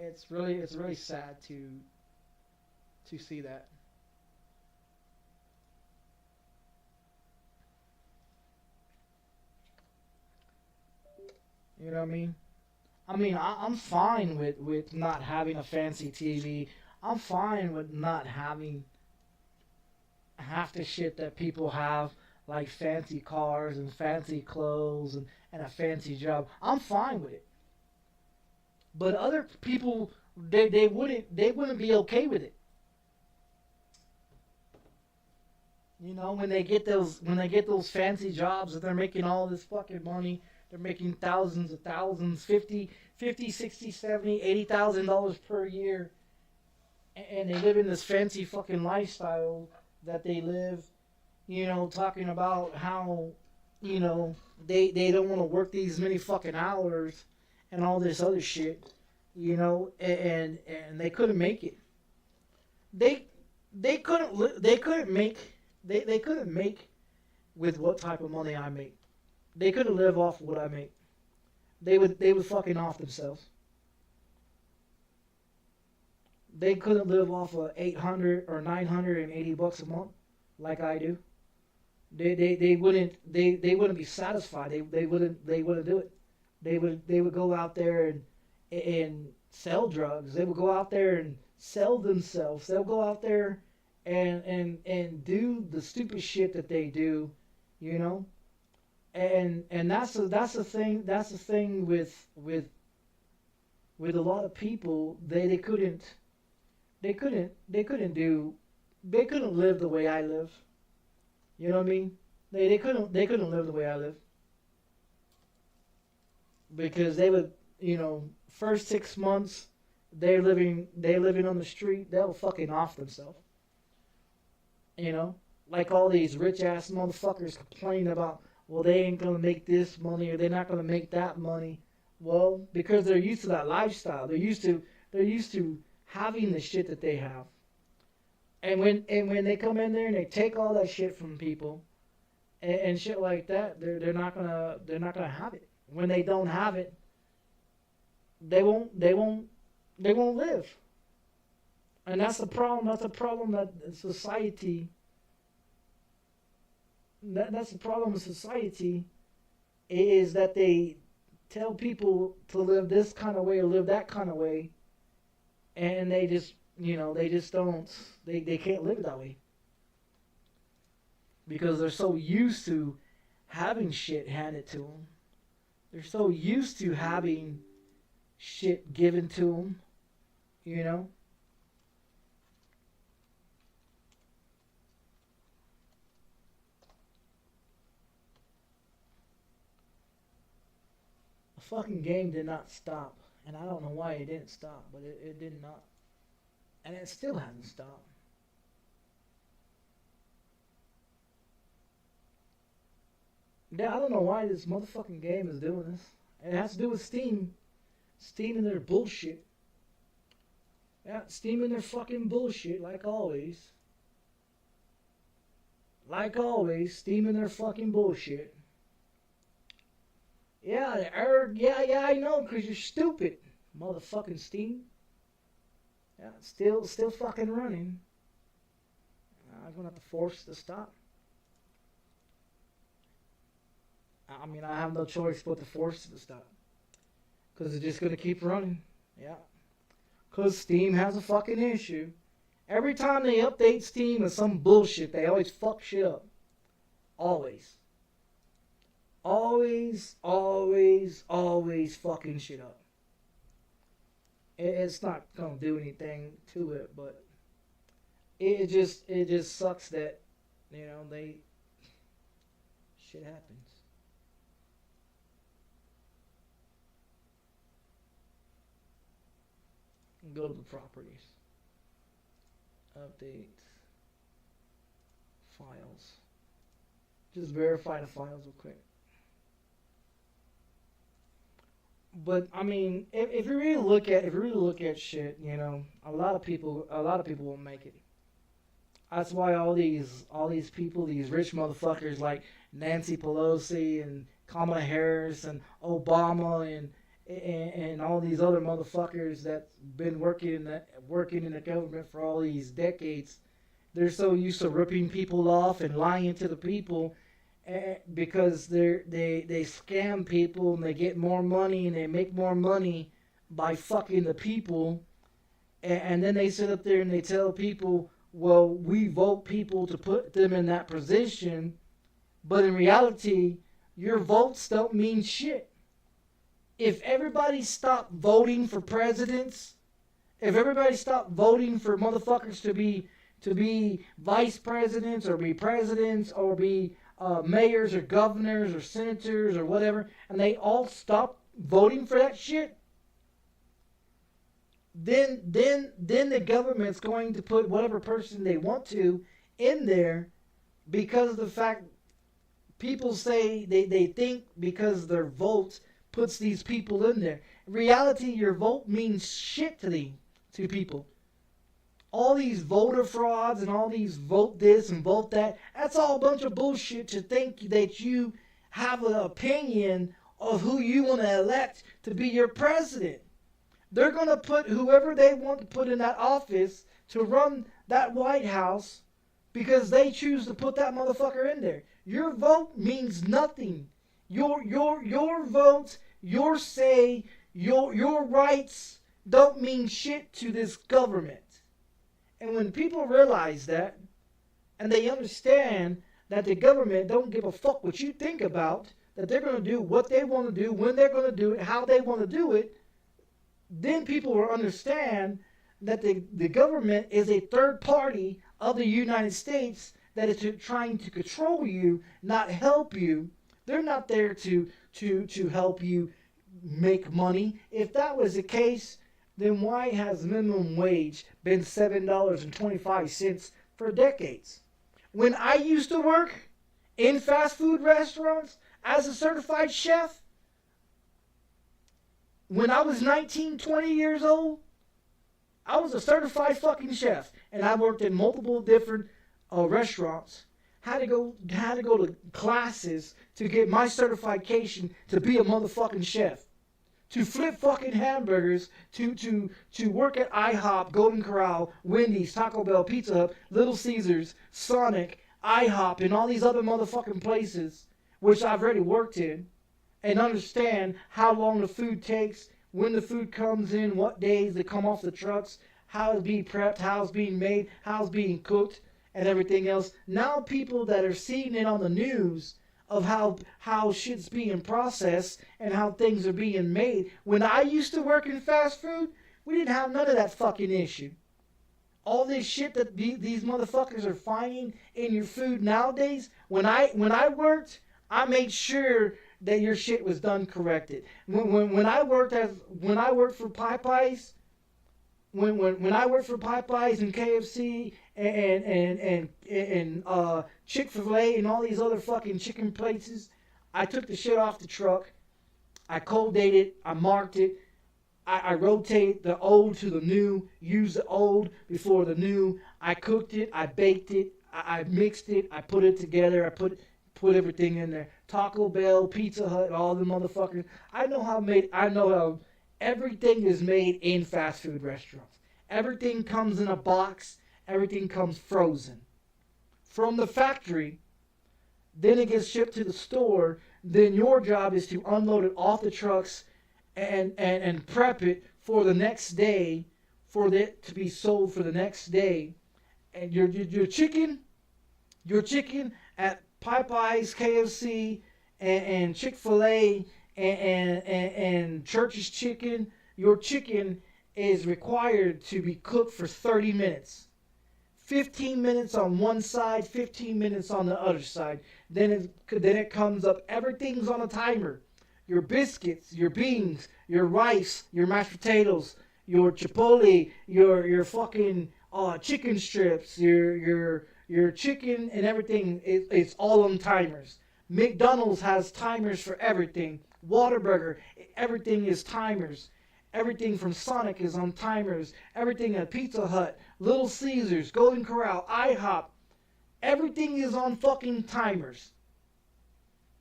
It's really sad to see that. You know what I mean? I'm fine with not having a fancy TV. I'm fine with not having half the shit that people have, like fancy cars and fancy clothes and a fancy job. I'm fine with it. But other people, they wouldn't be okay with it. You know, when they get those fancy jobs that they're making all this fucking money, they're making thousands of thousands, 50, 60, 70, $80,000 per year. And they live in this fancy fucking lifestyle that they live, you know, talking about how, you know, they don't want to work these many fucking hours and all this other shit. you know, and they couldn't make it. They they couldn't make they couldn't make with what type of money I make. They couldn't live off what I make. They would fucking off themselves. They couldn't live off of 800 or 980 bucks a month like I do. They wouldn't be satisfied. They wouldn't do it. They would go out there and sell drugs. They would go out there and sell themselves. They'll go out there and do the stupid shit that they do, you know. And that's the thing with a lot of people. They couldn't live the way I live. You know what I mean? They couldn't live the way I live. Because they would, you know, first 6 months they're living on the street, they'll fucking off themselves. You know? Like all these rich ass motherfuckers complain about, well, they ain't gonna make this money or they're not gonna make that money. Well, because they're used to that lifestyle. They're used to having the shit that they have. And when they come in there and they take all that shit from people and shit like that, they're not gonna have it. When they don't have it, they won't live. And that's the problem. That's the problem that society. That's the problem with society, is that they tell people to live this kind of way or live that kind of way, and they just, you know, they just don't, they can't live that way. Because they're so used to having shit handed to them. They're so used to having shit given to them, you know. The fucking game did not stop. And I don't know why it didn't stop, but it did not. And it still hasn't stopped. Yeah, I don't know why this motherfucking game is doing this. It has to do with Steam. Steam and their bullshit. Yeah, Steam and their fucking bullshit, like always. Like always, Steam and their fucking bullshit. Yeah, yeah, I know, because you're stupid. Motherfucking Steam. Yeah, still fucking running. I'm going to have to force it to stop. I mean, I have no choice but to force it to stop. Because it's just going to keep running. Yeah. Because Steam has a fucking issue. Every time they update Steam with some bullshit, they always fuck shit up. Always. Always fucking shit up. It's not gonna do anything to it, but it just sucks that, you know, shit happens. Go to the properties. Update files. Just verify the files real quick. But I mean, if you really look at shit, you know, a lot of people won't make it. That's why all these people, these rich motherfuckers like Nancy Pelosi and Kamala Harris and Obama and all these other motherfuckers that's been working in the government for all these decades, they're so used to ripping people off and lying to the people. Because they scam people and they get more money and they make more money by fucking the people, and then they sit up there and they tell people, well, we vote people to put them in that position, but in reality, your votes don't mean shit. If everybody stopped voting for presidents, if everybody stopped voting for motherfuckers to be vice presidents or be presidents or be mayors or governors or senators or whatever, and they all stop voting for that shit, then the government's going to put whatever person they want to in there, because of the fact people say they think because their votes puts these people in there. In reality, your vote means shit to people. All these voter frauds and all these vote this and vote that, that's all a bunch of bullshit to think that you have an opinion of who you want to elect to be your president. They're going to put whoever they want to put in that office to run that White House because they choose to put that motherfucker in there. Your vote means nothing. Your vote, your say, your rights don't mean shit to this government. And when people realize that, and they understand that the government don't give a fuck what you think about, that they're going to do what they want to do, when they're going to do it, how they want to do it, then people will understand that the government is a third party of the United States that is trying to control you, not help you. They're not there to help you make money. If that was the case, then why has minimum wage been $7.25 for decades? When I used to work in fast food restaurants as a certified chef, when I was 19, 20 years old, I was a certified fucking chef, and I worked in multiple different restaurants. Had to go to classes to get my certification to be a motherfucking chef, to flip fucking hamburgers, to work at IHOP, Golden Corral, Wendy's, Taco Bell, Pizza Hut, Little Caesars, Sonic, IHOP, and all these other motherfucking places, which I've already worked in, and understand how long the food takes, when the food comes in, what days they come off the trucks, how it's being prepped, how it's being made, how it's being cooked, and everything else. Now people that are seeing it on the news of how shit's being processed and how things are being made. When I used to work in fast food, we didn't have none of that fucking issue. All this shit that these motherfuckers are finding in your food nowadays, when I worked, I made sure that your shit was done corrected. When I worked for Popeyes, when I worked for Popeyes and KFC and Chick-fil-A and all these other fucking chicken places, I took the shit off the truck. I cold dated, I marked it. I rotate the old to the new, use the old before the new. I cooked it, I baked it, I mixed it, I put it together, I put everything in there. Taco Bell, Pizza Hut, all the motherfuckers. I know how everything is made in fast food restaurants. Everything comes in a box, everything comes frozen from the factory. Then it gets shipped to the store. Then your job is to unload it off the trucks and prep it for the next day, for it to be sold for the next day. And your chicken at Popeyes, KFC, and Chick-fil-A, and Church's Chicken, your chicken is required to be cooked for 30 minutes. 15 minutes on one side, 15 minutes on the other side. Then it comes up. Everything's on a timer. Your biscuits, your beans, your rice, your mashed potatoes, your chipotle, your fucking chicken strips, your chicken and everything. It's all on timers. McDonald's has timers for everything. Whataburger, everything is timers. Everything from Sonic is on timers. Everything at Pizza Hut, Little Caesars, Golden Corral, IHOP, everything is on fucking timers.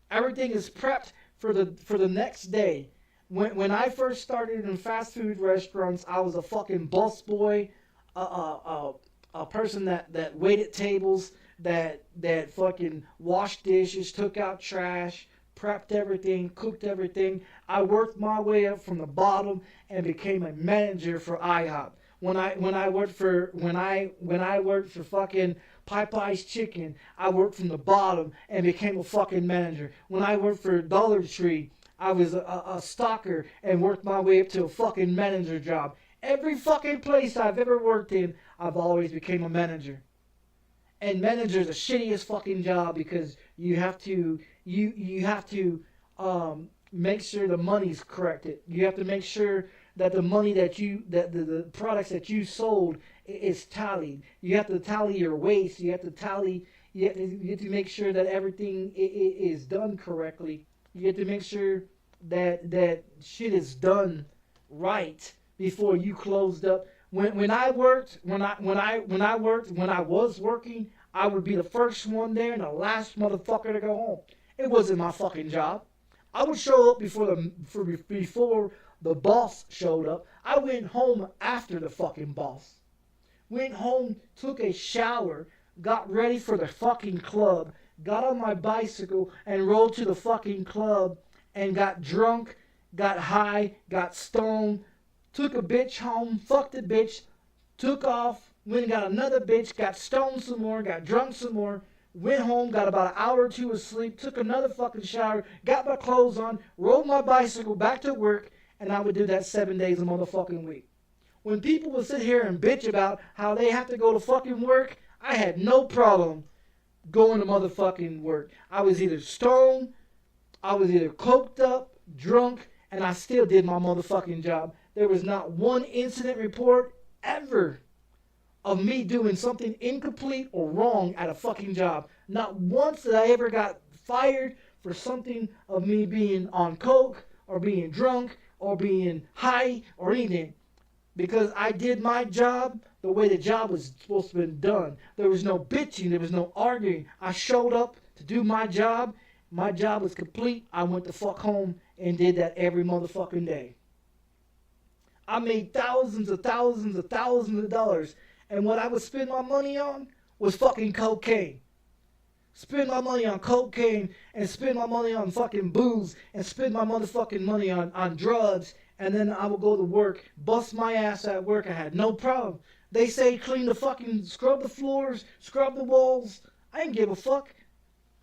Everything is prepped for the next day. When I first started in fast food restaurants, I was a fucking busboy, a person that waited tables, that fucking washed dishes, took out trash, prepped everything, cooked everything. I worked my way up from the bottom and became a manager for IHOP. When I worked for fucking Popeye's Chicken, I worked from the bottom and became a fucking manager. When I worked for Dollar Tree, I was a stalker and worked my way up to a fucking manager job. Every fucking place I've ever worked in, I've always became a manager. And manager's the shittiest fucking job because you have to make sure the money's corrected. You have to make sure that the money that the products that you sold is tallied. You have to tally your waste. You have to make sure that everything is done correctly. You have to make sure that shit is done right before you closed up. When I worked, when I was working, I would be the first one there and the last motherfucker to go home. It wasn't my fucking job. I would show up before the boss showed up. I went home after the fucking boss. Went home, took a shower, got ready for the fucking club, got on my bicycle and rode to the fucking club and got drunk, got high, got stoned, took a bitch home, fucked a bitch, took off, went and got another bitch, got stoned some more, got drunk some more, went home, got about an hour or two of sleep, took another fucking shower, got my clothes on, rode my bicycle back to work, and I would do that 7 days a motherfucking week. When people would sit here and bitch about how they have to go to fucking work, I had no problem going to motherfucking work. I was either stoned, I was either coked up, drunk, and I still did my motherfucking job. There was not one incident report ever of me doing something incomplete or wrong at a fucking job. Not once did I ever got fired for something of me being on coke or being drunk or being high or anything. Because I did my job the way the job was supposed to be done. There was no bitching. There was no arguing. I showed up to do my job. My job was complete. I went the fuck home and did that every motherfucking day. I made thousands of dollars. And what I would spend my money on was fucking cocaine. Spend my money on cocaine and spend my money on fucking booze and spend my motherfucking money on drugs. And then I would go to work, bust my ass at work. I had no problem. They say scrub the floors, scrub the walls. I didn't give a fuck.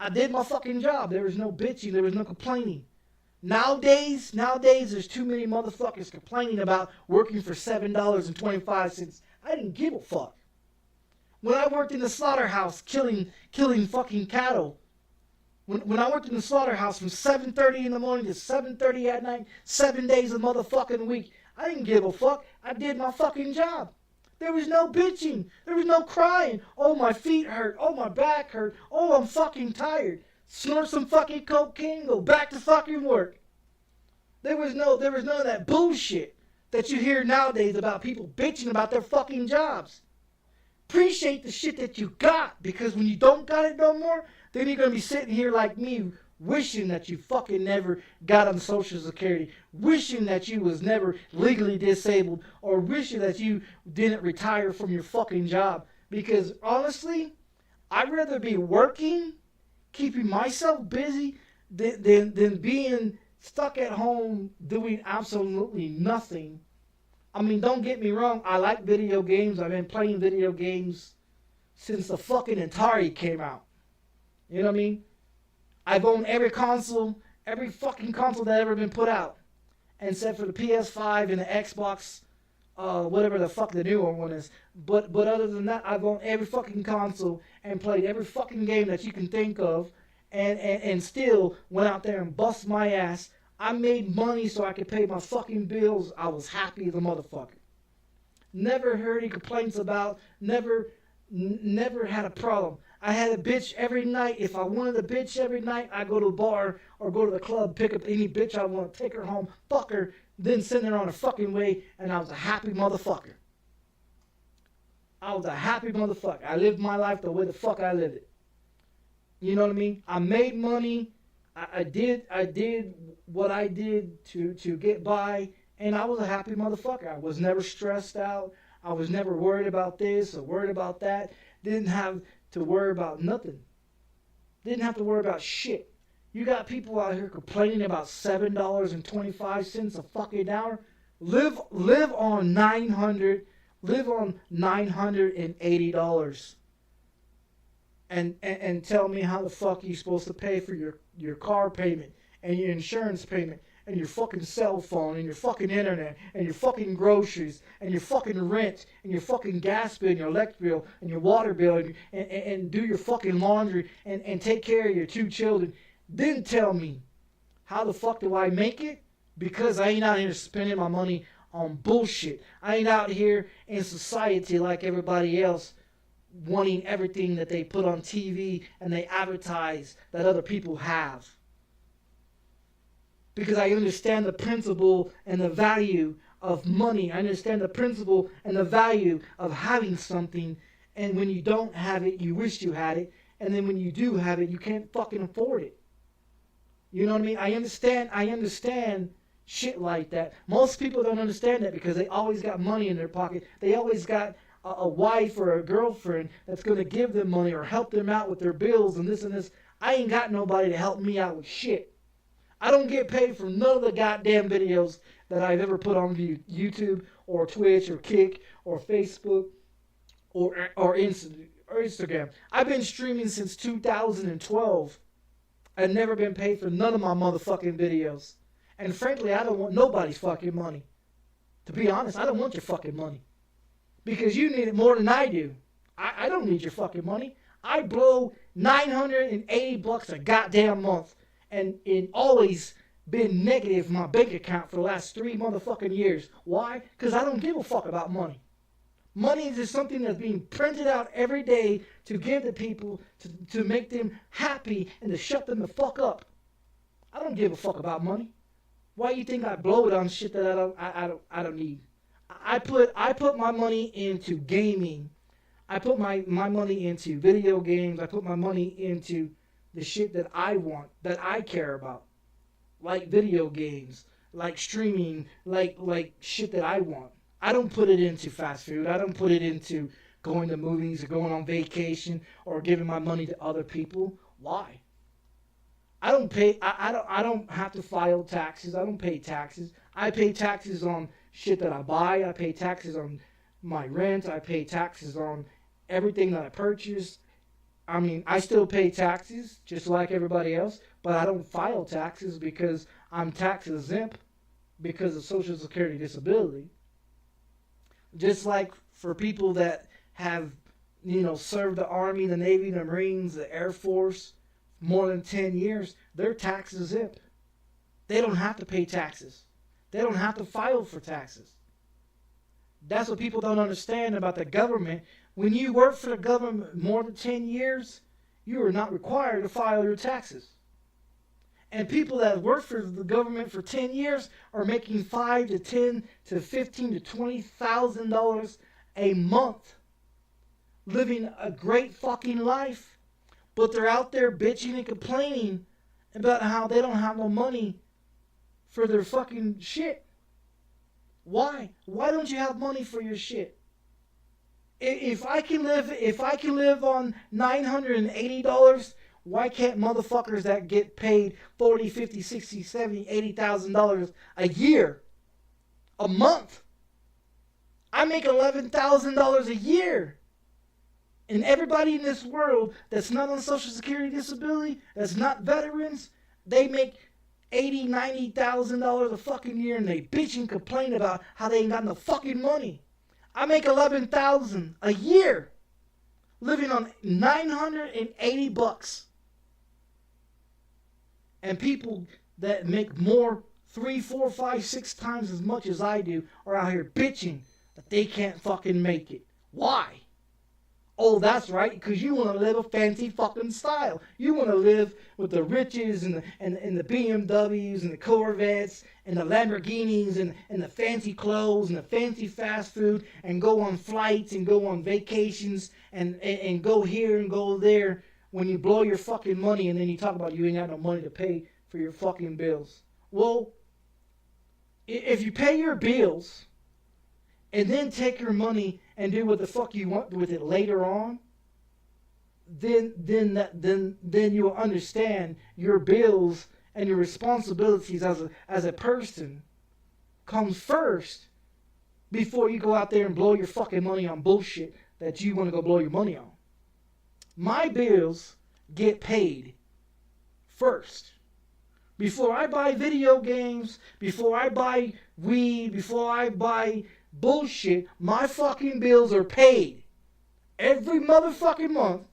I did my fucking job. There was no bitching. There was no complaining. Nowadays, there's too many motherfuckers complaining about working for $7.25. I didn't give a fuck. When I worked in the slaughterhouse killing fucking cattle, when I worked in the slaughterhouse from 7:30 in the morning to 7:30 at night, 7 days a motherfucking week, I didn't give a fuck. I did my fucking job. There was no bitching. There was no crying. Oh, my feet hurt. Oh, my back hurt. Oh, I'm fucking tired. Snort some fucking cocaine, go back to fucking work. There was none of that bullshit that you hear nowadays about people bitching about their fucking jobs. Appreciate the shit that you got, because when you don't got it no more, then you're going to be sitting here like me, wishing that you fucking never got on Social Security, wishing that you was never legally disabled, or wishing that you didn't retire from your fucking job. Because honestly, I'd rather be working, keeping myself busy, than being stuck at home doing absolutely nothing. I mean, don't get me wrong, I like video games. I've been playing video games since the fucking Atari came out. You know what I mean? I've owned every fucking console that ever been put out. Except for the PS5 and the Xbox, whatever the fuck the newer one is. But other than that, I've owned every fucking console and played every fucking game that you can think of. And still went out there and bust my ass. I made money so I could pay my fucking bills. I was happy as a motherfucker. Never heard any complaints about, never had a problem. I had a bitch every night. If I wanted a bitch every night, I go to a bar or go to the club, pick up any bitch I want, take her home, fuck her, then send her on her fucking way, and I was a happy motherfucker. I was a happy motherfucker. I lived my life the way the fuck I lived it. You know what I mean? I made money. I did what I did to get by, and I was a happy motherfucker. I was never stressed out. I was never worried about this or worried about that. Didn't have to worry about nothing. Didn't have to worry about shit. You got people out here complaining about $7.25 a fucking hour. Live on $980. And tell me how the fuck you supposed to pay for your car payment and your insurance payment and your fucking cell phone and your fucking internet and your fucking groceries and your fucking rent and your fucking gas bill and your electric bill and your water bill and do your fucking laundry and take care of your 2 children. Then tell me, how the fuck do I make it? Because I ain't out here spending my money on bullshit. I ain't out here in society like everybody else wanting everything that they put on TV and they advertise that other people have. because I understand the principle and the value of money. I understand the principle and the value of having something, and when you don't have it, you wish you had it, and then when you do have it, you can't fucking afford it. You know what I mean? I understand shit like that. Most people don't understand that because they always got money in their pocket. They always got a wife or a girlfriend that's going to give them money or help them out with their bills and this and this. I ain't got nobody to help me out with shit. I don't get paid for none of the goddamn videos that I've ever put on YouTube or Twitch or Kick or Facebook or Instagram. I've been streaming since 2012 and never been paid for none of my motherfucking videos. And frankly, I don't want nobody's fucking money. To be honest, I don't want your fucking money. Because you need it more than I do. I don't need your fucking money. I blow $980 a goddamn month. And it always been negative in my bank account for the last 3 motherfucking years. Why? Because I don't give a fuck about money. Money is just something that's being printed out every day to give to people to make them happy and to shut them the fuck up. I don't give a fuck about money. Why do you think I blow it on shit that I don't need? I put my money into gaming. I put my money into video games. I put my money into the shit that I want, that I care about. Like video games, like streaming, like shit that I want. I don't put it into fast food. I don't put it into going to movies or going on vacation or giving my money to other people. Why? I don't pay. I don't have to file taxes. I don't pay taxes. I pay taxes on shit that I buy. I pay taxes on my rent. I pay taxes on everything that I purchase. I mean, I still pay taxes just like everybody else, but I don't file taxes because I'm tax exempt because of Social Security disability. Just like for people that have, served the Army, the Navy, the Marines, the Air Force, more than 10 years, they're tax exempt. They don't have to pay taxes. They don't have to file for taxes. That's what people don't understand about the government. When you work for the government more than 10 years, you are not required to file your taxes. And people that work for the government for 10 years are making $5,000 to $10,000 to $15,000 to $20,000 a month, living a great fucking life. But they're out there bitching and complaining about how they don't have no money for their fucking shit. Why? Why don't you have money for your shit? If I can live on $980, why can't motherfuckers that get paid $40,000, $50,000, $60,000, $70,000, $80,000 a year, a month? I make $11,000 a year. And everybody in this world that's not on Social Security disability, that's not veterans, they make $80,000, $90,000 a fucking year, and they bitch and complain about how they ain't got no fucking money. I make $11,000 a year, living on $980. And people that make more, 3, 4, 5, 6 times as much as I do, are out here bitching that they can't fucking make it. Why? Oh, that's right, because you want to live a fancy fucking style. You want to live with the riches and the BMWs and the Corvettes and the Lamborghinis and the fancy clothes and the fancy fast food and go on flights and go on vacations and go here and go there when you blow your fucking money and then you talk about you ain't got no money to pay for your fucking bills. Well, if you pay your bills and then take your money and do what the fuck you want with it later on, then you'll understand your bills and your responsibilities as a person comes first before you go out there and blow your fucking money on bullshit that you want to go blow your money on. My bills get paid first. Before I buy video games, before I buy weed, before I buy bullshit, my fucking bills are paid every motherfucking month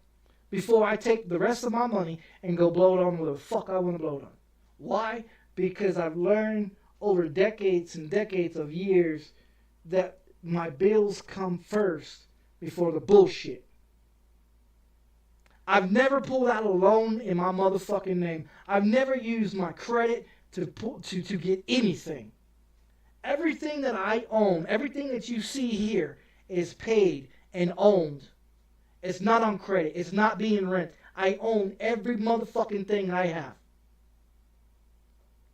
before I take the rest of my money and go blow it on where the fuck I want to blow it on. Why? Because I've learned over decades and decades of years that my bills come first before the bullshit. I've never pulled out a loan in my motherfucking name. I've never used my credit, to get anything. Everything that I own, everything that you see here is paid and owned. It's not on credit. It's not being rent. I own every motherfucking thing I have.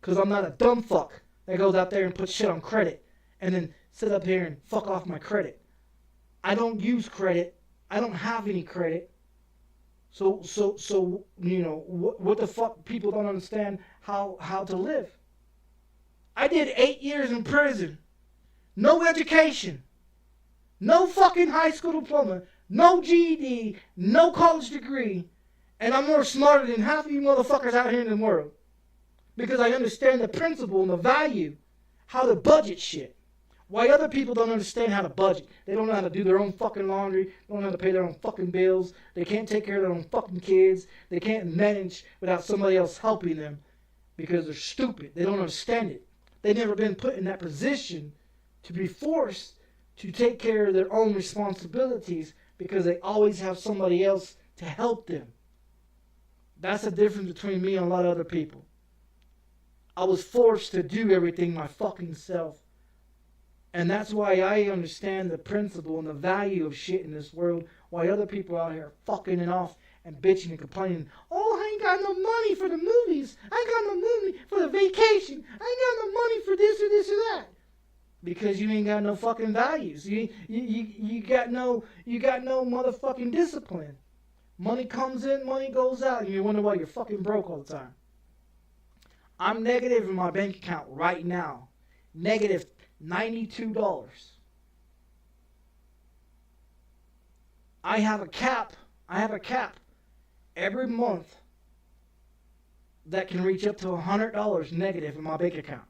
Because I'm not a dumb fuck that goes out there and puts shit on credit and then sit up here and fuck off my credit. I don't use credit. I don't have any credit. So you know, what the fuck, people don't understand how to live. I did 8 years in prison. No education. No fucking high school diploma. No GED. No college degree. And I'm more smarter than half of you motherfuckers out here in the world. Because I understand the principle and the value. How to budget shit. Why other people don't understand how to budget. They don't know how to do their own fucking laundry. They don't know how to pay their own fucking bills. They can't take care of their own fucking kids. They can't manage without somebody else helping them. Because they're stupid. They don't understand it. They've never been put in that position to be forced to take care of their own responsibilities because they always have somebody else to help them. That's the difference between me and a lot of other people. I was forced to do everything my fucking self. And that's why I understand the principle and the value of shit in this world. Why other people out here fucking it off and bitching and complaining. Oh, I ain't got no money for the movies. I ain't got no money for the vacation. I ain't got no money for this or this or that. Because you ain't got no fucking values. You got no motherfucking discipline. Money comes in, money goes out, and you wonder why you're fucking broke all the time. I'm negative in my bank account right now. Negative $92. I have a cap every month that can reach up to $100 negative in my bank account.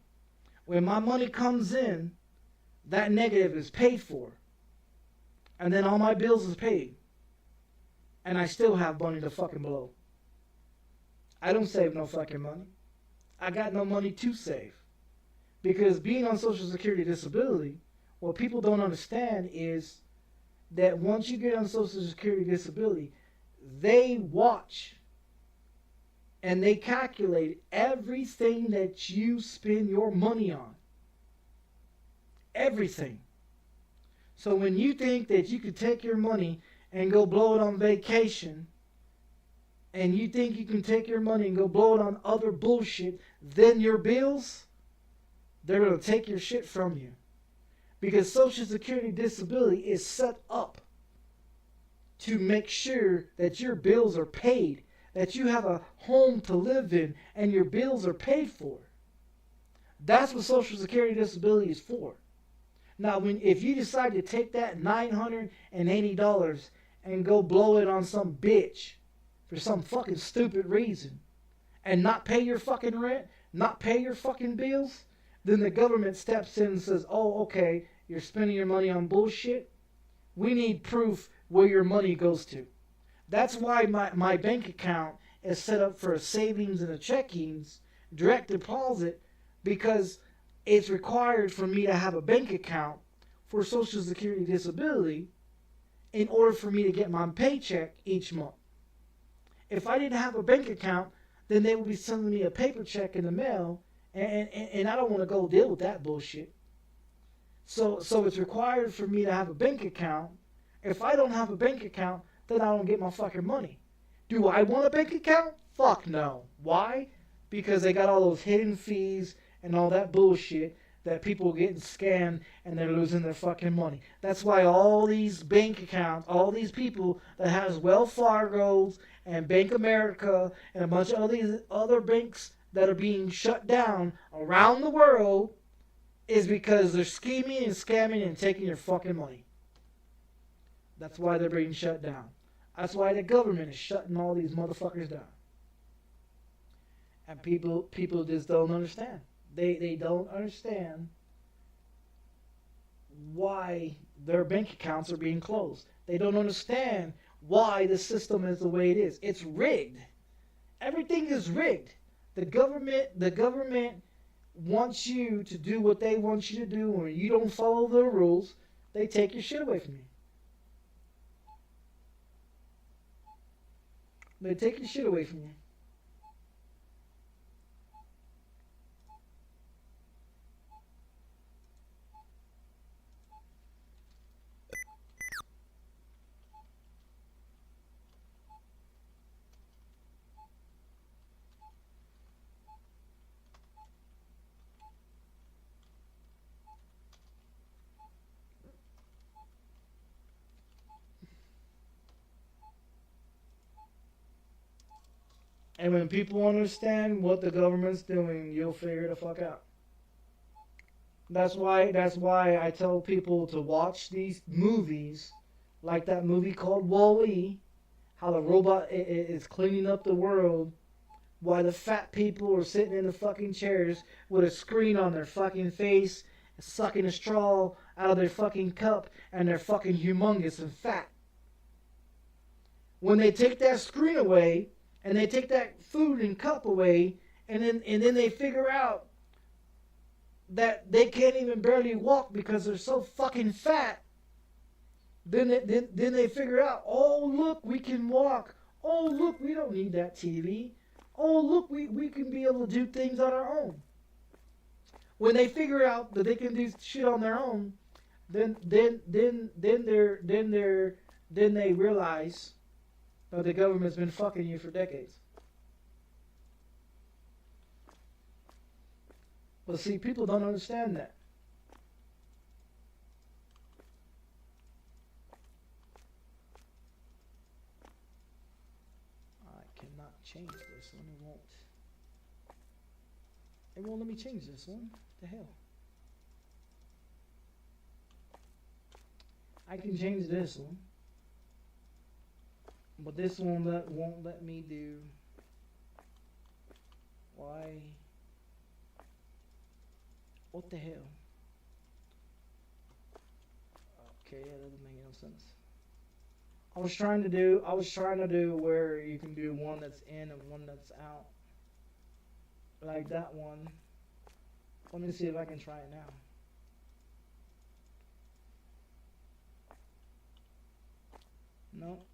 When my money comes in, that negative is paid for. And then all my bills is paid. And I still have money to fucking blow. I don't save no fucking money. I got no money to save. Because being on Social Security disability, what people don't understand is that once you get on Social Security disability, they watch and they calculate everything that you spend your money on. Everything. So when you think that you could take your money and go blow it on vacation, and you think you can take your money and go blow it on other bullshit, then your bills, they're going to take your shit from you. Because Social Security disability is set up to make sure that your bills are paid, that you have a home to live in, and your bills are paid for. That's what Social Security disability is for. Now, if you decide to take that $980 and go blow it on some bitch for some fucking stupid reason and not pay your fucking rent, not pay your fucking bills, then the government steps in and says, oh, okay, you're spending your money on bullshit. We need proof where your money goes to. That's why my bank account is set up for a savings and a checkings, direct deposit, because it's required for me to have a bank account for Social Security disability in order for me to get my paycheck each month. If I didn't have a bank account, then they would be sending me a paper check in the mail, and I don't want to go deal with that bullshit. So it's required for me to have a bank account. If I don't have a bank account, then I don't get my fucking money. Do I want a bank account? Fuck no. Why? Because they got all those hidden fees and all that bullshit that people are getting scammed and they're losing their fucking money. That's why all these bank accounts, all these people that has Wells Fargo's and Bank America and a bunch of all these other banks that are being shut down around the world is because they're scheming and scamming and taking your fucking money. That's why they're being shut down. That's why the government is shutting all these motherfuckers down. And people just don't understand. They don't understand why their bank accounts are being closed. They don't understand why the system is the way it is. It's rigged. Everything is rigged. The government wants you to do what they want you to do. When you don't follow their rules, they take your shit away from you. They take your shit away from you. And when people understand what the government's doing, you'll figure the fuck out. That's why I tell people to watch these movies, like that movie called Wall-E, how the robot is cleaning up the world, while the fat people are sitting in the fucking chairs with a screen on their fucking face, sucking a straw out of their fucking cup, and they're fucking humongous and fat. When they take that screen away, and they take that food and cup away, and then they figure out that they can't even barely walk because they're so fucking fat. Then they figure out, oh look, we can walk. Oh look, we don't need that TV. Oh look, we can be able to do things on our own. When they figure out that they can do shit on their own, then they realize that the government's been fucking you for decades. But see, people don't understand that. I cannot change this one. It won't let me change this one. What the hell? I can change this one, but this one won't let me do. Why? What the hell? Okay, that doesn't make no sense. I was trying to do where you can do one that's in and one that's out. Like that one. Let me see if I can try it now. No.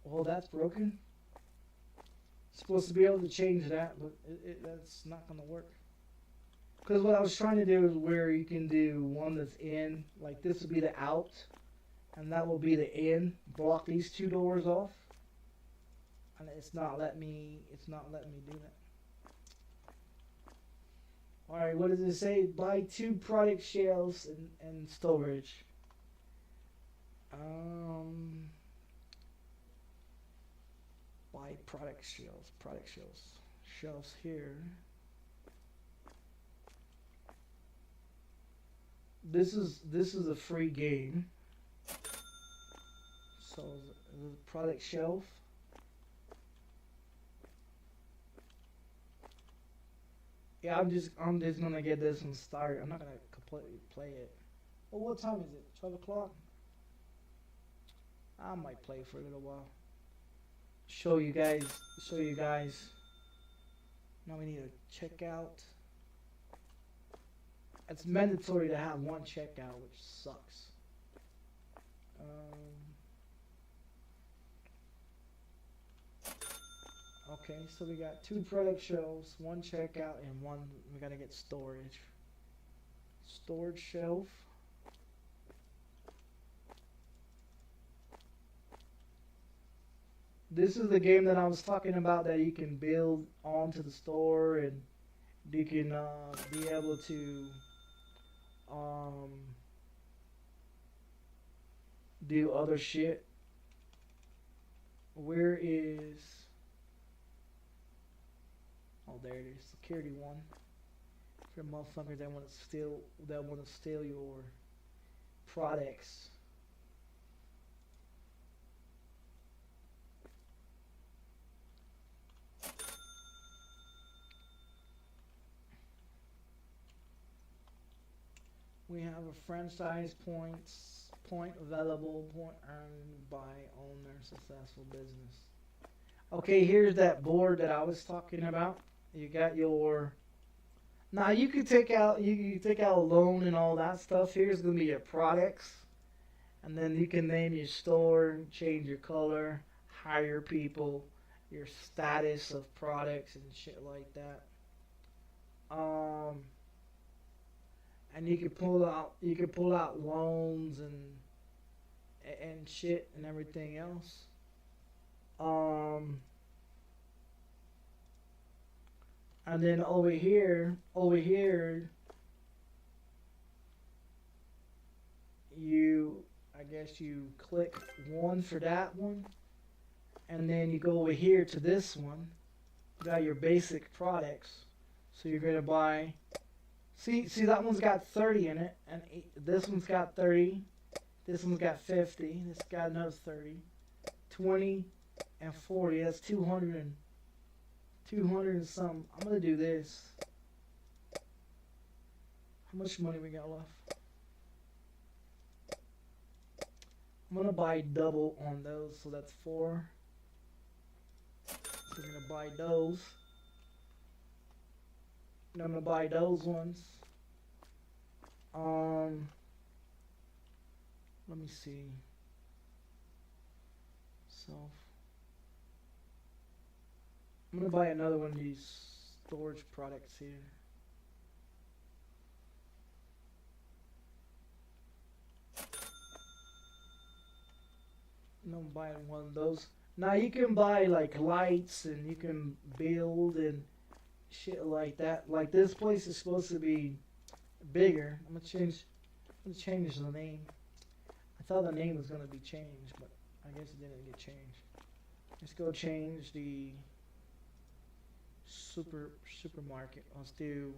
Well, that's broken. Supposed to be able to change that, but that's not gonna work. Because what I was trying to do is where you can do one that's in, like this would be the out, and that will be the in. Block these two doors off, and it's not letting me do that. All right, what does it say? Buy 2 product shelves and storage. Buy product shelves here. This is a free game. So the product shelf. Yeah, I'm just gonna get this one started. I'm not gonna completely play it. Well, what time is it? 12 o'clock? I might play for a little while. Show you guys. Now we need to check out. It's mandatory to have one checkout, which sucks. Okay, so we got 2 product shelves, 1 checkout, and 1 we gotta get storage. Storage shelf. This is the game that I was talking about that you can build onto the store, and you can be able to do other shit. Where is? Oh, there it is. Security 1. For motherfuckers that want to steal your products. We have a franchise point available, point earned by owner successful business. Okay, here's that board that I was talking about. You got your. Now you can take out a loan and all that stuff. Here's gonna be your products, and then you can name your store, change your color, hire people, your status of products and shit like that. And you can pull out loans and shit and everything else. And then over here, I guess you click 1 for that one, and then you go over here to this one, You got your basic products. So you're gonna buy. See that one's got 30 in it, and this one's got 30. This one's got 50. This got another 30, 20, and 40. That's 200 and 200 and something. I'm gonna do this. How much money we got left? I'm gonna buy double on those, so that's 4. So we're gonna buy those. And I'm gonna buy those ones. Let me see. So I'm gonna buy another one of these storage products here. And I'm buying one of those. Now you can buy like lights and you can build and shit like that. Like this place is supposed to be bigger. I'm gonna change the name. I thought the name was gonna be changed, but I guess it didn't get changed. Let's go change the supermarket. Let's do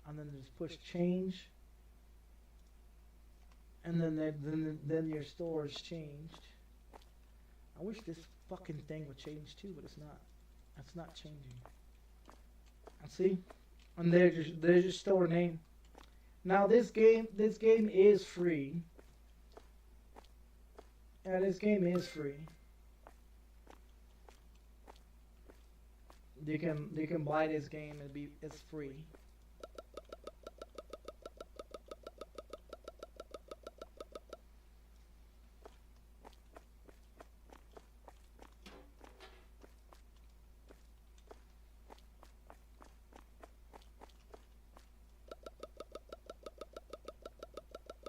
and then just push change, and then your store is changed. I wish this fucking thing would change too, but it's not. It's not changing. And see, and there's your store name. Now this game is free. Yeah, this game is free. You can buy this game and it's free.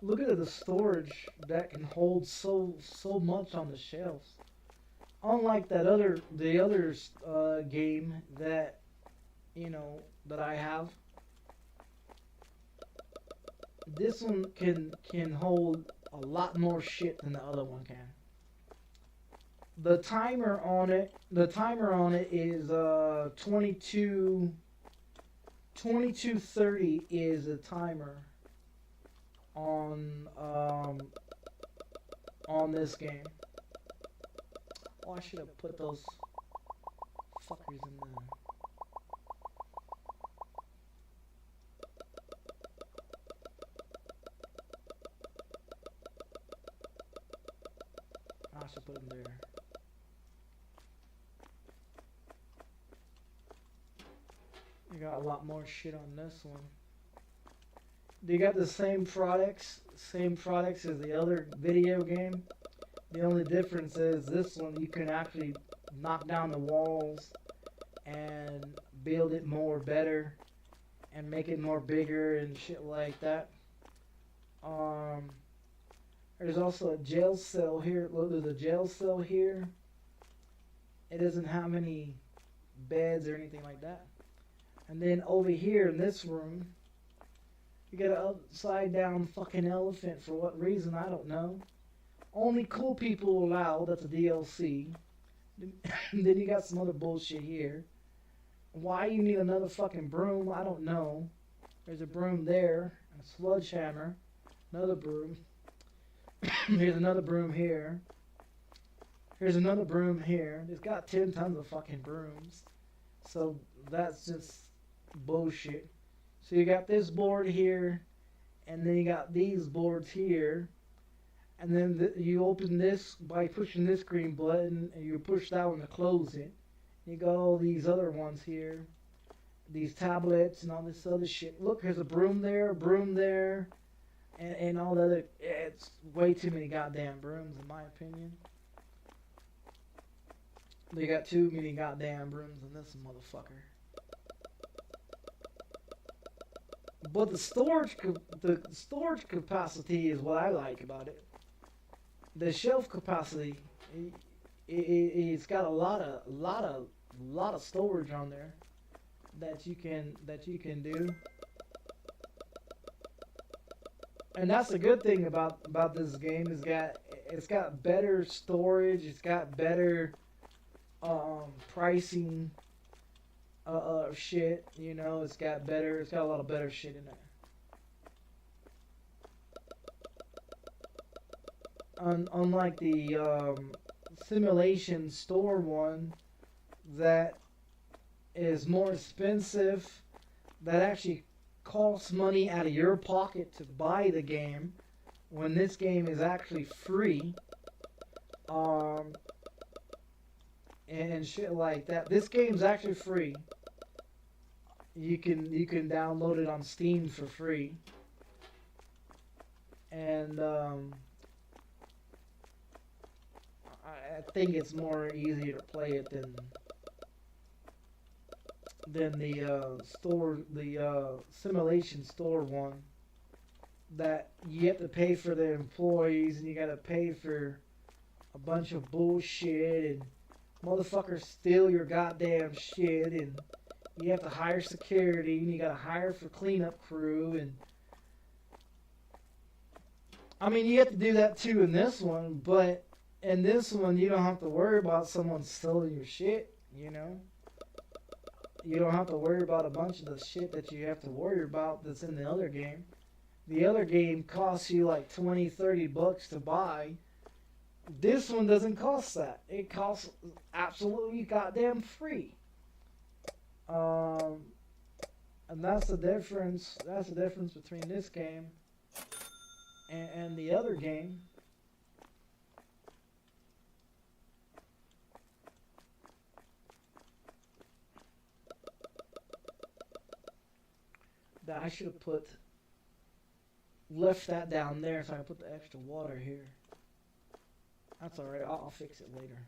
Look at the storage that can hold so much on the shelves. Unlike the other game that that I have, this one can hold a lot more shit than the other one can. The timer on it is 22:30 is the timer on this game. Oh, I should have put those fuckers in there. I should put them there. You got a lot more shit on this one. They got the same products as the other video game. The only difference is this one you can actually knock down the walls and build it more better and make it more bigger and shit like that. There's also a jail cell here. Look, there's a jail cell here. It doesn't have any beds or anything like that. And then over here in this room, you got an upside down fucking elephant for what reason, I don't know. Only cool people allowed, that's a DLC. Then you got some other bullshit here. Why you need another fucking broom, I don't know. There's a broom there, and a sledgehammer, another broom. Here's another broom here. Here's another broom here. It's got 10 tons of fucking brooms. So that's just bullshit. So you got this board here, and then you got these boards here, and then you open this by pushing this green button, and you push that one to close it. You got all these other ones here, these tablets and all this other shit. Look, there's a broom there, and all the other. It's way too many goddamn brooms, in my opinion. They got too many goddamn brooms in this motherfucker. But the storage capacity is what I like about it. The shelf capacity, it's got a lot of storage on there that you can do. And that's a good thing about this game. It's got better storage. It's got better pricing shit. You know, it's got a lot of better shit in there. Unlike the simulation store one that is more expensive, that actually costs money out of your pocket to buy the game, when this game is actually free, and shit like that. This game's actually free. You can download it on Steam for free, and I think it's more easier to play it than the simulation store one, that you have to pay for the employees and you gotta pay for a bunch of bullshit, and motherfuckers steal your goddamn shit, and you have to hire security, and you gotta hire for cleanup crew, and I mean, you have to do that too in this one, but in this one you don't have to worry about someone stealing your shit, you know? You don't have to worry about a bunch of the shit that you have to worry about that's in the other game. The other game costs you like $20-$30 to buy. This one doesn't cost that. It costs absolutely goddamn free. And that's the difference. That's the difference between this game and the other game. That I should have left that down there so I put the extra water here. That's alright, I'll fix it later.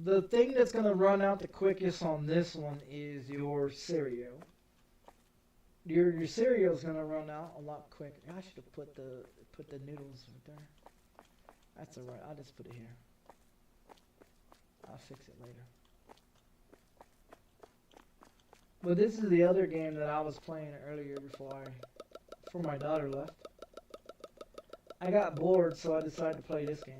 The thing that's going to run out the quickest on this one is your cereal. Your cereal is going to run out a lot quicker. I should have put the noodles right there. That's alright, I'll just put it here. I'll fix it later. But this is the other game that I was playing earlier before my daughter left. I got bored, so I decided to play this game.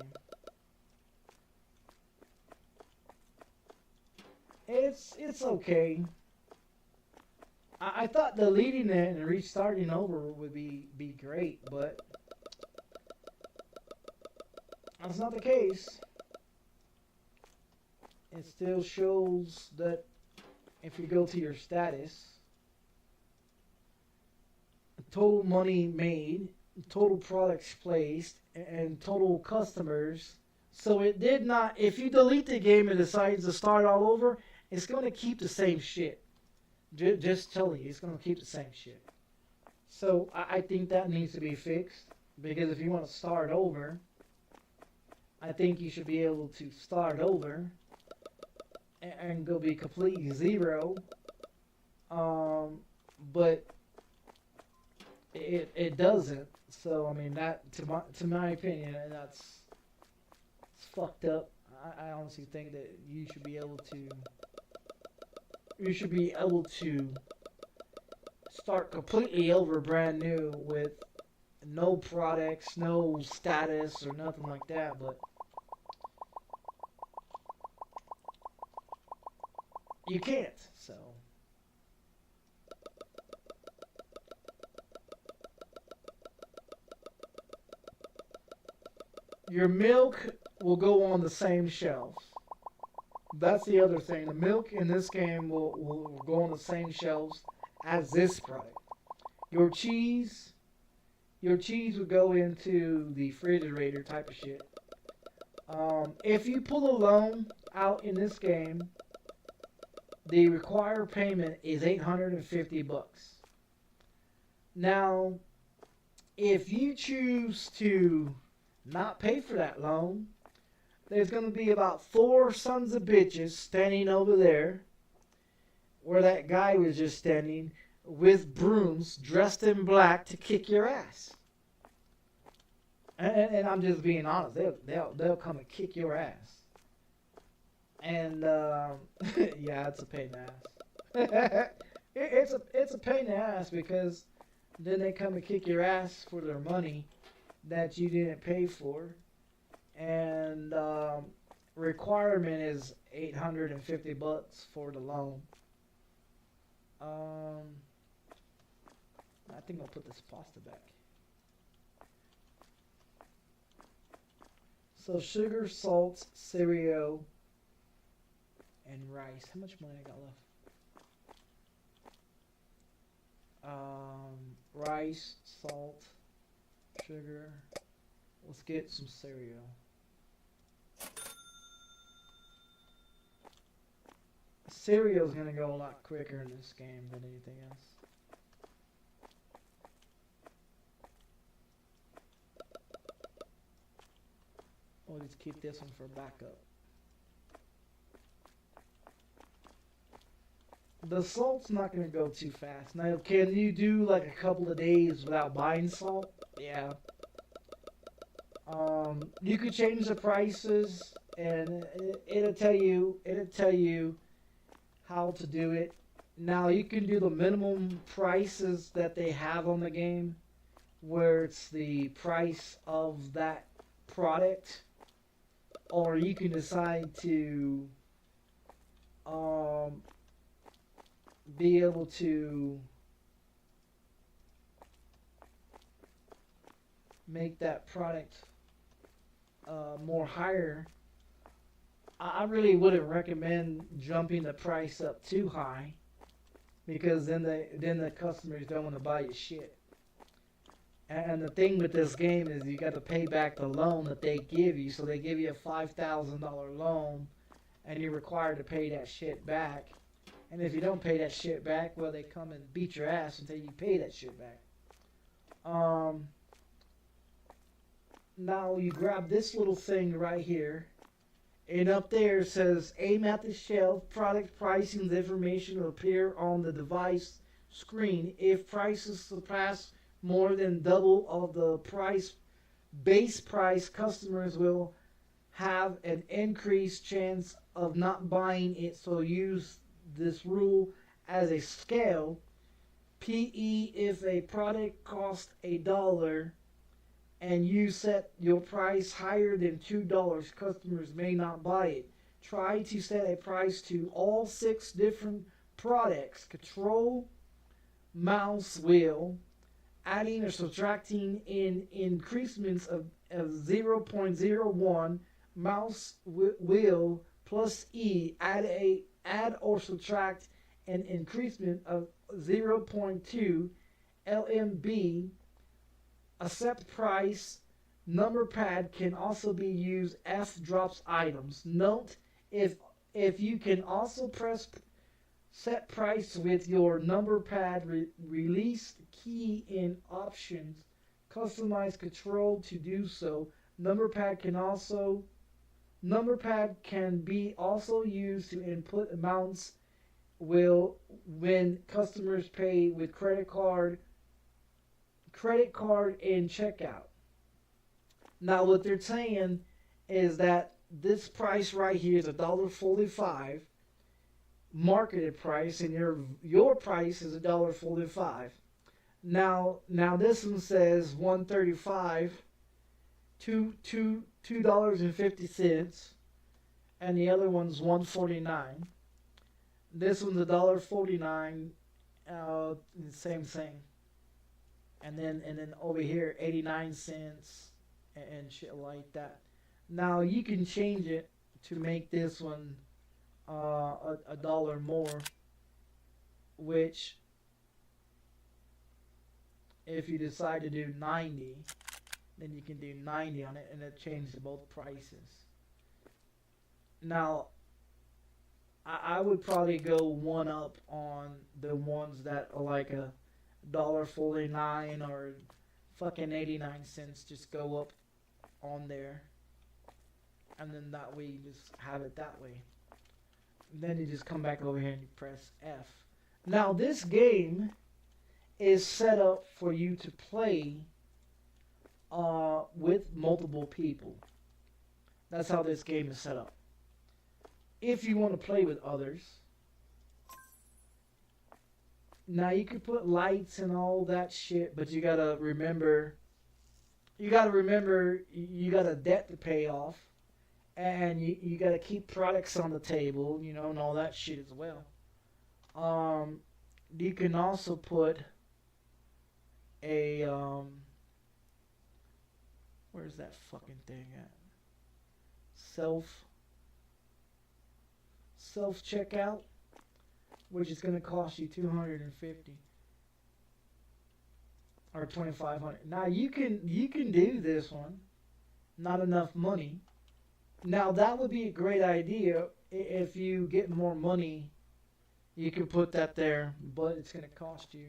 It's okay. I thought deleting it and restarting over would be great, but that's not the case. It still shows that if you go to your status, total money made, total products placed, and total customers. So it did not, if you delete the game and decide to start all over, it's going to keep the same shit. Just telling you, it's going to keep the same shit. So I think that needs to be fixed, because if you want to start over, I think you should be able to start over and go be completely zero, but it doesn't. So I mean, that to my opinion, it's fucked up. I honestly think that you should be able to start completely over, brand new, with no products, no status or nothing like that. But you can't, so. Your milk will go on the same shelves. That's the other thing. The milk in this game will go on the same shelves as this product. Your cheese would go into the refrigerator type of shit. If you pull a loan out in this game, the required payment is $850. Now, if you choose to not pay for that loan, there's going to be about 4 sons of bitches standing over there where that guy was just standing with brooms dressed in black to kick your ass. And I'm just being honest. They'll come and kick your ass. And yeah, it's a pain in the ass. It's a pain in the ass because then they come and kick your ass for their money that you didn't pay for, and requirement is $850 for the loan. I think I'll put this pasta back. So sugar, salt, cereal, and rice. How much money I got left? Rice, salt, sugar. Let's get some cereal. Cereal's gonna go a lot quicker in this game than anything else. We'll just keep this one for backup. The salt's not gonna go too fast. Now, can you do like a couple of days without buying salt? Yeah. You could change the prices, and it'll tell you how to do it. Now you can do the minimum prices that they have on the game, where it's the price of that product, or you can decide to be able to make that product more higher. I really wouldn't recommend jumping the price up too high, because then the customers don't want to buy your shit. And the thing with this game is you got to pay back the loan that they give you. So they give you a $5,000 loan, and you're required to pay that shit back. And if you don't pay that shit back, well, they come and beat your ass until you pay that shit back. Now you grab this little thing right here, and up there it says aim at the shelf. Product pricing information will appear on the device screen. If prices surpass more than double of the base price, customers will have an increased chance of not buying it. So use this rule as a scale. PE, if a product costs $1 and you set your price higher than $2, customers may not buy it. Try to set a price to all 6 different products: control, mouse, wheel, adding or subtracting in increments of 0.01, mouse wheel plus E, add or subtract an increment of 0.2 LMB. Accept price. Number pad can also be used. F drops items. Note, if you can also press set price with your number pad, release key in options, customize control to do so. Number pad can be also used to input amounts when customers pay with credit card in checkout. Now what they're saying is that this price right here is $1.45 marketed price, and your price is $1.45. Now this one says $1.35, $2.50, and the other one's $1.49. This one's $1.49, same thing. And then over here 89 cents and shit like that. Now you can change it to make this one a dollar more, which if you decide to do 90, then you can do 90 on it, and it changes both prices. Now I would probably go one up on the ones that are like a $1.49 or fucking 89 cents. Just go up on there, and then that way you just have it that way. And then you just come back over here and you press F. Now this game is set up for you to play with multiple people. That's how this game is set up. If you want to play with others, now you can put lights and all that shit, but you gotta remember you got a debt to pay off, and you got to keep products on the table, you know, and all that shit as well. You can also put a where's that fucking thing at? Self checkout, which is going to cost you $250 or $2,500. Now you can do this one. Not enough money. Now that would be a great idea if you get more money. You can put that there, but it's going to cost you.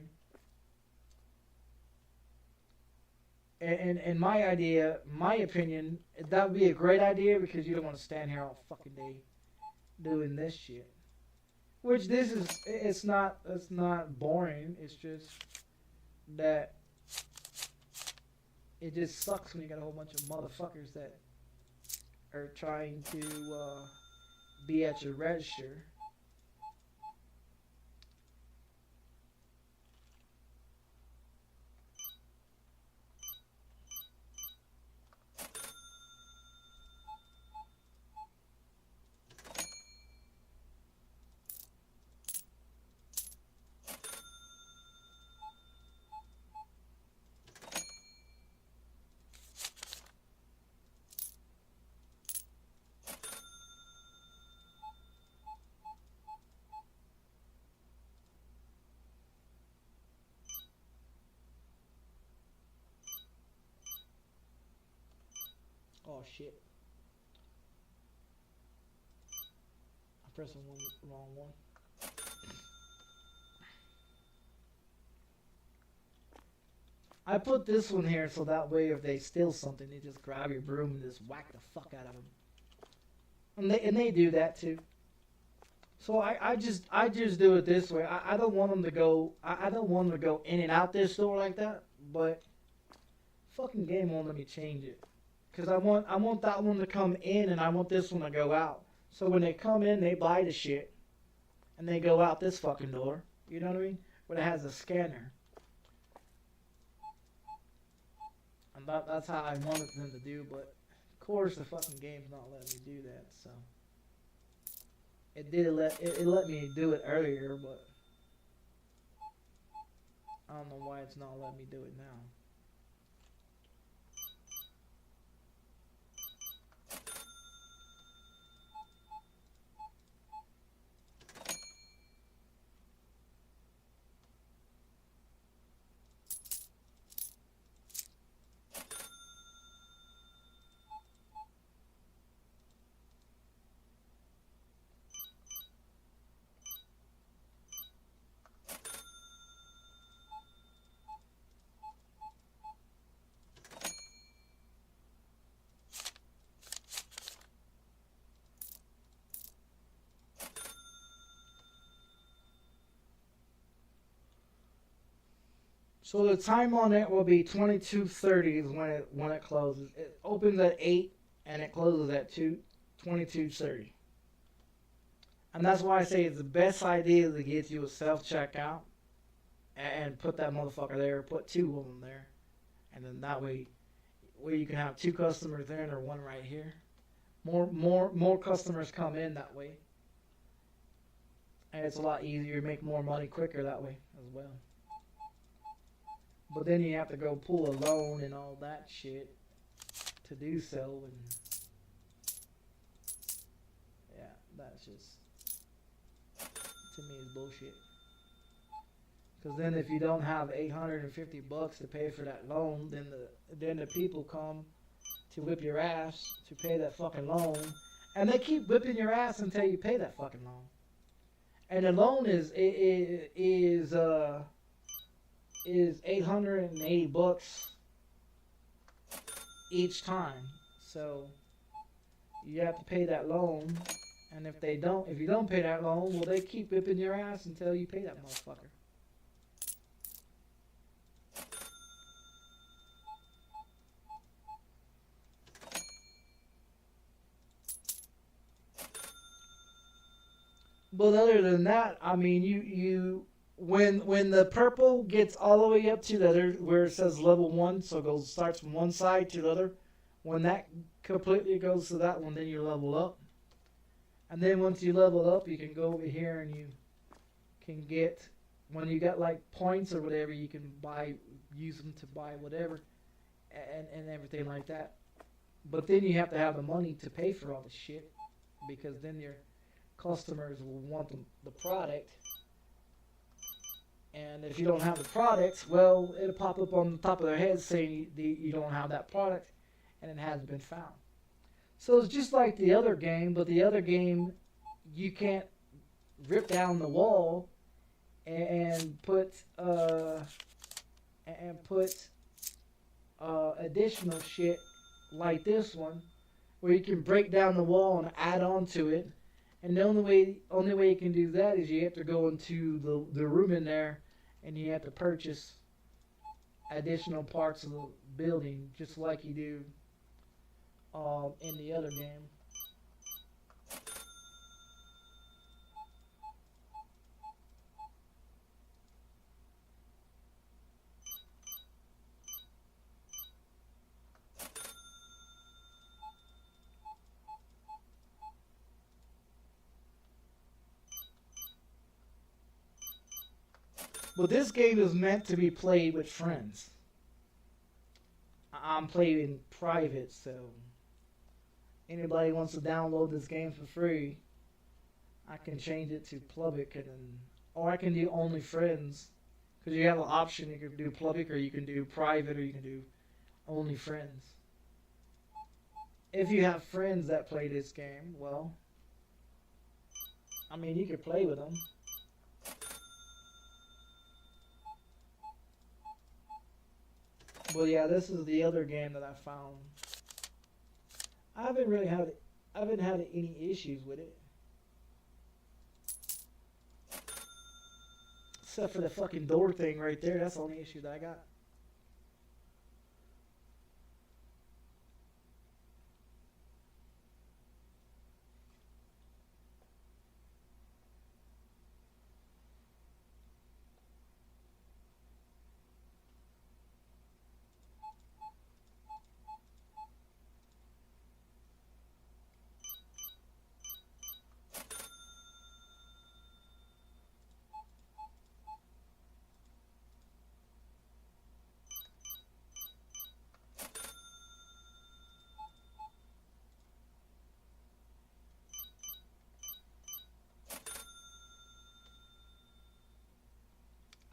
And in my opinion, that would be a great idea because you don't want to stand here all fucking day doing this shit. Which it's not boring. It's just that it just sucks when you got a whole bunch of motherfuckers that are trying to be at your register. Oh shit. I pressed the wrong one. I put this one here so that way if they steal something, they just grab your broom and just whack the fuck out of them. And they do that too. So I just do it this way. I don't want them to go. I don't want them to go in and out this store like that. But fucking game won't let me change it. Cause I want that one to come in and I want this one to go out. So when they come in, they buy the shit, and they go out this fucking door. You know what I mean? But it has a scanner. And that's how I wanted them to do. But of course, the fucking game's not letting me do that. So it let me do it earlier, but I don't know why it's not letting me do it now. So the time on it will be 22:30 is when it closes. It opens at 8 and it closes at 22:30. And that's why I say it's the best idea to get you a self-checkout and put that motherfucker there, put 2 of them there. And then that way you can have 2 customers there and one right here. More customers come in that way. And it's a lot easier to make more money quicker that way as well. But then you have to go pull a loan and all that shit to do so, and yeah, that's just, to me, is bullshit. Because then if you don't have $850 to pay for that loan, then the people come to whip your ass to pay that fucking loan, and they keep whipping your ass until you pay that fucking loan. And the loan is $880 each time. So you have to pay that loan, and if you don't pay that loan, well, they keep whipping your ass until you pay that motherfucker. But other than that, I mean, you when the purple gets all the way up to the other where it says level one, so it goes starts from one side to the other. When that completely goes to that one, then you level up. And then once you level up, you can go over here and you can get when you got like points or whatever, you can use them to buy whatever and everything like that. But then you have to have the money to pay for all the shit because then your customers will want the product. And if you don't have the product, well, it'll pop up on the top of their head saying you don't have that product and it hasn't been found. So it's just like the other game, but the other game, you can't rip down the wall and put additional shit like this one, where you can break down the wall and add on to it. And the only way you can do that is you have to go into the room in there, and you have to purchase additional parts of the building, just like you do in the other game. But this game is meant to be played with friends. I'm playing in private, so anybody wants to download this game for free, I can change it to public, or I can do only friends. Because you have an option, you can do public, or you can do private, or you can do only friends. If you have friends that play this game, well, I mean, you can play with them. But yeah, this is the other game that I found. I haven't had any issues with it. Except for the fucking door thing right there. That's the only issue that I got.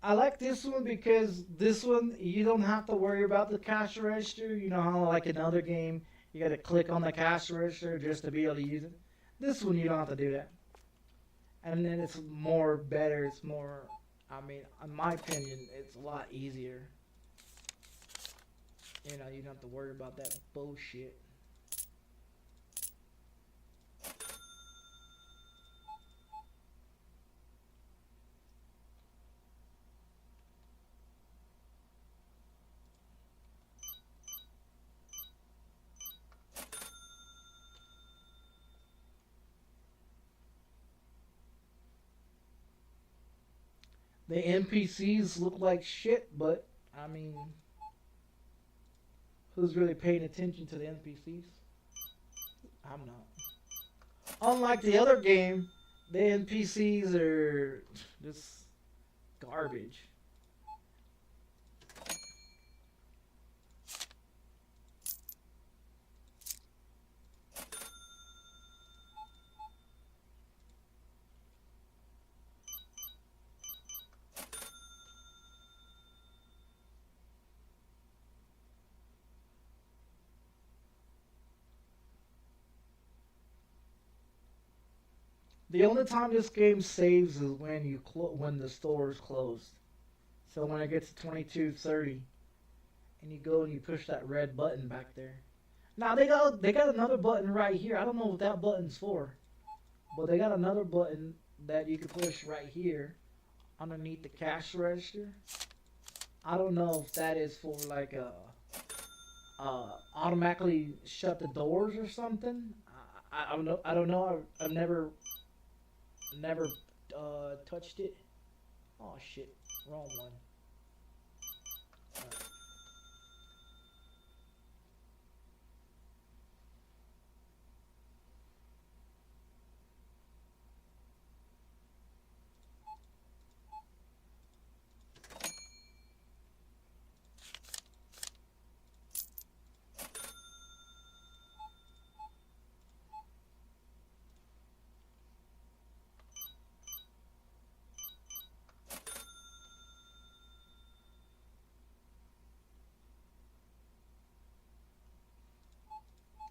I like this one because this one you don't have to worry about the cash register. You know how like another game you got to click on the cash register just to be able to use it. This one you don't have to do that. And then it's more better. It's more. I mean, in my opinion, it's a lot easier. You know, you don't have to worry about that bullshit. The NPCs look like shit, but I mean, who's really paying attention to the NPCs? I'm not. Unlike the other game, the NPCs are just garbage. The only time this game saves is when when the store is closed. So when it gets to 22:30, and you go and you push that red button back there. Now they got another button right here. I don't know what that button's for, but they got another button that you can push right here underneath the cash register. I don't know if that is for like automatically shut the doors or something. I don't know. I've never Never touched it. Oh shit, wrong one.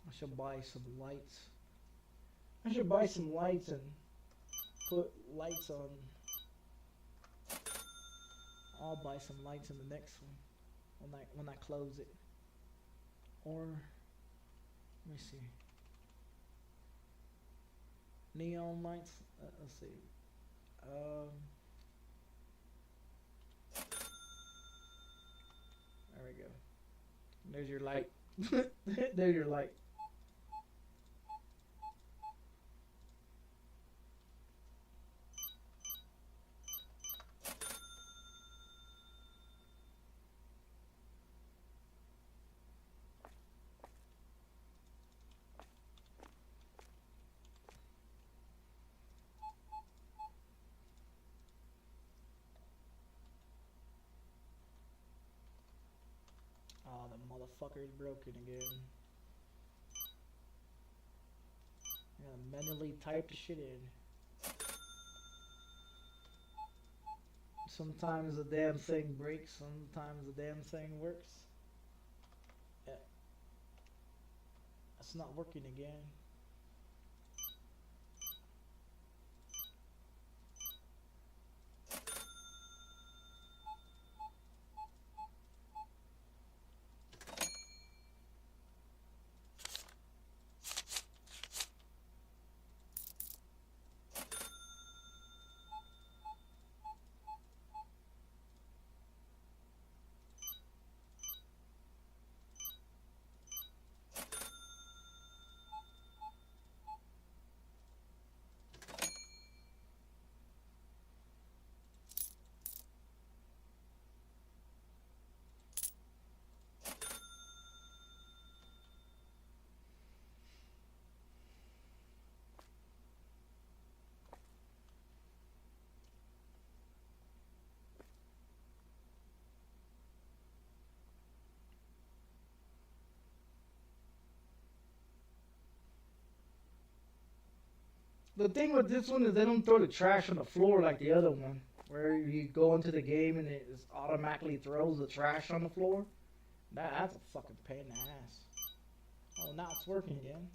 I should buy some lights. I should buy some lights and put lights on. I'll buy some lights in the next one when I close it. Or let me see. Neon lights. Let's see. There we go. There's your light. There's your light. Oh, the motherfucker is broken again. I gotta manually type the shit in. Sometimes the damn thing breaks, sometimes the damn thing works. Yeah. It's not working again. The thing with this one is they don't throw the trash on the floor like the other one, where you go into the game and it just automatically throws the trash on the floor. That's a fucking pain in the ass. Oh, now it's working again.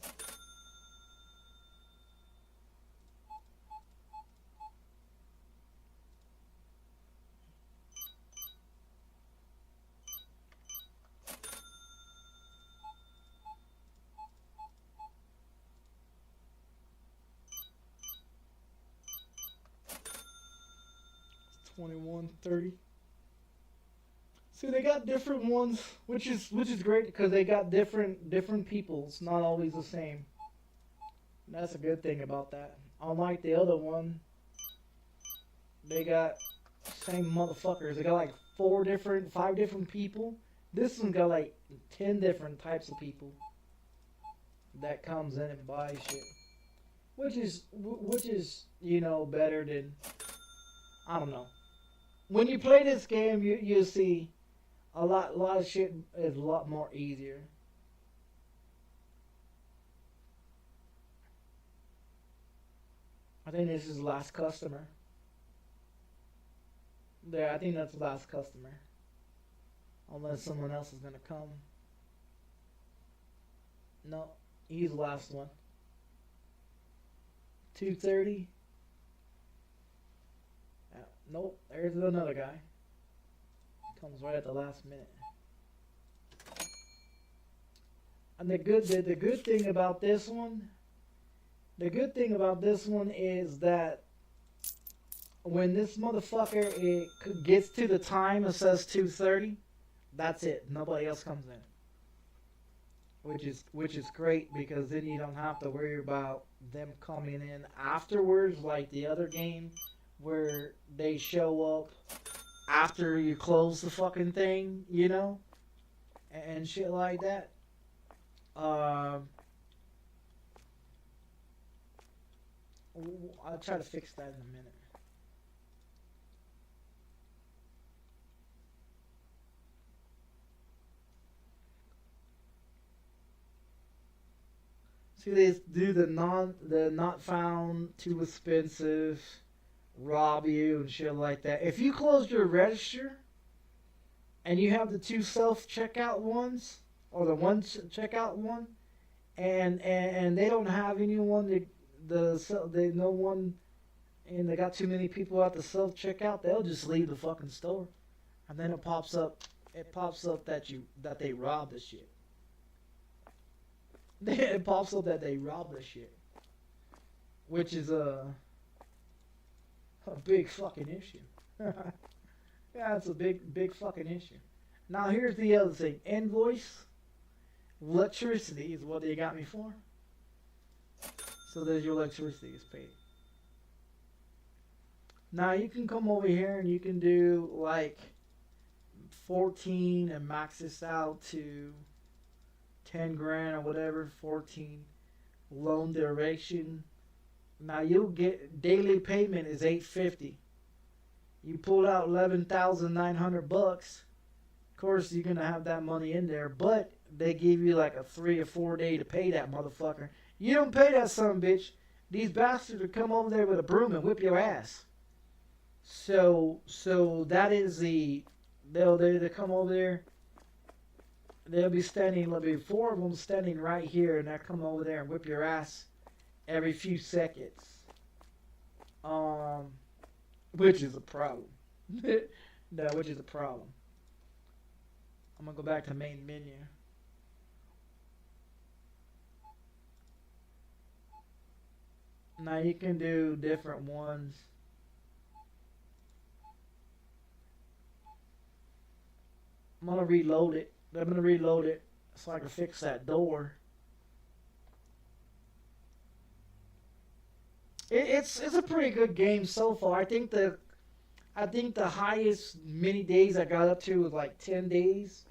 It's 21:30. See, they got different ones, which is great because they got different people. It's not always the same. And that's a good thing about that. Unlike the other one, they got same motherfuckers. They got like 5 different people. This one got like 10 different types of people that comes in and buys shit, which is you know better than, I don't know. When you play this game, you'll see a lot of shit is a lot more easier. I think this is the last customer. There, I think that's the last customer. Unless someone else is gonna come. No, he's the last one. 2:30. Nope, there's another guy. Comes right at the last minute. And the good thing about this one, is that when this motherfucker gets to the time, it says 2:30. That's it. Nobody else comes in. which is great because then you don't have to worry about them coming in afterwards like the other game where they show up after you close the fucking thing, you know, and shit like that. Um, I'll try to fix that in a minute. See, they do the not found, too expensive, rob you and shit like that. If you close your register and you have the two self checkout ones or the one checkout one, and they don't have anyone they no one and they got too many people at the self checkout, they'll just leave the fucking store, and then it pops up that they robbed the shit. It pops up that they robbed the shit, which is a big fucking issue. Yeah, it's a big fucking issue. Now here's the other thing: invoice, electricity is what they got me for. So there's your electricity is paid. Now you can come over here and you can do like 14 and max this out to 10 grand or whatever, 14 loan duration. Now you'll get daily payment is $850. You pull out $11,900. Of course, you're gonna have that money in there, but they give you like a 3 or 4 day to pay that motherfucker. You don't pay that son of a bitch, these bastards will come over there with a broom and whip your ass. So that is they come over there. They'll be standing, there'll be 4 of them standing right here, and they'll come over there and whip your ass every few seconds. Which is a problem. No, which is a problem. I'm gonna go back to main menu. Now you can do different ones. I'm gonna reload it. So I can fix that door. It's a pretty good game so far. I think the highest many days I got up to was like 10 days.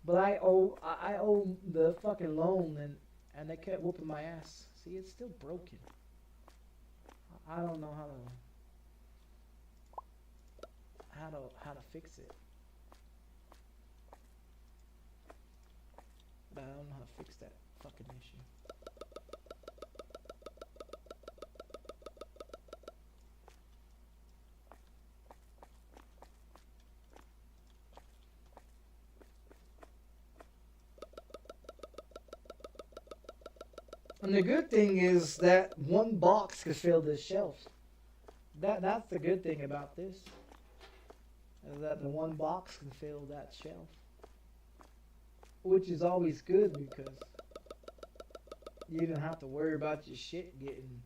But I owe the fucking loan, and they kept whooping my ass. See, it's still broken. I don't know how to fix it. But I don't know how to fix that fucking issue. And the good thing is that one box could fill this shelf. That's the good thing about this. Is that the one box can fill that shelf. Which is always good because you don't have to worry about your shit getting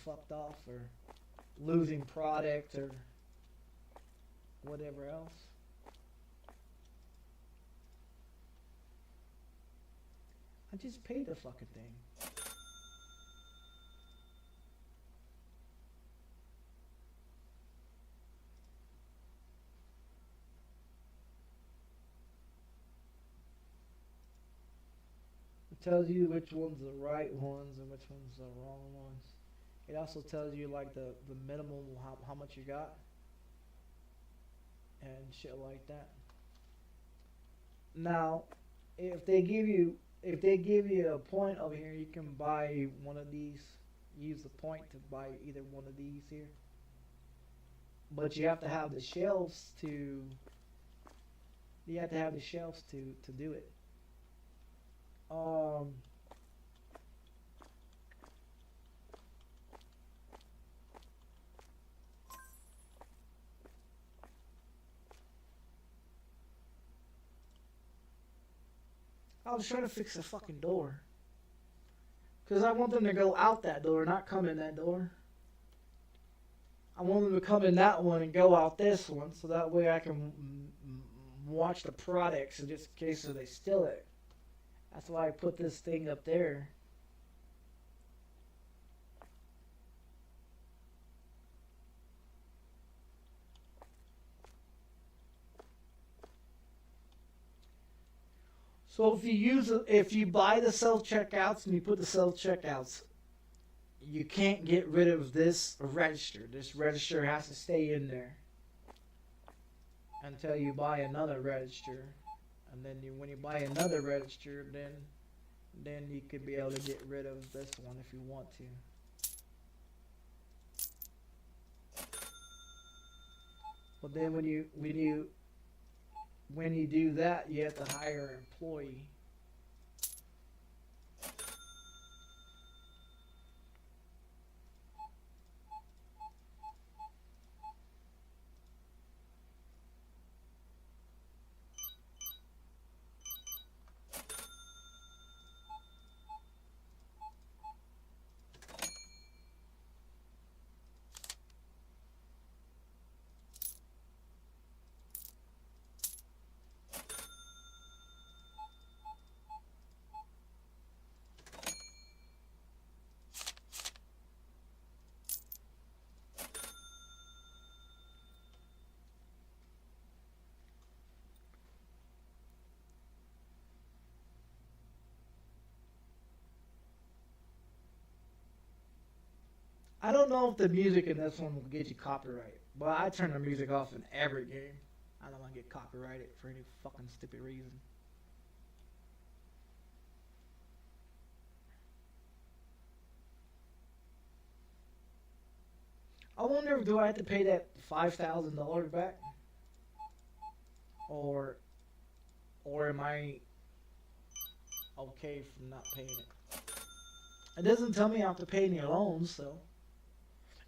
fucked off or losing product or whatever else. I just paid the fucking thing. It tells you which one's the right ones and which one's the wrong ones. It also tells you like the minimum, how much you got and shit like that. Now, if they give you a point over here, you can buy one of these. Use the point to buy either one of these here. But you have to have the shelves to. You have to have the shelves to do it. I was trying to fix the fucking door. Because I want them to go out that door, not come in that door. I want them to come in that one and go out this one, so that way I can watch the products in just in case they steal it. That's why I put this thing up there. So if you buy the self checkouts and you put the self checkouts, you can't get rid of this register. This register has to stay in there until you buy another register, and then when you buy another register, then you could be able to get rid of this one if you want to. But then when you do that, you have to hire an employee. I don't know if the music in this one will get you copyright, but I turn the music off in every game. I don't want to get copyrighted for any fucking stupid reason. I wonder if do I have to pay that $5,000 back, or am I okay from not paying it? It doesn't tell me I have to pay any loans, so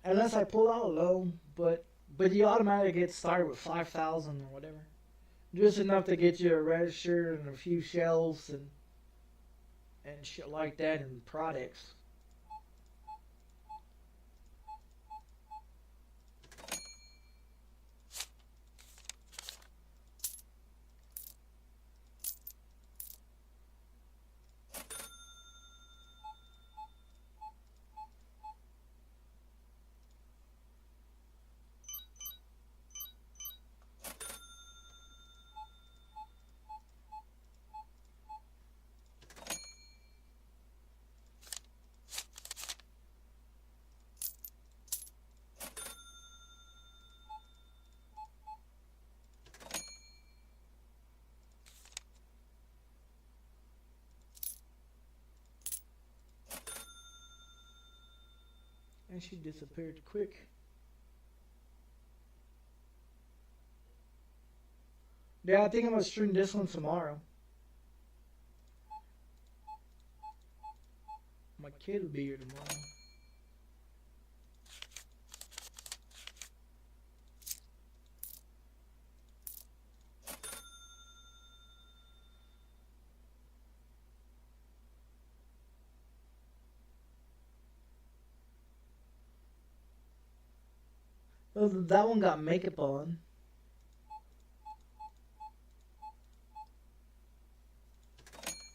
unless I pull out a loan, but you automatically get started with 5,000 or whatever, just enough to get you a register and a few shelves and shit like that and products. And she disappeared quick. Yeah, I think I'm gonna stream this one tomorrow. My kid will be here tomorrow. Well, that one got makeup on.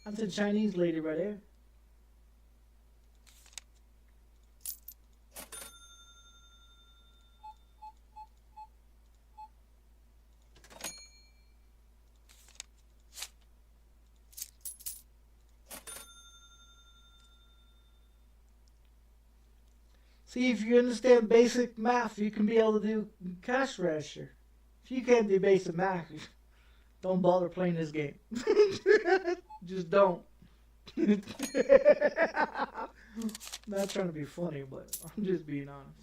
That's a Chinese lady right there. See, if you understand basic math, you can be able to do cash register. If you can't do basic math, don't bother playing this game. Just don't. Not trying to be funny, but I'm just being honest.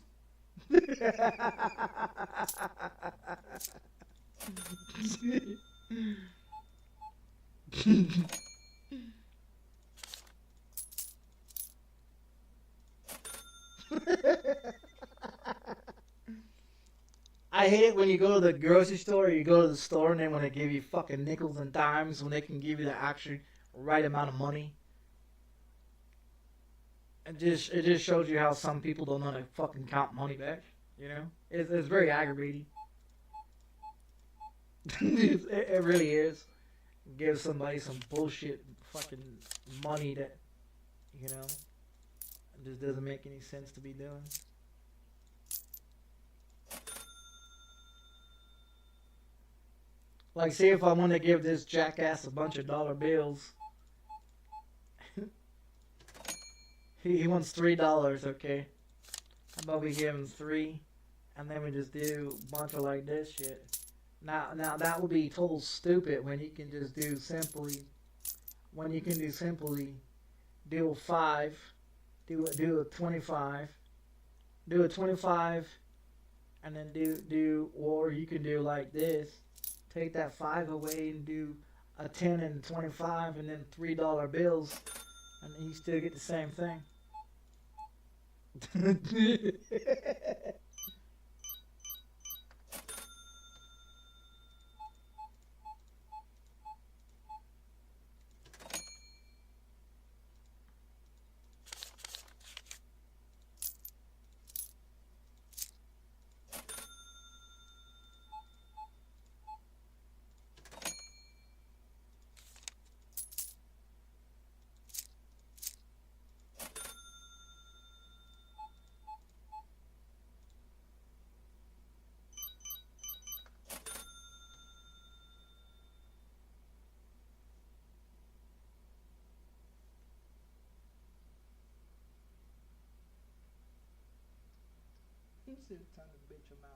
I hate it when you go to the grocery store or you go to the store and then when they give you fucking nickels and dimes when they can give you the actual right amount of money. It just shows you how some people don't know how to fucking count money back, you know? It's very aggravating. It really is. Give somebody some bullshit fucking money that, you know, just doesn't make any sense to be doing. Like, say if I want to give this jackass a bunch of dollar bills, he wants $3, okay? How about we give him 3, and then we just do a bunch of like this shit. Now that would be total stupid when you can just do simply, do a 5, do a 25, do a 25, and then do, or you can do like this. Take that 5 away and do a 10 and 25 and then $3 bills, and you still get the same thing. He said, "Time to bitch him out."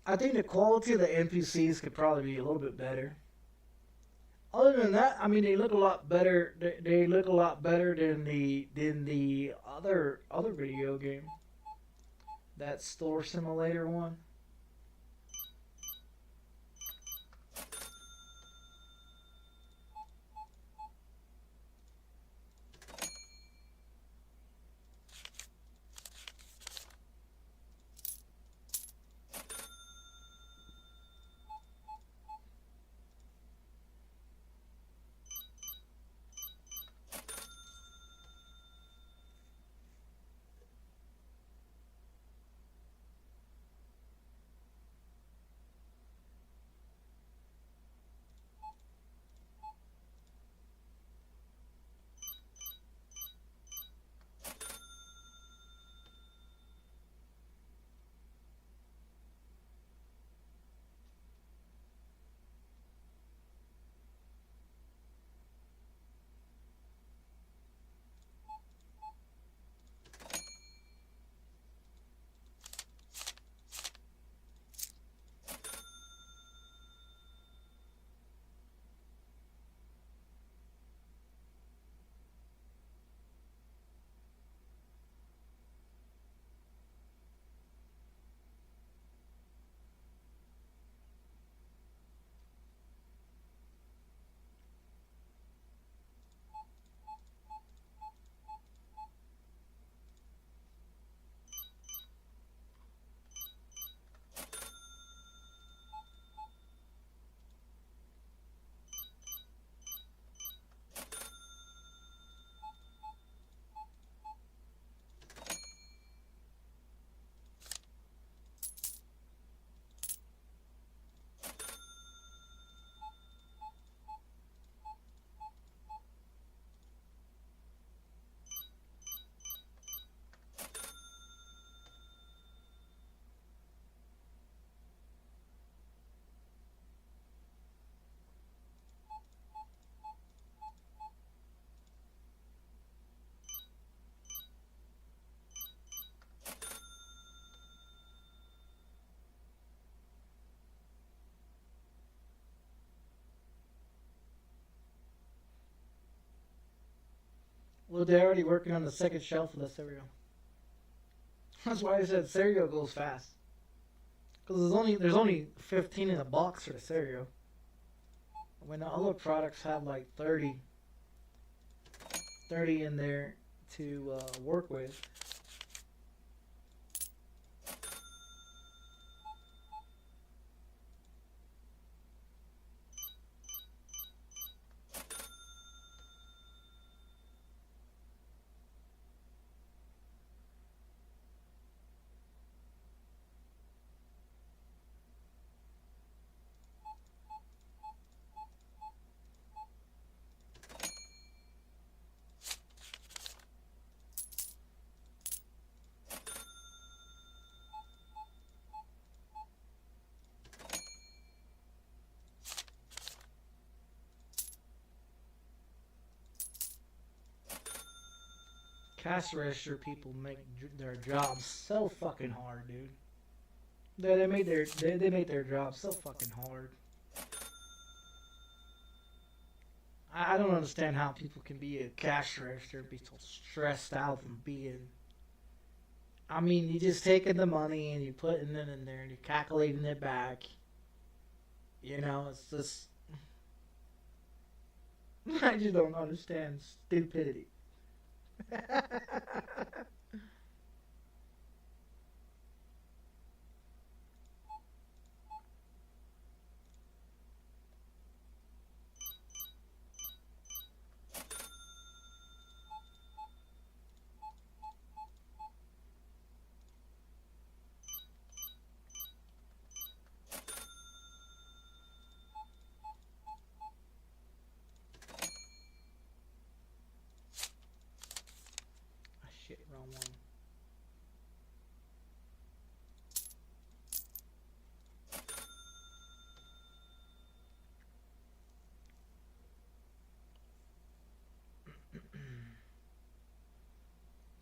I think the quality of the NPCs could probably be a little bit better. Other than that, I mean, they look a lot better. They look a lot better than the other video game, that store simulator one. Well, they're already working on the second shelf of the cereal. That's why I said cereal goes fast. Because there's only 15 in a box for the cereal. When the other products have like 30 in there to work with. Cash register people make their jobs so fucking hard, dude. They make their jobs so fucking hard. I don't understand how people can be a cash register and be so stressed out from being. I mean, you just taking the money and you putting it in there and you're calculating it back. You know, it's just. I just don't understand stupidity.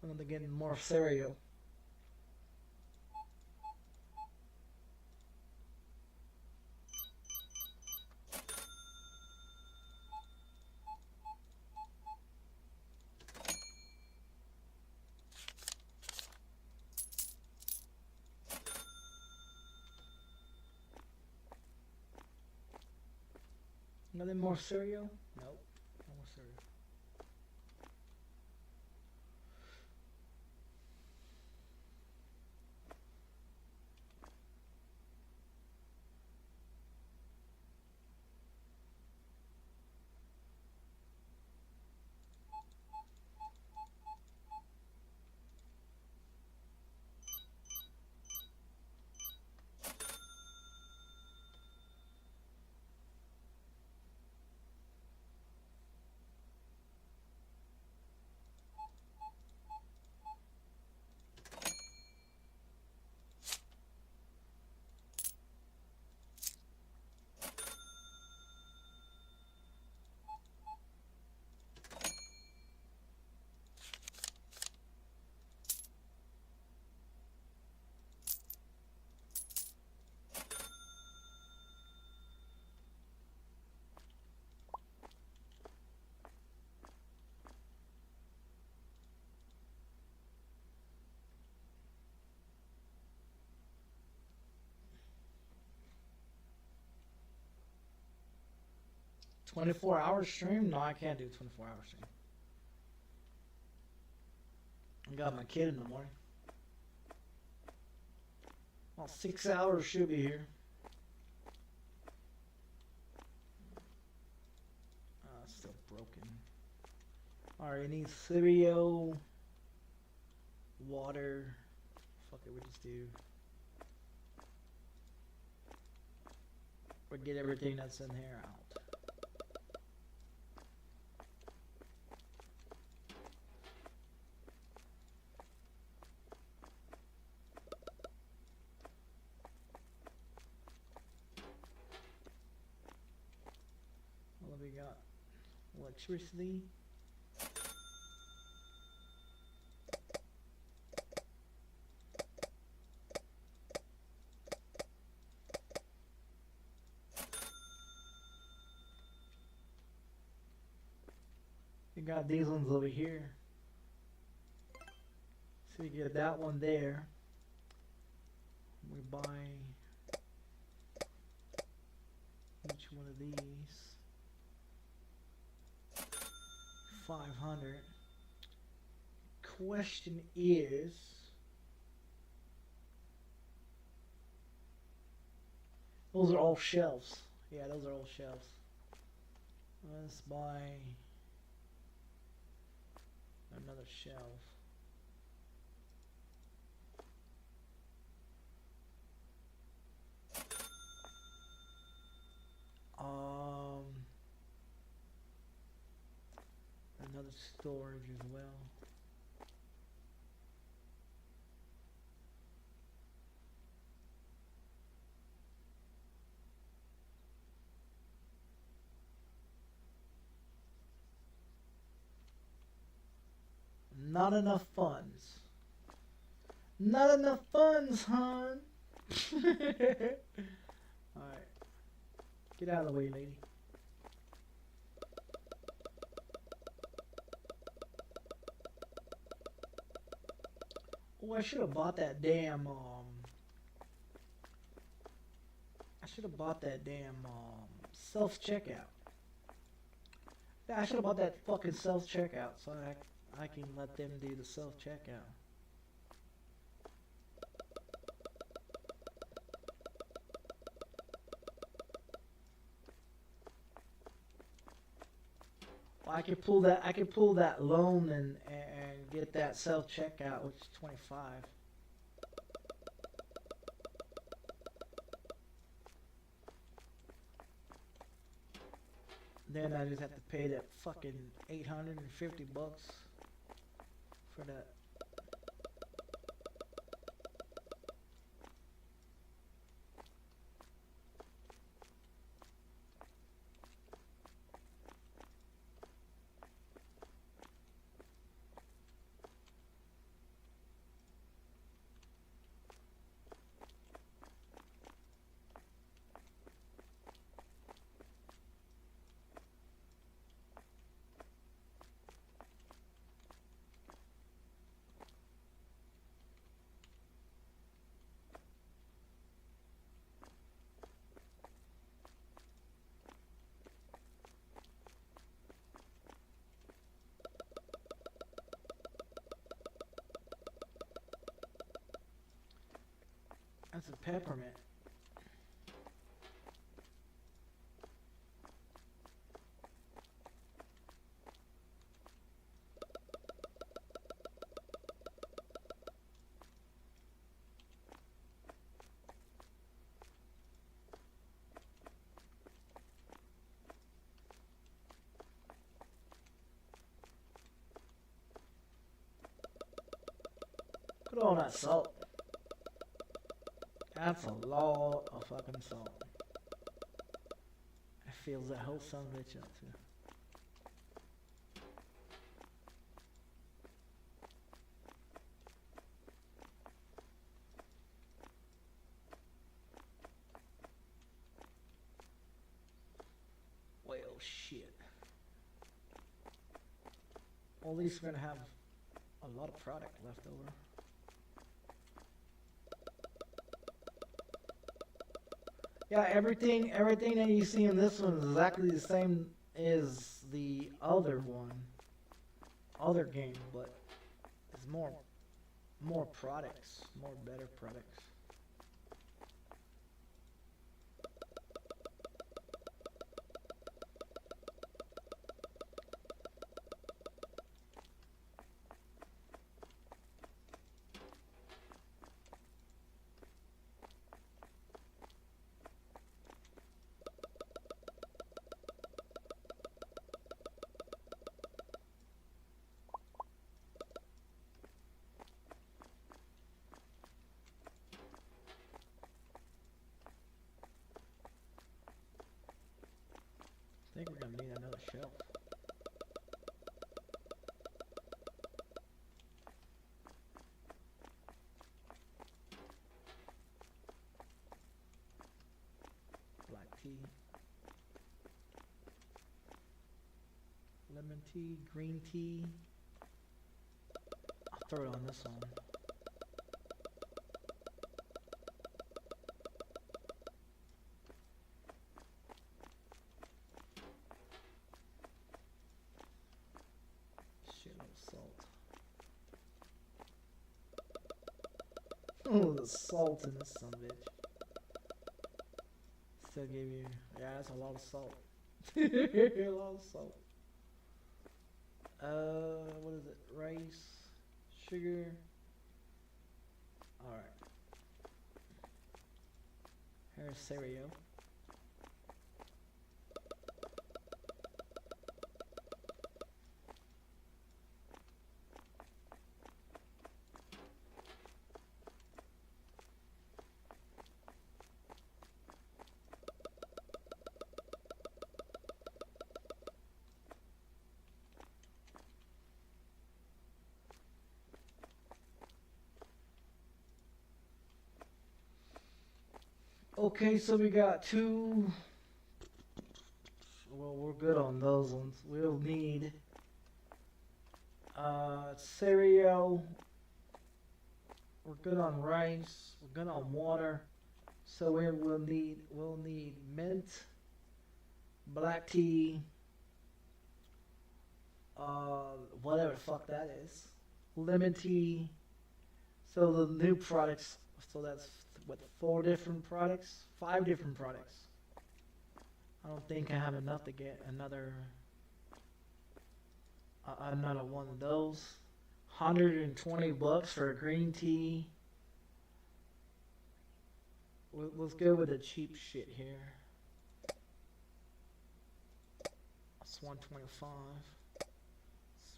1. They're getting more cereal. Nothing more cereal? Nope. No more cereal. $24-hour stream? No, I can't do 24-hour stream. I got my kid in the morning. Well, 6 hours should be here. It's still broken. Alright, you need cereal, water. Fuck it, we just do. Or get everything that's in here out. What we got? Electricity. You got these ones over here. So we get that one there. We buy each one of these. 500. Question is, those are all shelves. Yeah, those are all shelves. Let's buy another shelf. Another storage as well. Not enough funds. Not enough funds, hon. Alright. Get out of the way, lady. Oh, I should have bought that damn, self-checkout. Yeah, I should have bought that fucking self-checkout so I can let them do the self-checkout. I could pull that loan and get that self-checkout, which is 25. Then I just have to pay that fucking $850 for that. That's a peppermint. Put on that salt. That's a lot of fucking salt. It fills that whole son of a bitch up too. Well, shit. At least we're gonna have a lot of product left over. Yeah, everything that you see in this one is exactly the same as the other game, but it's more products, more better products. I think we're gonna need another shelf. Black tea. Lemon tea, green tea. I'll throw it on this one. Oh, the salt in this son of a bitch. Still gave you, yeah, that's a lot of salt. A lot of salt. What is it? Rice, sugar. All right. Here's cereal. Okay, so we got two. Well, we're good on those ones. We'll need cereal. We're good on rice. We're good on water. So we'll need mint, black tea, whatever the fuck that is, lemon tea. So the new products. So that's what, 4 different products, 5 different products. I don't think I have enough to get another one of those. $120 for green tea. Let's go with the cheap shit here. That's 125. It's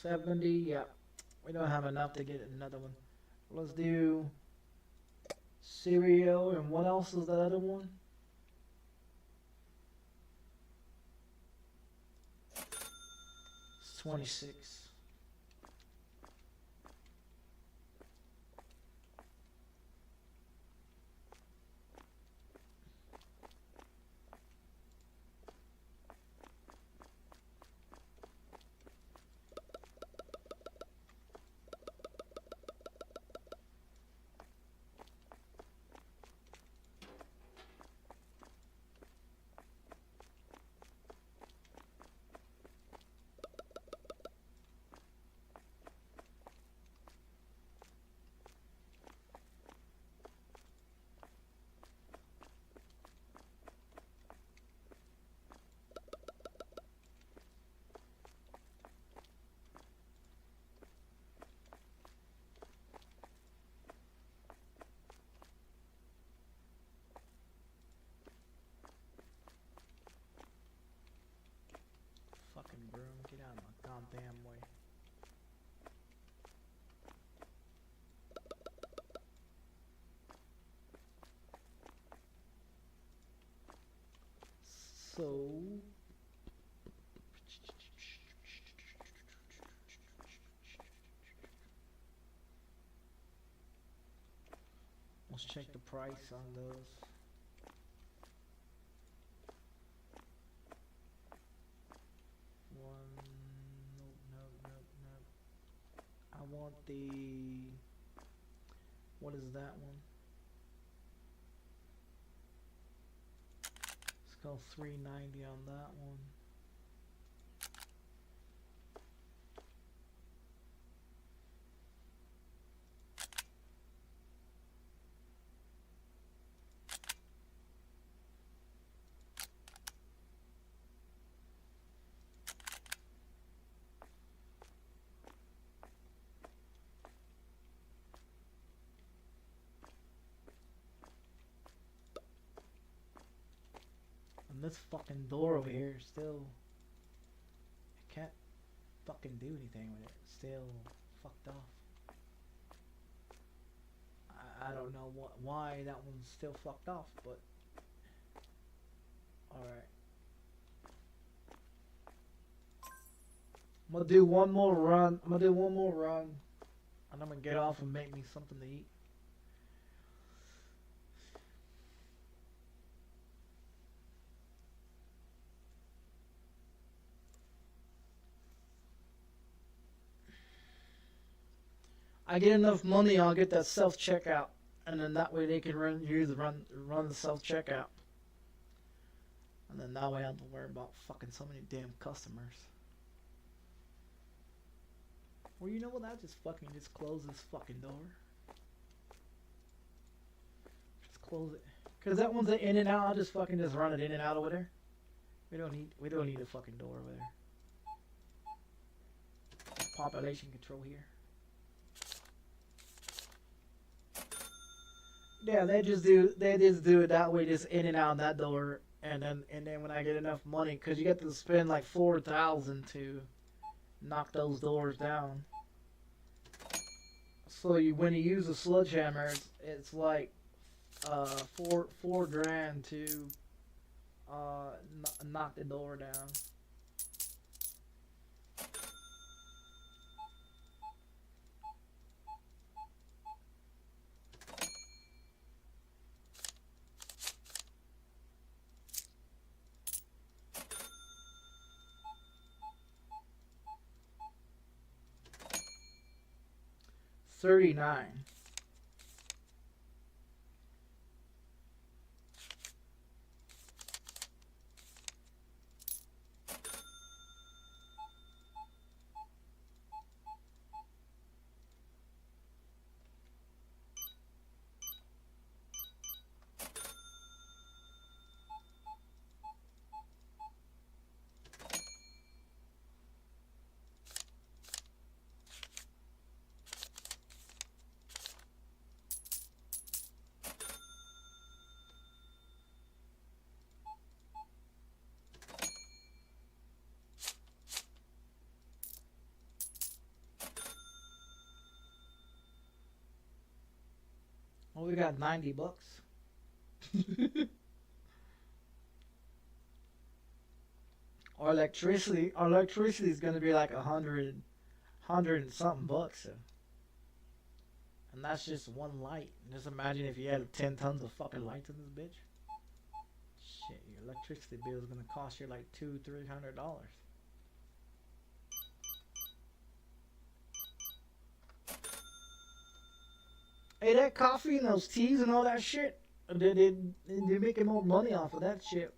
70. Yeah, we don't have enough to get another one. Let's do cereal, and what else is the other one? It's 26. Fucking broom, get out of my goddamn way. So let's check the price on those. No. I want the, what is that one? Let's go $390 on that one. And this fucking door over here still, I can't fucking do anything with it. It's still fucked off. I don't know why that one's still fucked off, but alright. I'm gonna do one more run. And I'm gonna get off and make me something to eat. I get enough money, I'll get that self-checkout, and then that way they can run the self-checkout, and then that way I don't have to worry about fucking so many damn customers. Well, you know what? I just fucking just close this fucking door. Just close it. Cause that one's an in and out. I'll just fucking just run it in and out over there. We don't need a fucking door over there. Population control here. Yeah, they just do it that way, just in and out that door, and then when I get enough money, cause you get to spend like 4,000 to knock those doors down. So when you use a sledgehammer, it's like four grand to knock the door down. $39. Well, we got $90. Our electricity is gonna be like 100 and something bucks. So. And that's just one light. Just imagine if you had 10 tons of fucking lights in this bitch. Shit, your electricity bill is gonna cost you like $200-300. Hey, that coffee and those teas and all that shit, they're making more money off of that shit.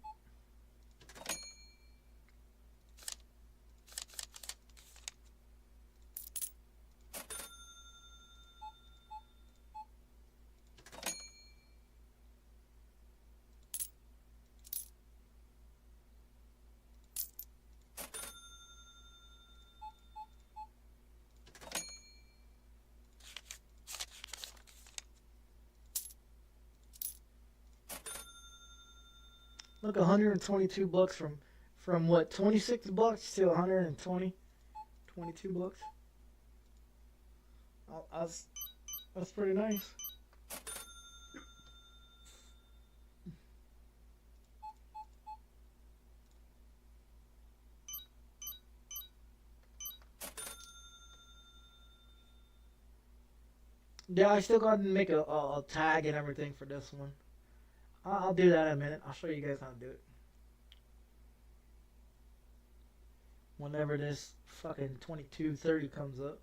Look, $122 from what, $26 to 120, $22. That's pretty nice. Yeah, I still got to make a tag and everything for this one. I'll do that in a minute. I'll show you guys how to do it. Whenever this fucking 2230 comes up.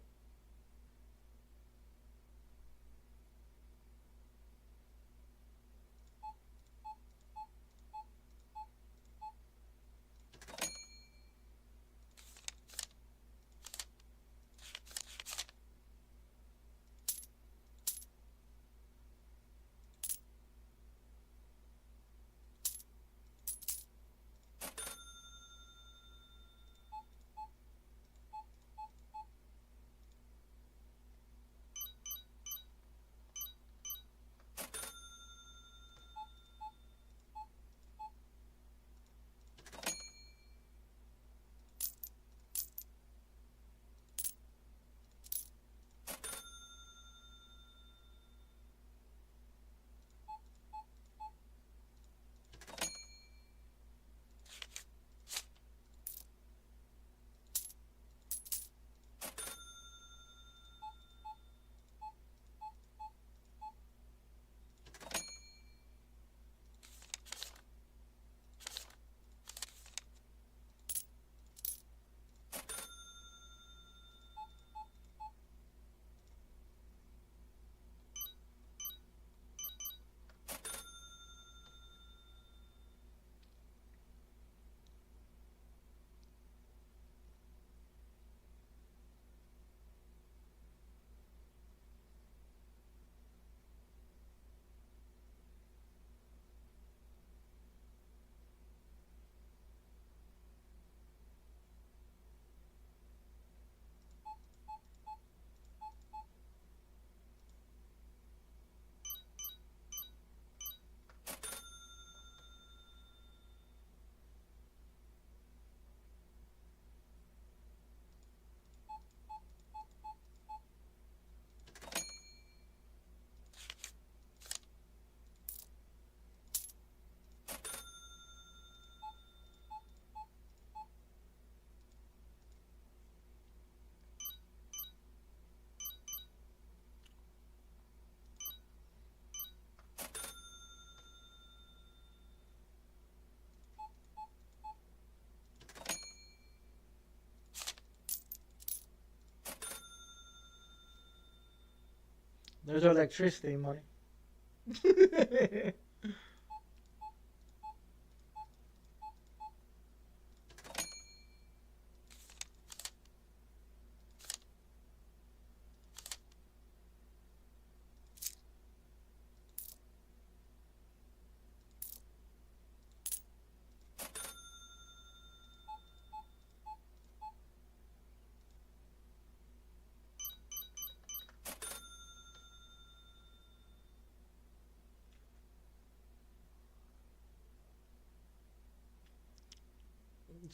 There's electricity money.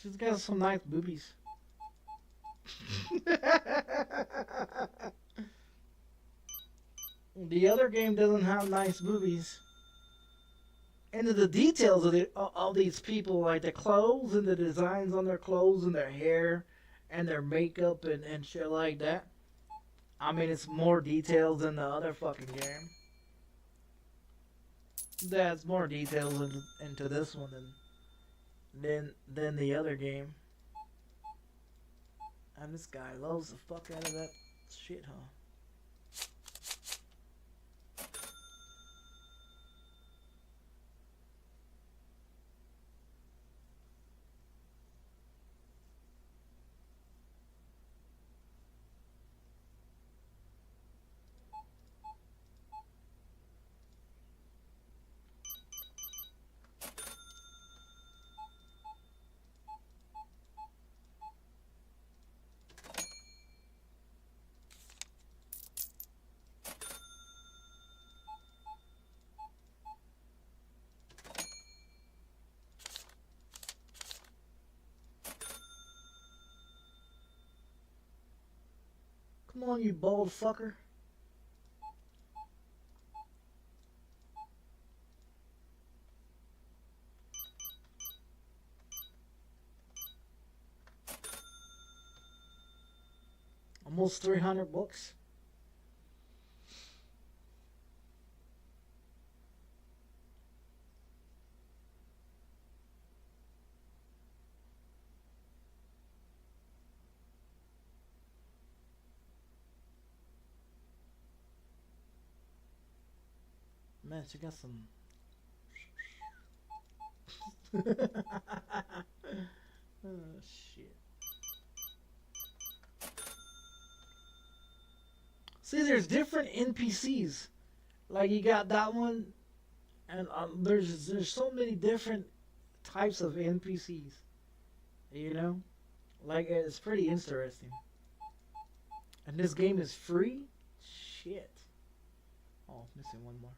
She's got some nice boobies. The other game doesn't have nice boobies. And the details of all these people, like the clothes and the designs on their clothes and their hair and their makeup and shit like that. I mean, it's more details than the other fucking game. That's more details into this one than the other game. And this guy loves the fuck out of that shit, huh? Come on, you bald fucker. Almost 300 books. Man, she got some. Oh, shit. See, there's different NPCs. Like you got that one, and there's so many different types of NPCs. You know, like it's pretty interesting. And this game is free. Shit. Oh, missing one more.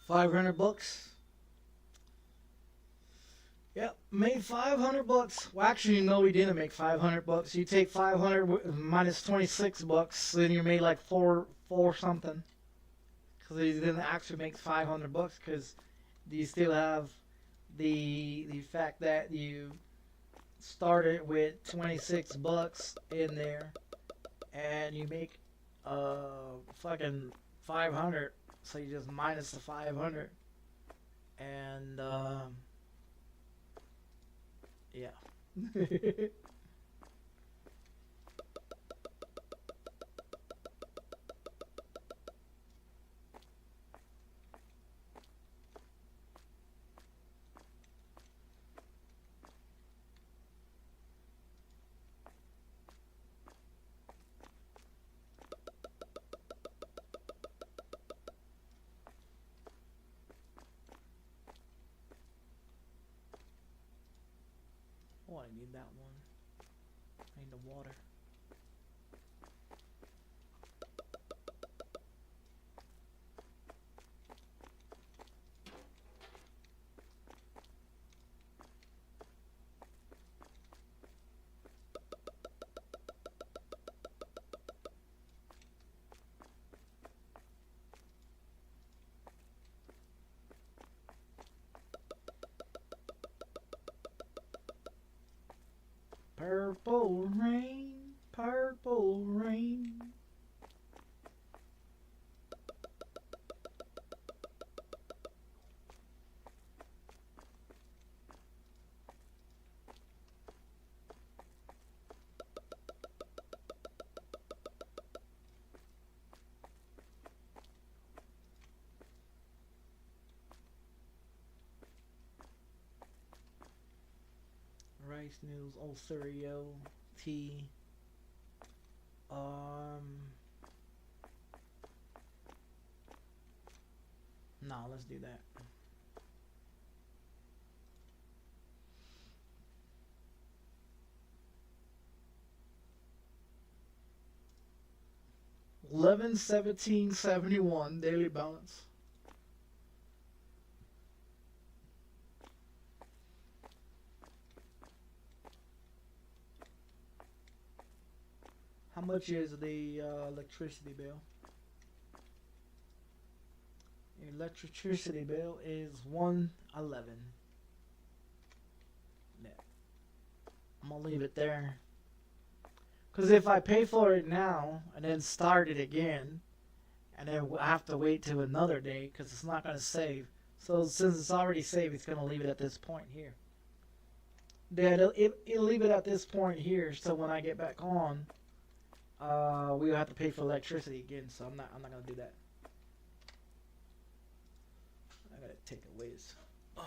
$500. Yep, made $500. Well, actually, no, we didn't make $500. You take 500 minus $26, then you made like four something. Because you didn't actually make $500, because you still have the fact that you started with $26 in there, and you make fucking 500, so you just minus the 500, and yeah. Oh, I need that one. I need the water. Purple rain, purple rain. Rice noodles, old cereal, tea. No, let's do that. $11.17.71 daily balance. How much is the electricity bill? The electricity bill is $111. Yeah. I'm gonna leave it there. Because if I pay for it now and then start it again, and then I have to wait till another day because it's not gonna save. So since it's already saved, it's gonna leave it at this point here. Then it'll leave it at this point here. So when I get back on, we'll have to pay for electricity again. So I'm not gonna do that. I gotta take away this. Oh.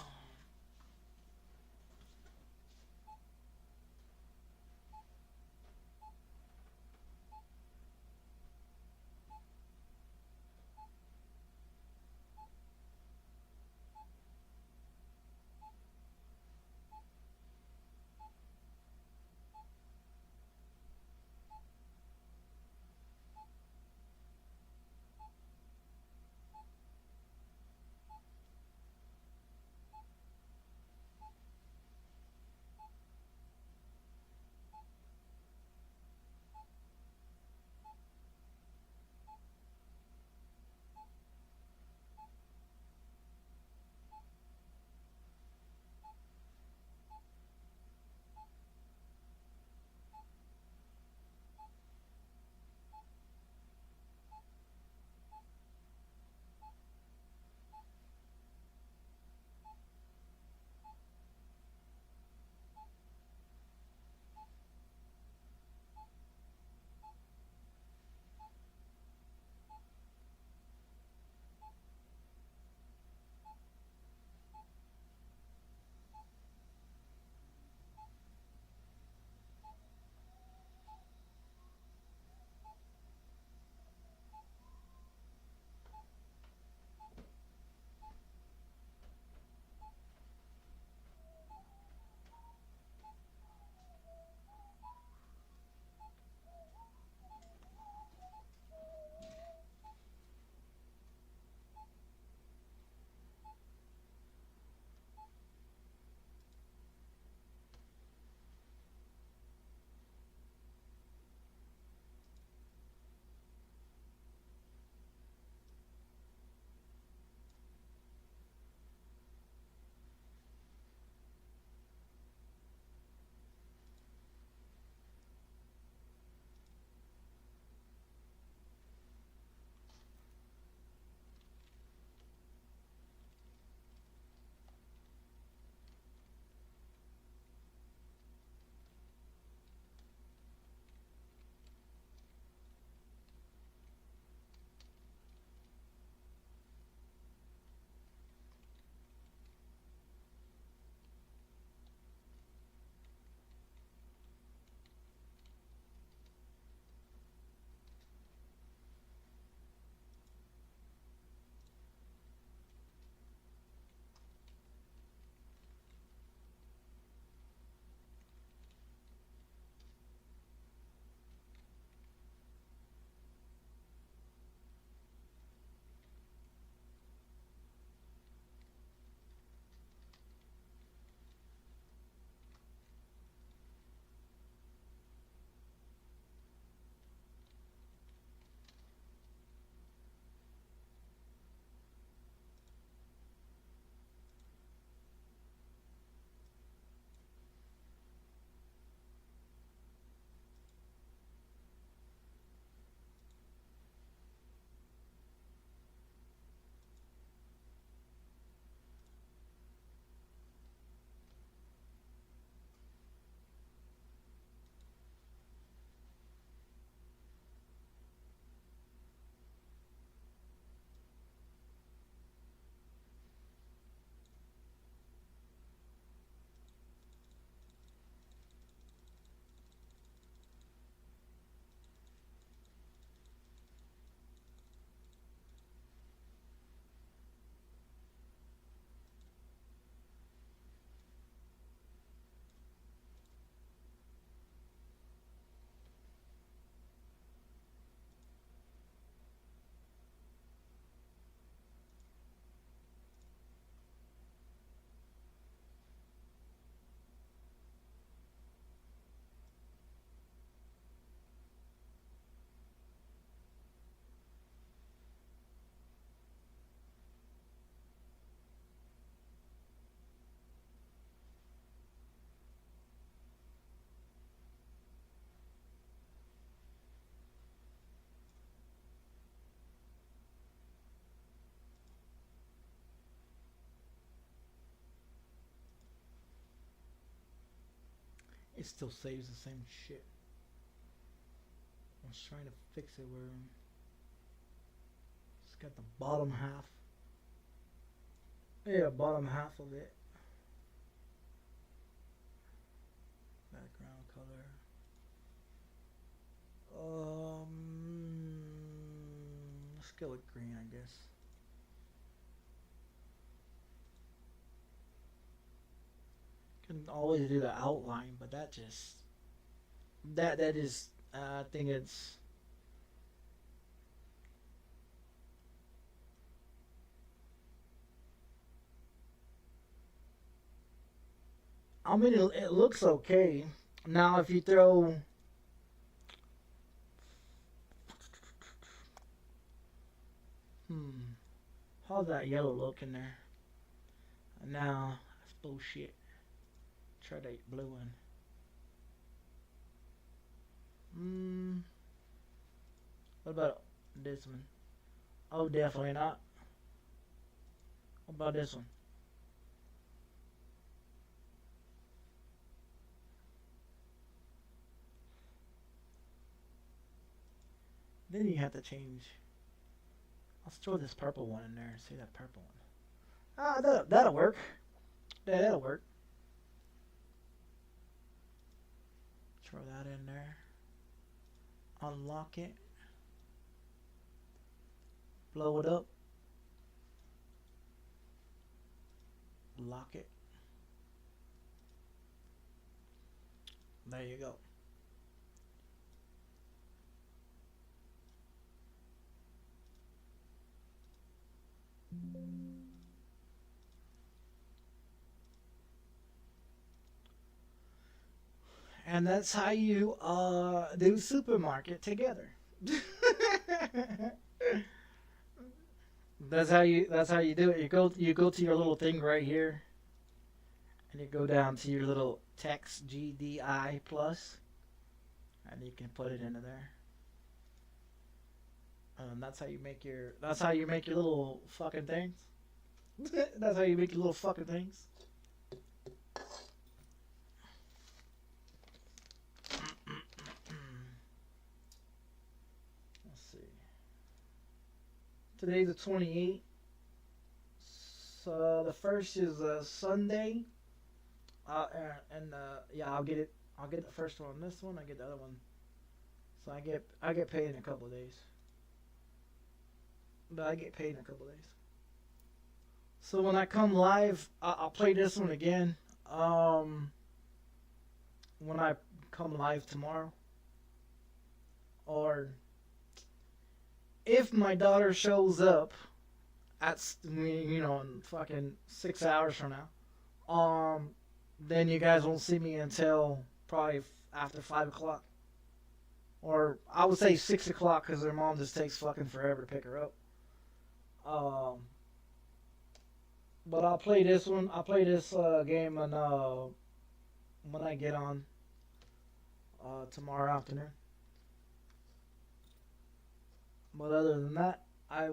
it still saves the same shit. I was trying to fix it where it's got the bottom half. Yeah, bottom half of it. Background color. Let's go with green, I guess. Can always do the outline, but that just that is I think it's I mean it looks okay. Now if you throw how's that yellow look in there? Now that's bullshit. Try that blue one. What about this one? Oh, definitely not. What about this one? Then you have to change. Let's throw this purple one in there. See that purple one? Ah, that'll work. Yeah, that'll work. Throw that in there. Unlock it. Blow it up. Lock it. There you go. And that's how you do supermarket together. That's how you do it. You go to your little thing right here, and you go down to your little text GDI plus, and you can put it into there. That's how you make your little fucking things. That's how you make your little fucking things. Today's the 28th. So the first is Sunday. Yeah, I'll get it. I'll get the first one on this one. I get the other one. So I get paid in a couple of days. But I get paid in a couple of days. So when I come live, I'll play this one again. When I come live tomorrow, or if my daughter shows up at in fucking 6 hours from now, then you guys won't see me until probably after 5 o'clock, or I would say 6 o'clock because her mom just takes fucking forever to pick her up. But I'll play this one. I'll play this game when I get on tomorrow afternoon. But other than that, I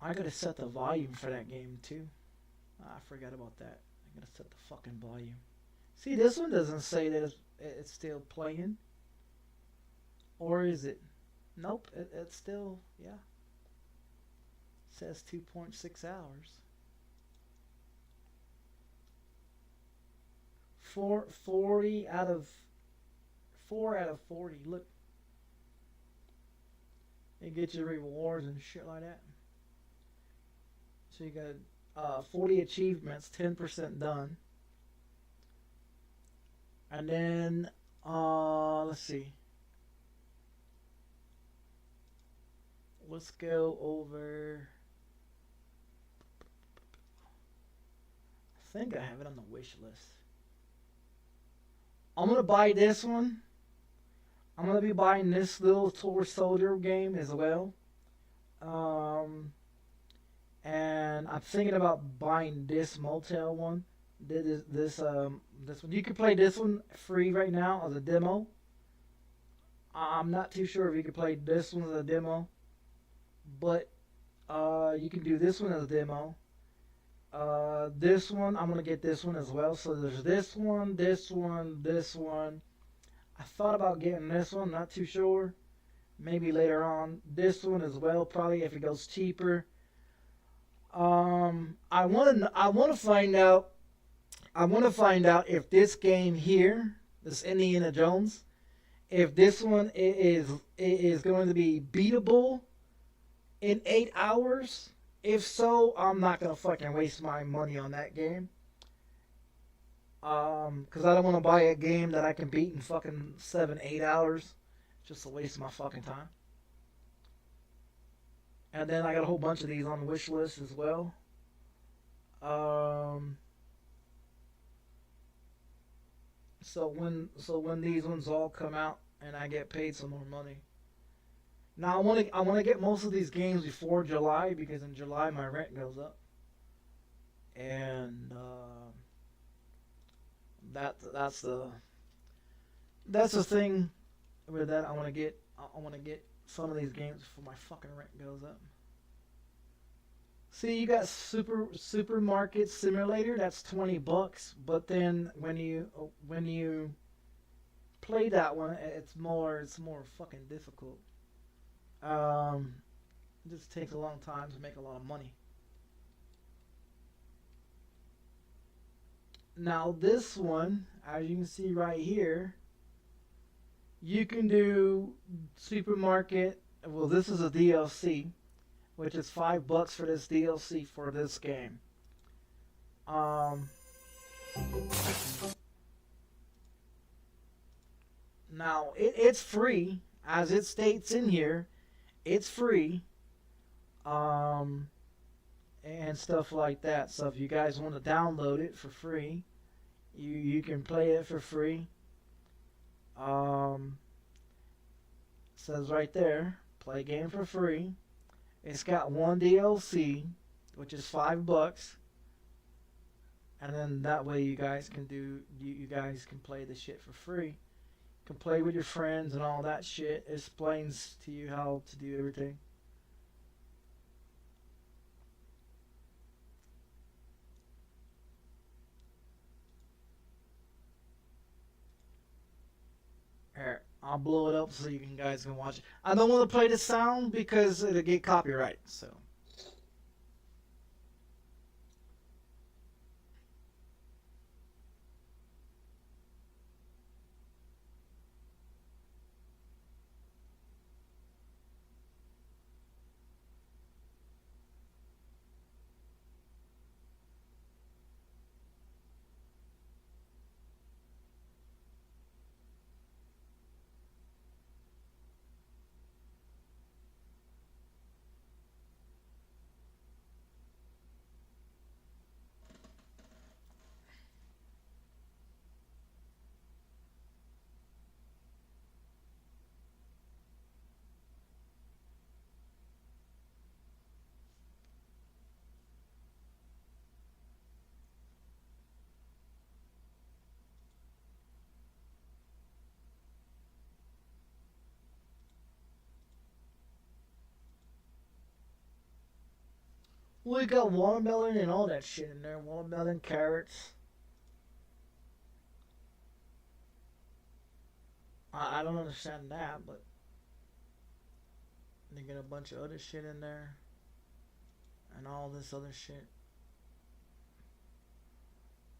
gotta set the volume for that game too. I forgot about that. I gotta set the fucking volume. See, this one doesn't say that it's still playing. Or is it? Nope, it's still, yeah. It says 2.6 hours. 4 out of 40. Look. It gets you rewards and shit like that. So you got 40 achievements, 10% done. And then, let's see. Let's go over. I think I have it on the wish list. I'm going to buy this one. I'm going to be buying this little tour soldier game as well. And I'm thinking about buying this motel one. This one. You can play this one free right now as a demo. I'm not too sure if you can play this one as a demo. But you can do this one as a demo. This one, I'm gonna get this one as well. So there's this one, this one, this one. I thought about getting this one, not too sure. Maybe later on. This one as well, probably if it goes cheaper. I wanna find out. I wanna find out if this game here, this Indiana Jones, if this one is going to be beatable in 8 hours. If so, I'm not gonna fucking waste my money on that game. Cause I don't want to buy a game that I can beat in fucking 7, 8 hours. Just a waste of my fucking time. And then I got a whole bunch of these on the wish list as well. Um, so when these ones all come out and I get paid some more money. Now I wanna get most of these games before July because in July my rent goes up. And that's the thing with that. I wanna get some of these games before my fucking rent goes up. See, you got supermarket simulator. That's $20, but then when you play that one, it's more fucking difficult. Um, it just takes a long time to make a lot of money. Now this one, as you can see right here, you can do supermarket. Well, this is a DLC, which is $5 for this DLC for this game. Um, Now it's free, as it states in here. It's free, um, and stuff like that. So if you guys want to download it for free, you can play it for free. Um, says right there, play game for free. It's got one DLC, which is $5, and then that way you guys can play the shit for free. Can play with your friends and all that shit. It explains to you how to do everything. Here, I'll blow it up so you guys can watch it. I don't want to play the sound because it'll get copyright. So. We got watermelon and all that shit in there. Watermelon, carrots. I don't understand that, but they get a bunch of other shit in there and all this other shit.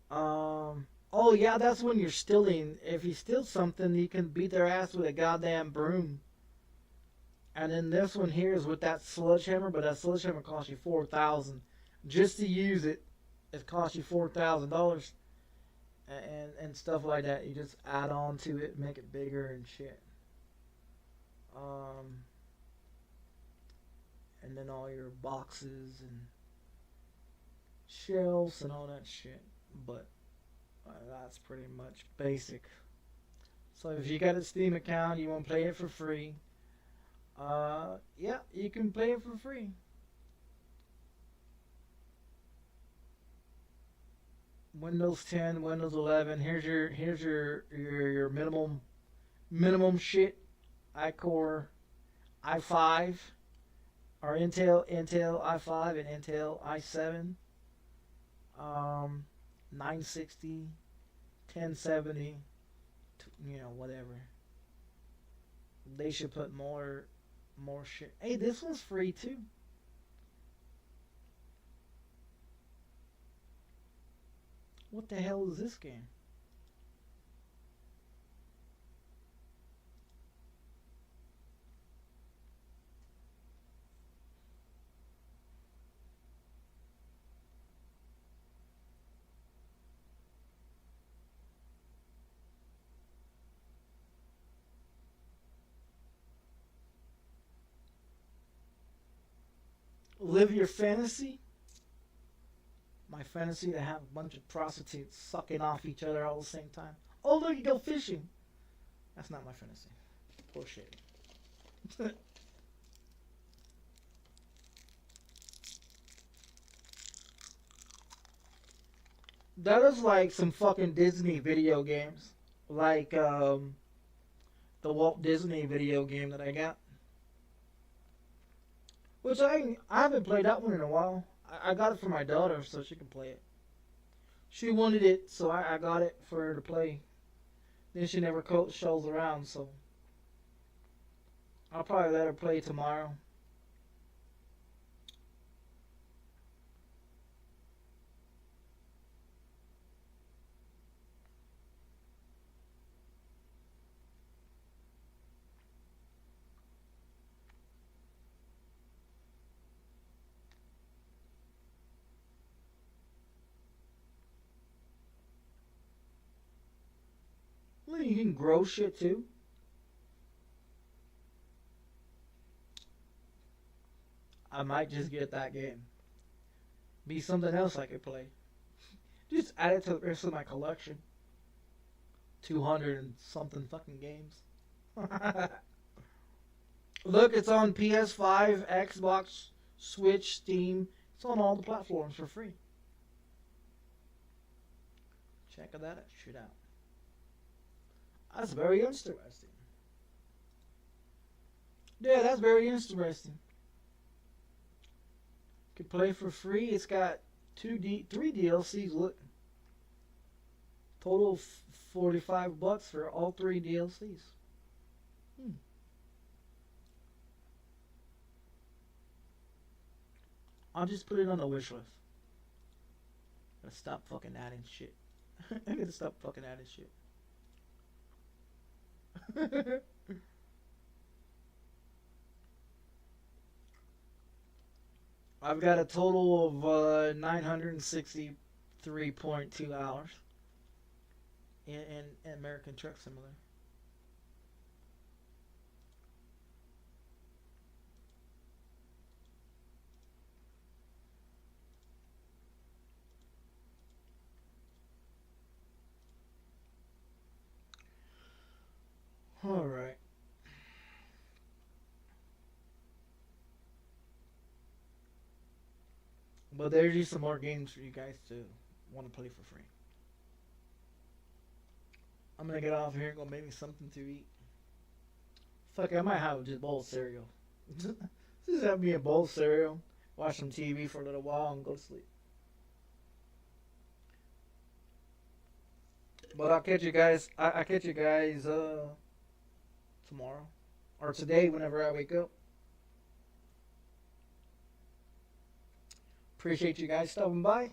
Oh yeah, that's when you're stealing. If you steal something, you can beat their ass with a goddamn broom. And then this one here is with that sledgehammer, but that sledgehammer costs you 4,000 just to use it. It costs you $4,000 and stuff like that. You just add on to it, make it bigger and shit. Um, and then all your boxes and shelves and all that shit. But that's pretty much basic. So if you got a Steam account, you want to play it for free. Yeah, you can play it for free. Windows 10, Windows 11. Here's your minimum shit. iCore i5 or Intel i5 and Intel i7. 960, 1070, whatever. They should put more shit. Hey, this one's free too. What the hell is this game? Live your fantasy? My fantasy to have a bunch of prostitutes sucking off each other all at the same time. Oh, look, you go fishing. That's not my fantasy. Bullshit. That is like some fucking Disney video games. Like, the Walt Disney video game that I got. Which I haven't played that one in a while. I got it for my daughter so she can play it. She wanted it, so I got it for her to play. Then she never shows around, so I'll probably let her play tomorrow. Well, you can grow shit too. I might just get that game. Be something else I could play. Just add it to the rest of my collection. 200 and something fucking games. Look, it's on PS5, Xbox, Switch, Steam. It's on all the platforms for free. Check that shit out. That's very interesting. Yeah, that's very interesting. Could play for free. It's got 3 DLCs. Look, total $45 for all 3 DLCs. I'll just put it on the wish list. Gotta stop fucking adding shit. I gotta stop fucking adding shit. I've got a total of 963.2 hours in American Truck Simulator. Alright. But there's just some more games for you guys to want to play for free. I'm gonna get off here and go make me something to eat. Fuck, I might have just a bowl of cereal. Just have me a bowl of cereal, watch some TV for a little while, and go to sleep. But I'll catch you guys. I'll catch you guys tomorrow or today whenever I wake up. Appreciate you guys stopping by.